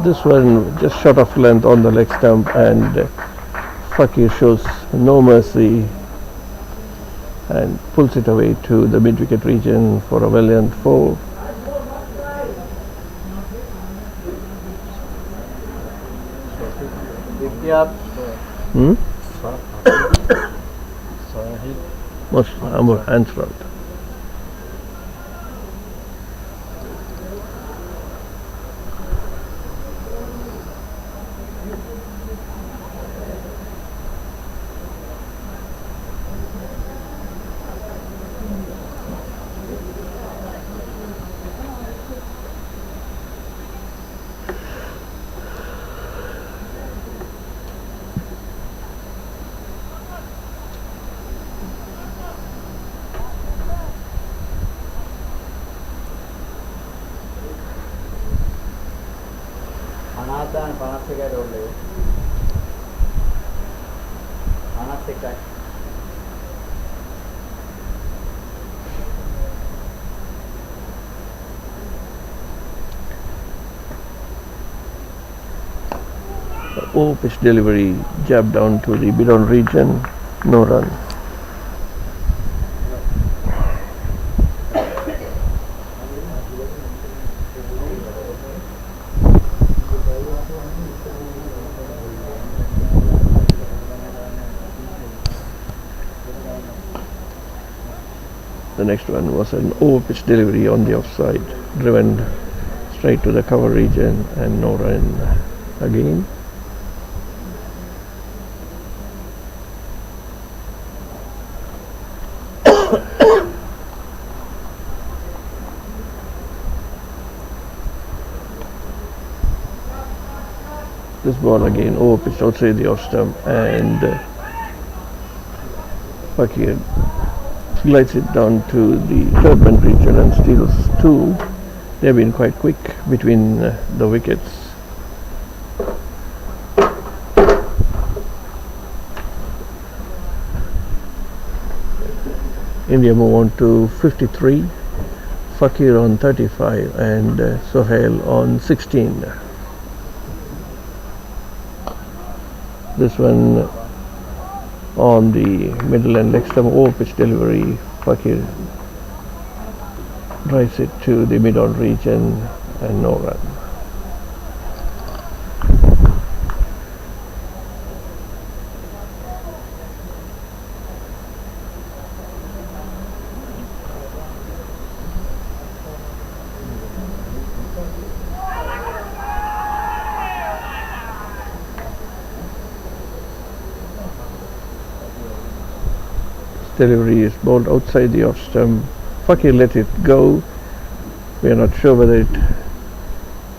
This one just short of length on the leg stump, and Fakir shows no mercy and pulls it away to the mid-wicket region for a valiant 4. Most hands front. Pitch delivery, jab down to the mid-on region, no run. The next one was an over-pitch delivery on the offside, driven straight to the cover region, and no run again. This ball again over pitched outside the off stump, and Fakir glides it down to the third man region and steals 2. They've been quite quick between the wickets. India move on to 53, Fakir on 35 and Sohail on 16. This one on the middle and leg stump over pitch delivery, Fakir drives it to the mid-on region and no run. delivery is bowled outside the off stump. Fakir let it go. We are not sure whether it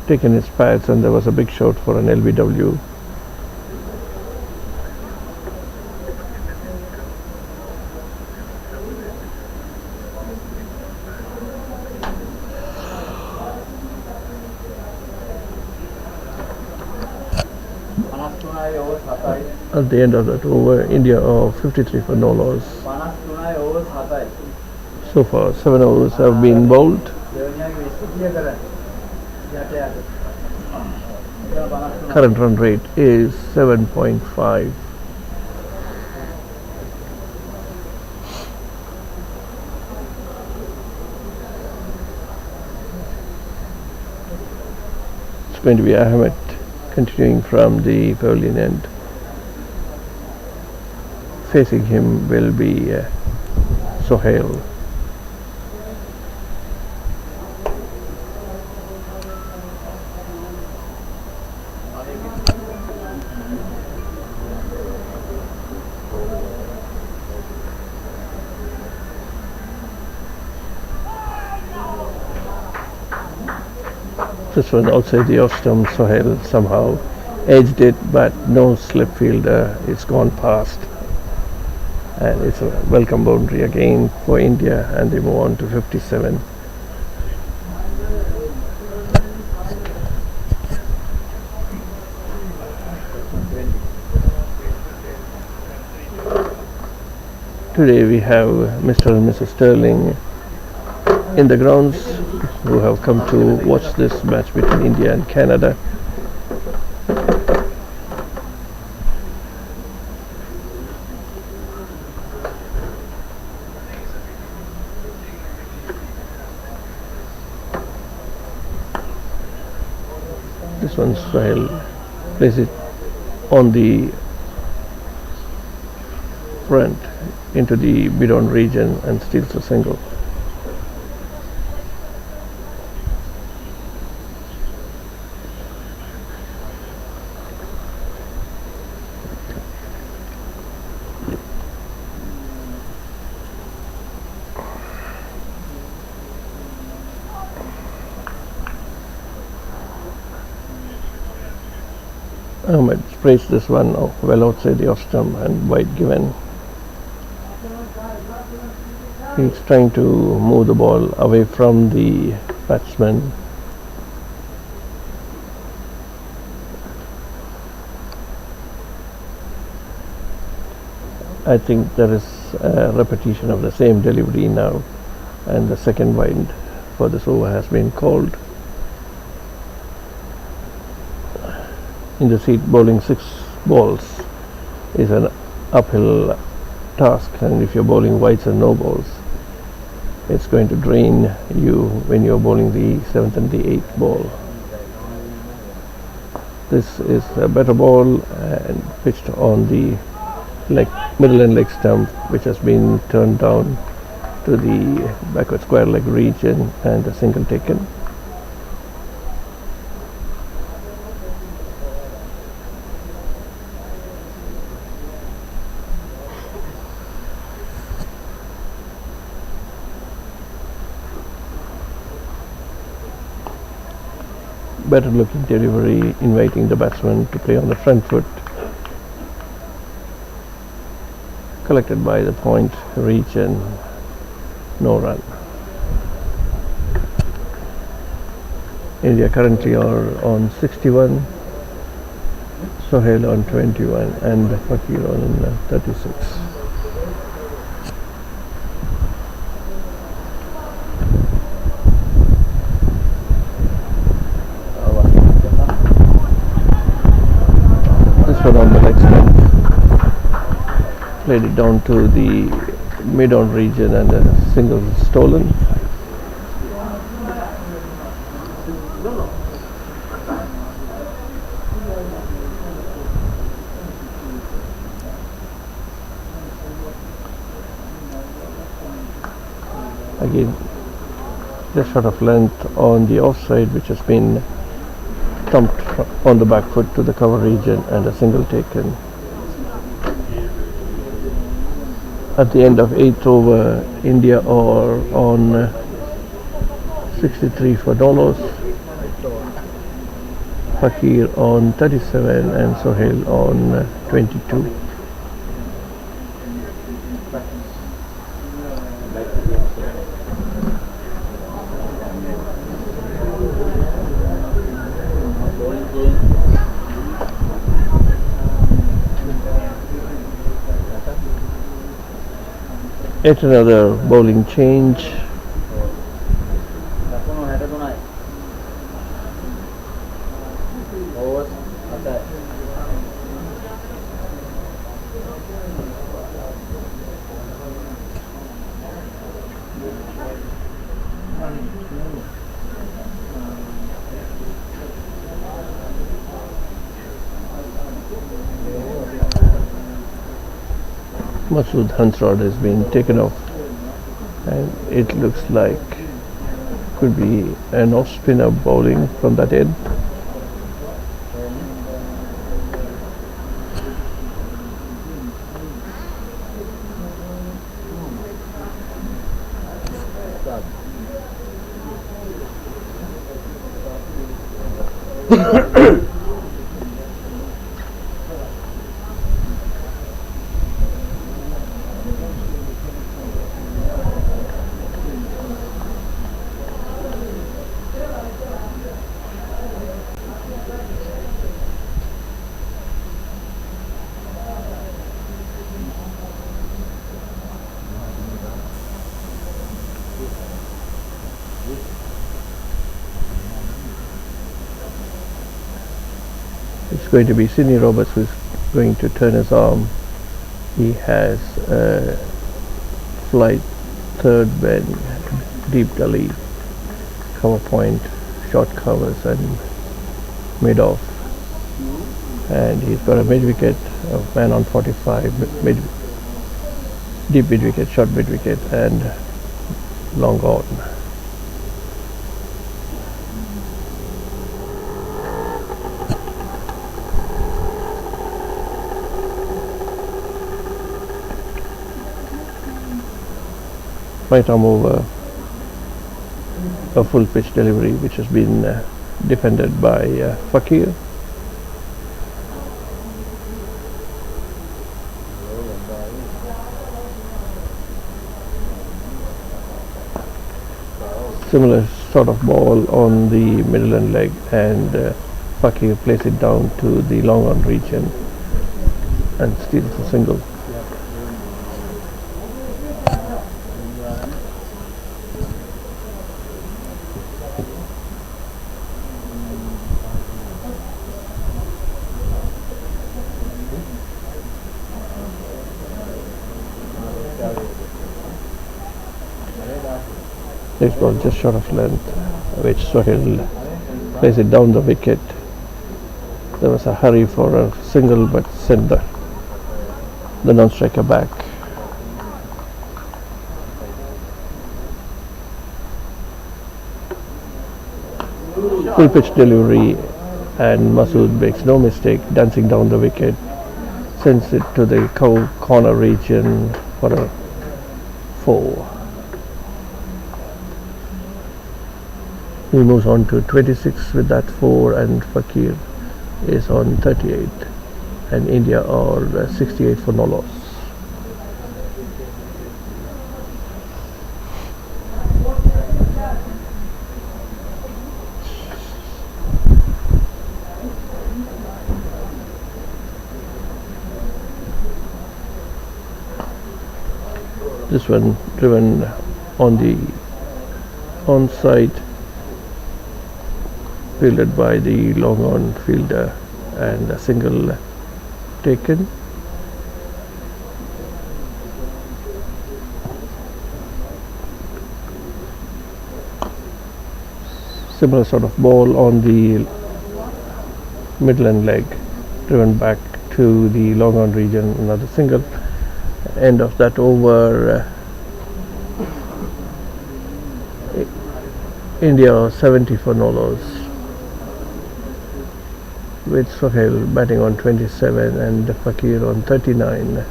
taken his pads, and there was a big shout for an LBW. At the end of that over, India are 53 for no loss. So far, 7 overs have been bowled. Current run rate is 7.5. It's going to be Ahmed continuing from the pavilion end. Facing him will be Sohail. This one outside the off stump, Sohail somehow edged it, but no slip fielder. It's gone past. And it's a welcome boundary again for India, and they move on to 57. Today we have Mr. and Mrs. Sterling in the grounds who have come to watch this match between India and Canada. This one Sohail plays it on the front into the mid-on region and steals a single. Ahmed sprays this one well outside the off stump and wide given. He's trying to move the ball away from the batsman. I think there is a repetition of the same delivery now, and the second wide for this over has been called. In the seat, bowling 6 balls is an uphill task, and if you're bowling wides and no balls, it's going to drain you when you're bowling the 7th and the 8th ball. This is a better ball and pitched on the middle and leg stump, which has been turned down to the backward square leg region, and a single taken. Better looking delivery, inviting the batsman to play on the front foot. Collected by the point region, no run. India currently are on 61, Sohail on 21, and Fakir on 36. On the leg stump, played it down to the mid-on region, and a single stolen. Again, just short of length on the offside, which has been thumped on the back foot to the cover region, and a single taken. at the end of 8th over, India are on 63 for dollars, Fakir on 37 and Sohail on 22. Yet another bowling change. Masood Hansrod has been taken off, and it looks like could be an off spinner bowling from that end. It's going to be Sidney Roberts who's going to turn his arm. He has flight, third bend, deep gully, cover point, short covers and mid off. And he's got a mid wicket, a man on 45, deep mid wicket, short mid wicket and long on. Right arm over, a full pitch delivery which has been defended by Fakir. Similar sort of ball on the middle and leg, and Fakir plays it down to the long on region and steals the single. Next ball just short of length, which Sohail plays it down the wicket. There was a hurry for a single, but sent the non-striker back. Full pitch delivery, and Masood makes no mistake, dancing down the wicket, sends it to the corner region for a 4. He moves on to 26 with that 4, and Fakir is on 38, and India are 68 for no loss. This one driven on the onside, fielded by the long on fielder, and a single taken. Similar sort of ball on the Midland leg, driven back to the long on region, another single. End of that over, India 70 for no loss, with Sohail batting on 27 and Fakir on 39.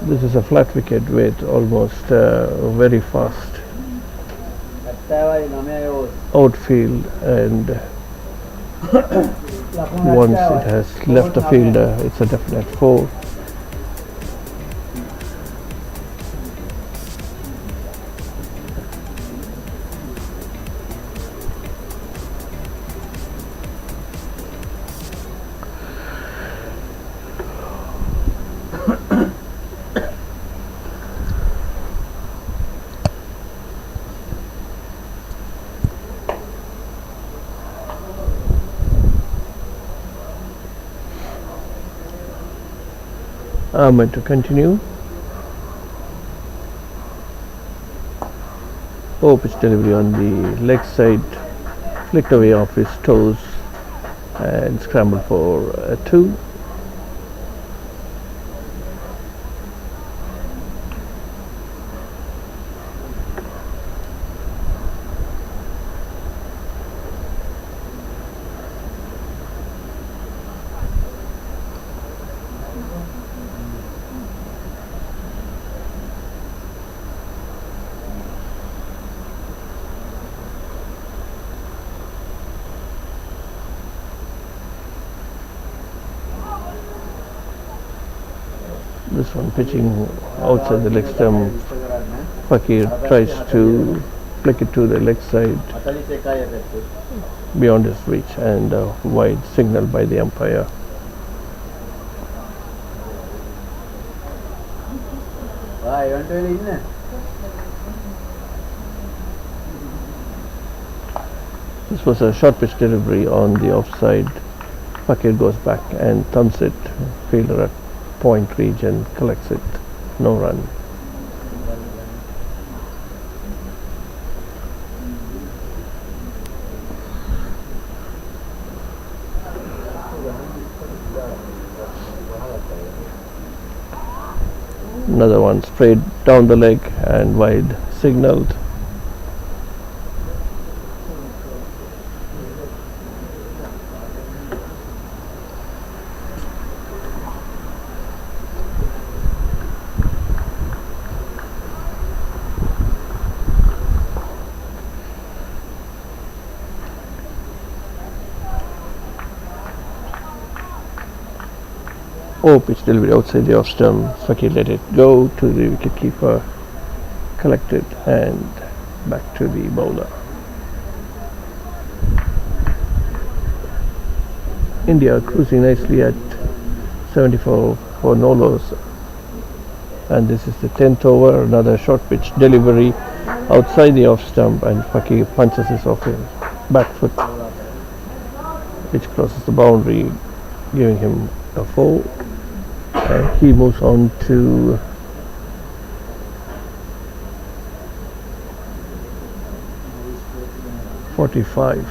This is a flat wicket with almost very fast outfield, and once it has left the fielder, it's a definite 4. Ahmed to continue. Pitch delivery on the leg side, flicked away off his toes and scrambled for a 2. This one pitching outside the leg stump. Fakir tries to flick it to the leg side beyond his reach, and a wide signal by the umpire. This was a short pitch delivery on the offside. Fakir goes back and thumps it. Fielder at point region collects it. No run. Another one sprayed down the leg and wide signaled. Pitch delivery outside the off stump. Fakir let it go to the wicketkeeper, collected and back to the bowler. India cruising nicely at 74 for no loss, and this is the 10th over. Another short pitch delivery outside the off stump, and Fakir punches this off his back foot, which crosses the boundary, giving him a 4. And he moves on to .45.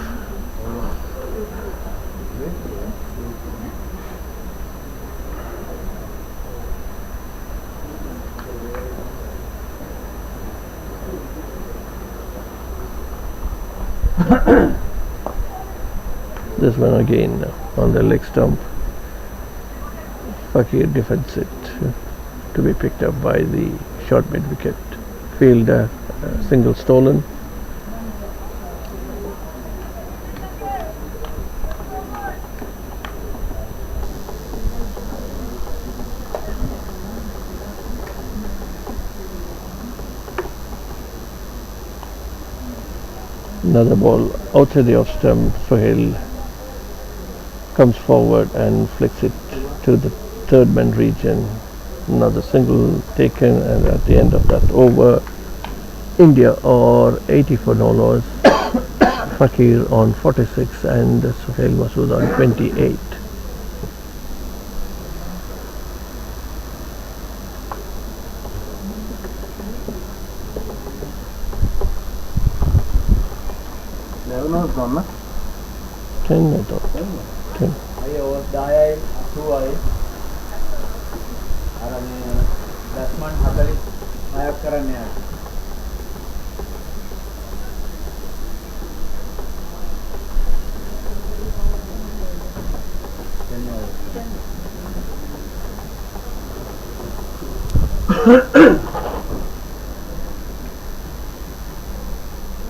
This one again on the leg stump. Fakir defends it to be picked up by the short mid wicket. Fielder single stolen. Another ball outside the off stump. Sohail comes forward and flicks it to the third man region. Another single taken, and at the end of that over, India are 80 for no loss. Fakir on 46 and Sohail Masood on 28. Ten, I thought. 10.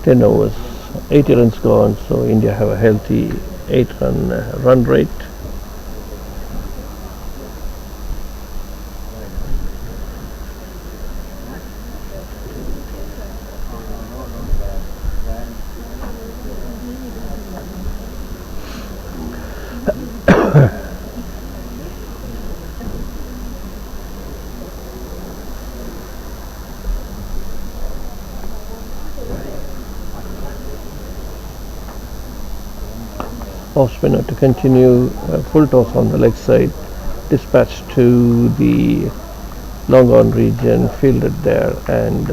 10 overs, 80 runs gone, so India have a healthy 8-run run rate. Off spinner to continue, full toss on the leg side, dispatched to the long on region, fielded there, and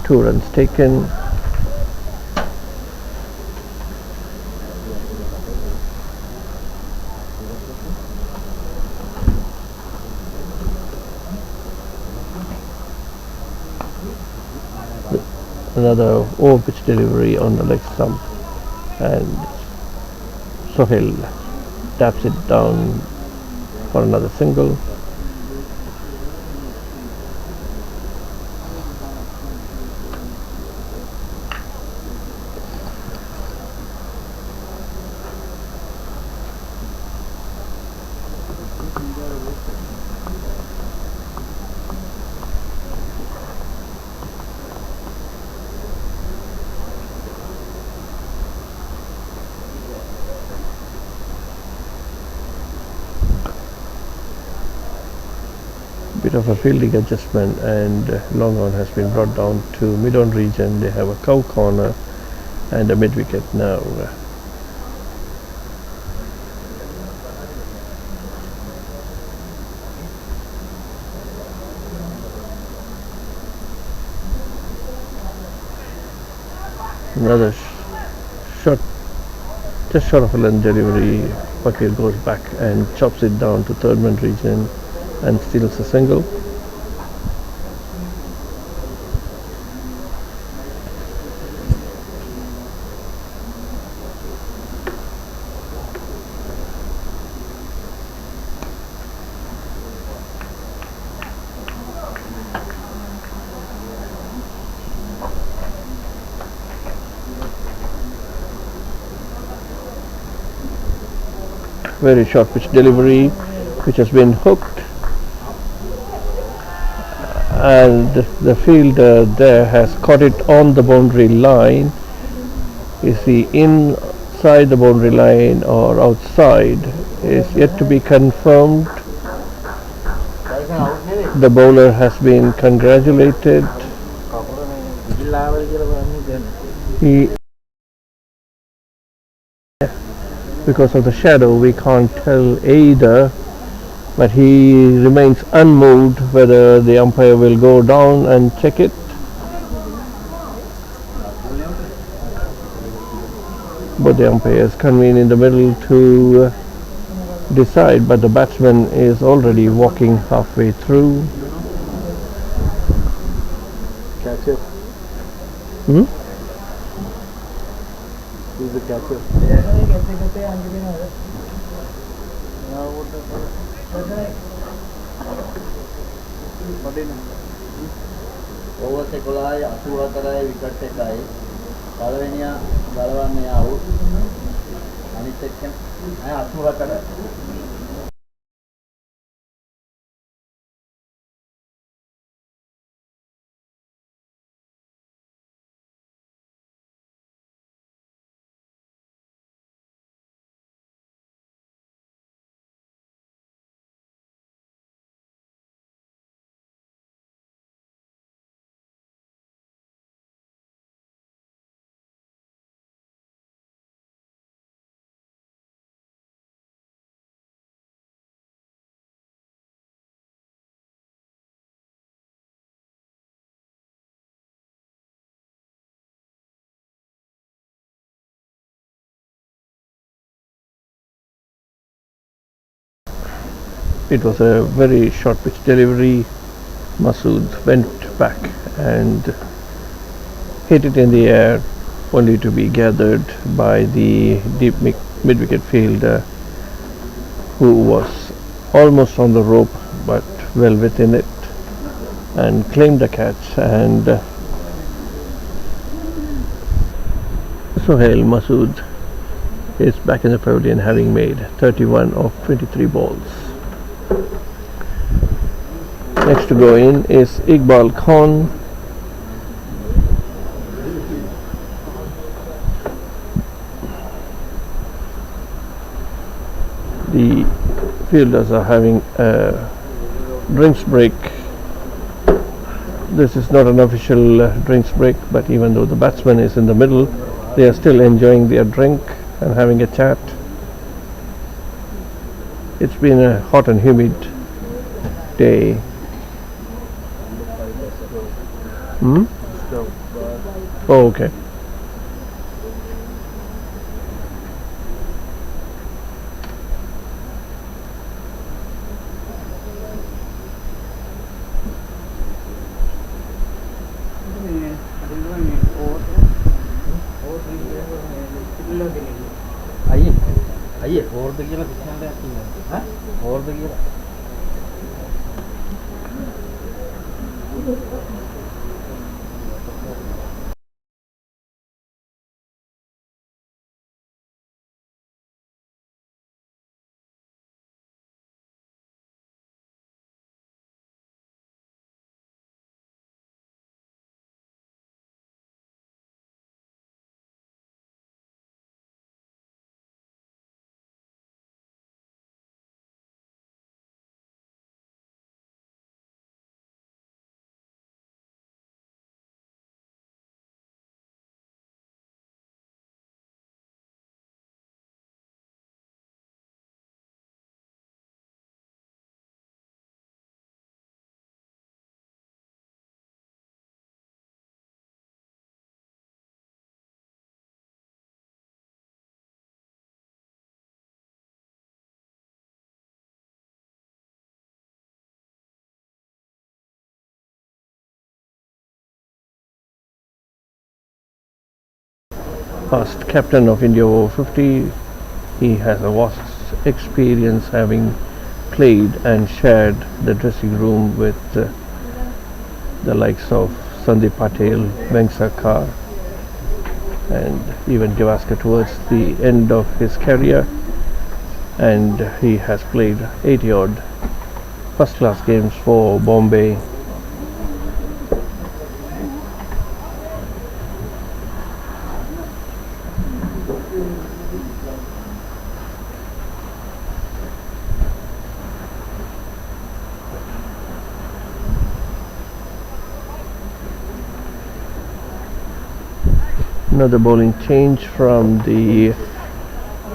2 runs taken. Another over pitch delivery on the leg stump, and Sohail taps it down for another single. Bit of a fielding adjustment, and long on has been brought down to mid on region. They have a cow corner and a mid wicket now. Another shot, just short of a length delivery. Papare goes back and chops it down to third man region and steals a single. Very short pitch delivery, which has been hooked, and the fielder there has caught it on the boundary line. Is he inside the boundary line or outside is yet to be confirmed. The bowler has been congratulated. He, because of the shadow, we can't tell either, but he remains unmoved whether the umpire will go down and check it. Both the umpires convene in the middle to decide, but the batsman is already walking halfway through. Catcher. Who's the catcher? Over 11 wicket එකයි පළවෙනියා ගලවන්නේ out අනිත් එක 84. It was a very short pitch delivery. Masood went back and hit it in the air, only to be gathered by the deep mid-wicket fielder, who was almost on the rope but well within it, and claimed the catch, and Sohail Masood is back in the pavilion, having made 31 of 23 balls. Next to go in is Iqbal Khan. The fielders are having a drinks break. This is not an official drinks break, but even though the batsman is in the middle, they are still enjoying their drink and having a chat. It's been a hot and humid day. Oh, okay. Past captain of India over-50, he has a vast experience, having played and shared the dressing room with the likes of Sandeep Patel, Vengsakar, and even Gavaskar towards the end of his career. And he has played 80 odd first class games for Bombay. Another bowling change from the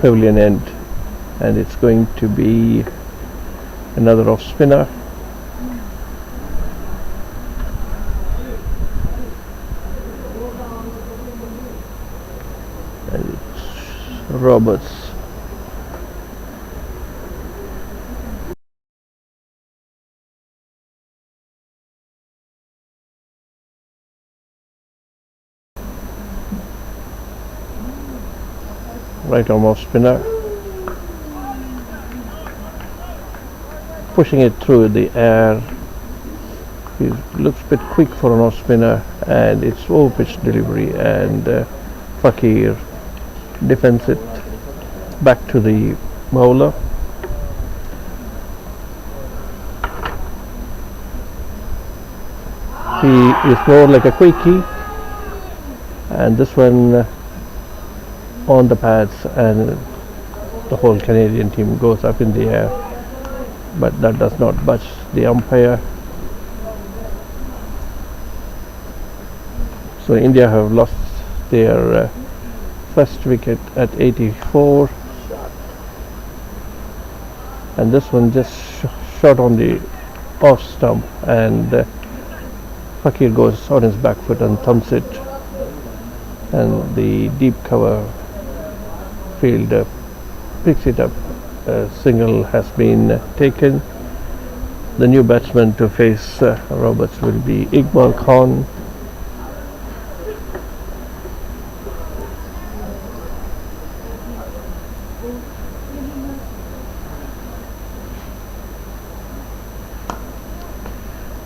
pavilion end, and it's going to be another off spinner. And it's Roberts. Right arm off spinner, pushing it through the air. It looks a bit quick for an off spinner, and it's over pitch delivery, and Fakir defends it back to the bowler. He is more like a quickie, and this one on the pads, and the whole Canadian team goes up in the air, but that does not budge the umpire. So India have lost their first wicket at 84, and this one just shot on the off stump, and Fakir goes on his back foot and thumps it, and the deep cover fielder picks it up. A single has been taken. The new batsman to face Roberts will be Iqbal Khan.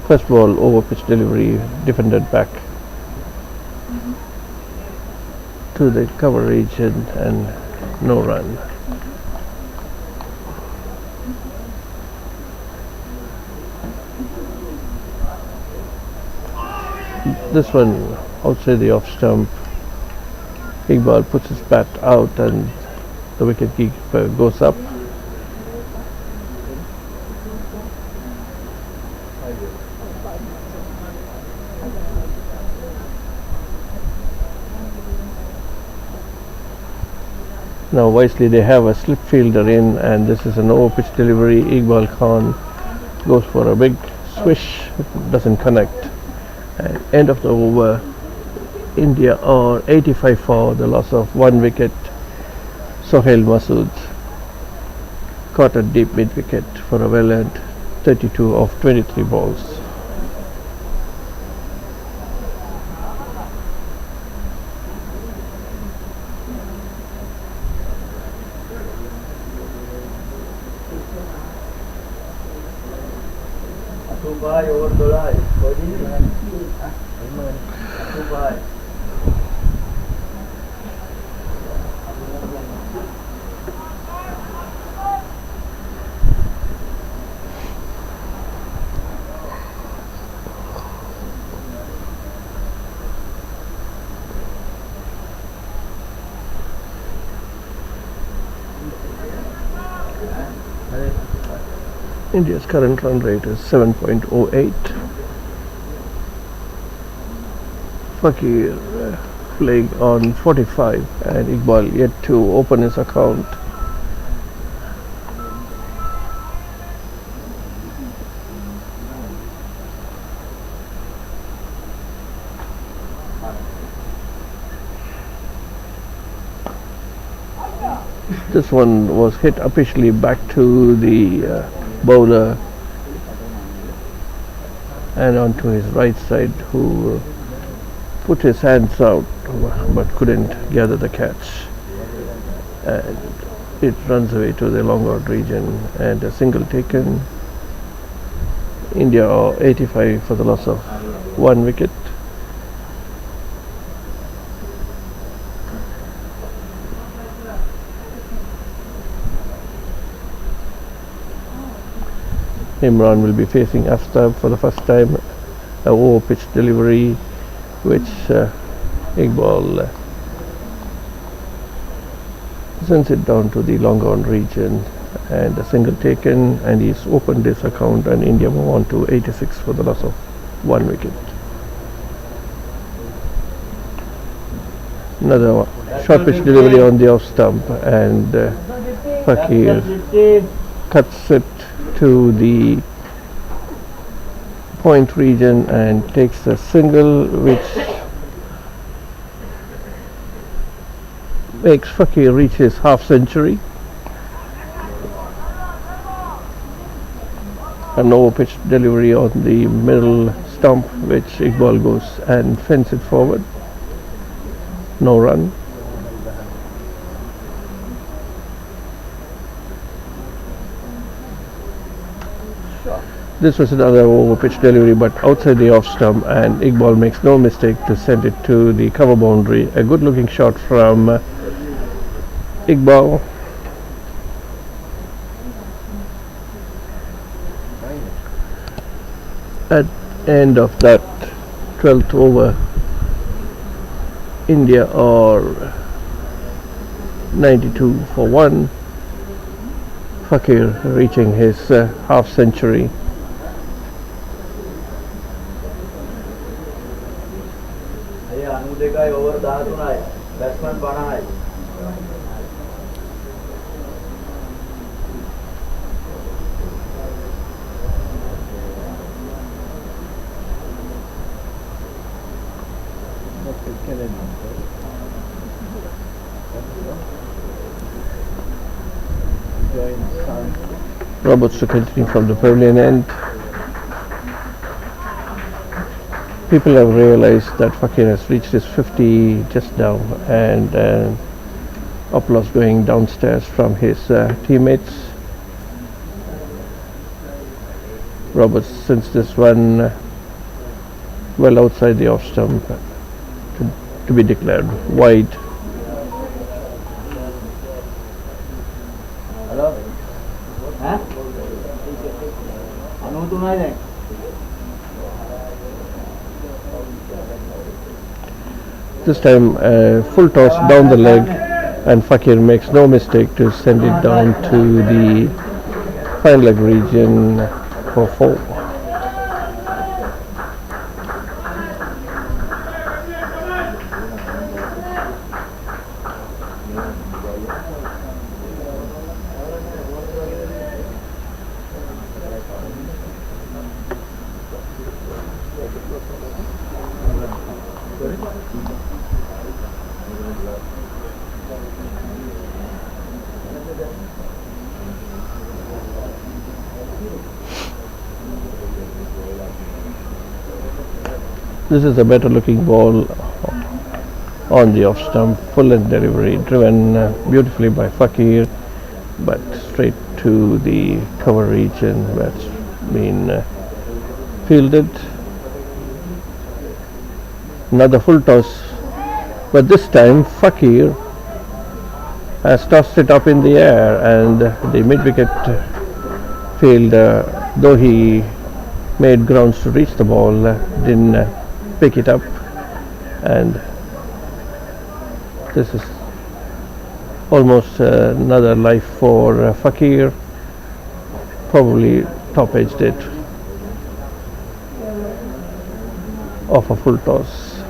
First ball over pitch delivery, defended back. to the cover region and no run. This one outside the off stump, Iqbal puts his bat out and the wicket keeper goes up. Now wisely they have a slip fielder in, and this is an over pitch delivery. Iqbal Khan goes for a big swish, it doesn't connect. And end of the over, India are 85 for the loss of 1 wicket. Sohail Masood caught a deep mid wicket for a well earned 32 of 23 balls. India's current run rate is 7.08. Fakir playing on 45, and Iqbal yet to open his account. This one was hit officially back to the bowler and onto his right side, who put his hands out but couldn't gather the catch, and it runs away to the long out region and a single taken. India are 85 for the loss of 1 wicket. Imran will be facing Aftab for the first time. A over pitch delivery which Iqbal sends it down to the long on region, and a single taken, and he's opened his account, and India move on to 86 for the loss of 1 wicket. Another short pitch delivery on the off stump, and Fakir cuts it to the point region and takes a single, which makes Fakir reach his half century. An over pitch delivery on the middle stump, which Iqbal goes and fends it forward. No run. This was another over pitch delivery, but outside the off stump, and Iqbal makes no mistake to send it to the cover boundary. A good looking shot from Iqbal. At end of that 12th over, India are 92 for 1. Fakir reaching his half century. Roberts to continue from the pavilion end. People have realized that Fakir has reached his 50 just now, and applause going downstairs from his teammates. Roberts sends this one well outside the off stump to be declared wide. This time full toss down the leg, and Fakir makes no mistake to send it down to the fine leg region for 4. This is a better looking ball on the off stump, full length delivery, driven beautifully by Fakir, but straight to the cover region where it's been fielded. Another full toss, but this time Fakir has tossed it up in the air, and the mid-wicket fielder, though he made grounds to reach the ball, didn't pick it up, and this is almost another life for Fakir. Probably top edged it off a full toss.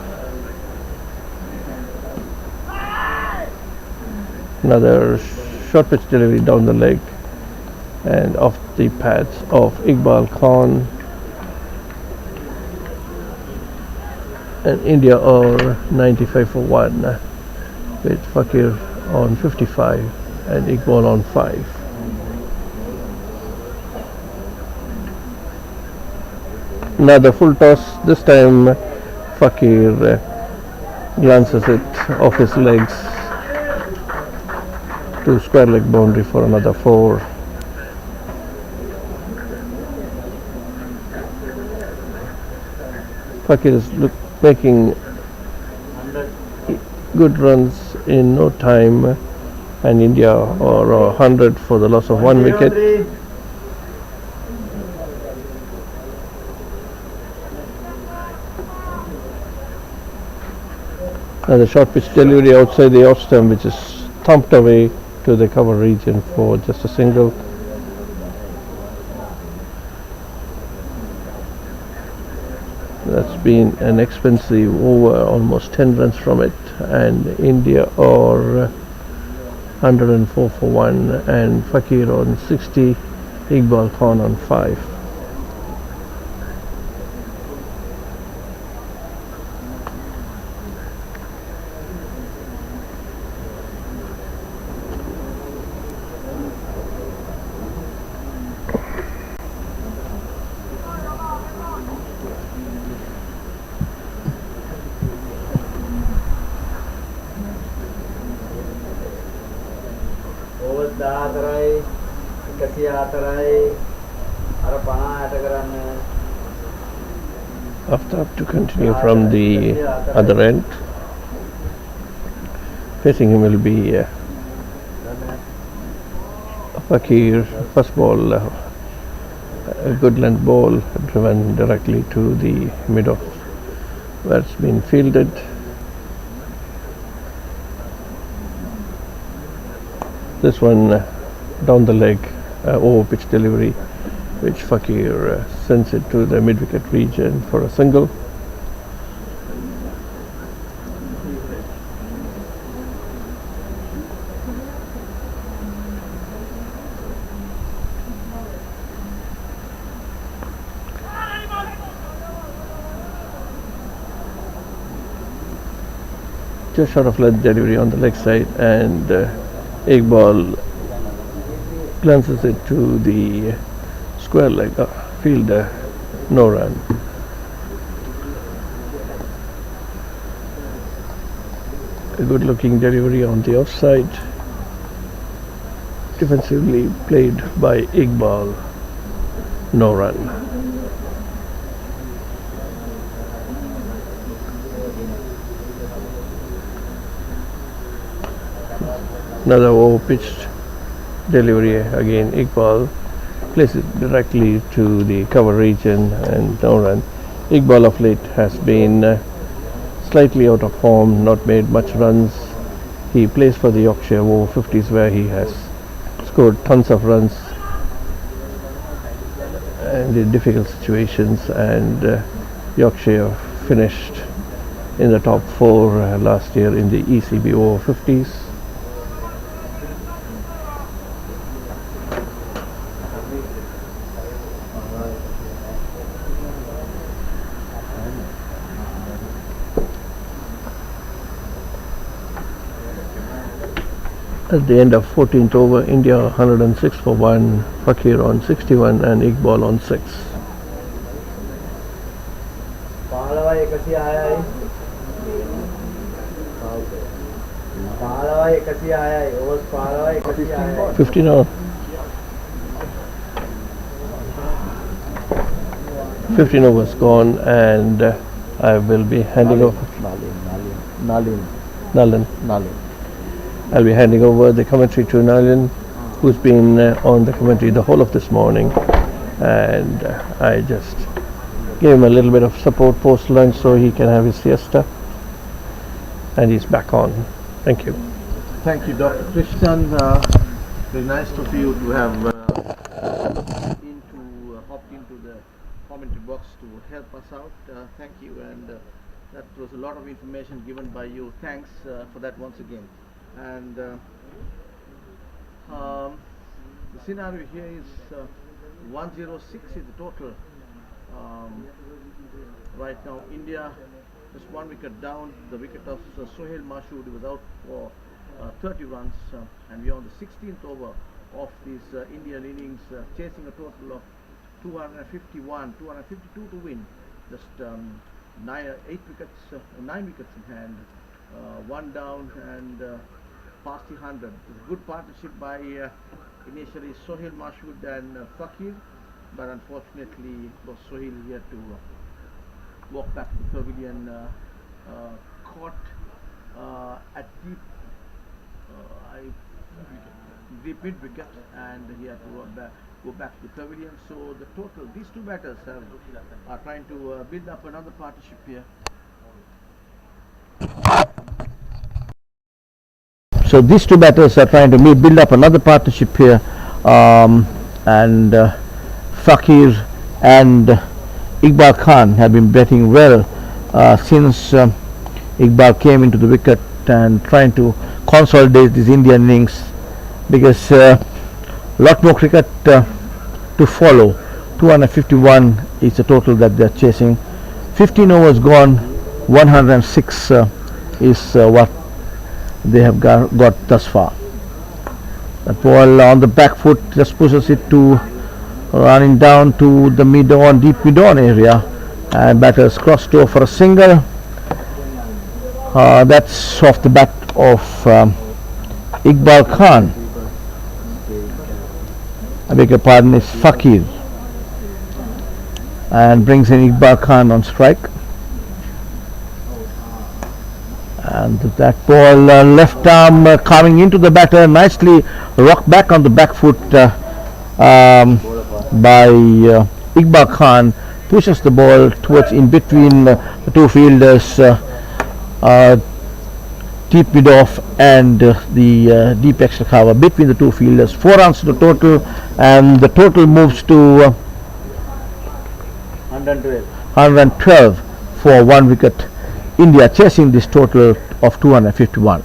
Another short pitch delivery down the leg and off the pads of Iqbal Khan. And India are 95 for 1 with Fakir on 55 and Iqbal on 5. Another full toss. This time Fakir glances it off his legs to square leg boundary for another 4. Fakir is making good runs in no time, and India are 100 for the loss of 1 wicket. Another short pitch delivery outside the off stump, which is thumped away to the cover region for just a single. That's been an expensive over, almost 10 runs from it, and India are 104 for 1 and Fakir on 60, Iqbal Khan on 5. After up to continue from the other end. Facing him will be Fakir. First ball, a good length ball driven directly to the mid of where it's been fielded. This one down the leg, over pitch delivery, which Fakir sends it to the mid wicket region for a single. Just short of length delivery on the leg side, and Iqbal glances it to the square leg fielder, no run. A good looking delivery on the offside, defensively played by Iqbal, no run. Another over pitched delivery, again Iqbal place it directly to the cover region and down. And Iqbal of late has been slightly out of form, not made much runs. He plays for the Yorkshire Over-50s where he has scored tons of runs and in difficult situations, and Yorkshire finished in the top 4 last year in the ECB Over-50s. At the end of 14th over, India 106 for 1, Fakir on 61 and Iqbal on 6. $15. 15 over. 15 overs gone, and I will be handing over. Nalin. I'll be handing over the commentary to Nalin, who's been on the commentary the whole of this morning, and I just gave him a little bit of support post lunch so he can have his siesta, and he's back on. Thank you. Thank you, Dr. Krishnan. Very nice of you to have hopped into the commentary box to help us out. Thank you, and that was a lot of information given by you. Thanks for that once again. And the scenario here is 106 is the total. Right now, India just 1 wicket down. The wicket of Sohail Mashood was out for 30 runs, and we are on the 16th over of this Indian innings, chasing a total of 251, 252 to win. Just 9 wickets in hand, 1 down, and past the 100. It's a good partnership by initially Sohail Mashood and Fakir, but unfortunately was Sohail here to walk back to the pavilion, caught at deep mid wicket, and he had to go back to the pavilion. So the total, these two batters are trying to build up another partnership here. So these two batters are trying to build up another partnership here, and Fakir and Iqbal Khan have been batting well since Iqbal came into the wicket, and trying to consolidate this Indian innings, because a lot more cricket to follow. 251 is the total that they are chasing. 15 overs gone, 106 is what they have got thus far. That ball on the back foot just pushes it to running down to the mid-on, deep mid-on area, and batters cross to for a single. That's off the bat of Iqbal Khan. I beg your pardon, it's Fakir, and brings in Iqbal Khan on strike. And that ball left arm coming into the batter, nicely rocked back on the back foot by Iqbal Khan, pushes the ball towards in between the two fielders, deep mid-off and the deep extra cover between the two fielders. 4 runs to the total, and the total moves to 112 for 1 wicket. India chasing this total of 251.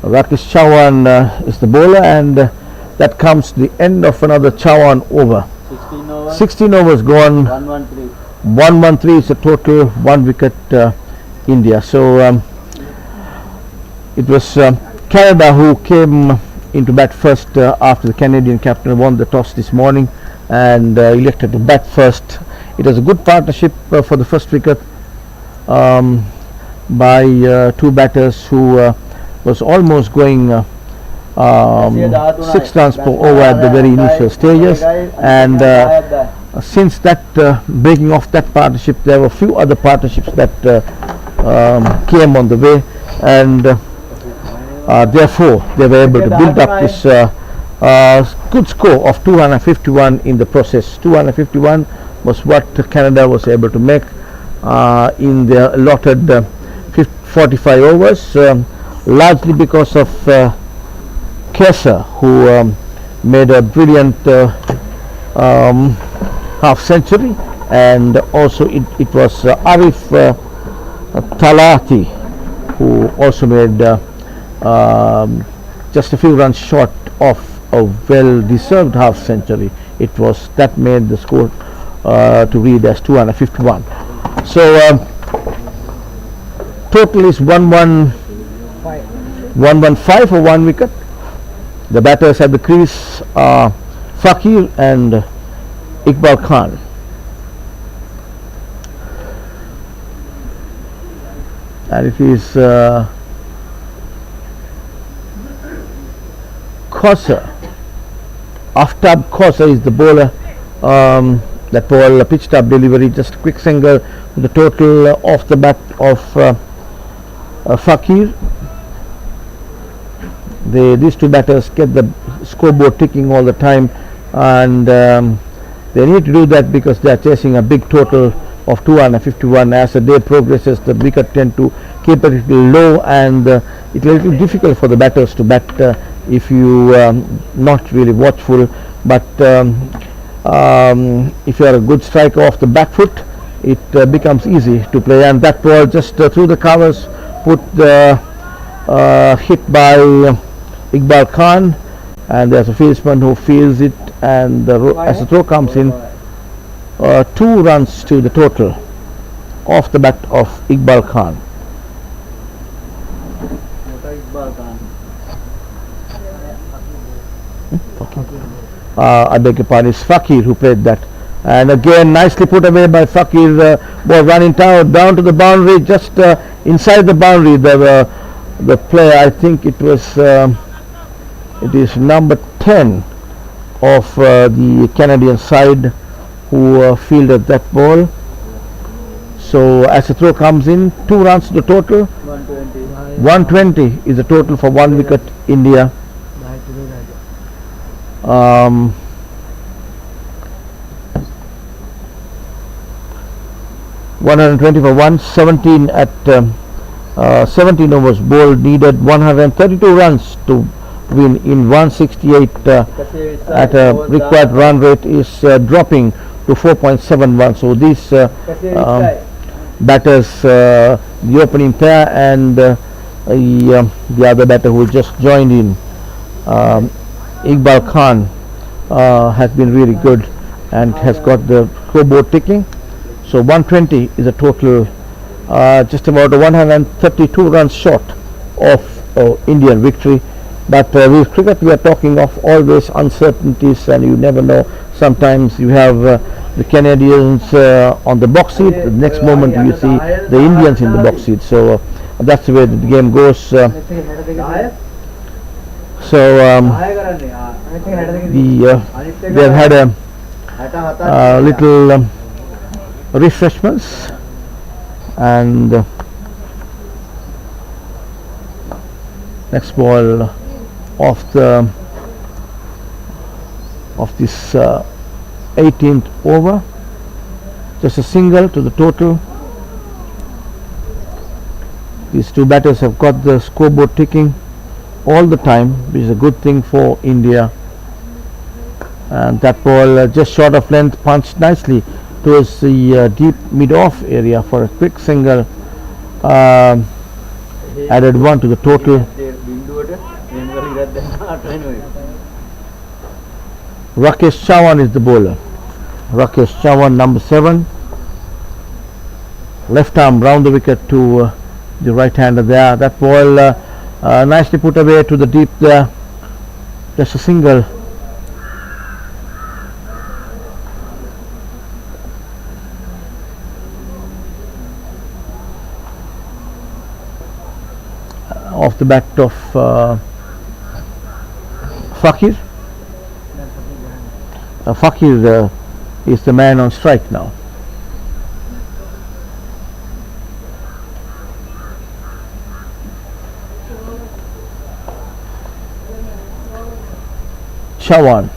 Rakesh Chauhan is the bowler, and that comes to the end of another Chauhan over. 16 overs gone, 113 is the total, 1 wicket India. So it was Canada who came into bat first after the Canadian captain won the toss this morning and elected to bat first. It was a good partnership for the first wicket by two batters who was almost going 6 runs per over at the very initial stages, and since that breaking off that partnership, there were a few other partnerships that came on the way, and therefore they were able to build up this good score of 251 in the process. 251 was what Canada was able to make in their allotted 45 overs, largely because of Kesa, who made a brilliant half century, and also it was Arif Talati who also made just a few runs short of a well-deserved half century. It was that made the score to read as 251. So total is 115 for 1 wicket. The batters at the crease are Fakir and Iqbal Khan. And it is Khosa. Aftab Khosa is the bowler. That ball pitched up delivery, just a quick single with the total off the bat of Fakir. These two batters get the scoreboard ticking all the time, and they need to do that because they are chasing a big total of 251. As the day progresses, the wicket tend to keep it a little low, and it's a little difficult for the batters to bat if you not really watchful. But if you are a good striker off the back foot, it becomes easy to play. And that ball just through the covers, put the hit by Iqbal Khan, and there's a fieldsman who fields it, and as the throw comes in, 2 runs to the total off the bat of Iqbal Khan. I beg your pardon, it's Fakir who played that, and again nicely put away by Fakir. Ball running down to the boundary, just inside the boundary. The player, I think it is number 10 of the Canadian side who fielded that ball. So as the throw comes in, 2 runs to the total. 120 is the total for 1 wicket India. 120 for 117 at 17 overs bowled, needed 132 runs to win in 168 at a required run rate is dropping to 4.71. So these batters, the opening pair and the other batter who just joined in, Iqbal Khan, has been really good and has got the scoreboard ticking. So 120 is a total, just about 132 runs short of Indian victory. But with cricket we are talking of always uncertainties, and you never know. Sometimes you have the Canadians on the box seat, the next moment you see the Indians in the box seat. So that's the way the game goes. They've had a little refreshments, and next ball of this 18th over, just a single to the total. These two batters have got the scoreboard ticking all the time, which is a good thing for India. And that ball just short of length, punched nicely towards the deep mid-off area for a quick single, added 1 to the total. Rakesh Chavan is the bowler. Rakesh Chavan, number 7, left arm round the wicket to the right hander there. That ball nicely put away to the deep there, just a single. Off the bat of Fakir. Fakir is the man on strike now. Chavan.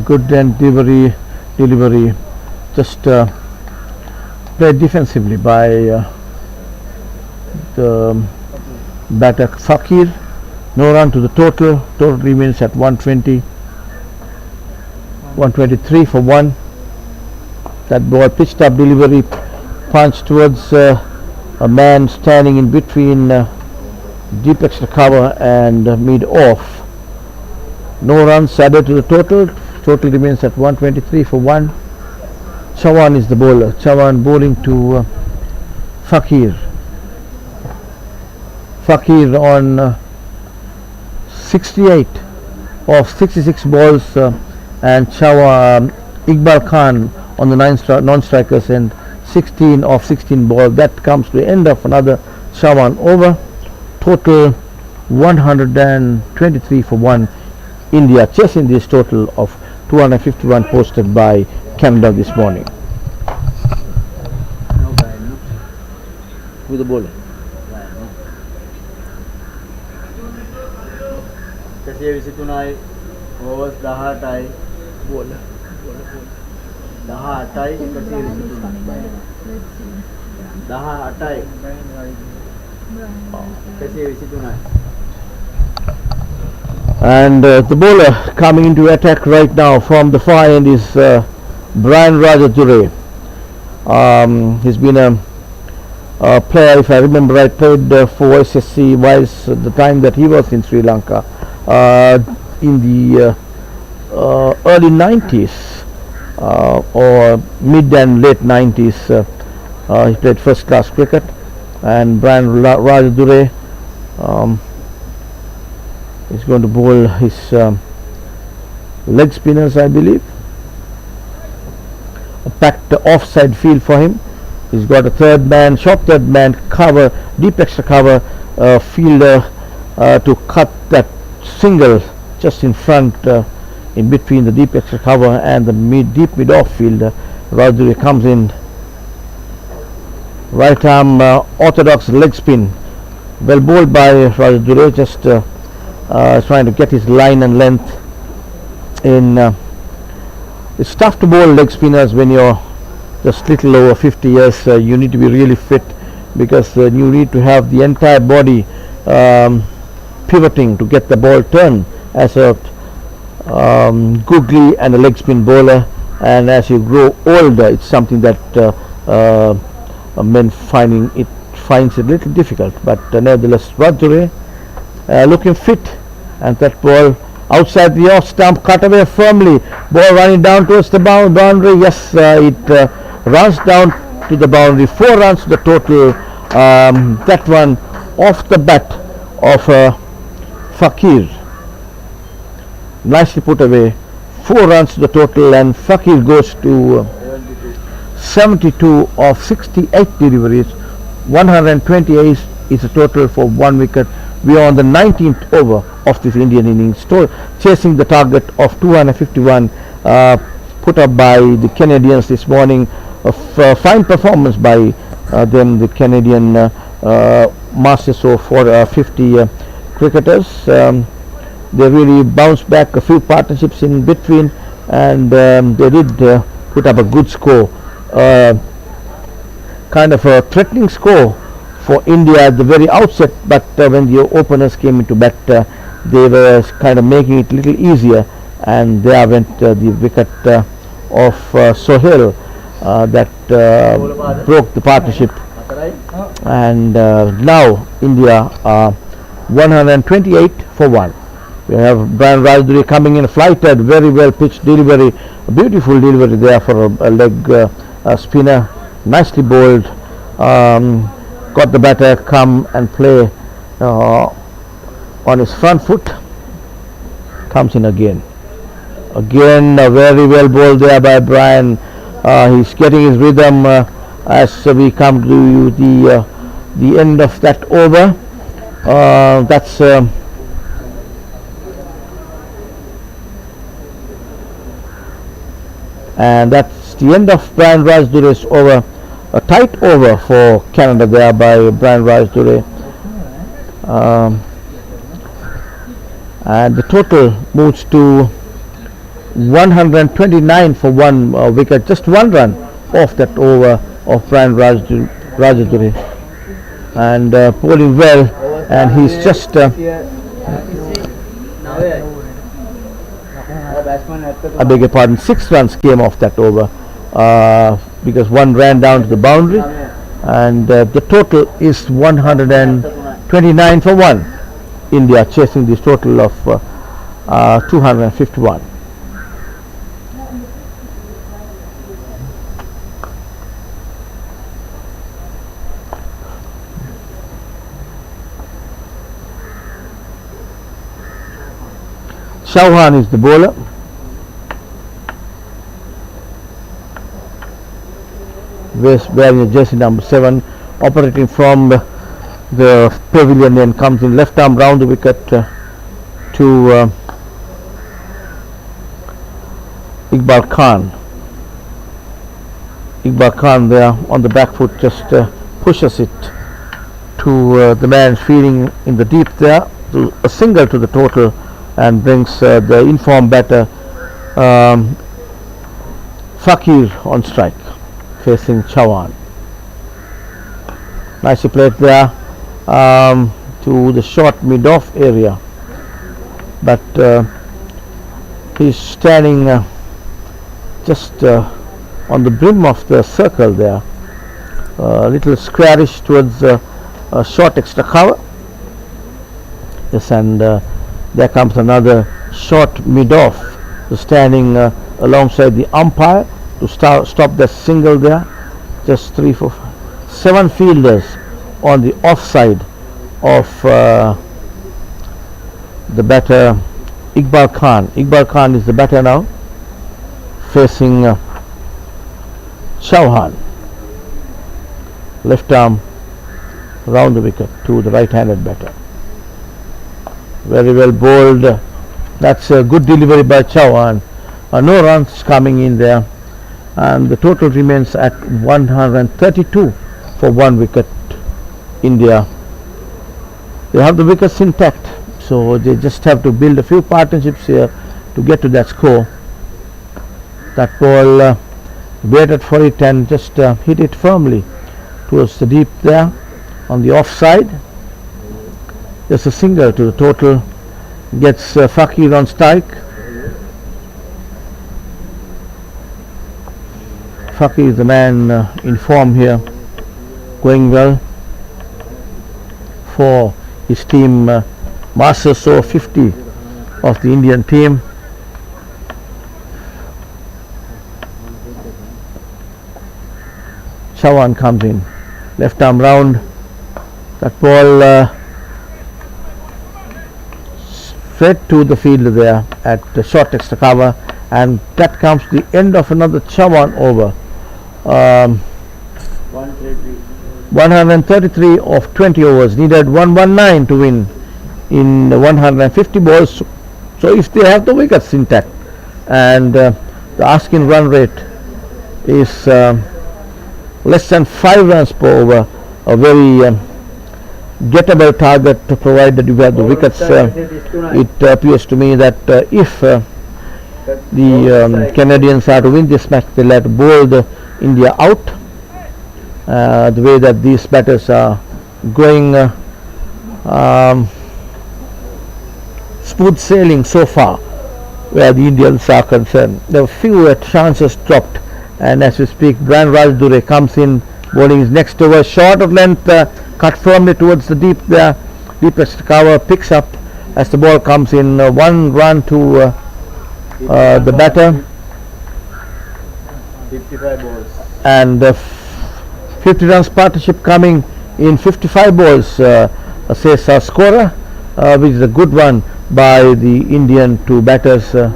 Good end delivery. Just played defensively by the batter Fakir. No run to the total. Total remains at 120. 123 for 1. That ball pitched up delivery, punch towards a man standing in between deep extra cover and mid off. No runs added to the total. Total remains at 123 for 1. Chavan is the bowler. Chavan bowling to Fakir. Fakir on 68 of 66 balls and Iqbal Khan on the non-strikers and 16 of 16 balls. That comes to the end of another Chavan over. Total 123 for 1. India chasing this total of 251 posted by Canada this morning. Who the bowler? Kasi visit tunai overs 10 Bowler. 10 kasi visit tunai 10 kasi visit tunai. And the bowler coming into attack right now from the far end is Brian Rajadure. He's been a player, if I remember right, played for SSC whilst the time that he was in Sri Lanka in the early 90s or mid and late 90s. He played first class cricket, and Brian Rajadure is going to bowl his leg spinners, I believe. A packed offside field for him. He's got a short third man cover, deep extra cover fielder to cut that single just in front, in between the deep extra cover and the deep mid off fielder. Rajadure comes in, right arm orthodox leg spin, well bowled by Rajadure, just trying to get his line and length in. It's tough to bowl leg spinners when you're just little over 50 years. You need to be really fit, because you need to have the entire body pivoting to get the ball turned as a googly and a leg spin bowler. And as you grow older, it's something that men finds it a little difficult. But nevertheless, Rajadure looking fit, and that ball outside the off stump, cut away firmly, ball running down towards the boundary. Yes, it runs down to the boundary. 4 runs to the total. That one off the bat of Fakir. Nicely put away. 4 runs to the total, and Fakir goes to 72 of 68 deliveries. 128 is the total for 1 wicket. We are on the 19th over of this Indian innings, chasing the target of 251 put up by the Canadians this morning. A fine performance by them, the Canadian Masters of 50 cricketers. They really bounced back a few partnerships in between, and they did put up a good score, kind of a threatening score for India at the very outset, but when the openers came into bat, they were kind of making it a little easier, and there went the wicket of Sohail that broke the partnership. And now India 128 for 1. We have Brian Rajadure coming in, flighted, very well pitched delivery, a beautiful delivery there for a leg spinner, nicely bowled. Got the batter come and play on his front foot. Comes in again. Again, very well bowled there by Brian. He's getting his rhythm as we come to the end of that over. That's and that's the end of Brian Rajadure's over. A tight over for Canada there by Brian Rajadure. and the total moves to 129 for one wicket, just one run off that over of Brian Rajaduri, and bowling well, and he's just I beg your pardon, 6 runs came off that over because one ran down to the boundary, and the total is 129 for 1. India chasing this total of 251. Chauhan is the bowler. Wearing jersey number 7, operating from the pavilion, and comes in left arm round the wicket to Iqbal Khan. Iqbal Khan there on the back foot just pushes it to the man feeding in the deep there, to a single to the total, and brings the informed batter Fakir on strike, facing Chauhan. Nicely played there to the short mid-off area, but he's standing just on the brim of the circle there, a little squarish towards a short extra cover. Yes, and there comes another short mid-off, standing alongside the umpire to stop the single there. Just 3, 4, 5, 7 fielders on the offside of the batter Iqbal Khan. Iqbal Khan is the batter now, facing Chauhan. Left arm round the wicket to the right-handed batter. Very well bowled. That's a good delivery by Chauhan. No runs coming in there, and the total remains at 132 for 1 wicket. India, they have the wickets intact, so they just have to build a few partnerships here to get to that score. That ball waited for it and just hit it firmly towards the deep there on the offside. There's a single to the total, gets Fakir on strike. Fakir is the man in form here, going well for his team, Masters Over-50 of the Indian team. Chauhan comes in, left arm round. That ball straight to the fielder there at the short extra cover, and that comes the end of another Chauhan over. 133 of 20 overs, needed 119 to win in 150 balls. So if they have the wickets intact, and the asking run rate is less than 5 runs per over, a very gettable target, provided you have the wickets. It appears to me that if the Canadians are to win this match, they'll have to bowl the India out. The way that these batters are going smooth sailing so far, where the Indians are concerned. There were few chances dropped, and as we speak, Brian Rajaduri comes in, bowling his next over, short of length, cut firmly towards the deep there, deepest cover, picks up as the ball comes in. 1 run to the batter, 55 balls, and 50 runs partnership coming in 55 balls, says our scorer, which is a good one by the Indian 2 batters. 4,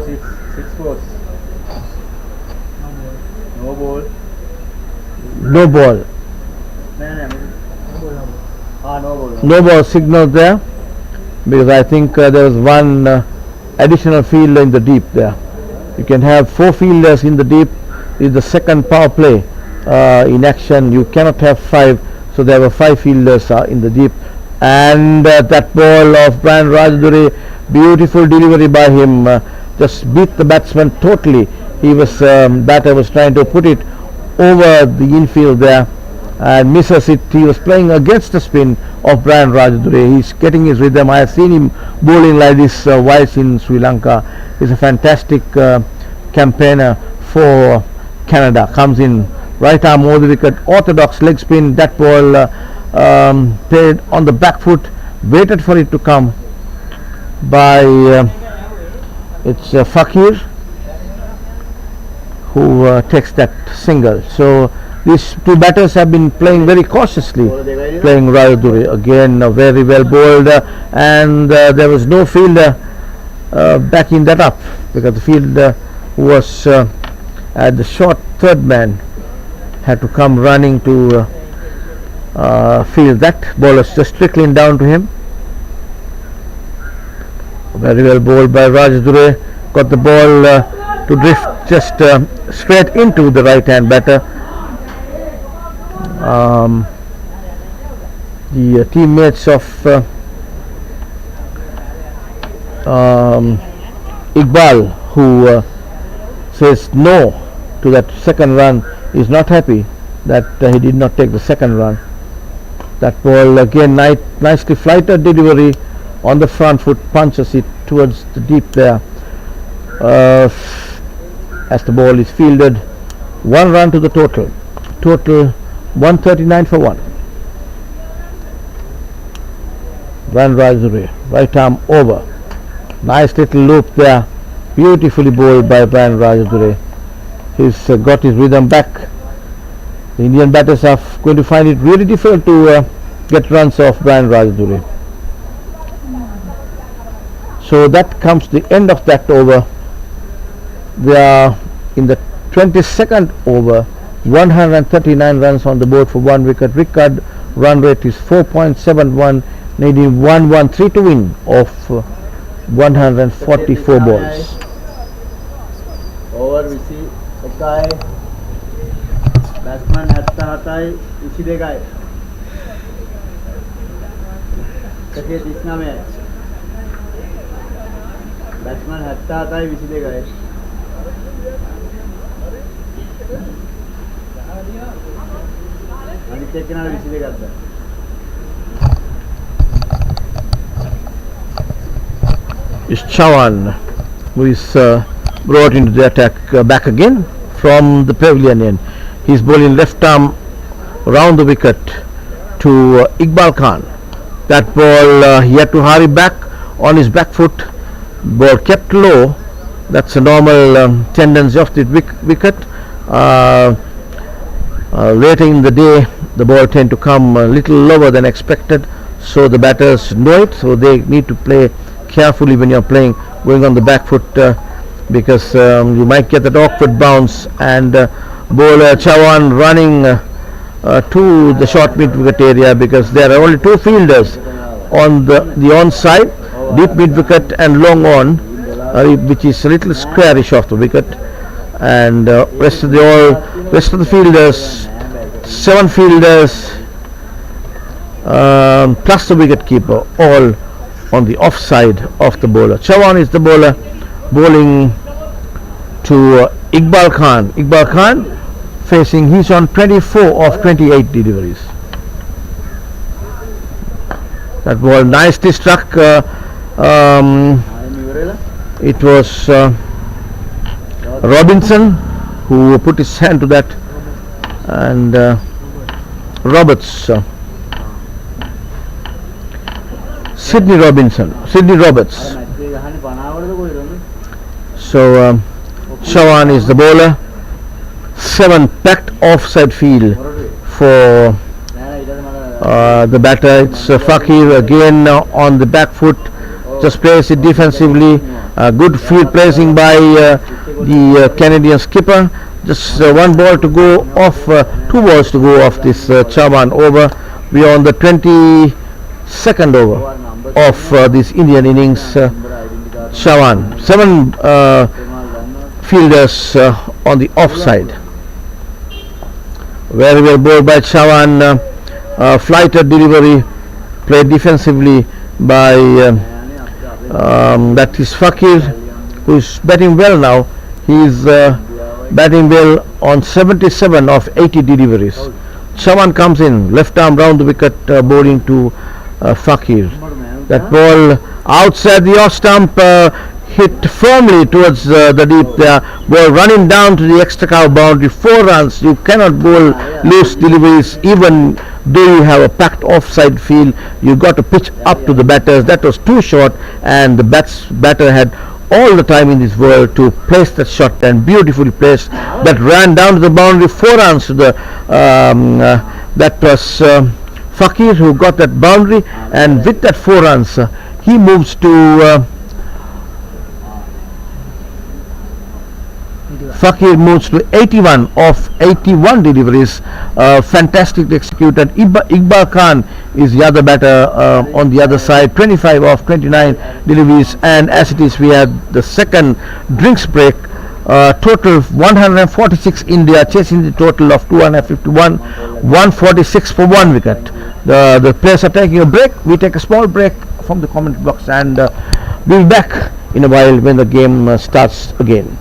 6 balls. No ball. No ball. No ball signal there, because I think there was 1 additional fielder in the deep there. You can have 4 fielders in the deep. Is the second power play in action. You cannot have 5, so there were 5 fielders in the deep. and that ball of Brian Rajaduri, beautiful delivery by him, just beat the batsman totally. Batter was trying to put it over the infield there and misses it. He was playing against the spin of Brian Rajaduri. He's getting his rhythm. I have seen him bowling like this once in Sri Lanka. He's a fantastic campaigner for Canada. Comes in right arm over the wicket, orthodox leg spin. That ball played on the back foot, waited for it to come by it's Fakir who takes that single. So these two batters have been playing very cautiously, playing Rajaduri. Again very well bowled, and there was no fielder backing that up, because the fielder was at the short third man had to come running to field that. Ball was just trickling down to him. Very well bowled by Rajaduri. Got the ball to drift just straight into the right hand batter. The teammates of Iqbal, who says no to that second run, is not happy that he did not take the second run. That ball again, nicely flighted delivery on the front foot, punches it towards the deep there. As the ball is fielded, 1 run to the total 139 for 1. Brian Rajaduri, right arm over, nice little loop there, beautifully bowled by Brian Rajaduri. He's got his rhythm back. The Indian batters are going to find it really difficult to get runs off Brian Rajaduri. So that comes the end of that over. We are in the 22nd over, 139 runs on the board for 1 wicket. Record run rate is 4.71, needing 113 to win of 144 balls. Over visi ekai batsman 77යි 22යි. කතිය 39යි. batsman 77යි 22යි. අනිත් එක්කෙනාට 22ක් ද. Is Chavan, who is brought into the attack back again from the pavilion end. He's bowling left arm round the wicket to Iqbal Khan. That ball he had to hurry back on his back foot. Ball kept low. That's a normal tendency of the wicket. Later in the day, the ball tend to come a little lower than expected. So the batters know it. So they need to play carefully when you're playing, going on the back foot, because you might get that awkward bounce, and bowler Chavan running to the short mid wicket area, because there are only 2 fielders on the onside, deep mid wicket and long on, which is a little squarish off the wicket, and rest of the fielders, 7 fielders plus the wicket keeper, all on the offside of the bowler. Chavan is the bowler, bowling to Iqbal Khan. Iqbal Khan facing, he's on 24 of 28 deliveries. That ball nicely struck. It was Robinson who put his hand to that, and Roberts. Sydney Roberts. So Chavan is the bowler. 7 packed offside field for the batter. It's Fakir again on the back foot, just plays it defensively. Good field placing by the Canadian skipper. Just 1 ball to go off, 2 balls to go off this Chavan over. We are on the 22nd over of this Indian innings. Chavan, 7 fielders on the offside. Very well bowled by Chavan. Flighted delivery played defensively by that is Fakir, who is batting well now. He is batting well on 77 of 80 deliveries. Someone comes in, left arm round the wicket, bowling to Fakir. That ball outside the off stump, hit firmly towards the deep there. Ball running down to the extra cover boundary. 4 runs. You cannot bowl loose deliveries even though you have a packed offside field. You got to pitch up to the batters. That was too short, and the batter had all the time in this world to place that shot, and beautifully placed. That ran down to the boundary. 4 runs to the that was Fakir who got that boundary, and with that 4 runs he moves to Fakir moves to 81 of 81 deliveries. Fantastically executed. Iqbal Khan is the other batter on the other side, 25 of 29 deliveries, and as it is we have the second drinks break. Total 146 India chasing the total of 251, 146 for 1 wicket. The players are taking a break. We take a small break from the comment box, and we'll be back in a while when the game starts again.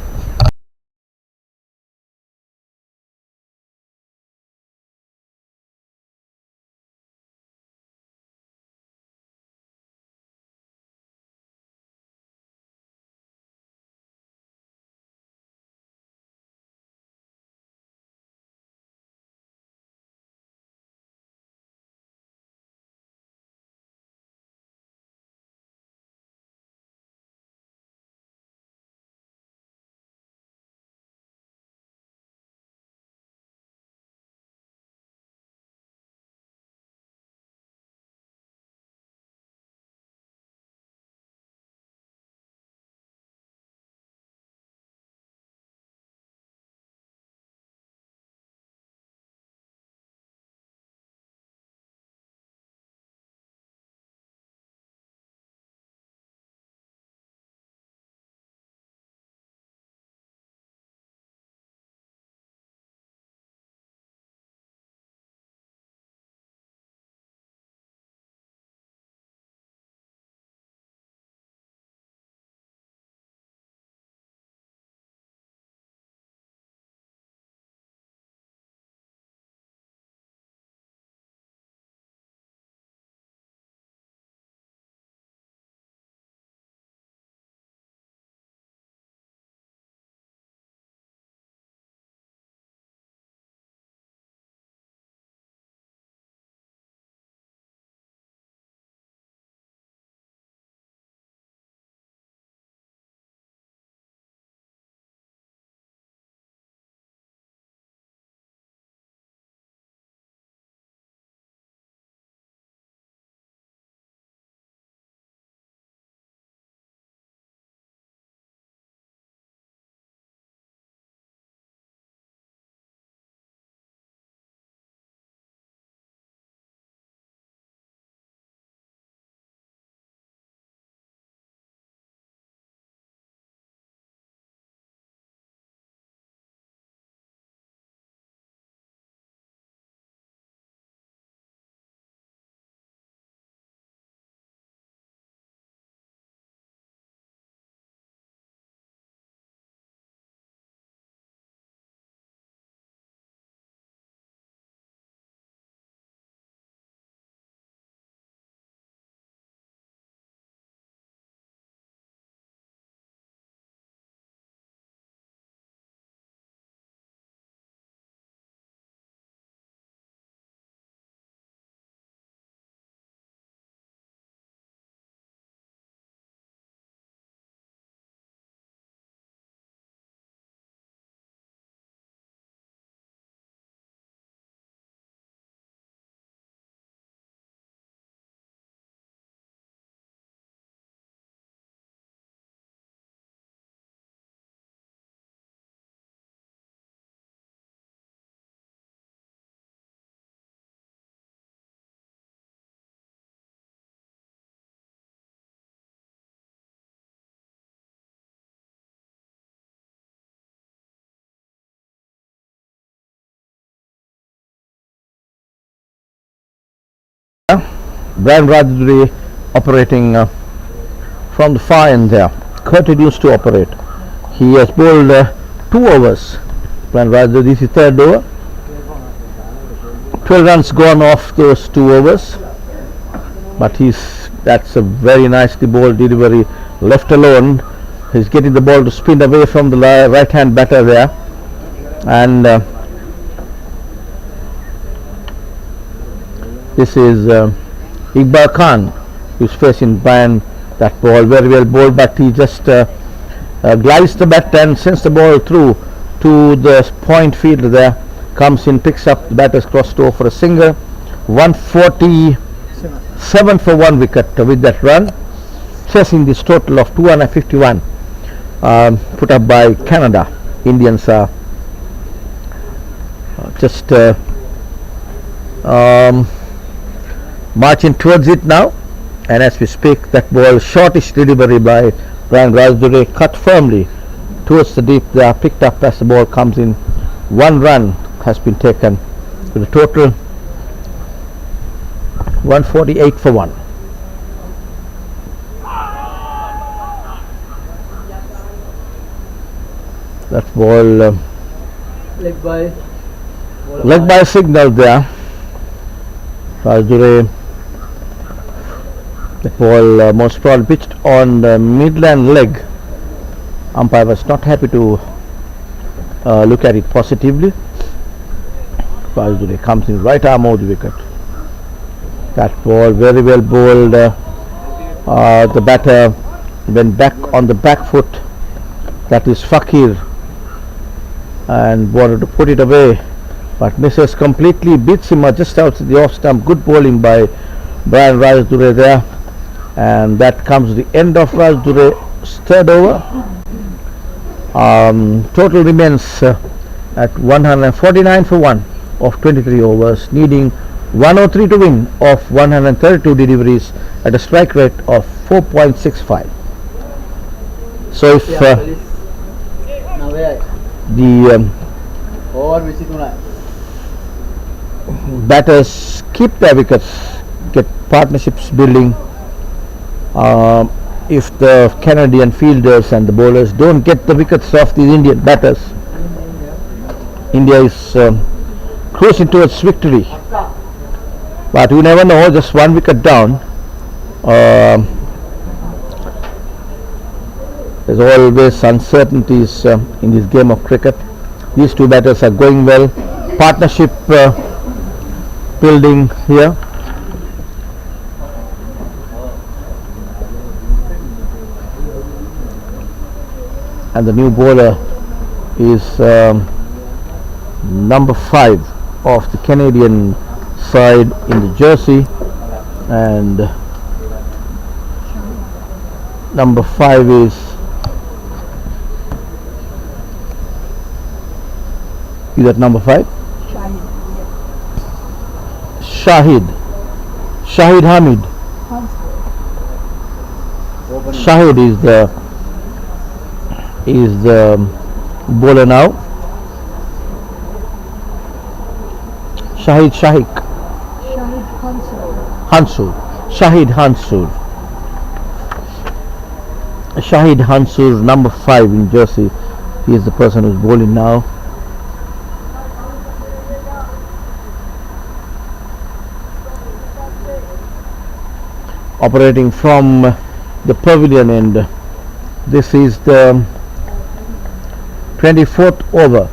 Brian Rajaduri operating from the far end there. Continues to operate. He has bowled 2 overs. Brian Rajaduri, this is 3rd over. 12 runs gone off those 2 overs. But that's a very nicely bowled delivery. Left alone. He's getting the ball to spin away from the right hand batter there. And this is Iqbal Khan who's facing Brian. That ball very well bowled, but he just glides the bat and sends the ball through to the point fielder there. Comes in, picks up the batter's cross over for a single. 147 for 1 wicket with that run, chasing this total of 251 put up by Canada. Indians are just marching towards it now, and as we speak, that ball, shortish delivery by Brian Rajaduri, cut firmly towards the deep. They are picked up as the ball comes in. 1 run has been taken with a total 148 for 1. That ball leg by signal there. Rajaduri, the ball most probably pitched on the midland leg. Umpire was not happy to look at it positively. Rajaduri comes in right arm of the wicket. That ball very well bowled. The batter went back on the back foot. That is Fakir, and wanted to put it away, but misses completely, beats him just outside the off stump. Good bowling by Brian Rajaduri there, and that comes to the end of Rajaduri's 3rd over. Total remains at 149 for 1 of 23 overs, needing 103 to win of 132 deliveries at a strike rate of 4.65. So if the batters keep their wickets, get partnerships building, if the Canadian fielders and the bowlers don't get the wickets off these Indian batters, India is cruising towards victory. But you never know, just 1 wicket down. There's always uncertainties in this game of cricket. These 2 batters are going well. Partnership building here. And the new bowler is number 5 of the Canadian side in the jersey, and number 5 is that number 5? Shahid Hamid. Shahid is the bowler now. Shahid Hansur, number 5 in jersey. He is the person who's bowling now. Operating from the pavilion end. This is the 24th over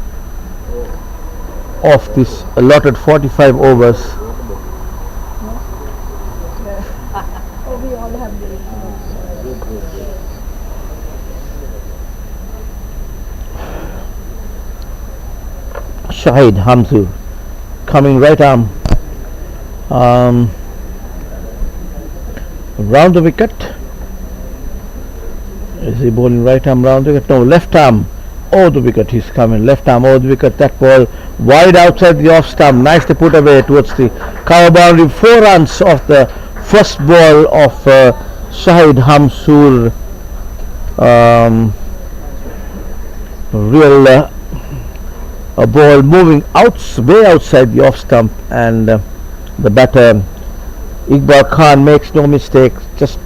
of this allotted 45 overs. Shahid Hamzur coming right arm round the wicket. Is he bowling right arm round the wicket? No, left arm over the wicket. He's coming left arm over the wicket. That ball wide outside the off stump, nicely put away towards the cover boundary. 4 runs off the first ball of Shahid Hamzur. Real a ball moving way outside the off stump, and the batter Iqbal Khan makes no mistake, just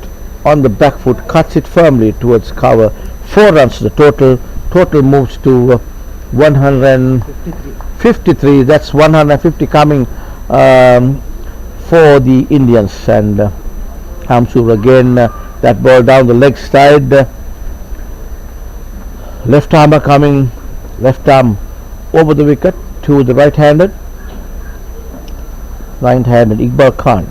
on the back foot, cuts it firmly towards cover. 4 runs to the total. Total moves to 153. That's 150 coming for the Indians. And Hamsoor again, that ball down the leg side. Left armer coming, left arm over the wicket to the right-handed Iqbal Khan.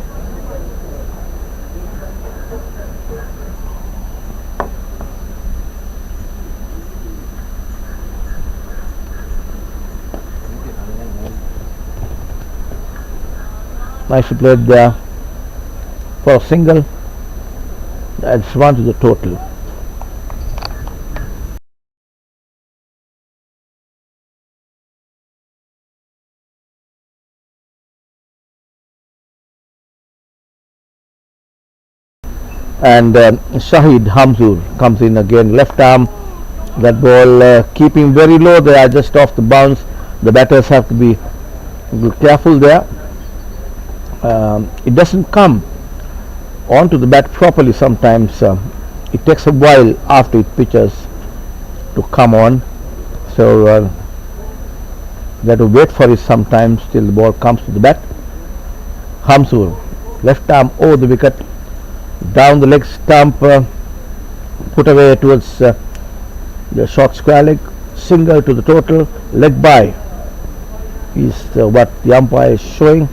Nicely played there for a single. That's 1 to the total. And Shahid Hamsoor comes in again, left arm. That ball keeping very low there, just off the bounce. The batters have to be careful there. It doesn't come onto the bat properly sometimes. It takes a while after it pitches to come on. So they have to wait for it sometimes till the ball comes to the bat. Hamsoor, left arm over the wicket, down the leg stump, put away towards the short square leg, single to the total, leg by is what the umpire is showing.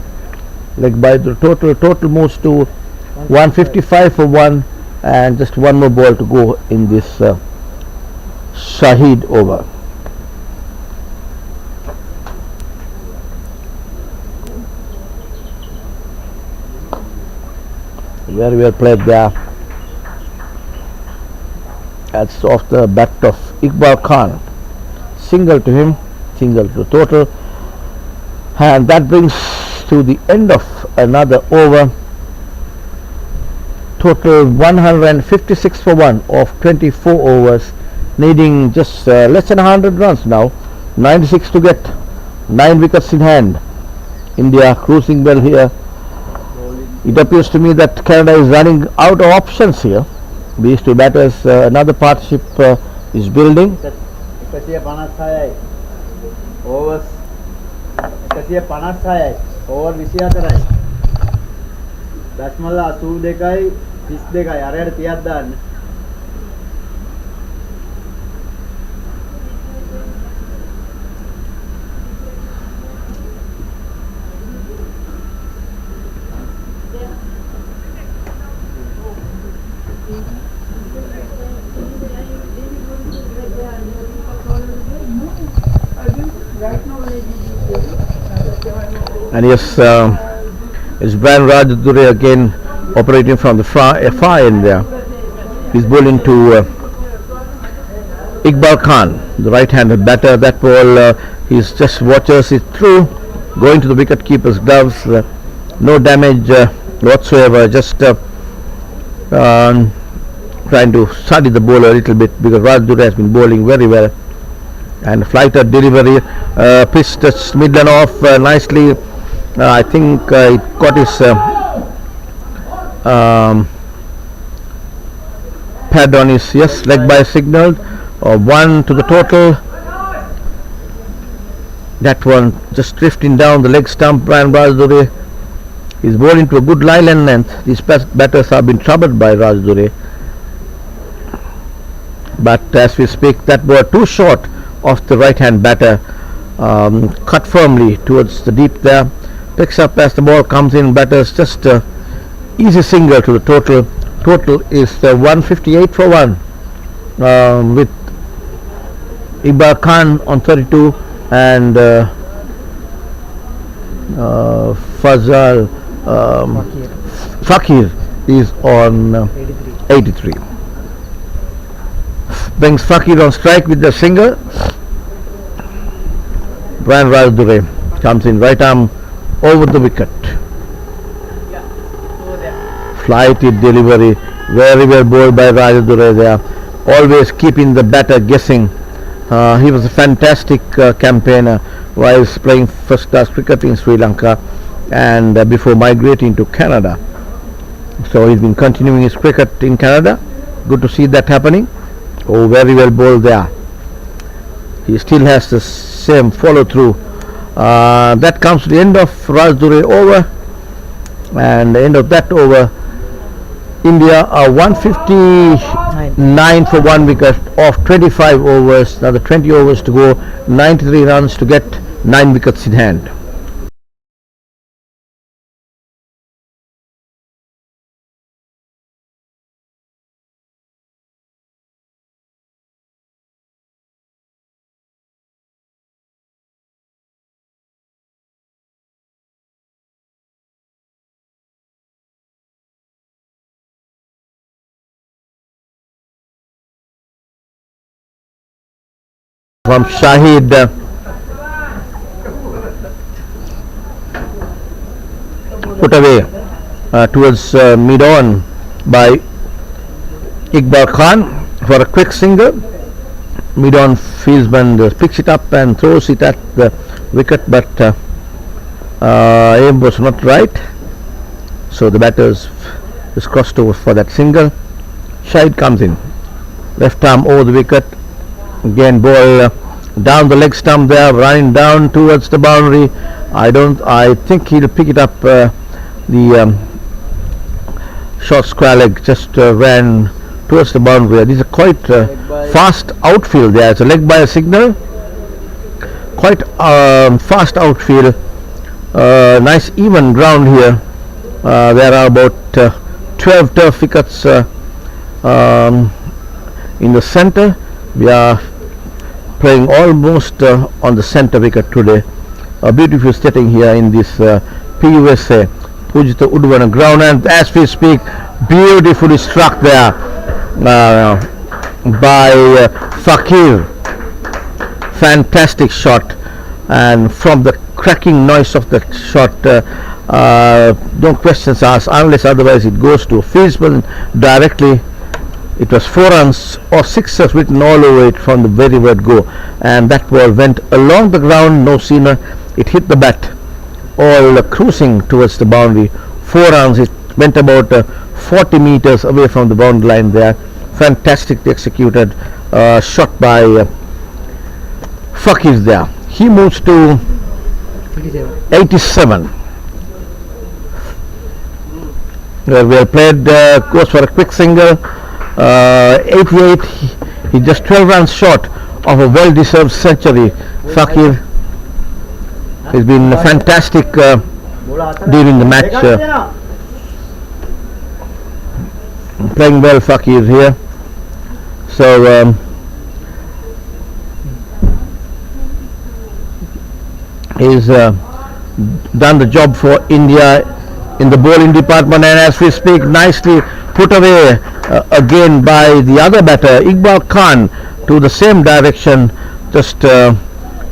Leg by the total moves to 155 for 1, and just one more ball to go in this Shahid over. Very well played there. That's off the bat of Iqbal Khan. Single to him, single to the total, and that brings to the end of another over. Total 156 for 1 of 24 overs, needing just less than 100 runs now. 96 to get 9 wickets in hand. India cruising well here. It appears to me that Canada is running out of options here. These two batters, another partnership is building. 156යි overs 156යි over 24යි බැට්මන්ලා 82යි 32යි අරයට 30ක් දාන්න. And yes, it's Brian Rajadure again operating from the far end there. He's bowling to Iqbal Khan, the right-handed batter. That ball, he just watches it through, going to the wicket-keeper's gloves. No damage whatsoever, just trying to study the bowler a little bit, because Rajadure has been bowling very well. And flighter delivery, pitch touched mid and off nicely. I think it got his pad on his leg by signal. 1 to the total. That one just drifting down the leg stump. Brian Rajadure is bowling to a good line and length. These batters have been troubled by Rajadure, but as we speak, that ball too short of the right hand batter, cut firmly towards the deep there, picks up as the ball comes in. Batters just easy single to the total. Total is 158 for 1, with Iqbal Khan on 32 and Fazal Fakir is on 83. Brings Fakir on strike with the single. Brian Rajadure comes in, right arm over the wicket. Flighty delivery, very well bowled by Rajadure there, always keeping the batter guessing. He was a fantastic campaigner whilst playing first class cricket in Sri Lanka and before migrating to Canada. So he's been continuing his cricket in Canada. Good to see that happening. Oh, very well bowled there. He still has the same follow through. That comes to the end of Rajdure over, and the end of that over. India are 159 for 1 wicket of 25 overs. Now the 20 overs to go, 93 runs to get 9 wickets in hand. From Shahid, put away towards mid-on by Iqbal Khan for a quick single. Mid-on fieldsman picks it up and throws it at the wicket, but aim was not right, so the batters is crossed over for that single. Shahid comes in, left arm over the wicket. Again ball down the leg stump there, running down towards the boundary. I think he'll pick it up. The short square leg just ran towards the boundary. These are quite fast outfield there. It's a leg by a signal. Quite fast outfield. Nice even ground here. There are about 12 turf wickets in the center. We are playing almost on the center wicket today. A beautiful setting here in this PUSA Pujita Udvana ground, and as we speak, beautifully struck there by Fakir. Fantastic shot, and from the cracking noise of the shot, no questions asked, unless otherwise it goes to a fieldsman directly. It was 4 runs or 6s written all over it from the very word go, and that ball went along the ground. No sooner it hit the bat, all cruising towards the boundary. 4 runs. It went about 40 meters away from the boundary line there. Fantastically executed shot by Fakir there. He moves to 87. Well played, goes for a quick single. 88. He just 12 runs short of a well-deserved century. Fakir has been fantastic during the match. Playing well, Fakir here. So he's done the job for India in the bowling department, and as we speak, nicely put away again by the other batter, Iqbal Khan, to the same direction. Just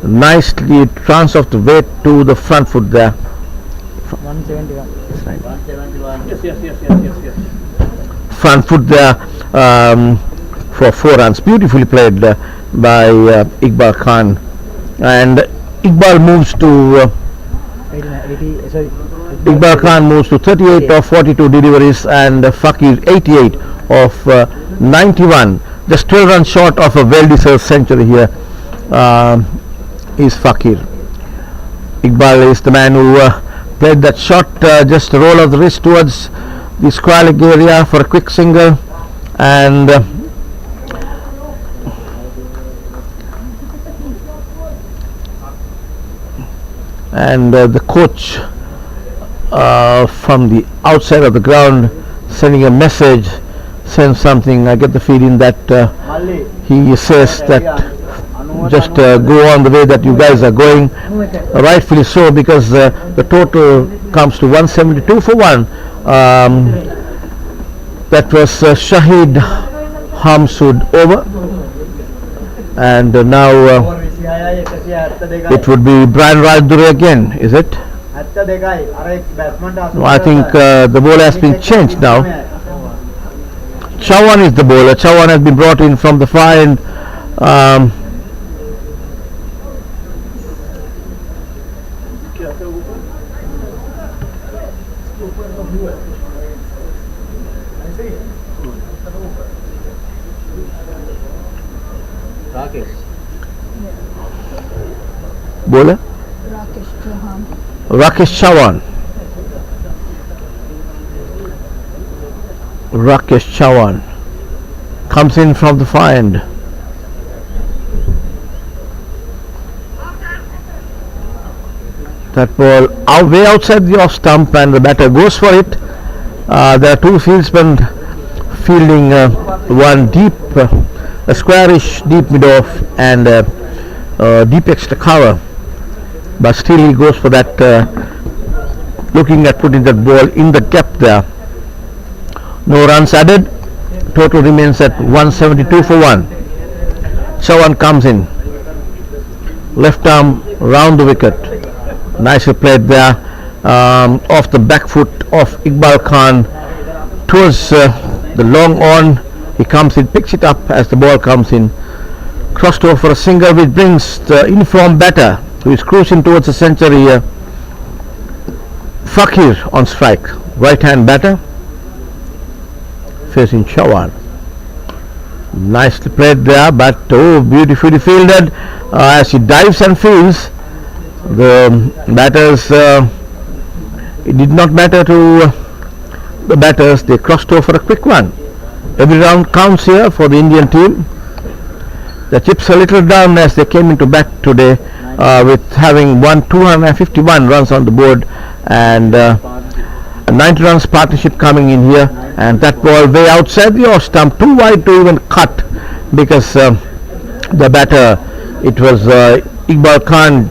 nicely transferred the weight to the front foot there. 171. Right. 171. Yes. Front foot there for 4 runs. Beautifully played by Iqbal Khan, and Iqbal moves to 80, sorry. Iqbal Khan moves to 38 of 42 deliveries, and Fakir 88 of 91. Just 12 runs short of a well-deserved century here is Fakir. Iqbal is the man who played that shot, just a roll of the wrist towards the square leg area for a quick single, and the coach from the outside of the ground sending a message, sends something. I get the feeling that he says that just go on the way that you guys are going, rightfully so, because the total comes to 172 for 1. That was Shahid Hamsood over, and now it would be Brian Rajdure again, is it? No, I think the bowler has been changed now. Chauhan is the bowler. Chauhan has been brought in from the far end. Rakesh. Bola? Rakesh Chavan. Rakesh Chavan comes in from the far end. That ball way outside the off stump, and the batter goes for it. There are two fieldsmen fielding, one deep, a squarish deep mid-off, and deep extra cover. But still he goes for that, looking at putting that ball in the gap there. No runs added. Total remains at 172 for 1. Chavan comes in. Left arm round the wicket. Nicely played there, off the back foot of Iqbal Khan towards the long on. He comes in, picks it up as the ball comes in. Crossed over for a single, which brings the informed batter who is cruising towards the century, Fakir on strike. Right hand batter facing Chavan. Nicely played there, but beautifully fielded as he dives and fields. The batters, it did not matter to the batters, they crossed over for a quick one. Every round counts here for the Indian team. The chips a little down as they came into bat today, with having won 251 runs on the board, and a 90 runs partnership coming in here, and that ball way outside the off stump, too wide to even cut, because the batter, it was Iqbal Khan,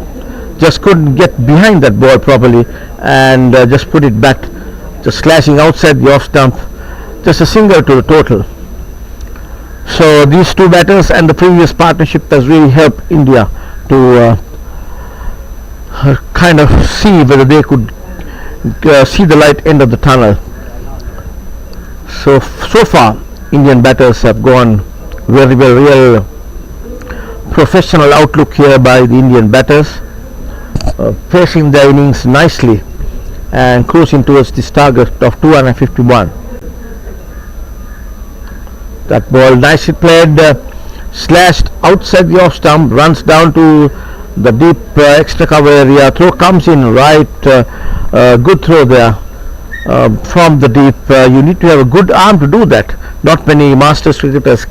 just couldn't get behind that ball properly, and just put it back, just slashing outside the off stump. Just a single to the total. So these two batters and the previous partnership has really helped India to kind of see whether they could see the light end of the tunnel. So far Indian batters have gone very well. Real professional outlook here by the Indian batters, facing their innings nicely and cruising towards this target of 251. That ball nicely played, slashed outside the off stump, runs down to the deep extra cover area. Throw comes in right, good throw there from the deep. You need to have a good arm to do that. Not many masters cricketers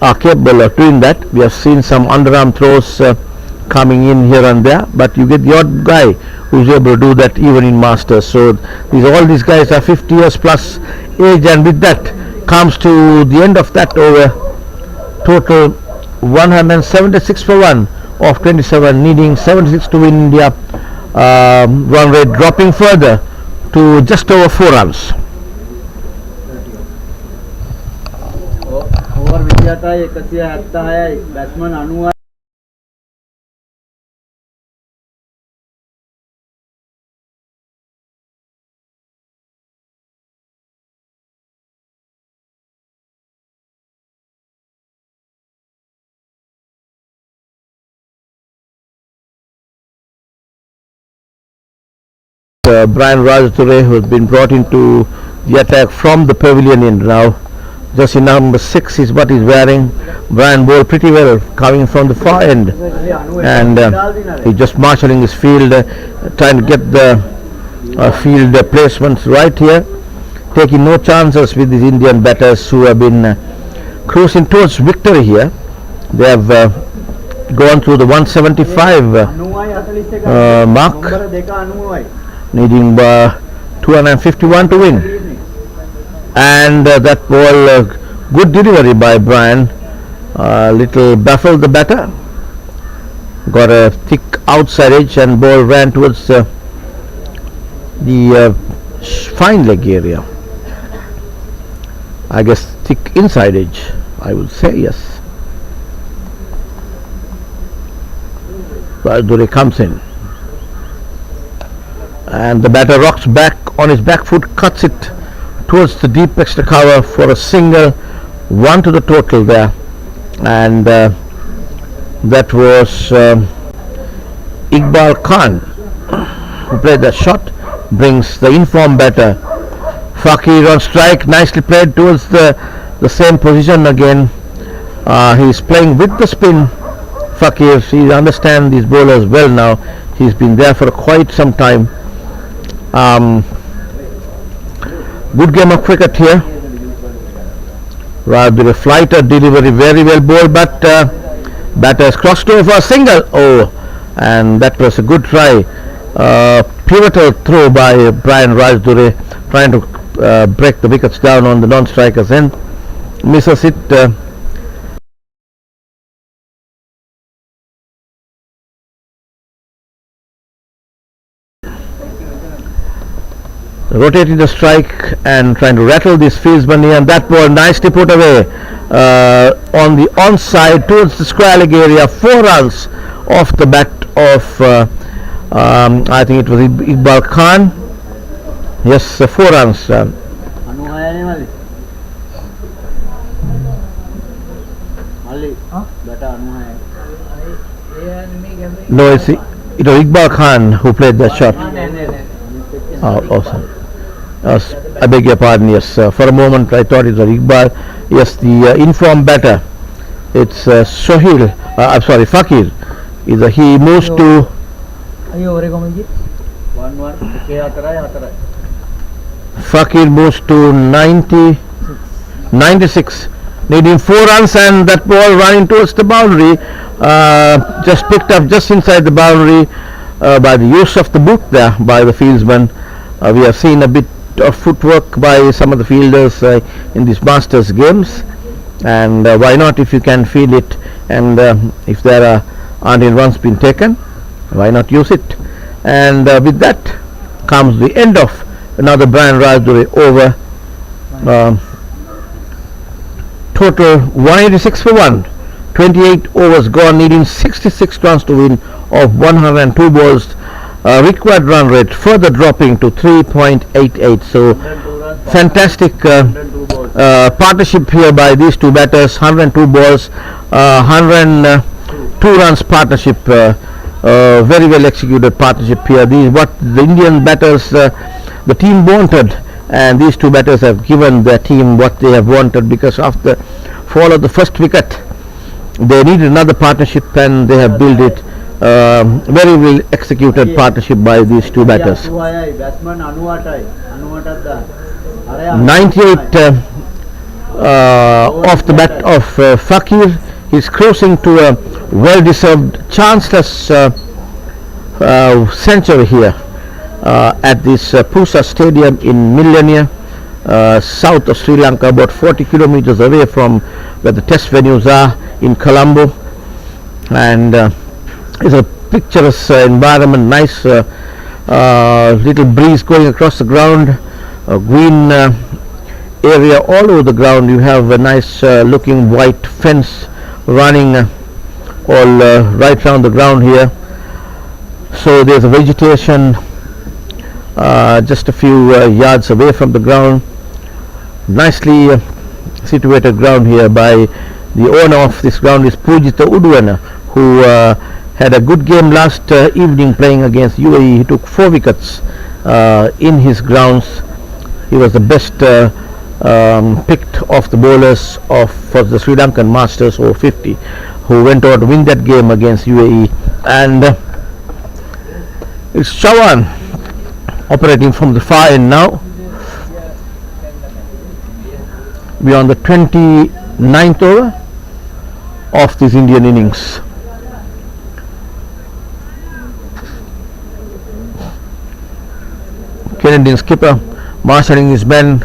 are capable of doing that. We have seen some underarm throws coming in here and there, but you get the odd guy who's able to do that even in masters. So all these guys are 50 years plus age, and with that comes to the end of that over. Total 176 for 1 of 27, needing 76 to win India. Run rate dropping further to just over 4 runs. Over wicket आहे 170 आहे, batsman अनु आहे. Brian Rajature, who has been brought into the attack from the pavilion end now. Jersey number 6 is what he's wearing. Brian bowled pretty well coming from the far end, and he's just marshalling his field, trying to get the field placements right here, taking no chances with these Indian batters who have been cruising towards victory here. They have gone through the 175 mark, needing 251 to win. And that ball, good delivery by Brian, little baffled the batter, got a thick outside edge, and ball ran towards the fine leg area. I guess thick inside edge, I would say, yes. Rajature comes in, and the batter rocks back on his back foot, cuts it towards the deep extra cover for a single, 1 to the total there. And that was Iqbal Khan who played that shot, brings the informed batter Fakir on strike, nicely played towards the same position again. He's playing with the spin. Fakir, he understands these bowlers well now. He's been there for quite some time. Good game of cricket here. Rather a flighter delivery, very well bowled, but batter has crossed over a single. Oh, and that was a good try. Pivotal throw by Brian Rajdure, trying to break the wickets down on the non-strikers end. Misses it. Rotating the strike and trying to rattle this fieldsman here, and that ball nicely put away on the onside towards the square leg area. 4 runs off the bat of I think it was Iqbal Khan. Yes, 4 runs. No, it was Iqbal Khan who played that shot. Awesome. I beg your pardon, yes. For a moment I thought it was Iqbal. Yes, the informed batter. It's Sohail. I'm sorry, Fakir. He moves to. Fakir moves to 96. Needing 4 runs, and that ball running towards the boundary. Just picked up just inside the boundary by the use of the boot there by the fieldsman. We have seen a bit of footwork by some of the fielders in these Masters games, and why not, if you can feel it, and if there aren't any runs been taken, why not use it? And with that comes the end of another Brian Rajdure over. Total 186 for 1. 28 overs gone, needing 66 runs to win of 102 balls. Required run rate further dropping to 3.88. So fantastic partnership here by these two batters. 102 balls, 102 runs partnership. Very well executed partnership here. What the Indian batters, the team wanted, and these two batters have given their team what they have wanted, because after fall of the first wicket they needed another partnership, and they have built it. Very well executed partnership by these two batters. 98 off the bat of Fakir. He's cruising to a well-deserved chanceless century here at this PUSA stadium in Millenia, south of Sri Lanka, about 40 kilometers away from where the test venues are in Colombo. And it's a picturesque environment, nice little breeze going across the ground, green area all over the ground. You have a nice looking white fence running all right around the ground here. So there's a vegetation just a few yards away from the ground. Nicely situated ground here by the owner of this ground is Pujita Udwana, who had a good game last evening playing against UAE. He took 4 wickets in his grounds. He was the best picked of the bowlers for the Sri Lankan Masters Over-50, who went on to win that game against UAE. And it's Chavan operating from the far end now. We are on the 29th over of this Indian innings. Canadian skipper marshalling his men.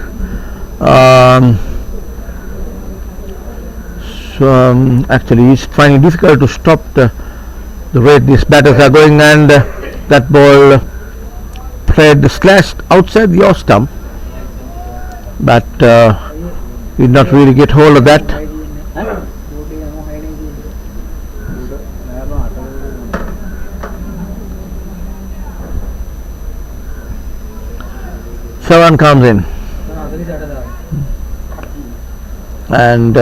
Actually he's finding it difficult to stop the rate these batters are going, and that ball played slashed outside the off stump, but did not really get hold of that. Savan comes in, and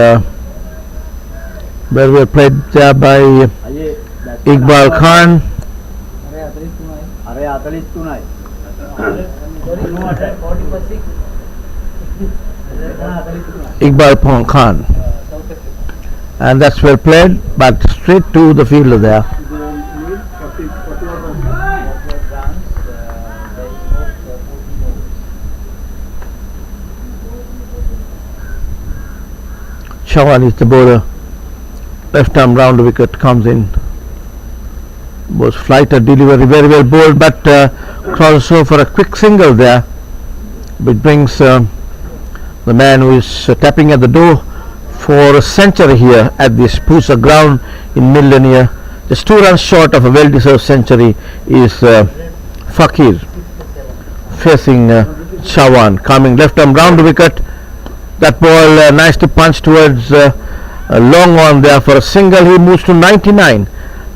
very well played there by Iqbal Khan. Iqbal Khan. And that's well played, but straight to the fielder there. Chawan is the bowler. Left arm round the wicket comes in. Was flighter delivery, very well bowled, but crosses over for a quick single there, which brings the man who is tapping at the door for a century here at this PUSA ground in Millenia. Just 2 runs short of a well-deserved century is Fakir facing Chawan, coming left arm round the wicket. That ball nicely punched towards a long on there for a single. He moves to 99,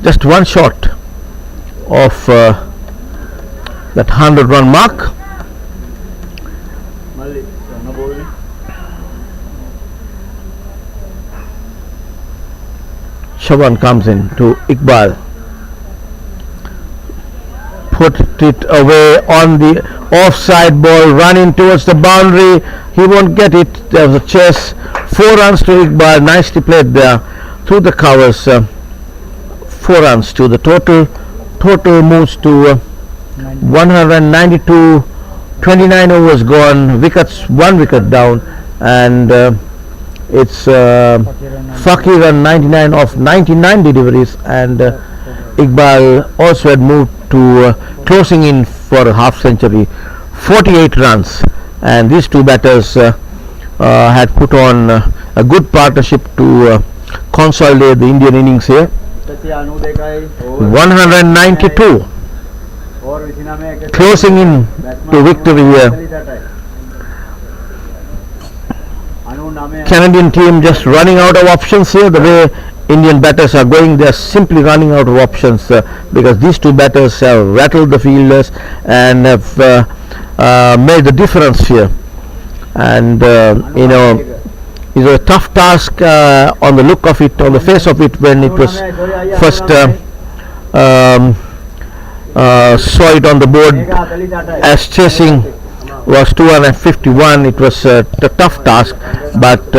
just 1 shot of that 100-run mark. Chawan comes in to Iqbal, put it away on the offside ball, running towards the boundary. He won't get it. There was a chase. 4 runs to Iqbal, nicely played there through the covers. 4 runs to the total. Total moves to 192. 29 overs gone, wickets, 1 wicket down, and it's Fakir on 99 of 99 deliveries, and Iqbal also had moved to closing in for a half century, 48 runs, and these 2 batters had put on a good partnership to consolidate the Indian innings here. 192, closing in to victory here. Canadian team just running out of options here. The way Indian batters are going, they are simply running out of options because these 2 batters have rattled the fielders and have made the difference here. And you know, it was a tough task on the look of it, on the face of it, when it was first saw it on the board as chasing was 251. It was a tough task, but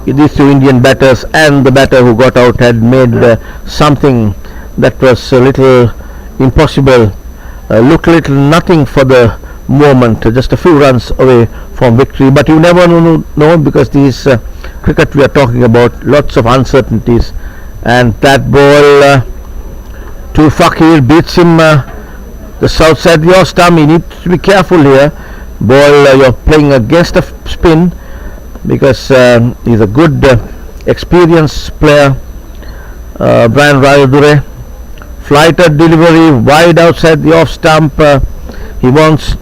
these 2 Indian batters and the batter who got out had made something that was a little impossible look little nothing for the moment, just a few runs away from victory. But you never know because these cricket we are talking about, lots of uncertainties, and that ball to Fakir beats him the south side of your stump. You need to be careful here. Ball you're playing against a spin because he's a good experienced player, Brian Rayadure. Flighter delivery wide outside the off stump. He wants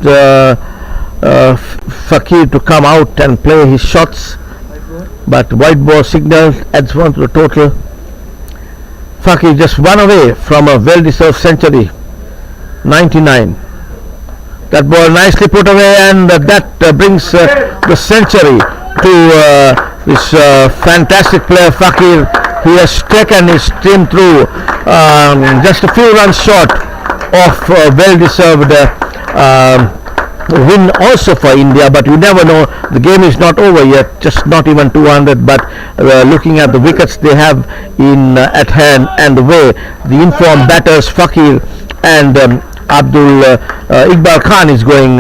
Fakir to come out and play his shots, but white ball signal adds 1 to the total. Fakir just 1 away from a well-deserved century, 99. That ball nicely put away, and that brings the century to this fantastic player Fakir. He has taken his team through just a few runs short of well-deserved win also for India, but you never know. The game is not over yet, just not even 200, but looking at the wickets they have in at hand and the way the informed batters Fakir and Iqbal Khan is going,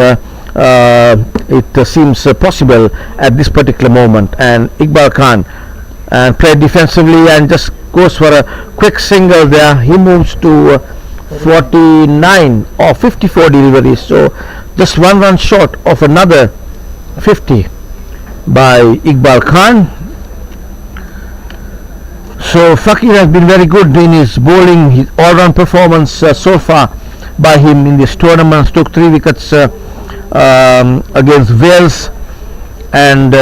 it seems possible at this particular moment. And Iqbal Khan played defensively and just goes for a quick single there. He moves to 49 or 54 deliveries, so just 1 run short of another 50 by Iqbal Khan. So Fakir has been very good in his bowling, his all-round performance so far by him in this tournament. Took 3 wickets against Wales, and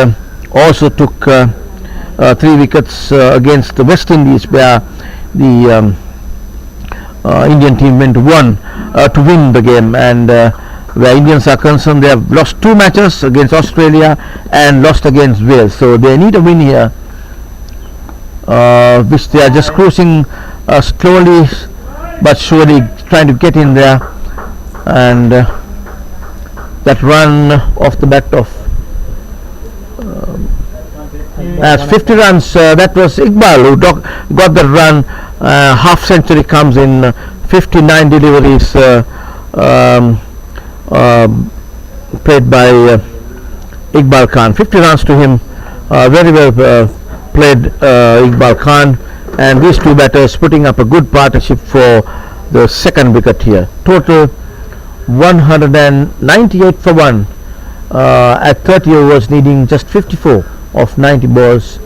also took 3 wickets against the West Indies, where the Indian team went to win the game. And where Indians are concerned, they have lost 2 matches against Australia and lost against Wales, so they need a win here, which they are just cruising slowly but surely, trying to get in there. And that run off the bat of That's 50 runs. That was Iqbal who got the run. Half century comes in 59 deliveries played by Iqbal Khan. 50 runs to him. Very well played Iqbal Khan. And these two batters putting up a good partnership for the second wicket here. Total 198 for 1 at 30 overs, needing just 54 of 90 balls.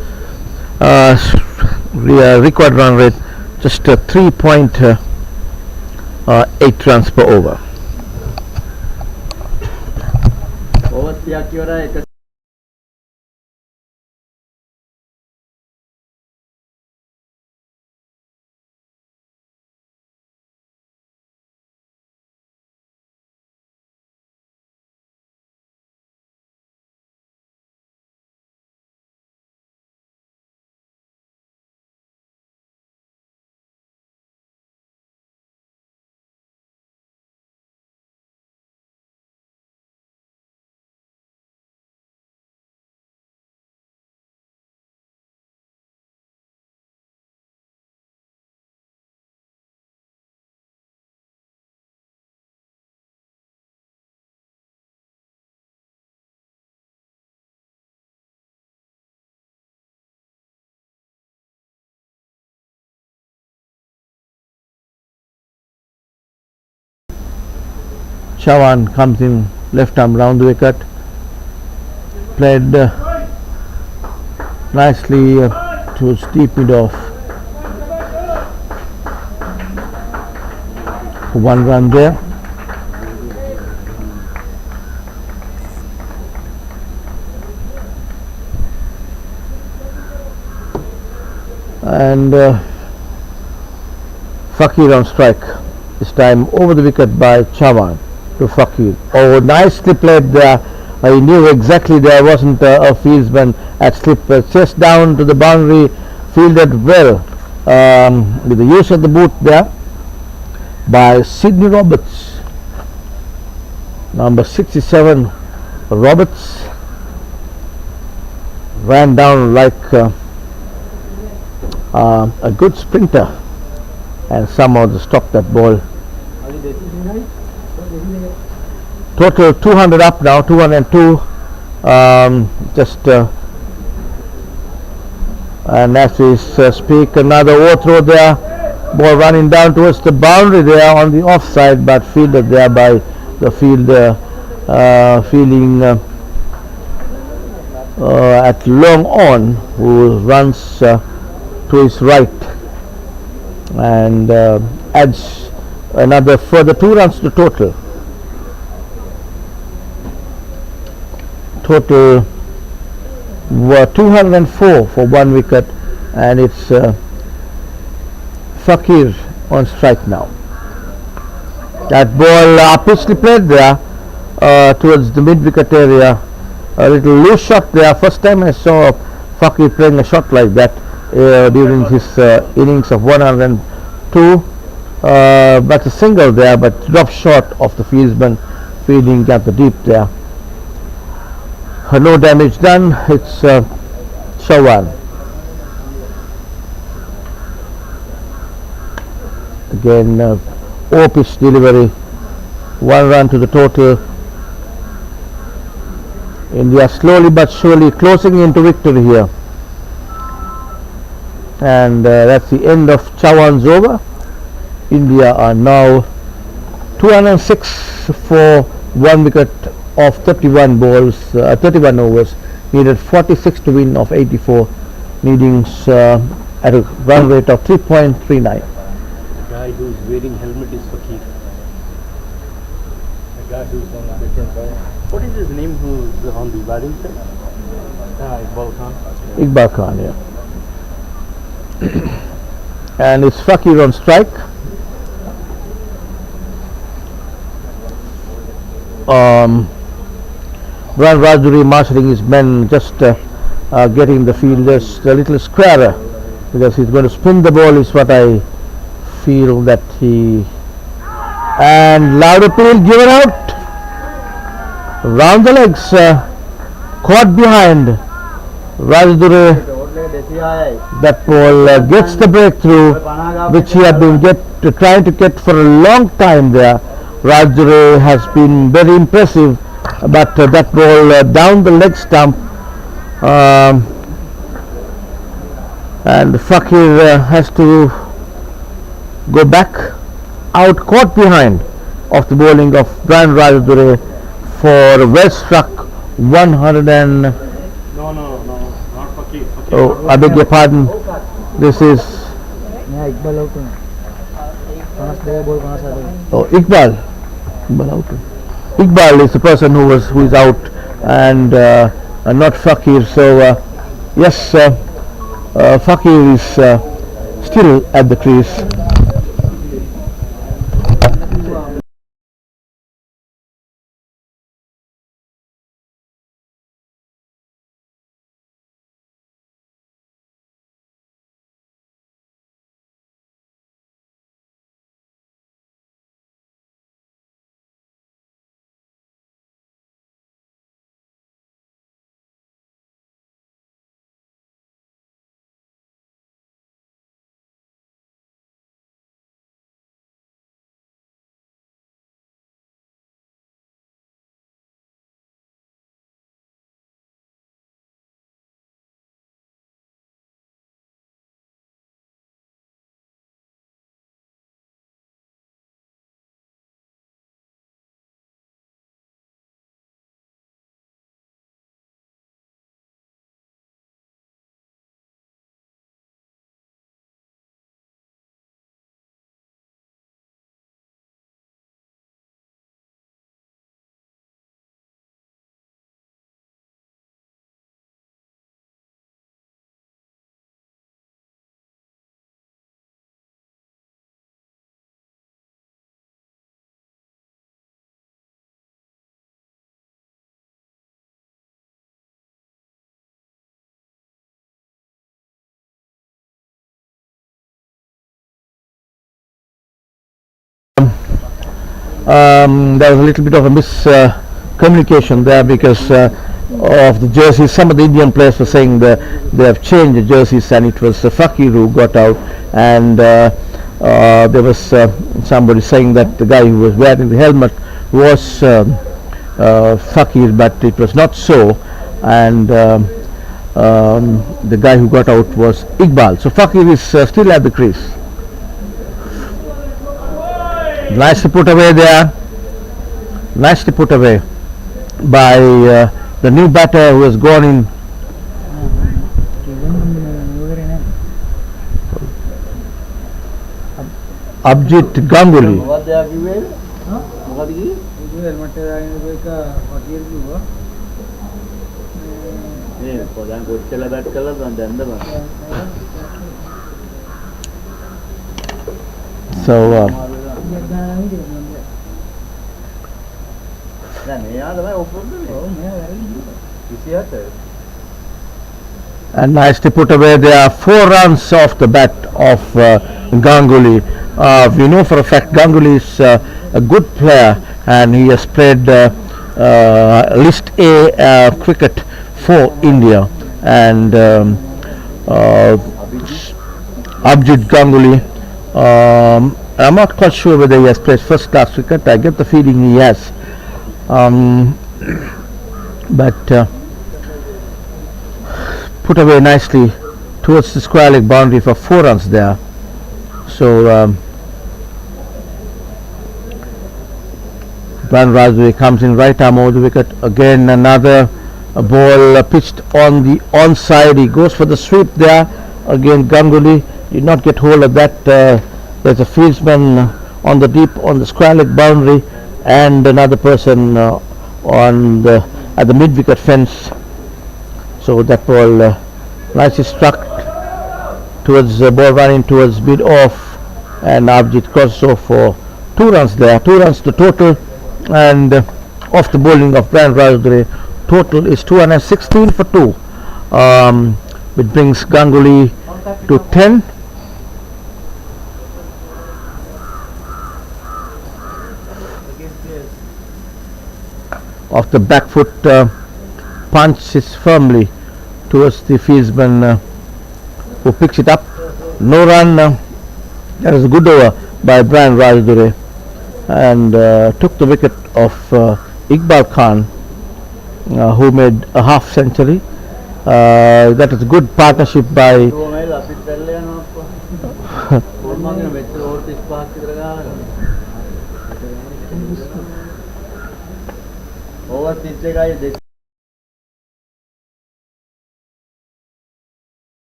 Record run rate just 3.8 runs per over. Over 30ක් ඉවරයි. Chavan comes in left arm round the wicket, played nicely towards deep mid off for 1 run there. And Fakir on strike, this time over the wicket by Chavan to Fakir. Oh, nicely played there. He knew exactly there wasn't a fieldsman at slip. Chest down to the boundary, fielded well with the use of the boot there by Sydney Roberts. Number 67 Roberts ran down like a good sprinter and somehow stopped that ball. Total 200 up now, 202. And as we speak, another overthrow there. Ball running down towards the boundary there on the offside, but fielded there by the fielder, feeling at long on, who runs to his right and adds another further 2 runs to total. Total were 204 for 1 wicket, and it's Fakir on strike now. That ball upwardly played there towards the mid wicket area. A little loose shot there. First time I saw Fakir playing a shot like that during his innings of 102. But a single there, but dropped short of the fieldsman fielding at the deep there. No damage done. It's Chavan. Again, pitch delivery. 1 run to the total. India slowly but surely closing into victory here. And that's the end of Chavan's over. India are now 206 for 1 wicket of 31 balls, 31 overs, needed 46 to win of 84, needing at a run rate of 3.39. The guy who's wearing helmet is Fakir. The guy who's on the different side. What is his name who's on the batting side? Iqbal Khan. Iqbal Khan, yeah. And it's Fakir on strike. Brian Rajuri marshalling his men, just getting the fielders a little squarer, because he's going to spin the ball is what I feel that he... And loud appeal given out round the legs, caught behind Rajadure, that ball gets the breakthrough which he had been trying to get for a long time there. Rajadure has been very impressive, but that ball down the leg stump, and Fakir has to go back out, caught behind of the bowling of Brian Rajadure for a well struck 100 and No, not Fakir. oh, I beg your pardon, this is Iqbal out. Iqbal is the person who is out, and not Fakir. So yes, Fakir is still at the crease. There was a little bit of a miscommunication there because of the jerseys. Some of the Indian players were saying that they have changed the jerseys, and it was Fakir who got out, and there was somebody saying that the guy who was wearing the helmet was Fakir, but it was not so, and the guy who got out was Iqbal. So Fakir is still at the crease. Nicely put away there. Nicely put away by the new batter who has gone in. Abjit Ganguly. So and nicely put away. There are 4 runs off the bat of Ganguly. We know for a fact Ganguly is a good player, and he has played List A cricket for India, and Abjit Ganguly, I'm not quite sure whether he has played first class cricket. I get the feeling he has, but put away nicely towards the square leg boundary for 4 runs there. So Brian Rajadure comes in right arm over the wicket. Again another ball pitched on the onside. He goes for the sweep there. Again Ganguly did not get hold of that. There's a fieldsman on the square leg boundary, and another person at the mid wicket fence. So that ball nicely struck towards the ball running towards mid off, and Abjit crosses off for 2 runs there. 2 runs to total, and off the bowling of Brian Rajadure, total is 216 for 2, which brings Ganguly to 10. Off the back foot punch is firmly towards the fieldsman who picks it up. No run. That is a good over by Brian Rajadure, and took the wicket of Iqbal Khan, who made a half century. That is a good partnership by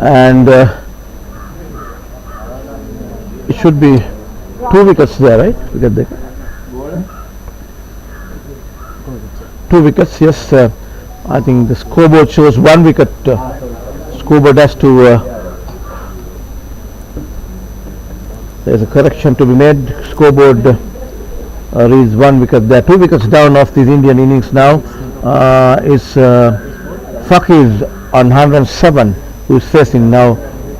and it should be 2 wickets there, right? Wicket there. 2 wickets, yes. I think the scoreboard shows 1 wicket. Scoreboard has to. There's a correction to be made. Scoreboard reads 1 wicket there. 2 wickets down off this Indian innings now. Is Fakir on 107, who is facing now.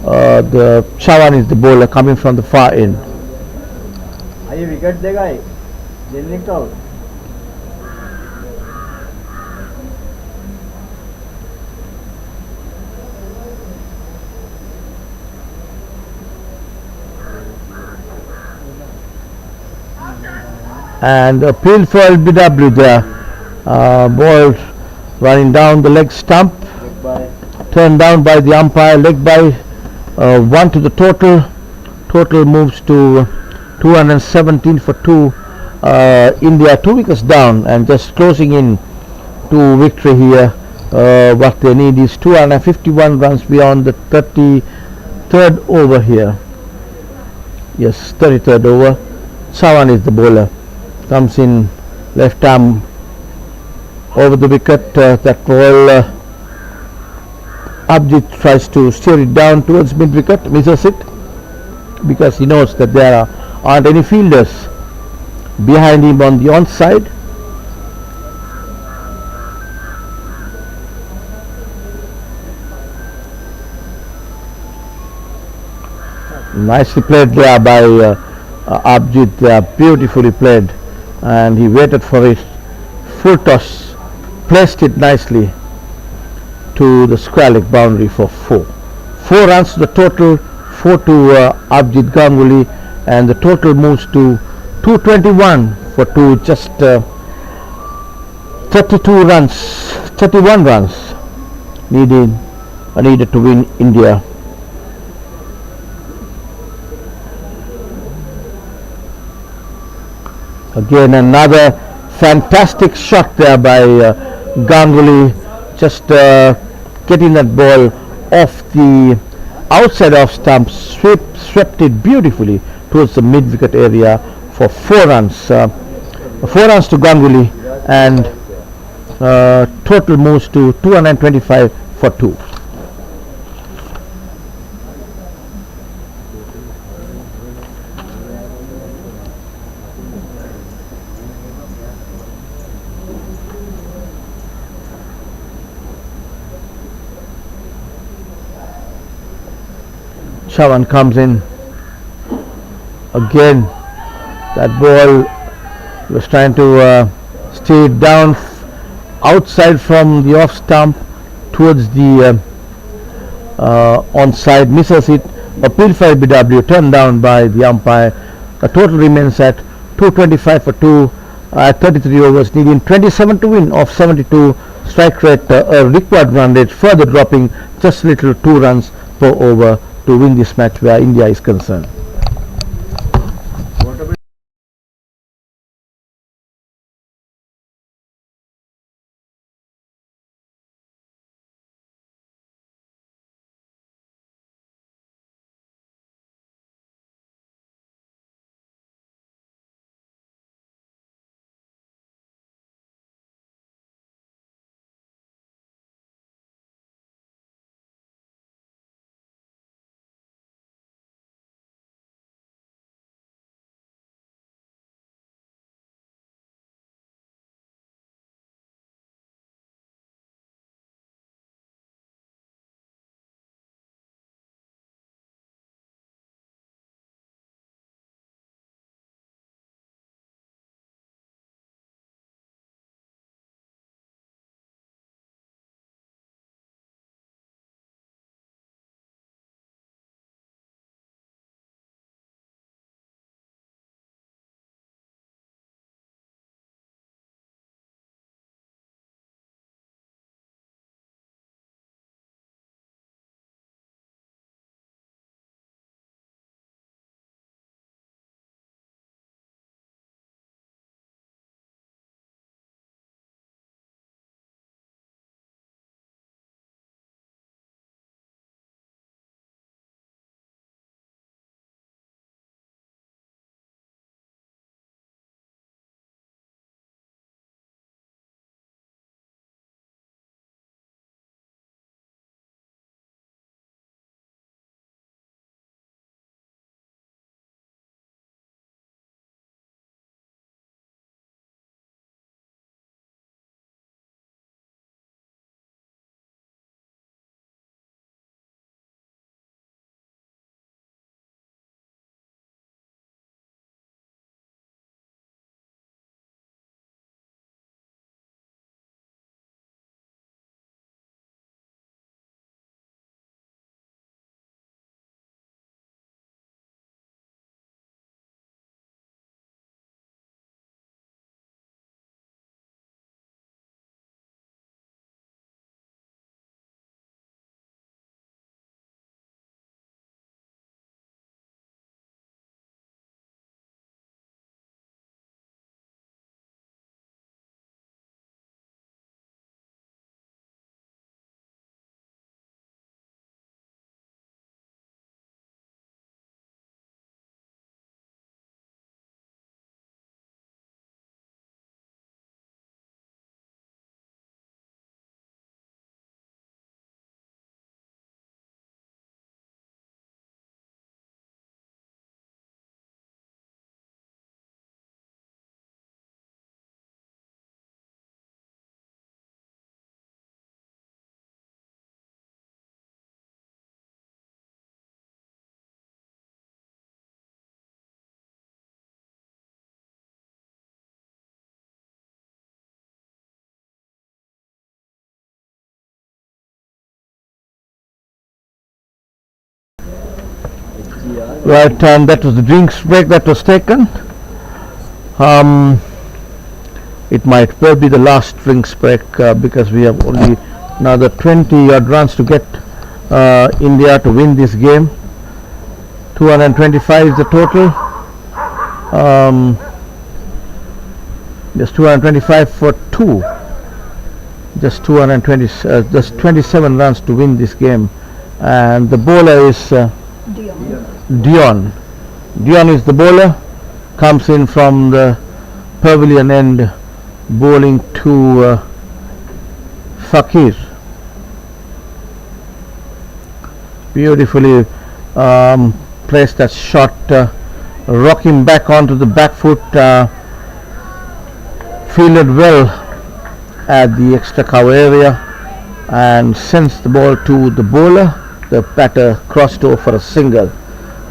The Chavan is the bowler coming from the far end. Are you wicket the guy? Then nicked out. And appeal for LBW there. Ball running down the leg stump, turned down by the umpire. Leg by 1 to the total. Total moves to 217 for 2. India 2 wickets down and just closing in to victory here. What they need is 251 runs beyond the 33rd over here. Yes, 33rd over. Chavan is the bowler. Comes in left arm over the wicket. That ball, Abhijit tries to steer it down towards mid wicket, misses it because he knows that there aren't any fielders behind him on the onside. Nicely played there by Abhijit, beautifully played, and he waited for his full toss, placed it nicely to the square leg boundary for 4. 4 runs to the total, 4 to Abhijit Ganguly, and the total moves to 221 for 2, just 31 runs needed to win India. Again another fantastic shot there by Ganguly, just getting that ball off the outside of stump, swept it beautifully towards the mid wicket area for 4 runs. 4 runs to Ganguly, and total moves to 225 for 2. Chavan comes in again. That ball was trying to steer it down outside from the off stump towards the onside, misses it. Appeal for BW, turned down by the umpire. The total remains at 225 for 2 at 33 overs, needing 27 to win of 72. Strike rate, required run rate further dropping just a little, 2 runs per over to win this match where India is concerned. Right, and that was the drinks break that was taken. It might well be the last drinks break because we have only another 20 odd runs to get India to win this game. 225 is the total. Just 225 for 2. Just 27 runs to win this game. And the bowler is Dion. Dion is the bowler. Comes in from the pavilion end, bowling to Fakir. Beautifully placed that shot, rocking back onto the back foot, fielded well at the extra cover area and sends the ball to the bowler. The batter crossed over for a single.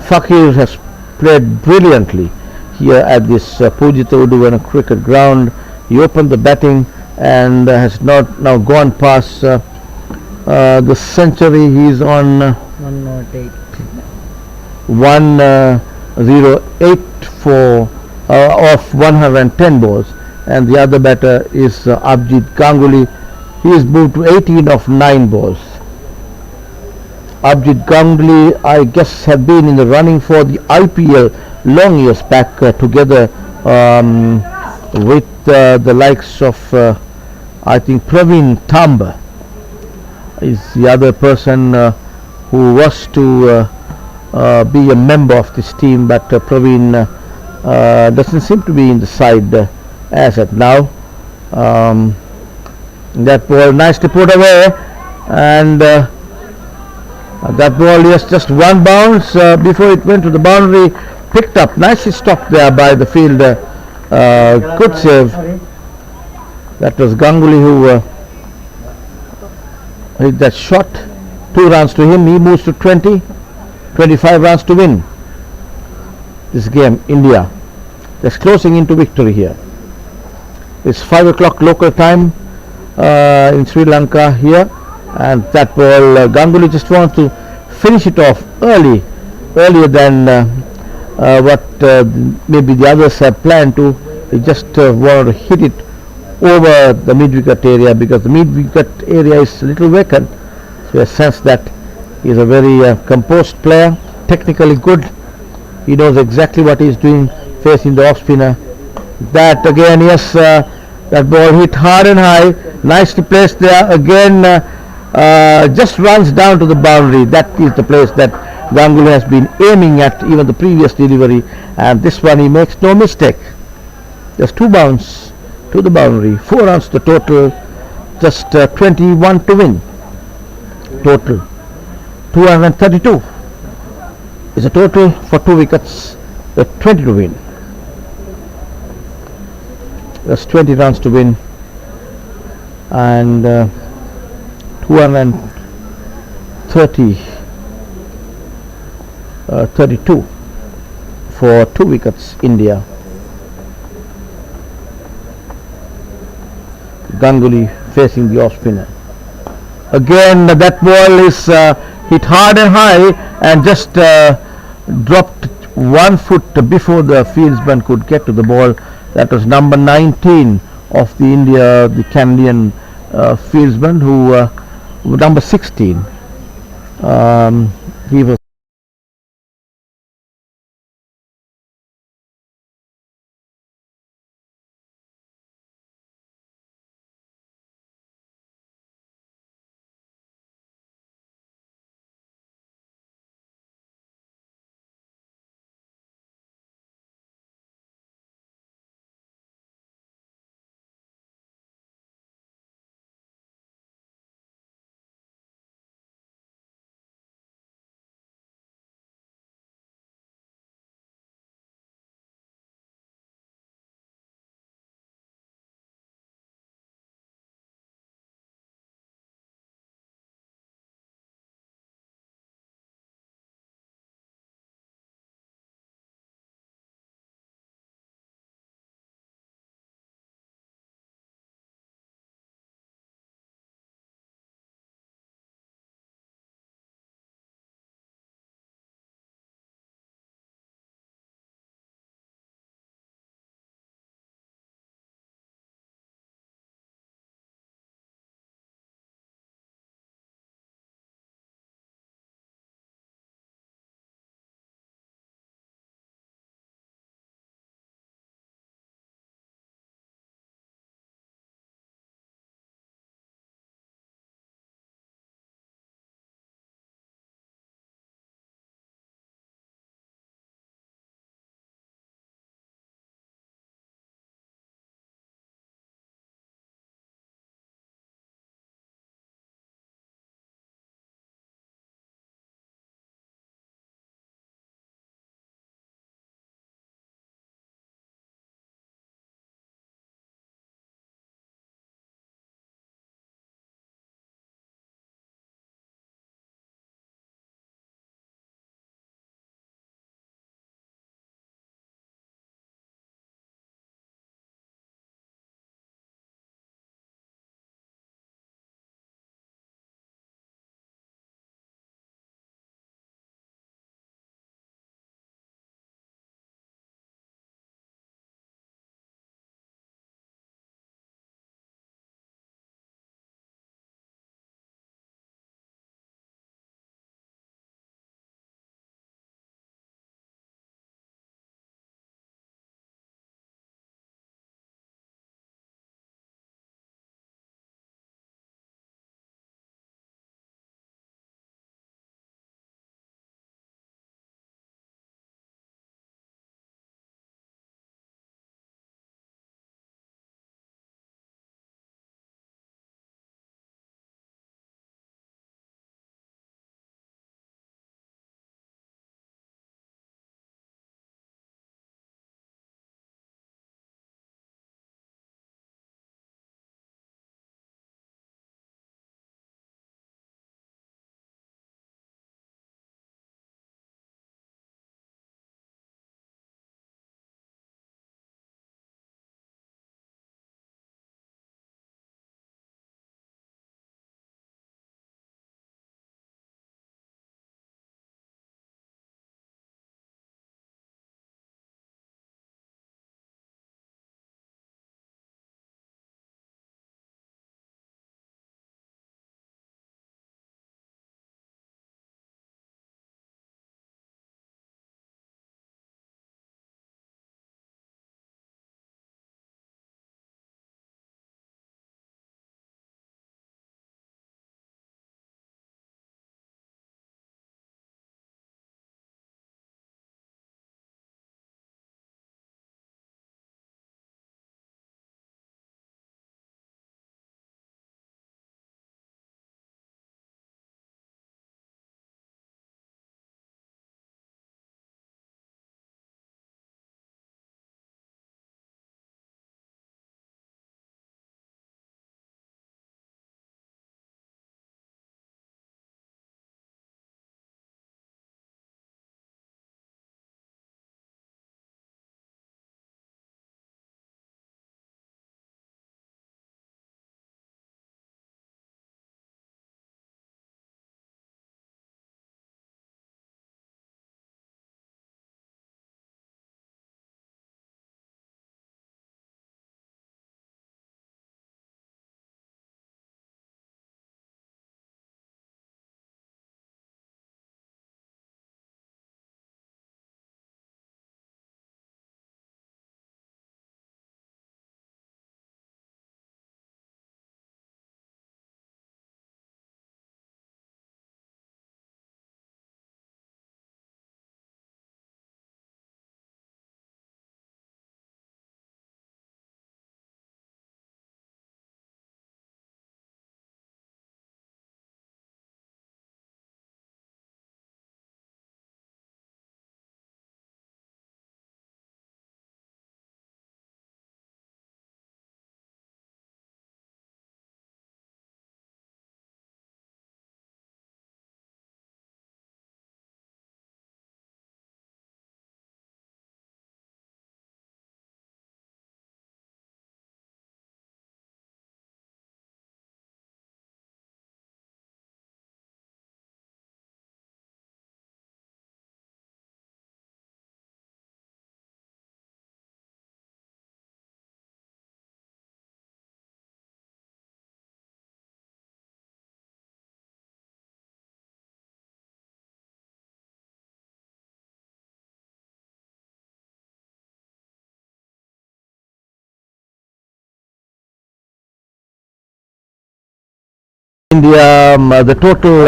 Fakir has played brilliantly here at this PUSA Grounds cricket ground. He opened the batting and has not now gone past the century. He is on 108 for of 110 balls, and the other batter is Abhijit Ganguly. He is moved to 18 of 9 balls. Abhijit Ganguly, I guess, had been in the running for the IPL long years back, together with the likes of I think Praveen Tamba is the other person who was to be a member of this team, but Praveen doesn't seem to be in the side as at now. That ball nicely put away, and that ball is just one bounce before it went to the boundary, picked up, nicely stopped there by the fielder. Good save. That was Ganguly who hit that shot. 2 runs to him. He moves to 20. 25 runs to win this game. India just closing into victory here. It's 5 o'clock local time in Sri Lanka here, and that ball Ganguly just wants to finish it off earlier than what maybe the others have planned to. He just wanted to hit it over the mid-wicket area because the mid-wicket area is a little vacant. So I sense that he is a very composed player, technically good. He knows exactly what he is doing facing the off-spinner. That again, yes, that ball hit hard and high, nicely placed there. Again, just runs down to the boundary. That is the place that Ganguly has been aiming at even the previous delivery, and this one he makes no mistake. Just 2 bounce to the boundary, 4 runs the total, just 21 to win. Total 232 is a total for 2 wickets, 20 to win. That's 20 runs to win, and 32 for 2 wickets India. Ganguly facing the off spinner. Again, that ball is hit hard and high and just dropped 1 foot before the fieldsman could get to the ball. That was number 19 of the Canadian fieldsman, who number 16. He was India, the total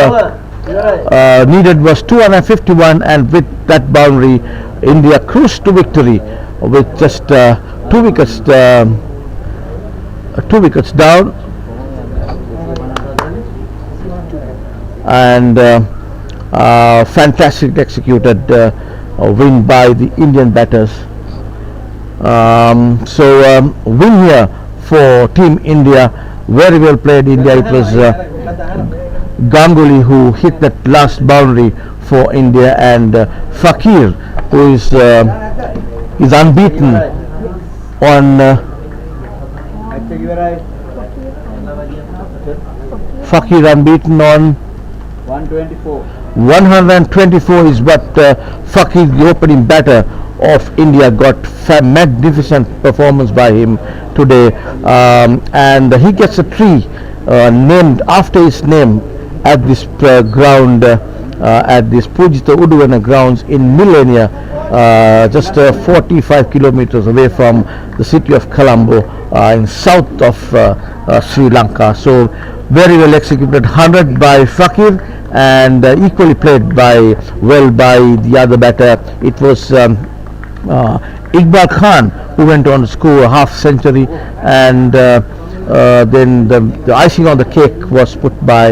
needed was 251, and with that boundary, India cruised to victory with just 2 wickets down, and fantastic executed win by the Indian batters. Win here for Team India. Very well played India. It was Ganguly who hit that last boundary for India, and Fakir, who is unbeaten on Fakir unbeaten on 124. 124 is what Fakir, the opening batter of India, got. Magnificent performance by him today, and he gets a tree named after his name at this ground, at this PUSA Grounds in Millenia, just 45 kilometers away from the city of Colombo, in south of Sri Lanka. So very well executed 100 by Fakir, and equally played by the other batter. It was Iqbal Khan who went on to score a half century, and then the icing on the cake was put by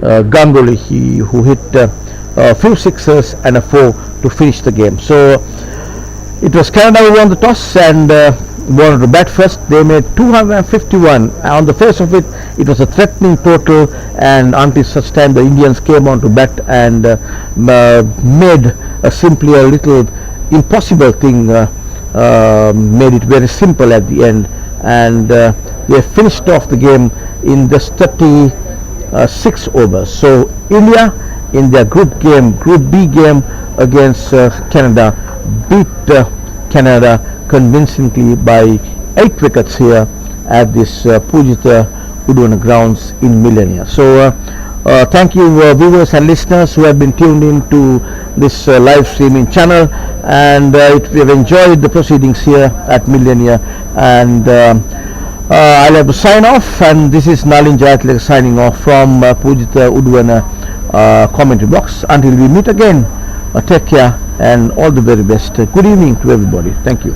Ganguly, who hit a few sixes and a 4 to finish the game. So it was Canada who won the toss and wanted to bat first. They made 251. On the face of it, it was a threatening total, and until such time the Indians came on to bat and made simply a little impossible thing, made it very simple at the end, and they finished off the game in just 36 overs. So India, in their Group B game against Canada, beat Canada convincingly by 8 wickets here at this PUSA Grounds in Millenia. So thank you viewers and listeners who have been tuned in to this live streaming channel, and we have enjoyed the proceedings here at Millenia, and I'll have to sign off, and this is Nalin Jayatlek signing off from PUSA commentary box. Until we meet again, take care and all the very best. Good evening to everybody. Thank you.